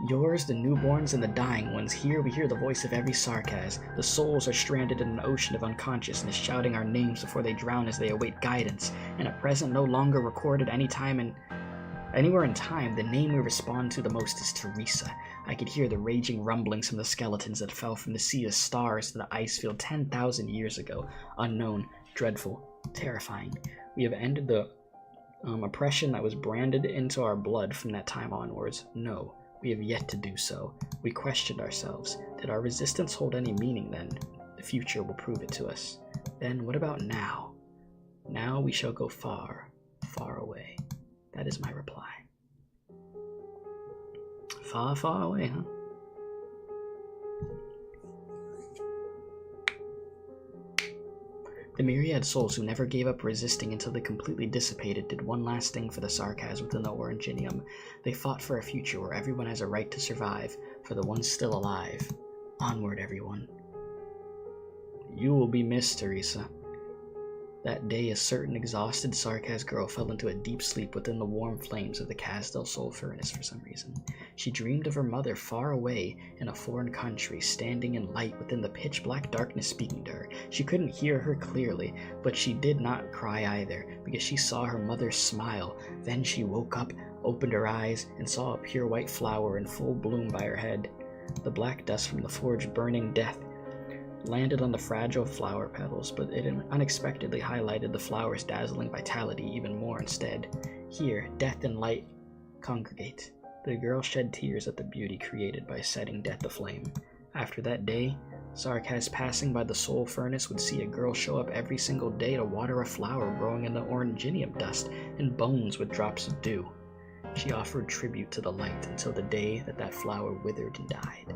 Yours, the newborns, and the dying ones. Here we hear the voice of every Sarkaz. The souls are stranded in an ocean of unconsciousness, shouting our names before they drown as they await guidance. In a present no longer recorded anywhere in time, the name we respond to the most is Theresa. I could hear the raging rumblings from the skeletons that fell from the sea of stars to the ice field 10,000 years ago. Unknown, dreadful, terrifying. We have ended the oppression that was branded into our blood from that time onwards. No. We have yet to do so. We questioned ourselves. Did our resistance hold any meaning then? The future will prove it to us. Then what about now? Now we shall go far, far away. That is my reply. Far, far away, huh? The myriad souls who never gave up resisting until they completely dissipated did one last thing for the Sarkaz within the Oranginium. They fought for a future where everyone has a right to survive, for the ones still alive. Onward, everyone. You will be missed, Theresa. That day, a certain exhausted Sarkaz girl fell into a deep sleep within the warm flames of the Kazdel Soul Furnace for some reason. She dreamed of her mother far away in a foreign country, standing in light within the pitch-black darkness speaking to her. She couldn't hear her clearly, but she did not cry either, because she saw her mother smile. Then she woke up, opened her eyes, and saw a pure white flower in full bloom by her head. The black dust from the forge burning death landed on the fragile flower petals, but it unexpectedly highlighted the flower's dazzling vitality even more instead. Here, death and light congregate. The girl shed tears at the beauty created by setting death aflame. After that day, Sarkaz passing by the soul furnace would see a girl show up every single day to water a flower growing in the oranginium dust and bones with drops of dew. She offered tribute to the light until the day that flower withered and died.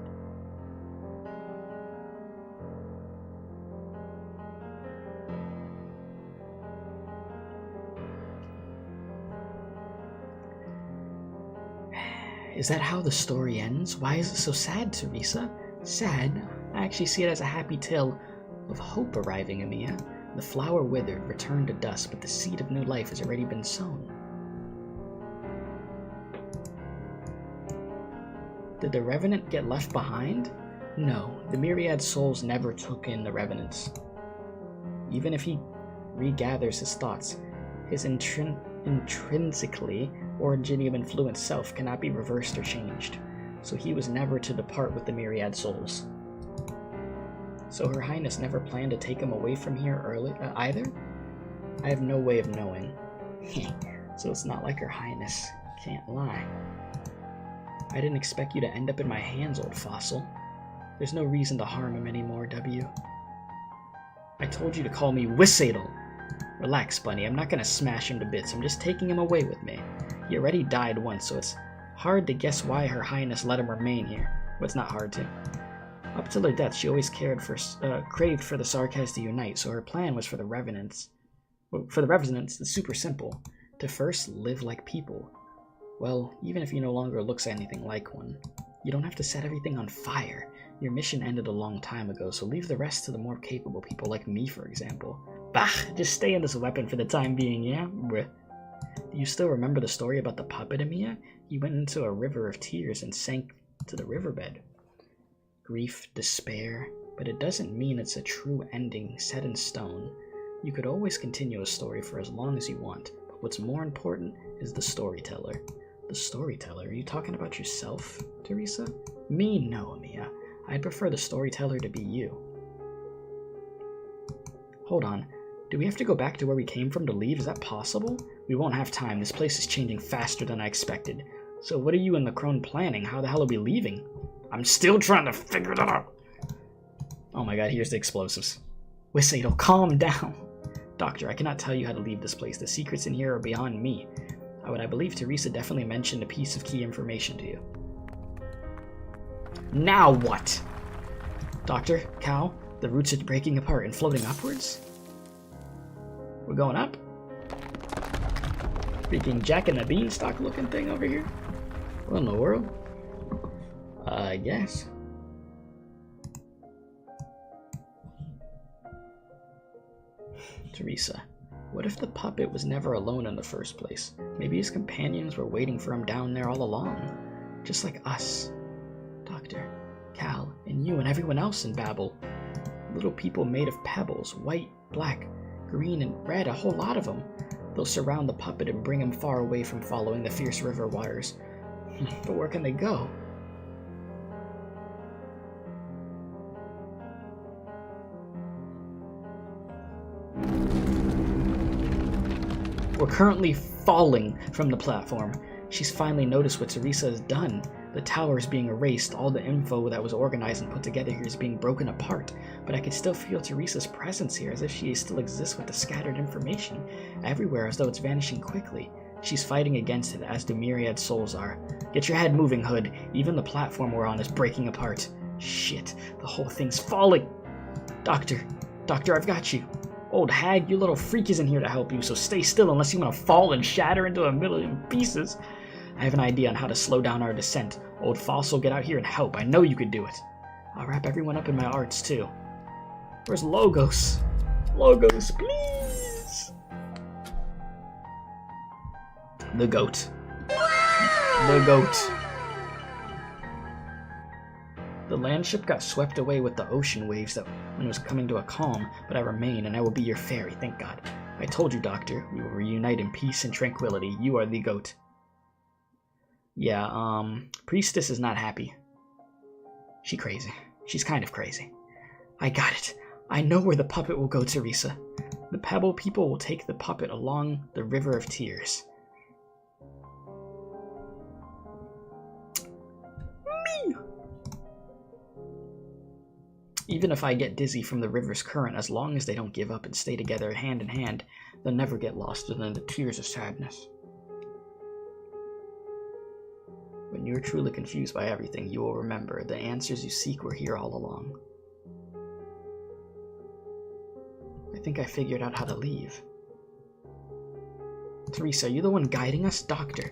Is that how the story ends? Why is it so sad, Theresa? Sad? I actually see it as a happy tale of hope arriving, Amiya. The flower withered, returned to dust, but the seed of new life has already been sown. Did the Revenant get left behind? No, the myriad souls never took in the Revenants. Even if he regathers his thoughts, his intrinsically oranginium-influenced self cannot be reversed or changed, so he was never to depart with the myriad souls. So Her Highness never planned to take him away from here either? I have no way of knowing. So it's not like Her Highness can't lie. I didn't expect you to end up in my hands, old fossil. There's no reason to harm him anymore, W. I told you to call me Whissadle. Relax, Bunny, I'm not gonna smash him to bits, I'm just taking him away with me. He already died once, so it's hard to guess why Her Highness let him remain here. But it's not hard to. Up till her death, she always craved for the Sarkaz to unite, so her plan was for the Revenants. For the Revenants, it's super simple. To first live like people. Well, even if you no longer looks anything like one, you don't have to set everything on fire. Your mission ended a long time ago, so leave the rest to the more capable people like me, for example. Bah, just stay in this weapon for the time being, yeah? Bruh. Do you still remember the story about the puppet, Amiya? He went into a river of tears and sank to the riverbed. Grief, despair, but it doesn't mean it's a true ending set in stone. You could always continue a story for as long as you want, but what's more important is the storyteller. The storyteller? Are you talking about yourself, Theresa? Me? No, Amiya. I'd prefer the storyteller to be you. Hold on. Do we have to go back to where we came from to leave? Is that possible? We won't have time. This place is changing faster than I expected. So what are you and the crone planning? How the hell are we leaving? I'm still trying to figure it out. Oh my god, here's the explosives. Wisato, calm down. Doctor, I cannot tell you how to leave this place. The secrets in here are beyond me. I believe Theresa definitely mentioned a piece of key information to you. Now what? Doctor, Cal, the roots are breaking apart and floating upwards? We're going up? Freaking Jack and the Beanstalk looking thing over here? What in the world? I guess. Theresa, what if the puppet was never alone in the first place? Maybe his companions were waiting for him down there all along. Just like us. Doctor, Cal, and you and everyone else in Babel. Little people made of pebbles, white, black, green, and red, a whole lot of them. They'll surround the puppet and bring him far away from following the fierce river waters. But where can they go? We're currently falling from the platform. She's finally noticed what Theresa has done. The tower is being erased. All the info that was organized and put together here is being broken apart. But I can still feel Theresa's presence here, as if she still exists with the scattered information everywhere, as though it's vanishing quickly. She's fighting against it, as do myriad souls are. Get your head moving, Hood. Even the platform we're on is breaking apart. Shit, the whole thing's falling. Doctor, I've got you. Old hag, your little freak isn't here to help you, so stay still unless you want to fall and shatter into a million pieces. I have an idea on how to slow down our descent. Old Fossil, get out here and help. I know you could do it. I'll wrap everyone up in my arts, too. Where's Logos? Logos, please! The goat. The goat. The landship got swept away with the ocean waves when it was coming to a calm, but I remain, and I will be your fairy, thank God. I told you, Doctor, we will reunite in peace and tranquility. You are the goat. Yeah, Priestess is not happy. She's crazy. She's kind of crazy. I got it. I know where the puppet will go, Theresa. The Pebble people will take the puppet along the River of Tears. Me! Even if I get dizzy from the river's current, as long as they don't give up and stay together hand in hand, they'll never get lost within the tears of sadness. When you're truly confused by everything, you will remember the answers you seek were here all along. I think I figured out how to leave. Theresa, are you the one guiding us? Doctor.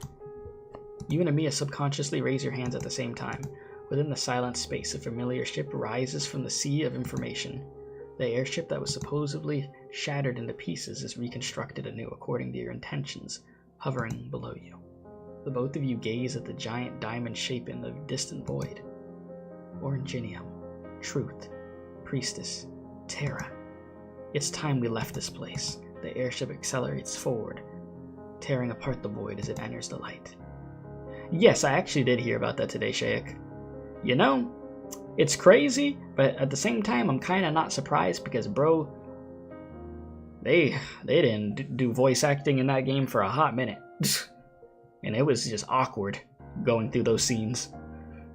You and Amiya subconsciously raise your hands at the same time. Within the silent space, a familiar ship rises from the sea of information. The airship that was supposedly shattered into pieces is reconstructed anew according to your intentions, hovering below you. The both of you gaze at the giant diamond shape in the distant void. Oranginium, Truth, Priestess, Terra. It's time we left this place. The airship accelerates forward, tearing apart the void as it enters the light. Yes, I actually did hear about that today, Shayak. You know, it's crazy, but at the same time, I'm kind of not surprised because, bro, they didn't do voice acting in that game for a hot minute. And it was just awkward going through those scenes.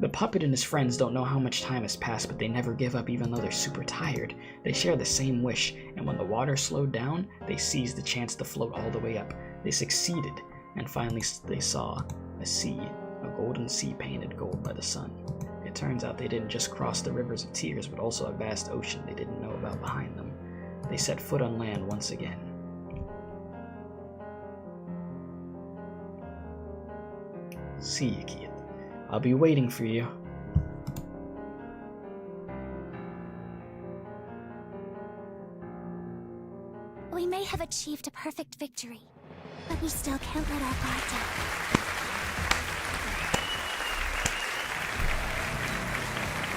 The puppet and his friends don't know how much time has passed, but they never give up even though they're super tired. They share the same wish, and when the water slowed down, they seized the chance to float all the way up. They succeeded, and finally they saw a sea, a golden sea painted gold by the sun. It turns out they didn't just cross the rivers of tears, but also a vast ocean they didn't know about behind them. They set foot on land once again. See you, Keith. I'll be waiting for you. We may have achieved a perfect victory, but we still can't let our guard down.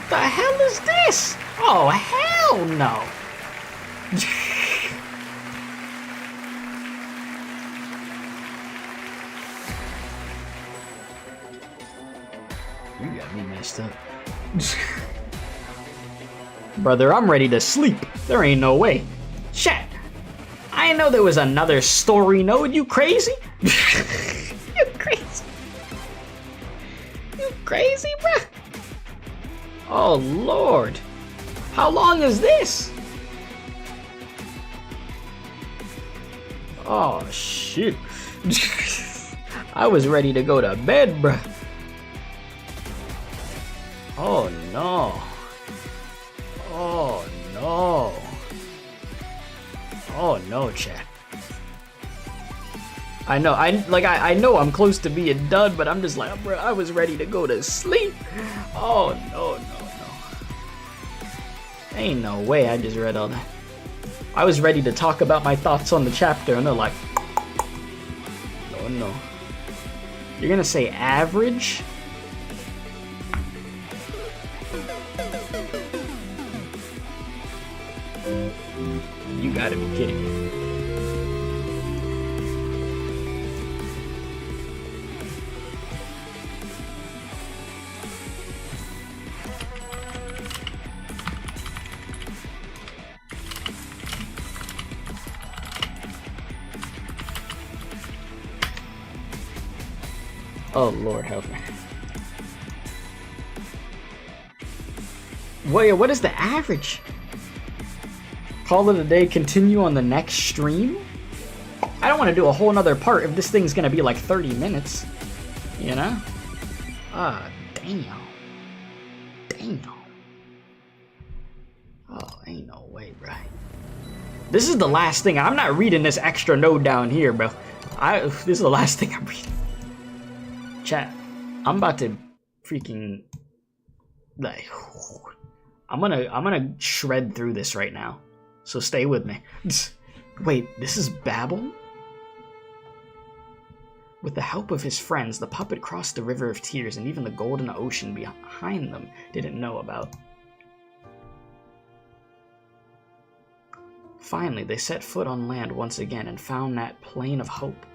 The hell is this? Oh, hell no! You got me messed up. Brother, I'm ready to sleep. There ain't no way. Shit! I know there was another story node. You crazy? You crazy? You crazy, bruh? Oh, Lord. How long is this? Oh, shit. I was ready to go to bed, bruh. Oh, no. Oh, no. Oh, no, chat. I know, I know I'm close to being done, but I'm just like, bro, I was ready to go to sleep. Oh, no, no, no. Ain't no way I just read all that. I was ready to talk about my thoughts on the chapter, and they're like, oh, no. You're gonna say average? You gotta be kidding me. Oh, Lord help me. Wait, what is the average? Call it a day, continue on the next stream? I don't want to do a whole nother part if this thing's gonna be like 30 minutes. You know? Ah, damn. Damn. Oh, ain't no way, bro. This is the last thing. I'm not reading this extra node down here, bro. This is the last thing I'm reading. Chat, I'm about to freaking like I'm gonna shred through this right now. So stay with me. Wait, this is Babel? With the help of his friends, the puppet crossed the River of Tears, and even the golden ocean behind them didn't know about. Finally, they set foot on land once again and found that plain of hope.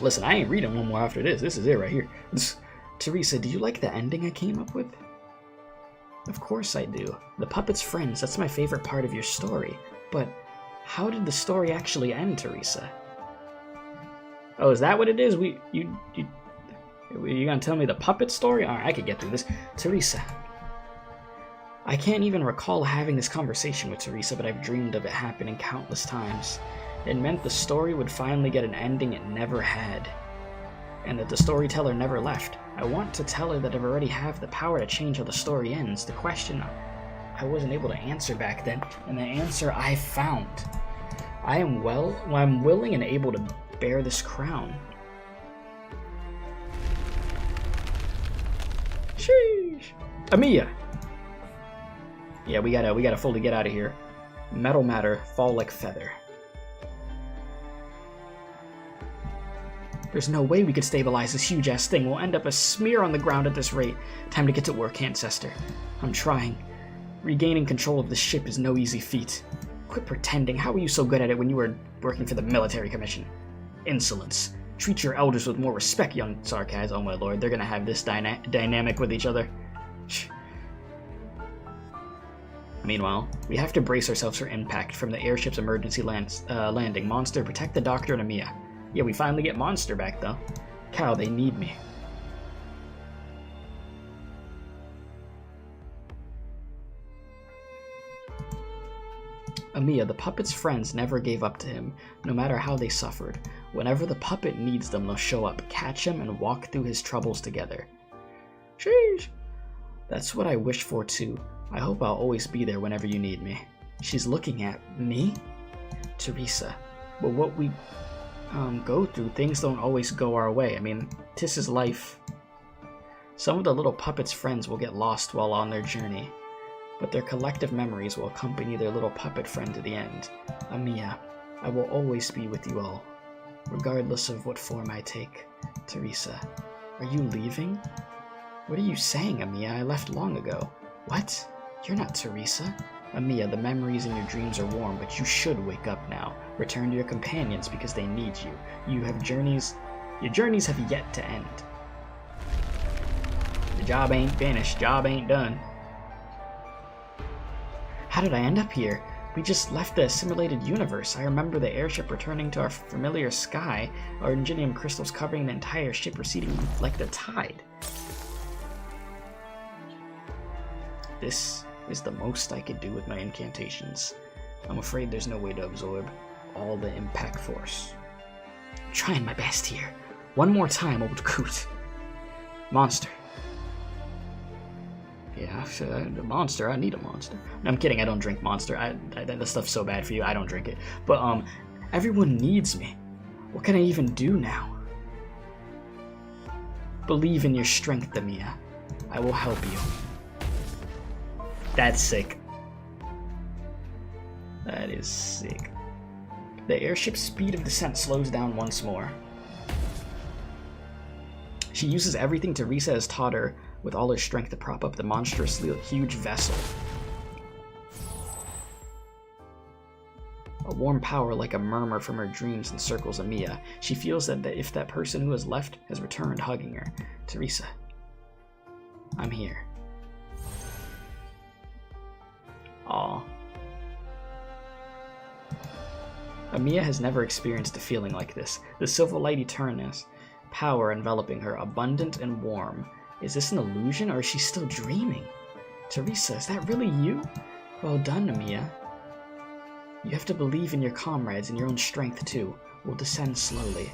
Listen, I ain't reading one more after this. This is it right here. Theresa, do you like the ending I came up with? Of course I do. The puppet's friends, that's my favorite part of your story. But how did the story actually end, Theresa? Oh, is that what it is? You gonna tell me the puppet story? Alright, I could get through this. Theresa. I can't even recall having this conversation with Theresa, but I've dreamed of it happening countless times. It meant the story would finally get an ending it never had, and that the storyteller never left. I want to tell her that I already have the power to change how the story ends. The question I wasn't able to answer back then, and the answer I found. I'm willing and able to bear this crown. Sheesh. Amiya. Yeah, we gotta fully get out of here. Metal matter, fall like feather. There's no way we could stabilize this huge-ass thing. We'll end up a smear on the ground at this rate. Time to get to work, Ancestor. I'm trying. Regaining control of this ship is no easy feat. Quit pretending. How were you so good at it when you were working for the military commission? Insolence. Treat your elders with more respect, young Sarkaz. Oh my lord, they're gonna have this dynamic with each other. Meanwhile, we have to brace ourselves for impact from the airship's emergency landing. Monster, protect the doctor and Amiya. Yeah, we finally get Monster back, though. Cow, they need me. Amiya, the puppet's friends never gave up to him, no matter how they suffered. Whenever the puppet needs them, they'll show up, catch him, and walk through his troubles together. Sheesh. That's what I wish for, too. I hope I'll always be there whenever you need me. She's looking at me? Theresa. But what we go through, things don't always go our way. I mean, this is life. Some of the little puppet's friends will get lost while on their journey, but their collective memories will accompany their little puppet friend to the end. Amiya, I will always be with you all, regardless of what form I take. Theresa, are you leaving? What are you saying, Amiya? I left long ago. What? You're not Theresa. Amiya, the memories in your dreams are warm, but you should wake up now. Return to your companions because they need you. Your journeys have yet to end. The job ain't finished. Job ain't done. How did I end up here? We just left the simulated universe. I remember the airship returning to our familiar sky, our ingenium crystals covering the entire ship, receding like the tide. This is the most I could do with my incantations. I'm afraid there's no way to absorb all the impact force. I'm trying my best here. One more time, old coot. Monster. Yeah, the monster. I need a monster. No, I'm kidding. I don't drink Monster. That stuff's so bad for you. I don't drink it. But everyone needs me. What can I even do now? Believe in your strength, amiya. I will help you. That's sick. That is sick. The airship's speed of descent slows down once more. She uses everything THERESA has taught her with all her strength to prop up the monstrously huge vessel. A warm power like a murmur from her dreams encircles amiya. She feels that if that person who has left has returned, hugging her. THERESA, I'm here. Aw. Amiya has never experienced a feeling like this. The silver light eternus, power enveloping her, abundant and warm. Is this an illusion, or is she still dreaming? THERESA, is that really you? Well done, amiya. You have to believe in your comrades and your own strength, too. We'll descend slowly.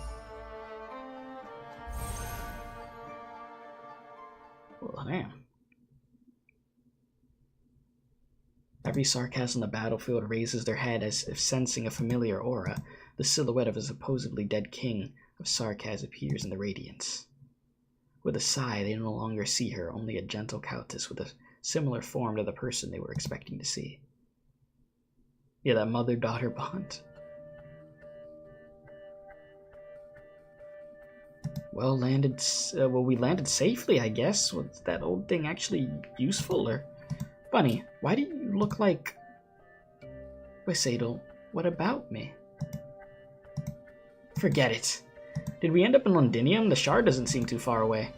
Well, damn. Every Sarkaz on the battlefield raises their head as if sensing a familiar aura. The silhouette of a supposedly dead king of Sarkaz appears in the radiance. With a sigh, they no longer see her, only a gentle countess with a similar form to the person they were expecting to see. Yeah, that mother-daughter bond. Well, we landed safely, I guess. Was that old thing actually useful, or... Bunny, why do you look like... Waisadel, what about me? Forget it. Did we end up in Londinium? The shard doesn't seem too far away.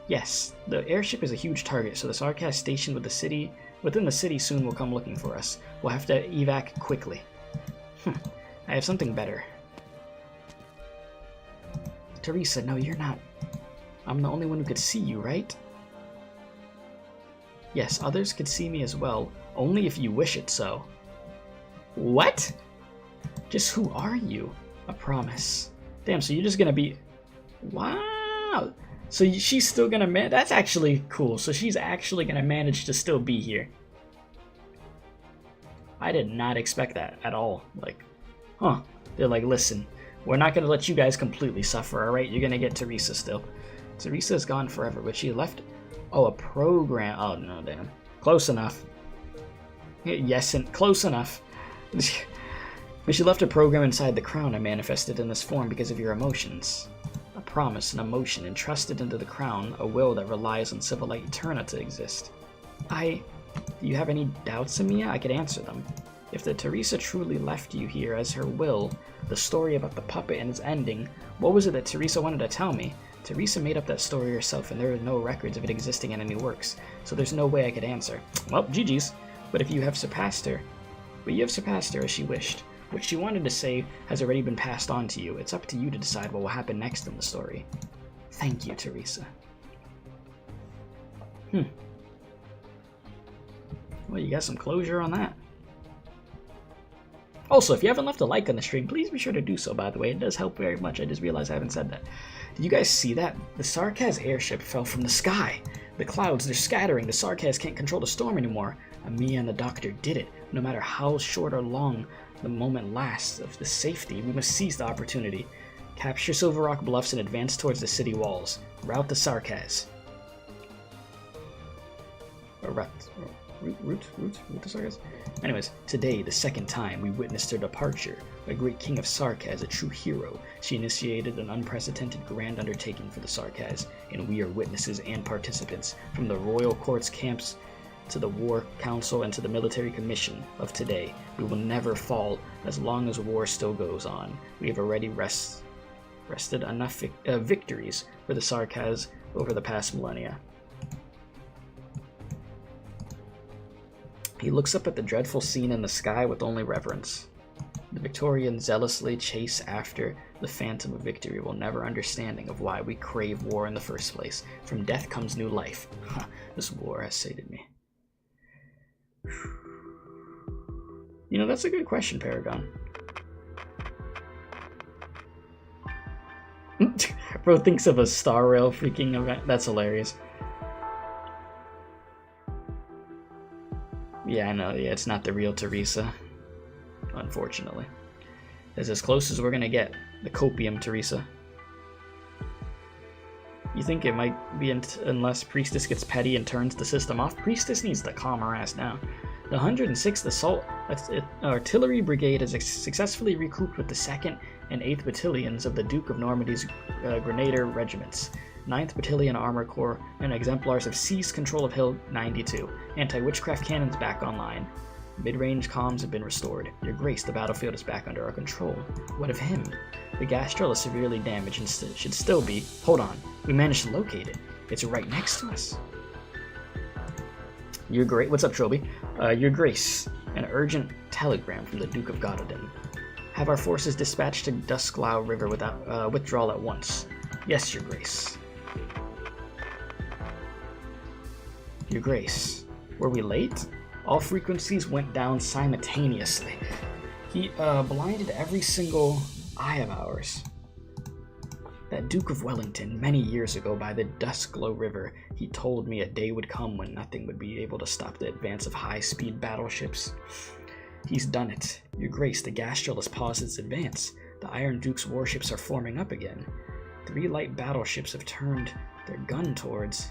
Yes, the airship is a huge target, so the Sarkaz stationed within the city soon will come looking for us. We'll have to evac quickly. I have something better. THERESA, no, you're not. I'm the only one who could see you, right? Yes, others could see me as well, only if you wish it so. What? Just who are you? A promise. Damn, so you're just gonna be... Wow! So she's still gonna that's actually cool. So she's actually gonna manage to still be here. I did not expect that at all. Like, huh. They're like, listen, we're not gonna let you guys completely suffer, alright? You're gonna get THERESA still. THERESA's gone forever, but she left... Oh, a program. Oh, no, damn. Close enough. Yes, and close enough. But she left a program inside the crown I manifested in this form because of your emotions. A promise, an emotion, entrusted into the crown, a will that relies on civil light eterna to exist. Do you have any doubts, amiya? I could answer them. If the THERESA truly left you here as her will, the story about the puppet and its ending, what was it that THERESA wanted to tell me? THERESA made up that story herself, and there are no records of it existing in any works, so there's no way I could answer. Well, GG's. But if you have surpassed her... But you have surpassed her as she wished. What she wanted to say has already been passed on to you. It's up to you to decide what will happen next in the story. Thank you, THERESA. Well, you got some closure on that. Also, if you haven't left a like on the stream, please be sure to do so, by the way. It does help very much. I just realized I haven't said that. Did you guys see that? The Sarkaz airship fell from the sky. The clouds, they're scattering. The Sarkaz can't control the storm anymore. Amiya and the doctor did it. No matter how short or long the moment lasts of the safety, we must seize the opportunity. Capture Silver Rock Bluffs and advance towards the city walls. Rout the Sarkaz. Root the Sarkaz? Anyways, today, the second time, we witnessed her departure. A great king of Sarkaz, a true hero. She initiated an unprecedented grand undertaking for the Sarkaz, and we are witnesses and participants, from the royal court's camps to the war council and to the military commission of today. We will never fall as long as war still goes on. We have already wrested enough victories for the Sarkaz over the past millennia. He looks up at the dreadful scene in the sky with only reverence. The Victorians zealously chase after the phantom of victory while never understanding of why we crave war in the first place. From death comes new life. This war has sated me. You know, that's a good question, Paragon. Bro thinks of a Star Rail freaking event. That's hilarious. Yeah, I know. Yeah, it's not the real THERESA. Unfortunately. That's as close as we're gonna get. The copium THERESA. You think it might be unless Priestess gets petty and turns the system off? Priestess needs to calm her ass down. The 106th Assault Artillery Brigade is successfully recouped with the 2nd and 8th Battalions of the Duke of Normandy's Grenadier Regiments. 9th Battalion Armor Corps and Exemplars have seized control of Hill 92. Anti-witchcraft cannons back online. Mid-range comms have been restored. Your Grace, the battlefield is back under our control. What of him? The Gastrel is severely damaged and should still be... Hold on. We managed to locate it. It's right next to us. Your Grace... What's up, Trilby? Your Grace. An urgent telegram from the Duke of Gododin. Have our forces dispatched to Dusklow River without withdrawal at once. Yes, Your Grace. Your Grace. Were we late? All frequencies went down simultaneously. He blinded every single eye of ours. That Duke of Wellington, many years ago by the Dusklow River, he told me a day would come when nothing would be able to stop the advance of high-speed battleships. He's done it. Your Grace, the Gastrel has paused its advance. The Iron Duke's warships are forming up again. 3 light battleships have turned their gun towards...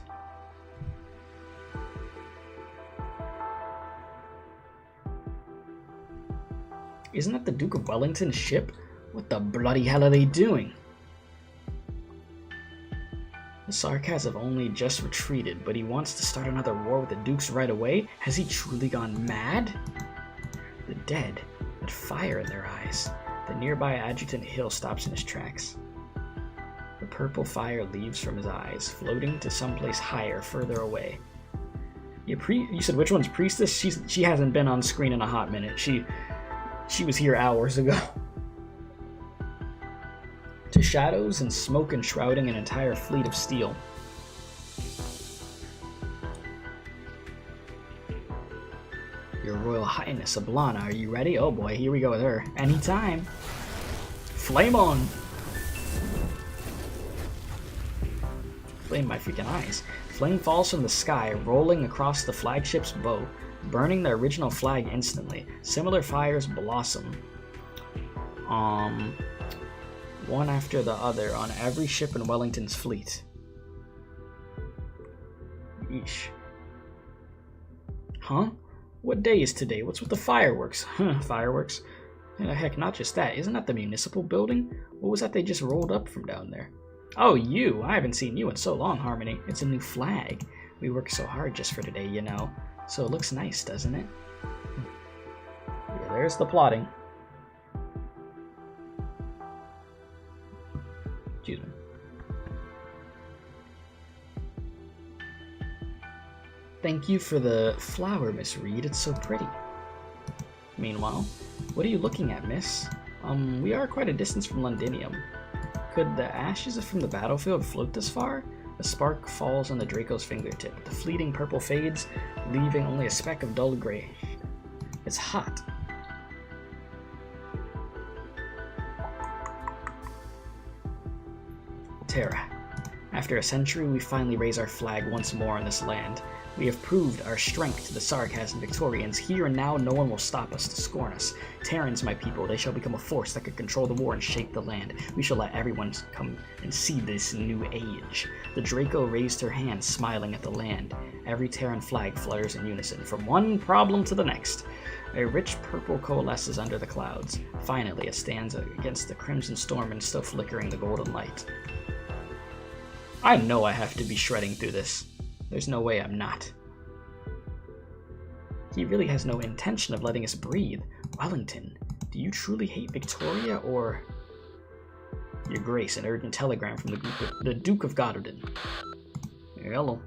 Isn't that the Duke of Wellington's ship? What the bloody hell are they doing? The Sarkaz have only just retreated, but he wants to start another war with the Dukes right away? Has he truly gone mad? The dead had fire in their eyes. The nearby Adjutant Hill stops in his tracks. The purple fire leaves from his eyes, floating to someplace higher, further away. You said which one's Priestess? She hasn't been on screen in a hot minute. She was here hours ago. To shadows and smoke enshrouding an entire fleet of steel. Your Royal Highness, Ablana, are you ready? Oh boy, here we go with her. Anytime. Flame on! Flame my freaking eyes. Flame falls from the sky, rolling across the flagship's bow, burning the original flag instantly. Similar fires blossom. One after the other on every ship in Wellington's fleet. Yeesh. Huh? What day is today? What's with the fireworks? Huh, fireworks? Heck, not just that. Isn't that the municipal building? What was that they just rolled up from down there? Oh, you! I haven't seen you in so long, Harmony. It's a new flag. We worked so hard just for today, you know. So it looks nice, doesn't it? Yeah, there's the plotting. Excuse me. Thank you for the flower, Miss Reed. It's so pretty. Meanwhile, what are you looking at, miss? We are quite a distance from Londinium. Could the ashes from the battlefield float this far? A spark falls on the Draco's fingertip. The fleeting purple fades, leaving only a speck of dull gray. It's hot. Terra. After a century, we finally raise our flag once more on this land. We have proved our strength to the Sarkaz and Victorians. Here and now, no one will stop us to scorn us. Terrans, my people, they shall become a force that could control the war and shape the land. We shall let everyone come and see this new age. The Draco raised her hand, smiling at the land. Every Terran flag flutters in unison, from one problem to the next. A rich purple coalesces under the clouds. Finally, it stands against the crimson storm and still flickering the golden light. I know I have to be shredding through this. There's no way I'm not. He really has no intention of letting us breathe. Wellington, do you truly hate Victoria, or... Your Grace, an urgent telegram from the Duke of Gododin. Hello.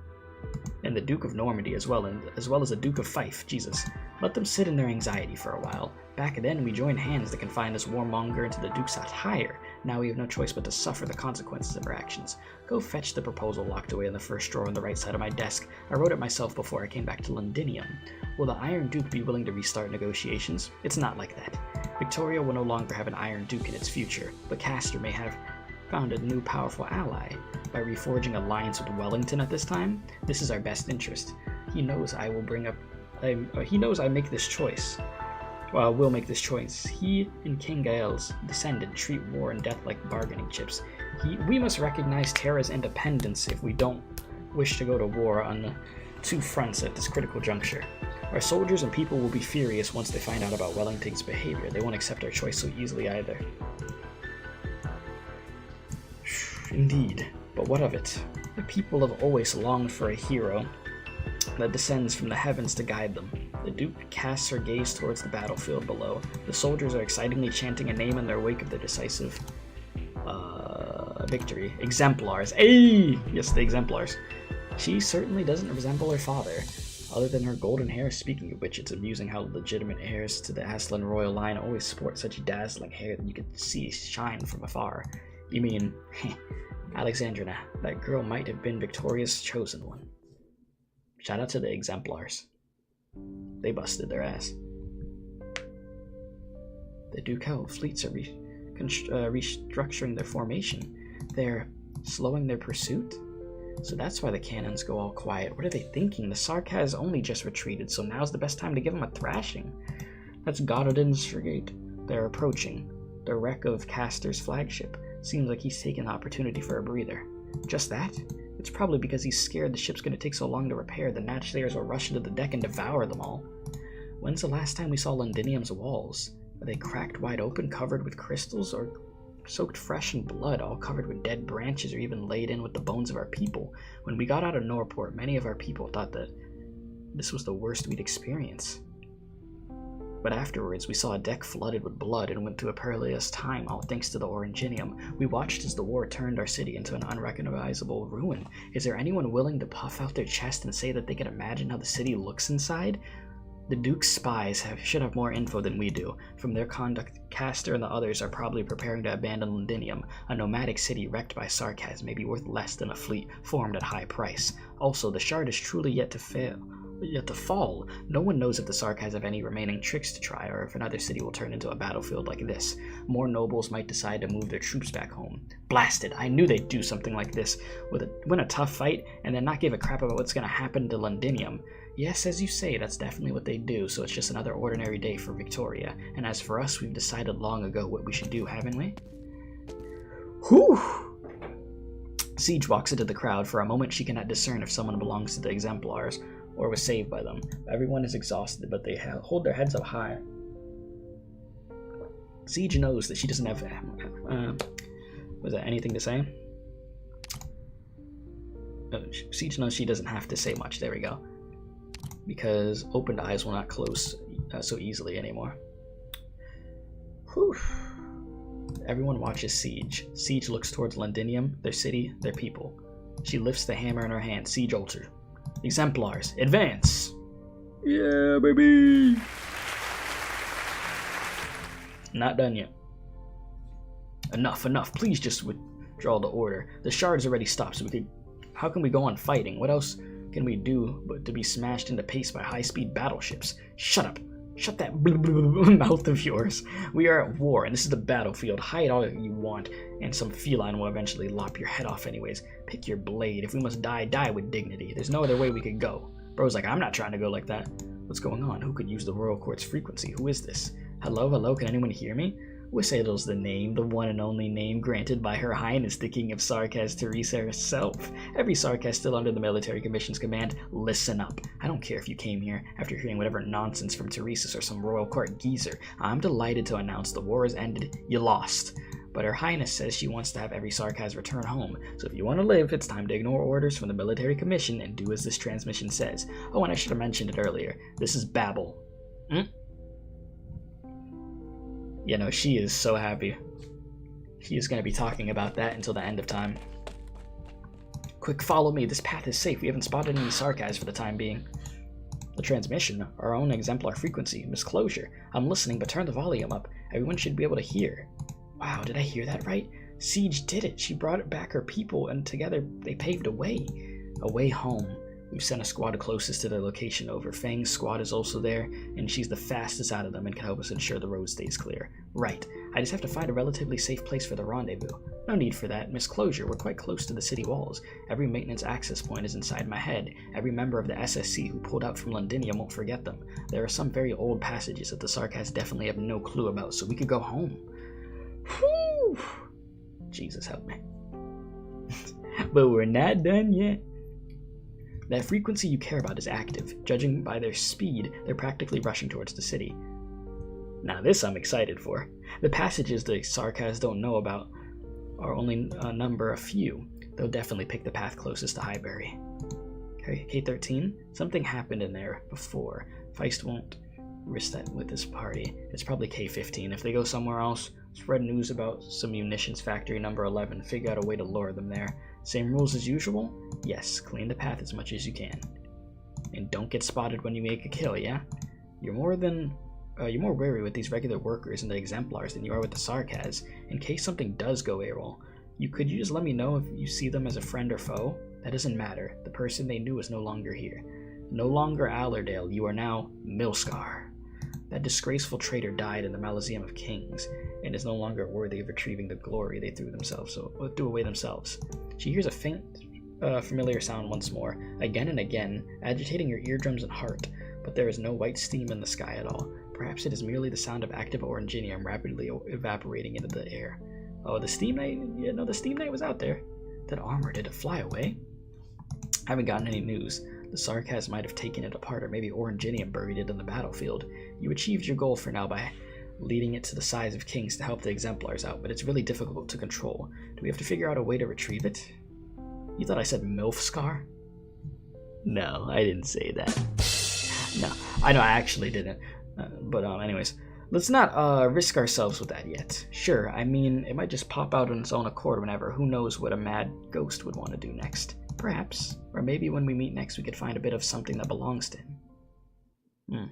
And the Duke of Normandy as well as the Duke of Fife. Jesus. Let them sit in their anxiety for a while. Back then, we joined hands to confine this warmonger into the Duke's attire. Now we have no choice but to suffer the consequences of our actions. Go fetch the proposal locked away in the first drawer on the right side of my desk. I wrote it myself before I came back to Londinium. Will the Iron Duke be willing to restart negotiations? It's not like that. Victoria will no longer have an Iron Duke in its future, but Castor may have found a new powerful ally. By reforging alliance with Wellington at this time, this is our best interest. He knows I make this choice. Well, we'll make this choice. He and King Gael's descendant treat war and death like bargaining chips. We must recognize Terra's independence if we don't wish to go to war on the two fronts at this critical juncture. Our soldiers and people will be furious once they find out about Wellington's behavior. They won't accept our choice so easily either. Indeed, but what of it? The people have always longed for a hero that descends from the heavens to guide them. The Duke casts her gaze towards the battlefield below. The soldiers are excitingly chanting a name in their wake of their decisive victory. Exemplars. Hey! Yes, the Exemplars. She certainly doesn't resemble her father, other than her golden hair. Speaking of which, it's amusing how legitimate heirs to the Aslan royal line always sport such dazzling hair that you can see shine from afar. You mean, Alexandrina, that girl might have been Victoria's chosen one. Shout out to the Exemplars. They busted their ass. The Ducal fleets are restructuring their formation. They're slowing their pursuit? So that's why the cannons go all quiet. What are they thinking? The Sark has only just retreated, so now's the best time to give them a thrashing. That's Gododin's frigate. They're approaching. The wreck of Castor's flagship. Seems like he's taking the opportunity for a breather. Just that? It's probably because he's scared the ship's going to take so long to repair, the Natchlayers will rush into the deck and devour them all. When's the last time we saw Londinium's walls? Are they cracked wide open, covered with crystals, or soaked fresh in blood, all covered with dead branches, or even laid in with the bones of our people? When we got out of Norport, many of our people thought that this was the worst we'd experience. But afterwards, we saw a deck flooded with blood and went through a perilous time, all thanks to the Oranginium. We watched as the war turned our city into an unrecognizable ruin. Is there anyone willing to puff out their chest and say that they can imagine how the city looks inside? The Duke's spies should have more info than we do. From their conduct, Castor and the others are probably preparing to abandon Londinium. A nomadic city wrecked by Sarkaz may be worth less than a fleet formed at high price. Also, the shard is truly yet to fall. No one knows if the Sarkaz have any remaining tricks to try, or if another city will turn into a battlefield like this. More nobles might decide to move their troops back home. Blasted! I knew they'd do something like this. Win a tough fight, and then not give a crap about what's going to happen to Londinium. Yes, as you say, that's definitely what they do, so it's just another ordinary day for Victoria. And as for us, we've decided long ago what we should do, haven't we? Whew! Siege walks into the crowd. For a moment, she cannot discern if someone belongs to the Exemplars or was saved by them. Everyone is exhausted, but they hold their heads up high. Siege knows that she doesn't have... was that anything to say? Siege knows she doesn't have to say much. There we go. Because opened eyes will not close so easily anymore. Whew. Everyone watches Siege. Siege looks towards Londinium, their city, their people. She lifts the hammer in her hand. Siege altar. Exemplars, advance! Yeah, baby! Not done yet. Enough. Please just withdraw the order. The shard's already stopped, so how can we go on fighting? What else can we do but to be smashed into paste by high-speed battleships? Shut up. Shut that mouth of yours. We are at war, and this is the battlefield. Hide all you want, and some feline will eventually lop your head off anyways. Pick your blade. If we must die, die with dignity. There's no other way we could go. Bro's like, I'm not trying to go like that. What's going on? Who could use the royal court's frequency? Who is this? Hello? Can anyone hear me? Whistl's the name, the one and only name granted by Her Highness the King of Sarkaz, THERESA herself. Every Sarkaz still under the military commission's command, listen up. I don't care if you came here after hearing whatever nonsense from THERESA or some royal court geezer. I'm delighted to announce the war has ended. You lost. But Her Highness says she wants to have every Sarkaz return home. So if you want to live, it's time to ignore orders from the military commission and do as this transmission says. Oh, and I should have mentioned it earlier. This is Babel. You know, she is so happy. She is going to be talking about that until the end of time. Quick, follow me. This path is safe. We haven't spotted any sarcas for the time being. The transmission, our own exemplar frequency, Misclosure. I'm listening, but turn the volume up. Everyone should be able to hear. Wow, did I hear that right? Siege did it. She brought back her people, and together they paved a way. A way home. We've sent a squad closest to their location over. Fang's squad is also there, and she's the fastest out of them and can help us ensure the road stays clear. Right. I just have to find a relatively safe place for the rendezvous. No need for that. Misclosure, we're quite close to the city walls. Every maintenance access point is inside my head. Every member of the SSC who pulled out from Londinium won't forget them. There are some very old passages that the Sarkas definitely have no clue about, so we could go home. Whew! Jesus help me. But we're not done yet. That frequency you care about is active. Judging by their speed, they're practically rushing towards the city. Now this I'm excited for. The passages the Sarkas don't know about are only a few. They'll definitely pick the path closest to Highbury. Okay, K13? Something happened in there before. Feist won't risk that with this party. It's probably K15. If they go somewhere else, spread news about some munitions factory number 11. Figure out a way to lure them there. Same rules as usual? Yes, clean the path as much as you can. And don't get spotted when you make a kill, yeah? You're more wary with these regular workers and the exemplars than you are with the Sarkas. In case something does go AWOL, could you just let me know if you see them as a friend or foe? That doesn't matter. The person they knew is no longer here. No longer Allerdale, you are now Milscar. That disgraceful traitor died in the Mausoleum of Kings, and is no longer worthy of retrieving the glory they threw away themselves. She hears a faint, familiar sound once more, again and again, agitating her eardrums and heart, but there is no white steam in the sky at all. Perhaps it is merely the sound of active oranginium rapidly evaporating into the air. Oh, the Steam Knight? Yeah, no, the Steam Knight was out there. That armor, did it fly away? I haven't gotten any news. The Sarkas might have taken it apart, or maybe oranginium buried it in the battlefield. You achieved your goal for now by leading it to the size of Kings to help the exemplars out, but it's really difficult to control. Do we have to figure out a way to retrieve it? You thought I said Milfscar? No, I didn't say that. No, I know I actually didn't. Anyways, let's not risk ourselves with that yet. Sure, I mean, it might just pop out on its own accord whenever. Who knows what a mad ghost would want to do next. Perhaps. Or maybe when we meet next we could find a bit of something that belongs to him.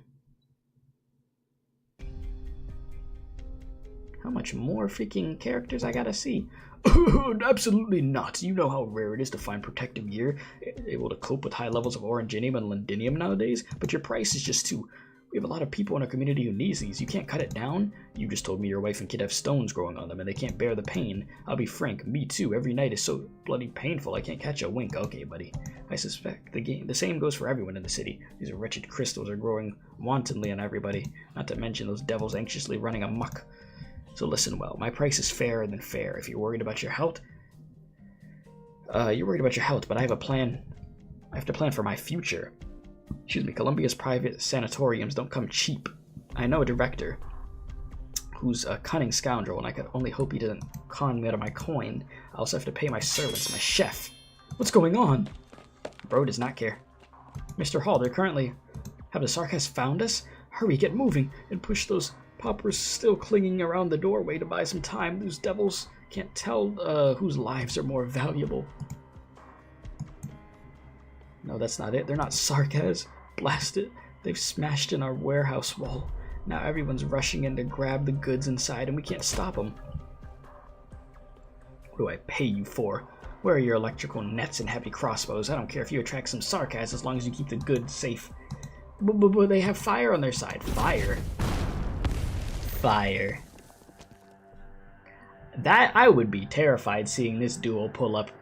How much more freaking characters I gotta see? Absolutely not. You know how rare it is to find protective gear able to cope with high levels of oranginium and londinium nowadays, but your price is just too... We have a lot of people in our community who needs these. You can't cut it down. You just told me your wife and kid have stones growing on them and they can't bear the pain. I'll be frank, me too. Every night is so bloody painful I can't catch a wink. Okay, buddy. I suspect the same goes for everyone in the city. These wretched crystals are growing wantonly on everybody, not to mention those devils anxiously running amok. So listen well, my price is fairer than fair. If you're worried about your health, but I have a plan. I have to plan for my future. Excuse me, Columbia's private sanatoriums don't come cheap. I know a director who's a cunning scoundrel, and I could only hope he doesn't con me out of my coin. I also have to pay my servants, my chef. What's going on? Bro does not care. Mr. Hall, they're currently... Have the Sarkas found us? Hurry, get moving, and push those paupers still clinging around the doorway to buy some time. Those devils can't tell whose lives are more valuable. No, that's not it. They're not Sarkas. Blast it. They've smashed in our warehouse wall. Now everyone's rushing in to grab the goods inside, and we can't stop them. What do I pay you for? Where are your electrical nets and heavy crossbows? I don't care if you attract some Sarkas as long as you keep the goods safe. But they have fire on their side. Fire. Fire. That, I would be terrified seeing this duo pull up.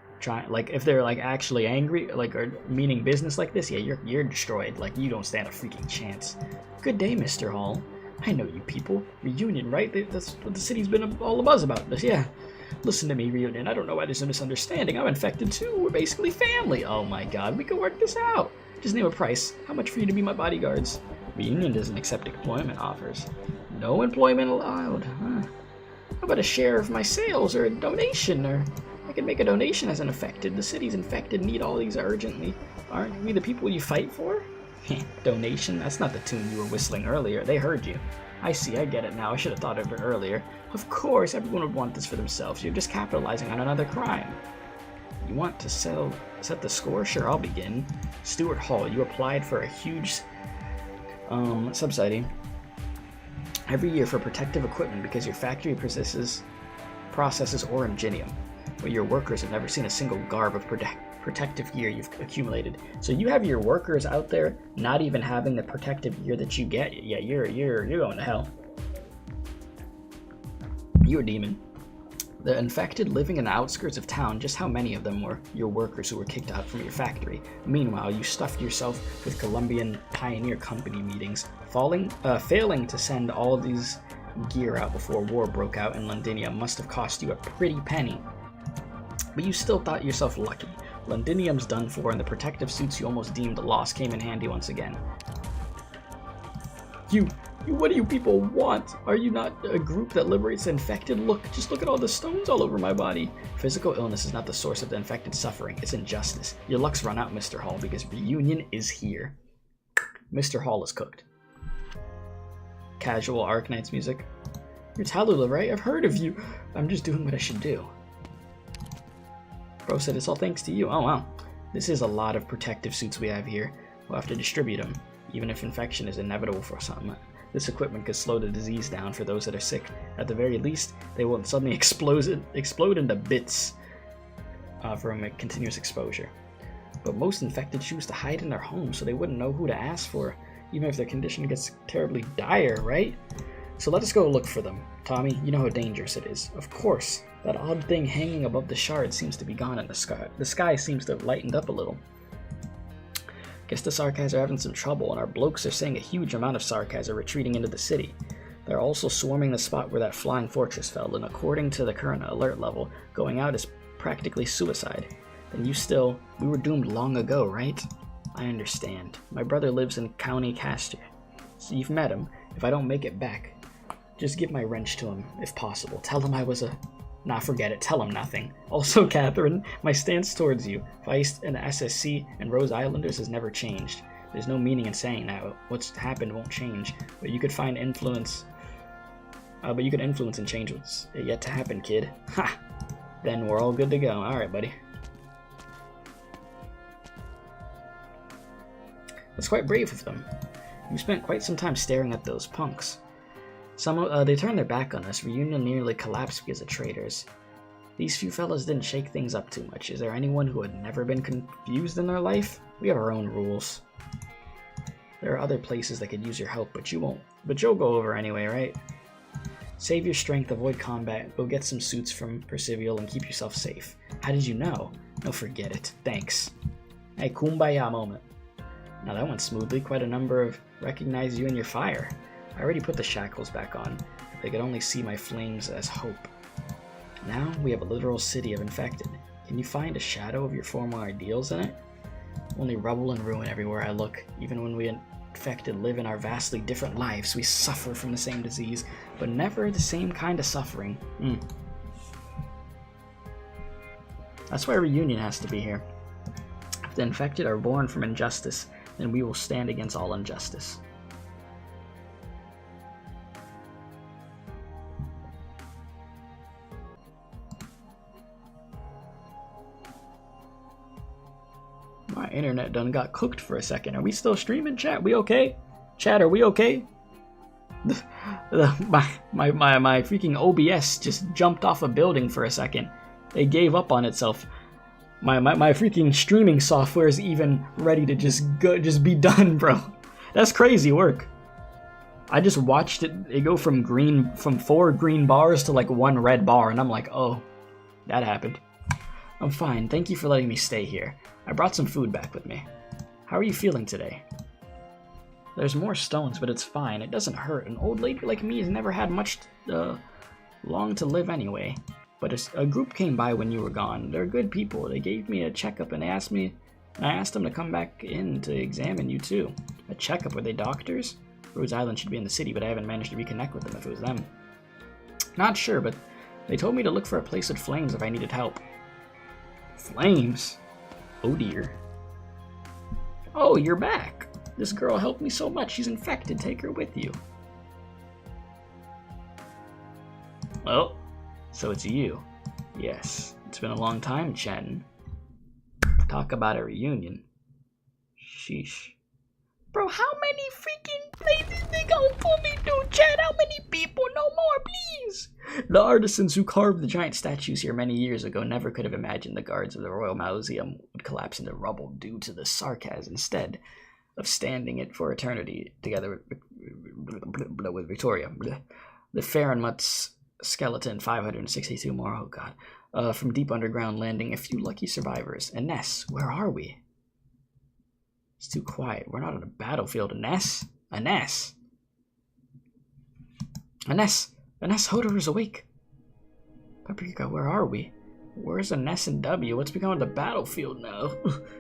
Like, if they're like actually angry, like, or meaning business like this, yeah, you're destroyed. Like, you don't stand a freaking chance. Good day, Mr. Hall. I know you people. Reunion, right? That's what the city's been all abuzz about this, yeah. Listen to me, Reunion. I don't know why there's a misunderstanding. I'm infected too. We're basically family. Oh my god, we can work this out. Just name a price. How much for you to be my bodyguards? Reunion doesn't accept employment offers. No employment allowed. Huh. How about a share of my sales, or a donation, or... I can make a donation as an infected. The city's infected need all these urgently. Aren't we the people you fight for? Donation? That's not the tune you were whistling earlier. They heard you. I see, I get it now. I should have thought of it earlier. Of course, everyone would want this for themselves. You're just capitalizing on another crime. You want to sell set the score? Sure, I'll begin. Stuart Hall, you applied for a huge subsidy every year for protective equipment because your factory processes oranginium, but your workers have never seen a single garb of protective gear you've accumulated. So you have your workers out there not even having the protective gear that you get. Yeah, you're going to hell. You're a demon. The infected living in the outskirts of town, just how many of them were your workers who were kicked out from your factory? Meanwhile, you stuffed yourself with Colombian Pioneer Company meetings, failing to send all these gear out before war broke out in Londinium must have cost you a pretty penny. But you still thought yourself lucky. Londinium's done for, and the protective suits you almost deemed a loss came in handy once again. What do you people want? Are you not a group that liberates the infected? Just look at all the stones all over my body. Physical illness is not the source of the infected suffering. It's injustice. Your luck's run out, Mr. Hall, because reunion is here. Mr. Hall is cooked. Casual Arknights music. You're Tallulah, right? I've heard of you. I'm just doing what I should do. Bro said it's all thanks to you. Oh, wow. This is a lot of protective suits we have here. We'll have to distribute them, even if infection is inevitable for some. This equipment could slow the disease down for those that are sick. At the very least, they won't suddenly explode into bits from a continuous exposure. But most infected choose to hide in their homes, so they wouldn't know who to ask for, even if their condition gets terribly dire, right? So let us go look for them. Tommy, you know how dangerous it is. Of course, that odd thing hanging above the shard seems to be gone in the sky. The sky seems to have lightened up a little. Guess the Sarkaz are having some trouble, and our blokes are saying a huge amount of Sarkaz are retreating into the city. They're also swarming the spot where that flying fortress fell, and according to the current alert level, going out is practically suicide. And we were doomed long ago, right? I understand. My brother lives in County Castor. So you've met him. If I don't make it back, just give my wrench to him, if possible. Tell him I was a... Nah, forget it. Tell him nothing. Also, Catherine, my stance towards you, Feist and the SSC and Rose Islanders has never changed. There's no meaning in saying that. What's happened won't change, but you could find influence. But you could influence and change what's yet to happen, kid. Ha! Then we're all good to go. Alright, buddy. That's quite brave of them. You spent quite some time staring at those punks. They turned their back on us. Reunion nearly collapsed because of traitors. These few fellas didn't shake things up too much. Is there anyone who had never been confused in their life? We have our own rules. There are other places that could use your help, but you won't. But you'll go over anyway, right? Save your strength, avoid combat, go get some suits from Percival, and keep yourself safe. How did you know? No, forget it. Thanks. Hey, kumbaya moment. Now that went smoothly. Quite a number of recognize you and your fire. I already put the shackles back on. They could only see my flames as hope. Now we have a literal city of infected. Can you find a shadow of your former ideals in it? Only rubble and ruin everywhere I look. Even when we infected live in our vastly different lives, we suffer from the same disease, but never the same kind of suffering. That's why reunion has to be here. If the infected are born from injustice, then we will stand against all injustice. My internet done got cooked for a second. Are we still streaming, chat? We okay? Chat, are we okay? My freaking OBS just jumped off a building for a second. It gave up on itself. My freaking streaming software is even ready to just be done, bro. That's crazy work. I just watched it go from 4 green bars to like 1 red bar, and I'm like, oh, that happened. I'm fine. Thank you for letting me stay here. I brought some food back with me. How are you feeling today? There's more stones, but it's fine. It doesn't hurt. An old lady like me has never had much long to live anyway. But a group came by when you were gone. They're good people. They gave me a checkup and I asked them to come back in to examine you too. A checkup? Were they doctors? Rose Island should be in the city, but I haven't managed to reconnect with them if it was them. Not sure, but they told me to look for a place with flames if I needed help. Flames? Oh dear. Oh, you're back. This girl helped me so much. She's infected. Take her with you. Well, so it's you. Yes, it's been a long time chatting. Talk about a reunion. Sheesh. Bro, how many freaking places they gonna put me through, chat? How many people? No more, please! The artisans who carved the giant statues here many years ago never could have imagined the guards of the Royal Mausoleum would collapse into rubble due to the sarcasm instead of standing it for eternity together with Victoria. The Fahrenmut's skeleton, 562 more, oh god. From deep underground landing, a few lucky survivors. And Ness, where are we? It's too quiet. We're not on a battlefield. Ness? Ness, Hodor is awake. Paprika, where are we? Where's Ness and W? What's become of the battlefield now?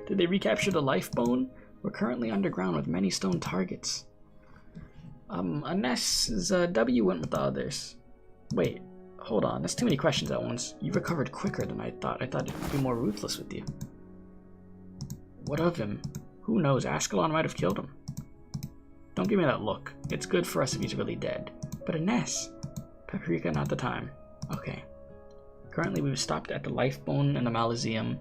Did they recapture the life bone? We're currently underground with many stone targets. Ness's W went with the others. Wait, hold on. That's too many questions at once. You recovered quicker than I thought. I thought it'd be more ruthless with you. What of him? Who knows? Ashkelon might have killed him. Don't give me that look. It's good for us if he's really dead. But Ness. Paprika, not the time. Okay. Currently, we've stopped at the Lifebone and the Mausoleum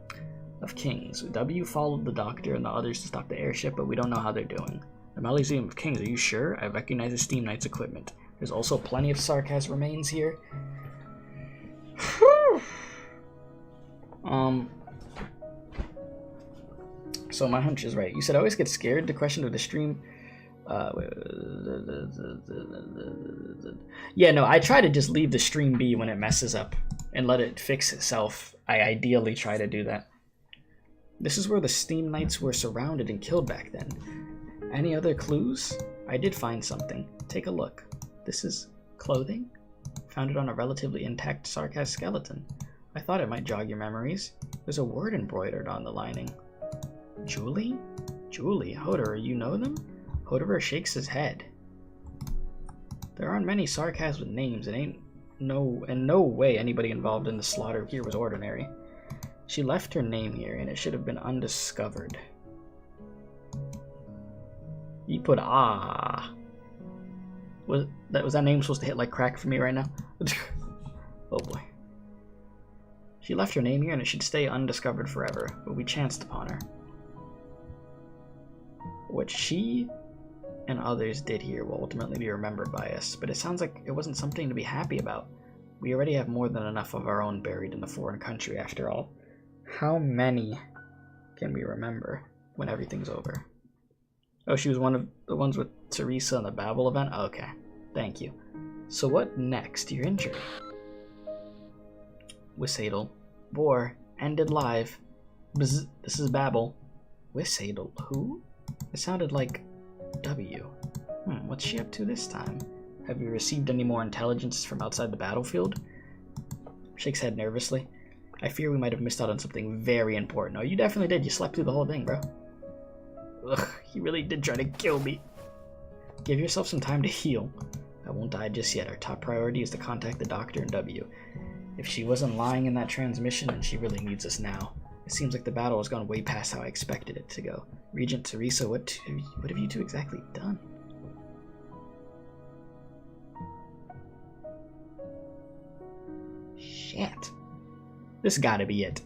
of Kings. W followed the doctor and the others to stop the airship, but we don't know how they're doing. The Mausoleum of Kings, are you sure? I recognize the Steam Knight's equipment. There's also plenty of Sarkaz remains here. So my hunch is right. You said I always get scared. The question of the stream. Yeah, no, I try to just leave the stream be when it messes up and let it fix itself. I ideally try to do that. This is where the Steam Knights were surrounded and killed back then. Any other clues? I did find something. Take a look. This is clothing? Found it on a relatively intact Sarkaz skeleton. I thought it might jog your memories. There's a word embroidered on the lining. Julie? Julie? Hodor, you know them? Hodor shakes his head. There aren't many Sarkaz with names. It ain't no way anybody involved in the slaughter here was ordinary. She left her name here, and it should have been undiscovered. You put Was that name supposed to hit like crack for me right now? Oh boy. She left her name here, and it should stay undiscovered forever, but we chanced upon her. What she and others did here will ultimately be remembered by us, but it sounds like it wasn't something to be happy about. We already have more than enough of our own buried in a foreign country, after all. How many can we remember when everything's over? Oh, she was one of the ones with THERESA in the Babel event? Okay, thank you. So what next? You're injured. Wissadel. War. Ended live. Bzz, this is Babel. Wissadel. Who? It sounded like W. What's she up to this time? Have we received any more intelligence from outside the battlefield? Shakes head nervously. I fear we might have missed out on something very important. Oh, you definitely did. You slept through the whole thing, bro. Ugh, he really did try to kill me. Give yourself some time to heal. I won't die just yet. Our top priority is to contact the doctor and W. If she wasn't lying in that transmission, then she really needs us now. It seems like the battle has gone way past how I expected it to go. Regent THERESA, what have you two exactly done? Shit. This gotta be it.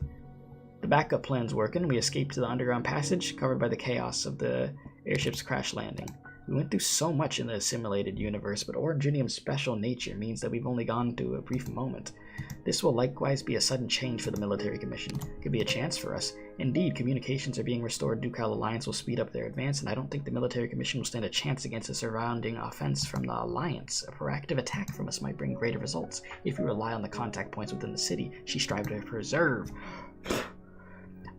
The backup plan's working. We escaped to the underground passage, covered by the chaos of the airship's crash landing. We went through so much in the simulated universe, but Originium's special nature means that we've only gone through a brief moment. This will likewise be a sudden change for the military commission. Could be a chance for us. Indeed, communications are being restored. Ducal Alliance will speed up their advance, and I don't think the military commission will stand a chance against a surrounding offense from the Alliance. A proactive attack from us might bring greater results if we rely on the contact points within the city she strived to preserve.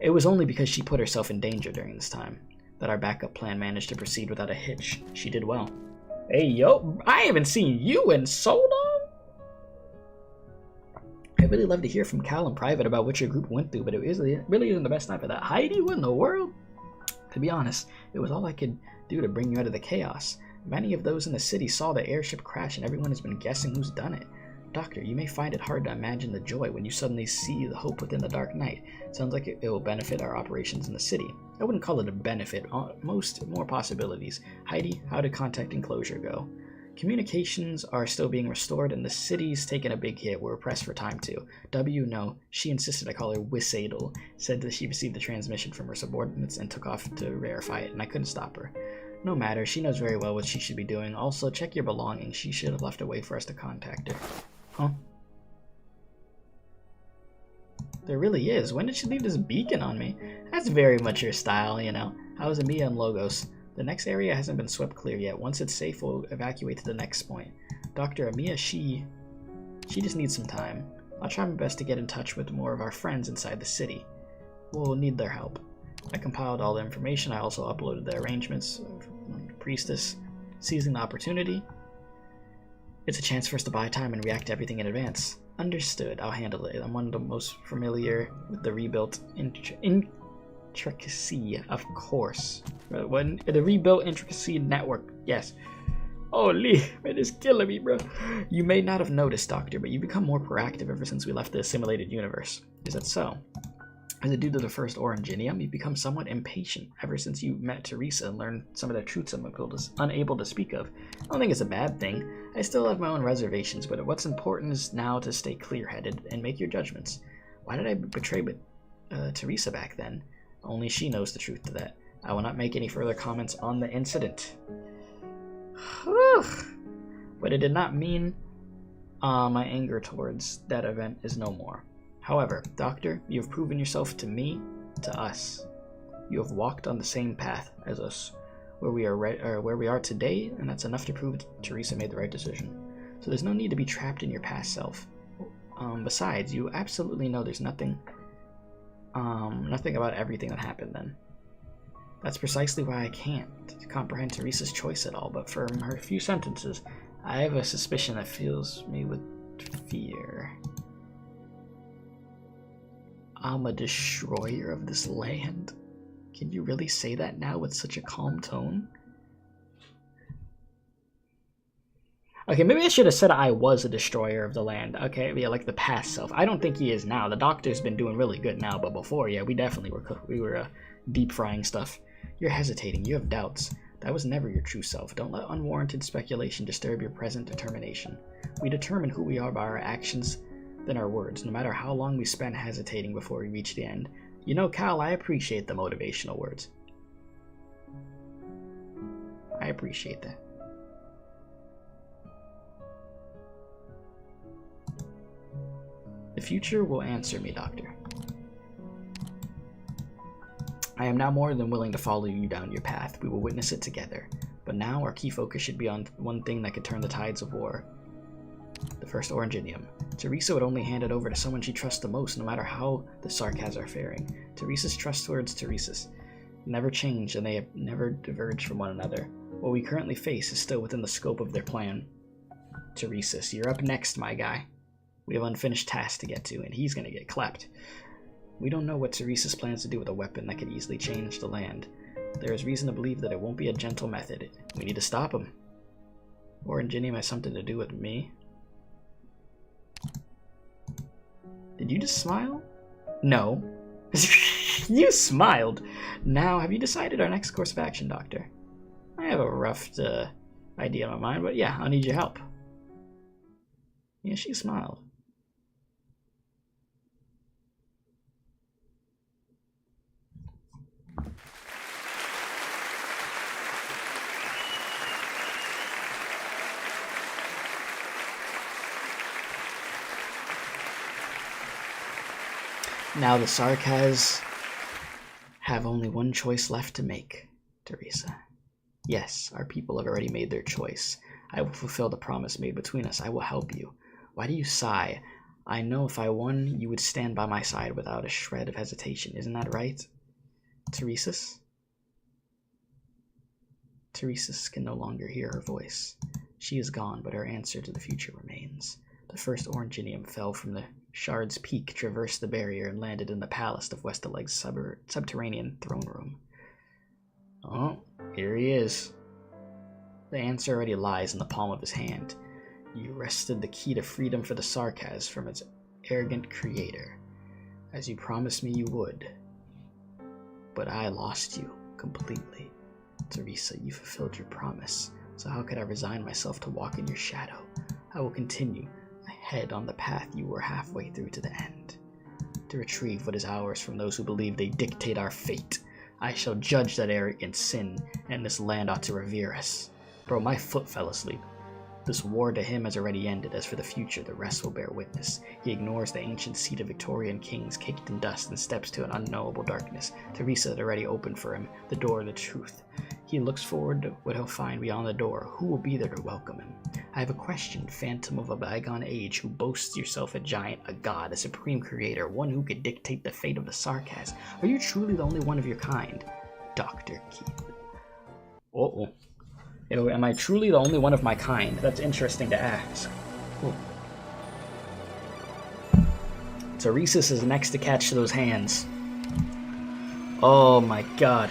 It was only because she put herself in danger during this time that our backup plan managed to proceed without a hitch. She did well. Hey, yo, I haven't seen you in so long. I'd really love to hear from Cal in private about what your group went through, but it really isn't the best time for that. Heidi, what in the world? To be honest, it was all I could do to bring you out of the chaos. Many of those in the city saw the airship crash, and everyone has been guessing who's done it. Doctor, you may find it hard to imagine the joy when you suddenly see the hope within the Dark Knight. It sounds like it will benefit our operations in the city. I wouldn't call it a benefit, more possibilities. Heidi, how did contact enclosure go? Communications are still being restored, and the city's taken a big hit. We're pressed for time too. W, no. She insisted I call her Wisadel. Said that she received the transmission from her subordinates and took off to verify it, and I couldn't stop her. No matter, she knows very well what she should be doing. Also, check your belongings. She should have left a way for us to contact her. Huh? There really is. When did she leave this beacon on me? That's very much your style, you know. How's amiya and Logos? The next area hasn't been swept clear yet. Once it's safe, we'll evacuate to the next point. Dr. Amiya, she just needs some time. I'll try my best to get in touch with more of our friends inside the city. We'll need their help. I compiled all the information. I also uploaded the arrangements of Priestess. Seizing the opportunity. It's a chance for us to buy time and react to everything in advance. Understood. I'll handle it. I'm one of the most familiar with the rebuilt intricacy, of course. When the rebuilt intricacy network, yes. Holy, man, it's killing me, bro. You may not have noticed, Doctor, but you've become more proactive ever since we left the assimilated universe. Is that so? Is it due to the first Oranginium? You've become somewhat impatient ever since you met THERESA and learned some of the truths I'm unable to speak of. I don't think it's a bad thing. I still have my own reservations, but what's important is now to stay clear-headed and make your judgments. Why did I betray THERESA back then? Only she knows the truth to that. I will not make any further comments on the incident. But it did not mean my anger towards that event is no more. However, Doctor, you have proven yourself to me, to us. You have walked on the same path as us, where we are today, and that's enough to prove THERESA made the right decision. So there's no need to be trapped in your past self. Besides, you absolutely know there's nothing about everything that happened then. That's precisely why I can't comprehend THERESA's choice at all, but from her few sentences, I have a suspicion that fills me with fear. I'm a destroyer of this land. Can you really say that now with such a calm tone? Okay, maybe I should have said I was a destroyer of the land. Okay, yeah, like the past self. I don't think he is now. The Doctor's been doing really good now, but before, yeah, we definitely were deep frying stuff. You're hesitating. You have doubts. That was never your true self. Don't let unwarranted speculation disturb your present determination. We determine who we are by our actions than our words, no matter how long we spend hesitating before we reach the end. You know, Cal, I appreciate the motivational words. I appreciate that. The future will answer me, Doctor. I am now more than willing to follow you down your path. We will witness it together. But now our key focus should be on one thing that could turn the tides of war. The first Oranginium. THERESA would only hand it over to someone she trusts the most, no matter how the Sarkaz are faring. THERESA's trust towards THERESA's never changed, and they have never diverged from one another. What we currently face is still within the scope of their plan. THERESA, you're up next, my guy. We have unfinished tasks to get to, and he's gonna get clapped. We don't know what THERESA plans to do with a weapon that could easily change the land. There is reason to believe that it won't be a gentle method. We need to stop him. Oranginium has something to do with me. Did you just smile? No. You smiled. Now, have you decided our next course of action, Doctor? I have a rough idea in my mind, but yeah, I'll need your help. Yeah, she smiled. Now the Sarkaz have only one choice left to make, THERESA. Yes, our people have already made their choice. I will fulfill the promise made between us. I will help you. Why do you sigh? I know if I won, you would stand by my side without a shred of hesitation. Isn't that right? THERESA? THERESA can no longer hear her voice. She is gone, but her answer to the future remains. The first Oranginium fell from the Shard's peak, traversed the barrier, and landed in the palace of Westaleg's subterranean throne room. Oh, here he is. The answer already lies in the palm of his hand. You wrested the key to freedom for the Sarkaz from its arrogant creator, as you promised me you would. But I lost you completely. THERESA, you fulfilled your promise. So how could I resign myself to walk in your shadow? I will continue ahead on the path you were halfway through to the end. To retrieve what is ours from those who believe they dictate our fate. I shall judge that arrogant sin, and this land ought to revere us. Bro, my foot fell asleep. This war to him has already ended. As for the future, the rest will bear witness. He ignores the ancient seat of Victorian kings caked in dust and steps to an unknowable darkness. THERESA had already opened for him the door of the truth. He looks forward to what he'll find beyond the door. Who will be there to welcome him? I have a question, phantom of a bygone age, who boasts yourself a giant, a god, a supreme creator, one who could dictate the fate of the Sarkaz. Are you truly the only one of your kind? Dr. Keith. Uh-oh. Am I truly the only one of my kind? That's interesting to ask. Ooh. THERESA is next to catch those hands. Oh my god.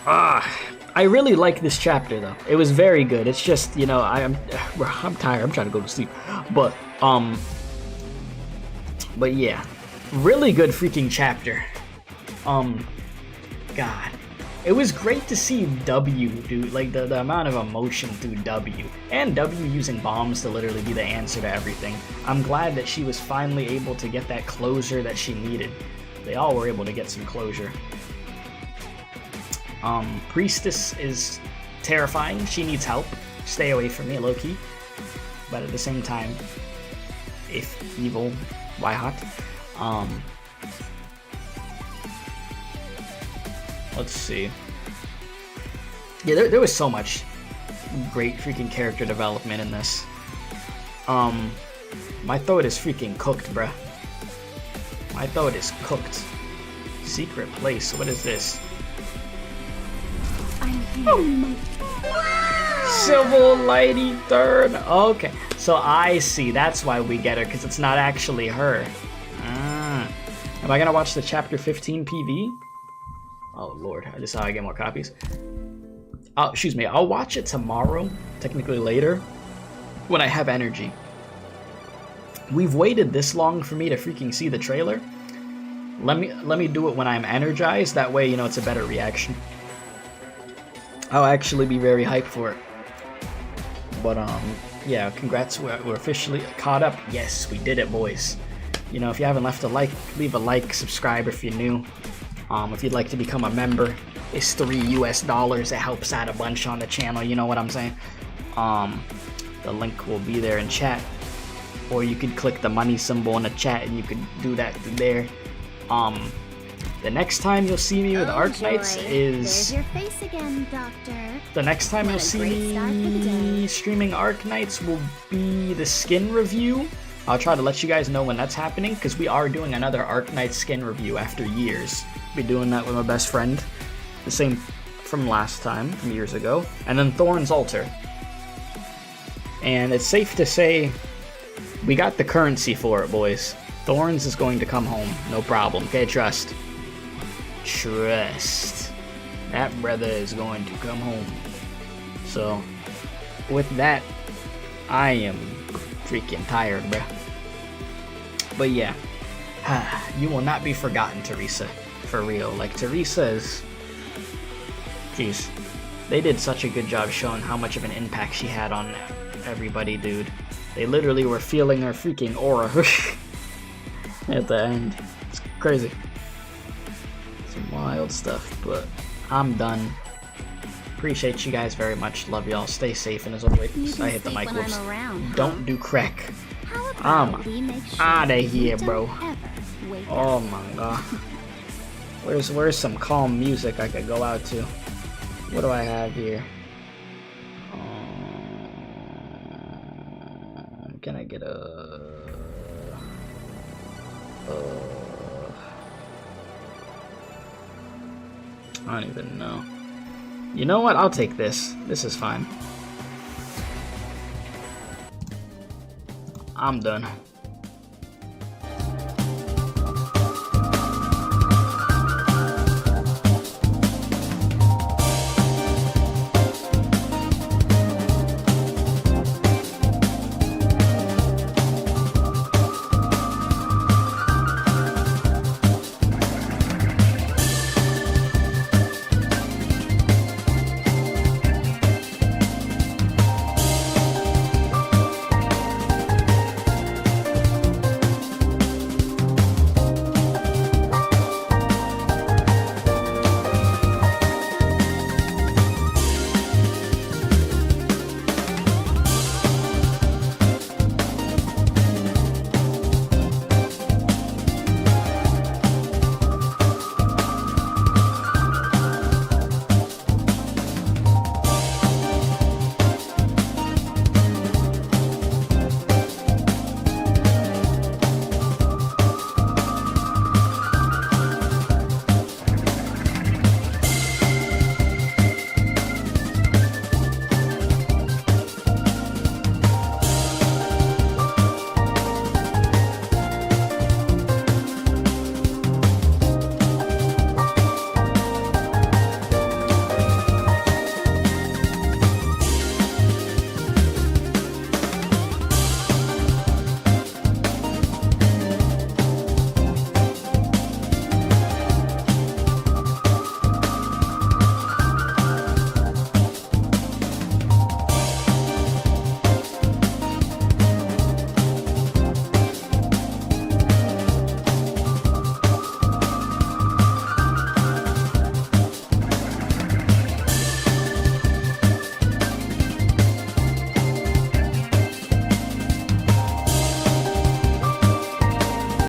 I really like this chapter though. It was very good. It's just, you know, I'm tired. I'm trying to go to sleep. But yeah. Really good freaking chapter. God. It was great to see W, dude, like the amount of emotion through W. And W using bombs to literally be the answer to everything. I'm glad that she was finally able to get that closure that she needed. They all were able to get some closure. Priestess is terrifying. She needs help. Stay away from me, low-key. But at the same time, if evil, why hot? Let's see. Yeah, there was so much great freaking character development in this. My throat is freaking cooked, bruh. My throat is cooked. Secret place. What is this? Civil Lady Third. Okay, so I see. That's why we get her, because it's not actually her. Am I gonna watch the chapter 15 PV? Oh lord, this is how I get more copies. Excuse me, I'll watch it tomorrow, technically later, when I have energy. We've waited this long for me to freaking see the trailer. Let me do it when I'm energized, that way, you know, it's a better reaction. I'll actually be very hyped for it. But, yeah, congrats, we're officially caught up. Yes, we did it, boys. You know, if you haven't left a like, leave a like, subscribe if you're new. If you'd like to become a member, it's $3 US. It helps out a bunch on the channel, you know what I'm saying? The link will be there in chat. Or you could click the money symbol in the chat and you could do that through there. The next time you'll see me with Arknights is... There's your face again, Doctor. The next time you'll see me streaming Arknights will be the skin review. I'll try to let you guys know when that's happening, because we are doing another Arknights skin review after years. Be doing that with my best friend. The same from last time, from years ago. And then Thorn's Altar. And it's safe to say we got the currency for it, boys. Thorns is going to come home, no problem. Okay, trust. Trust. That brother is going to come home. So, with that, I am freaking tired, bruh. But yeah, you will not be forgotten, THERESA. For real. Like, THERESA is... Jeez. They did such a good job showing how much of an impact she had on everybody, dude. They literally were feeling her freaking aura at the end. It's crazy. Some wild stuff, but I'm done. Appreciate you guys very much. Love y'all. Stay safe, and as always, I hit the mic whoops. Don't do crack. I'm out of here, bro. Oh my god. Where's some calm music I could go out to? What do I have here? Can I get a... I don't even know. You know what? I'll take this. This is fine. I'm done.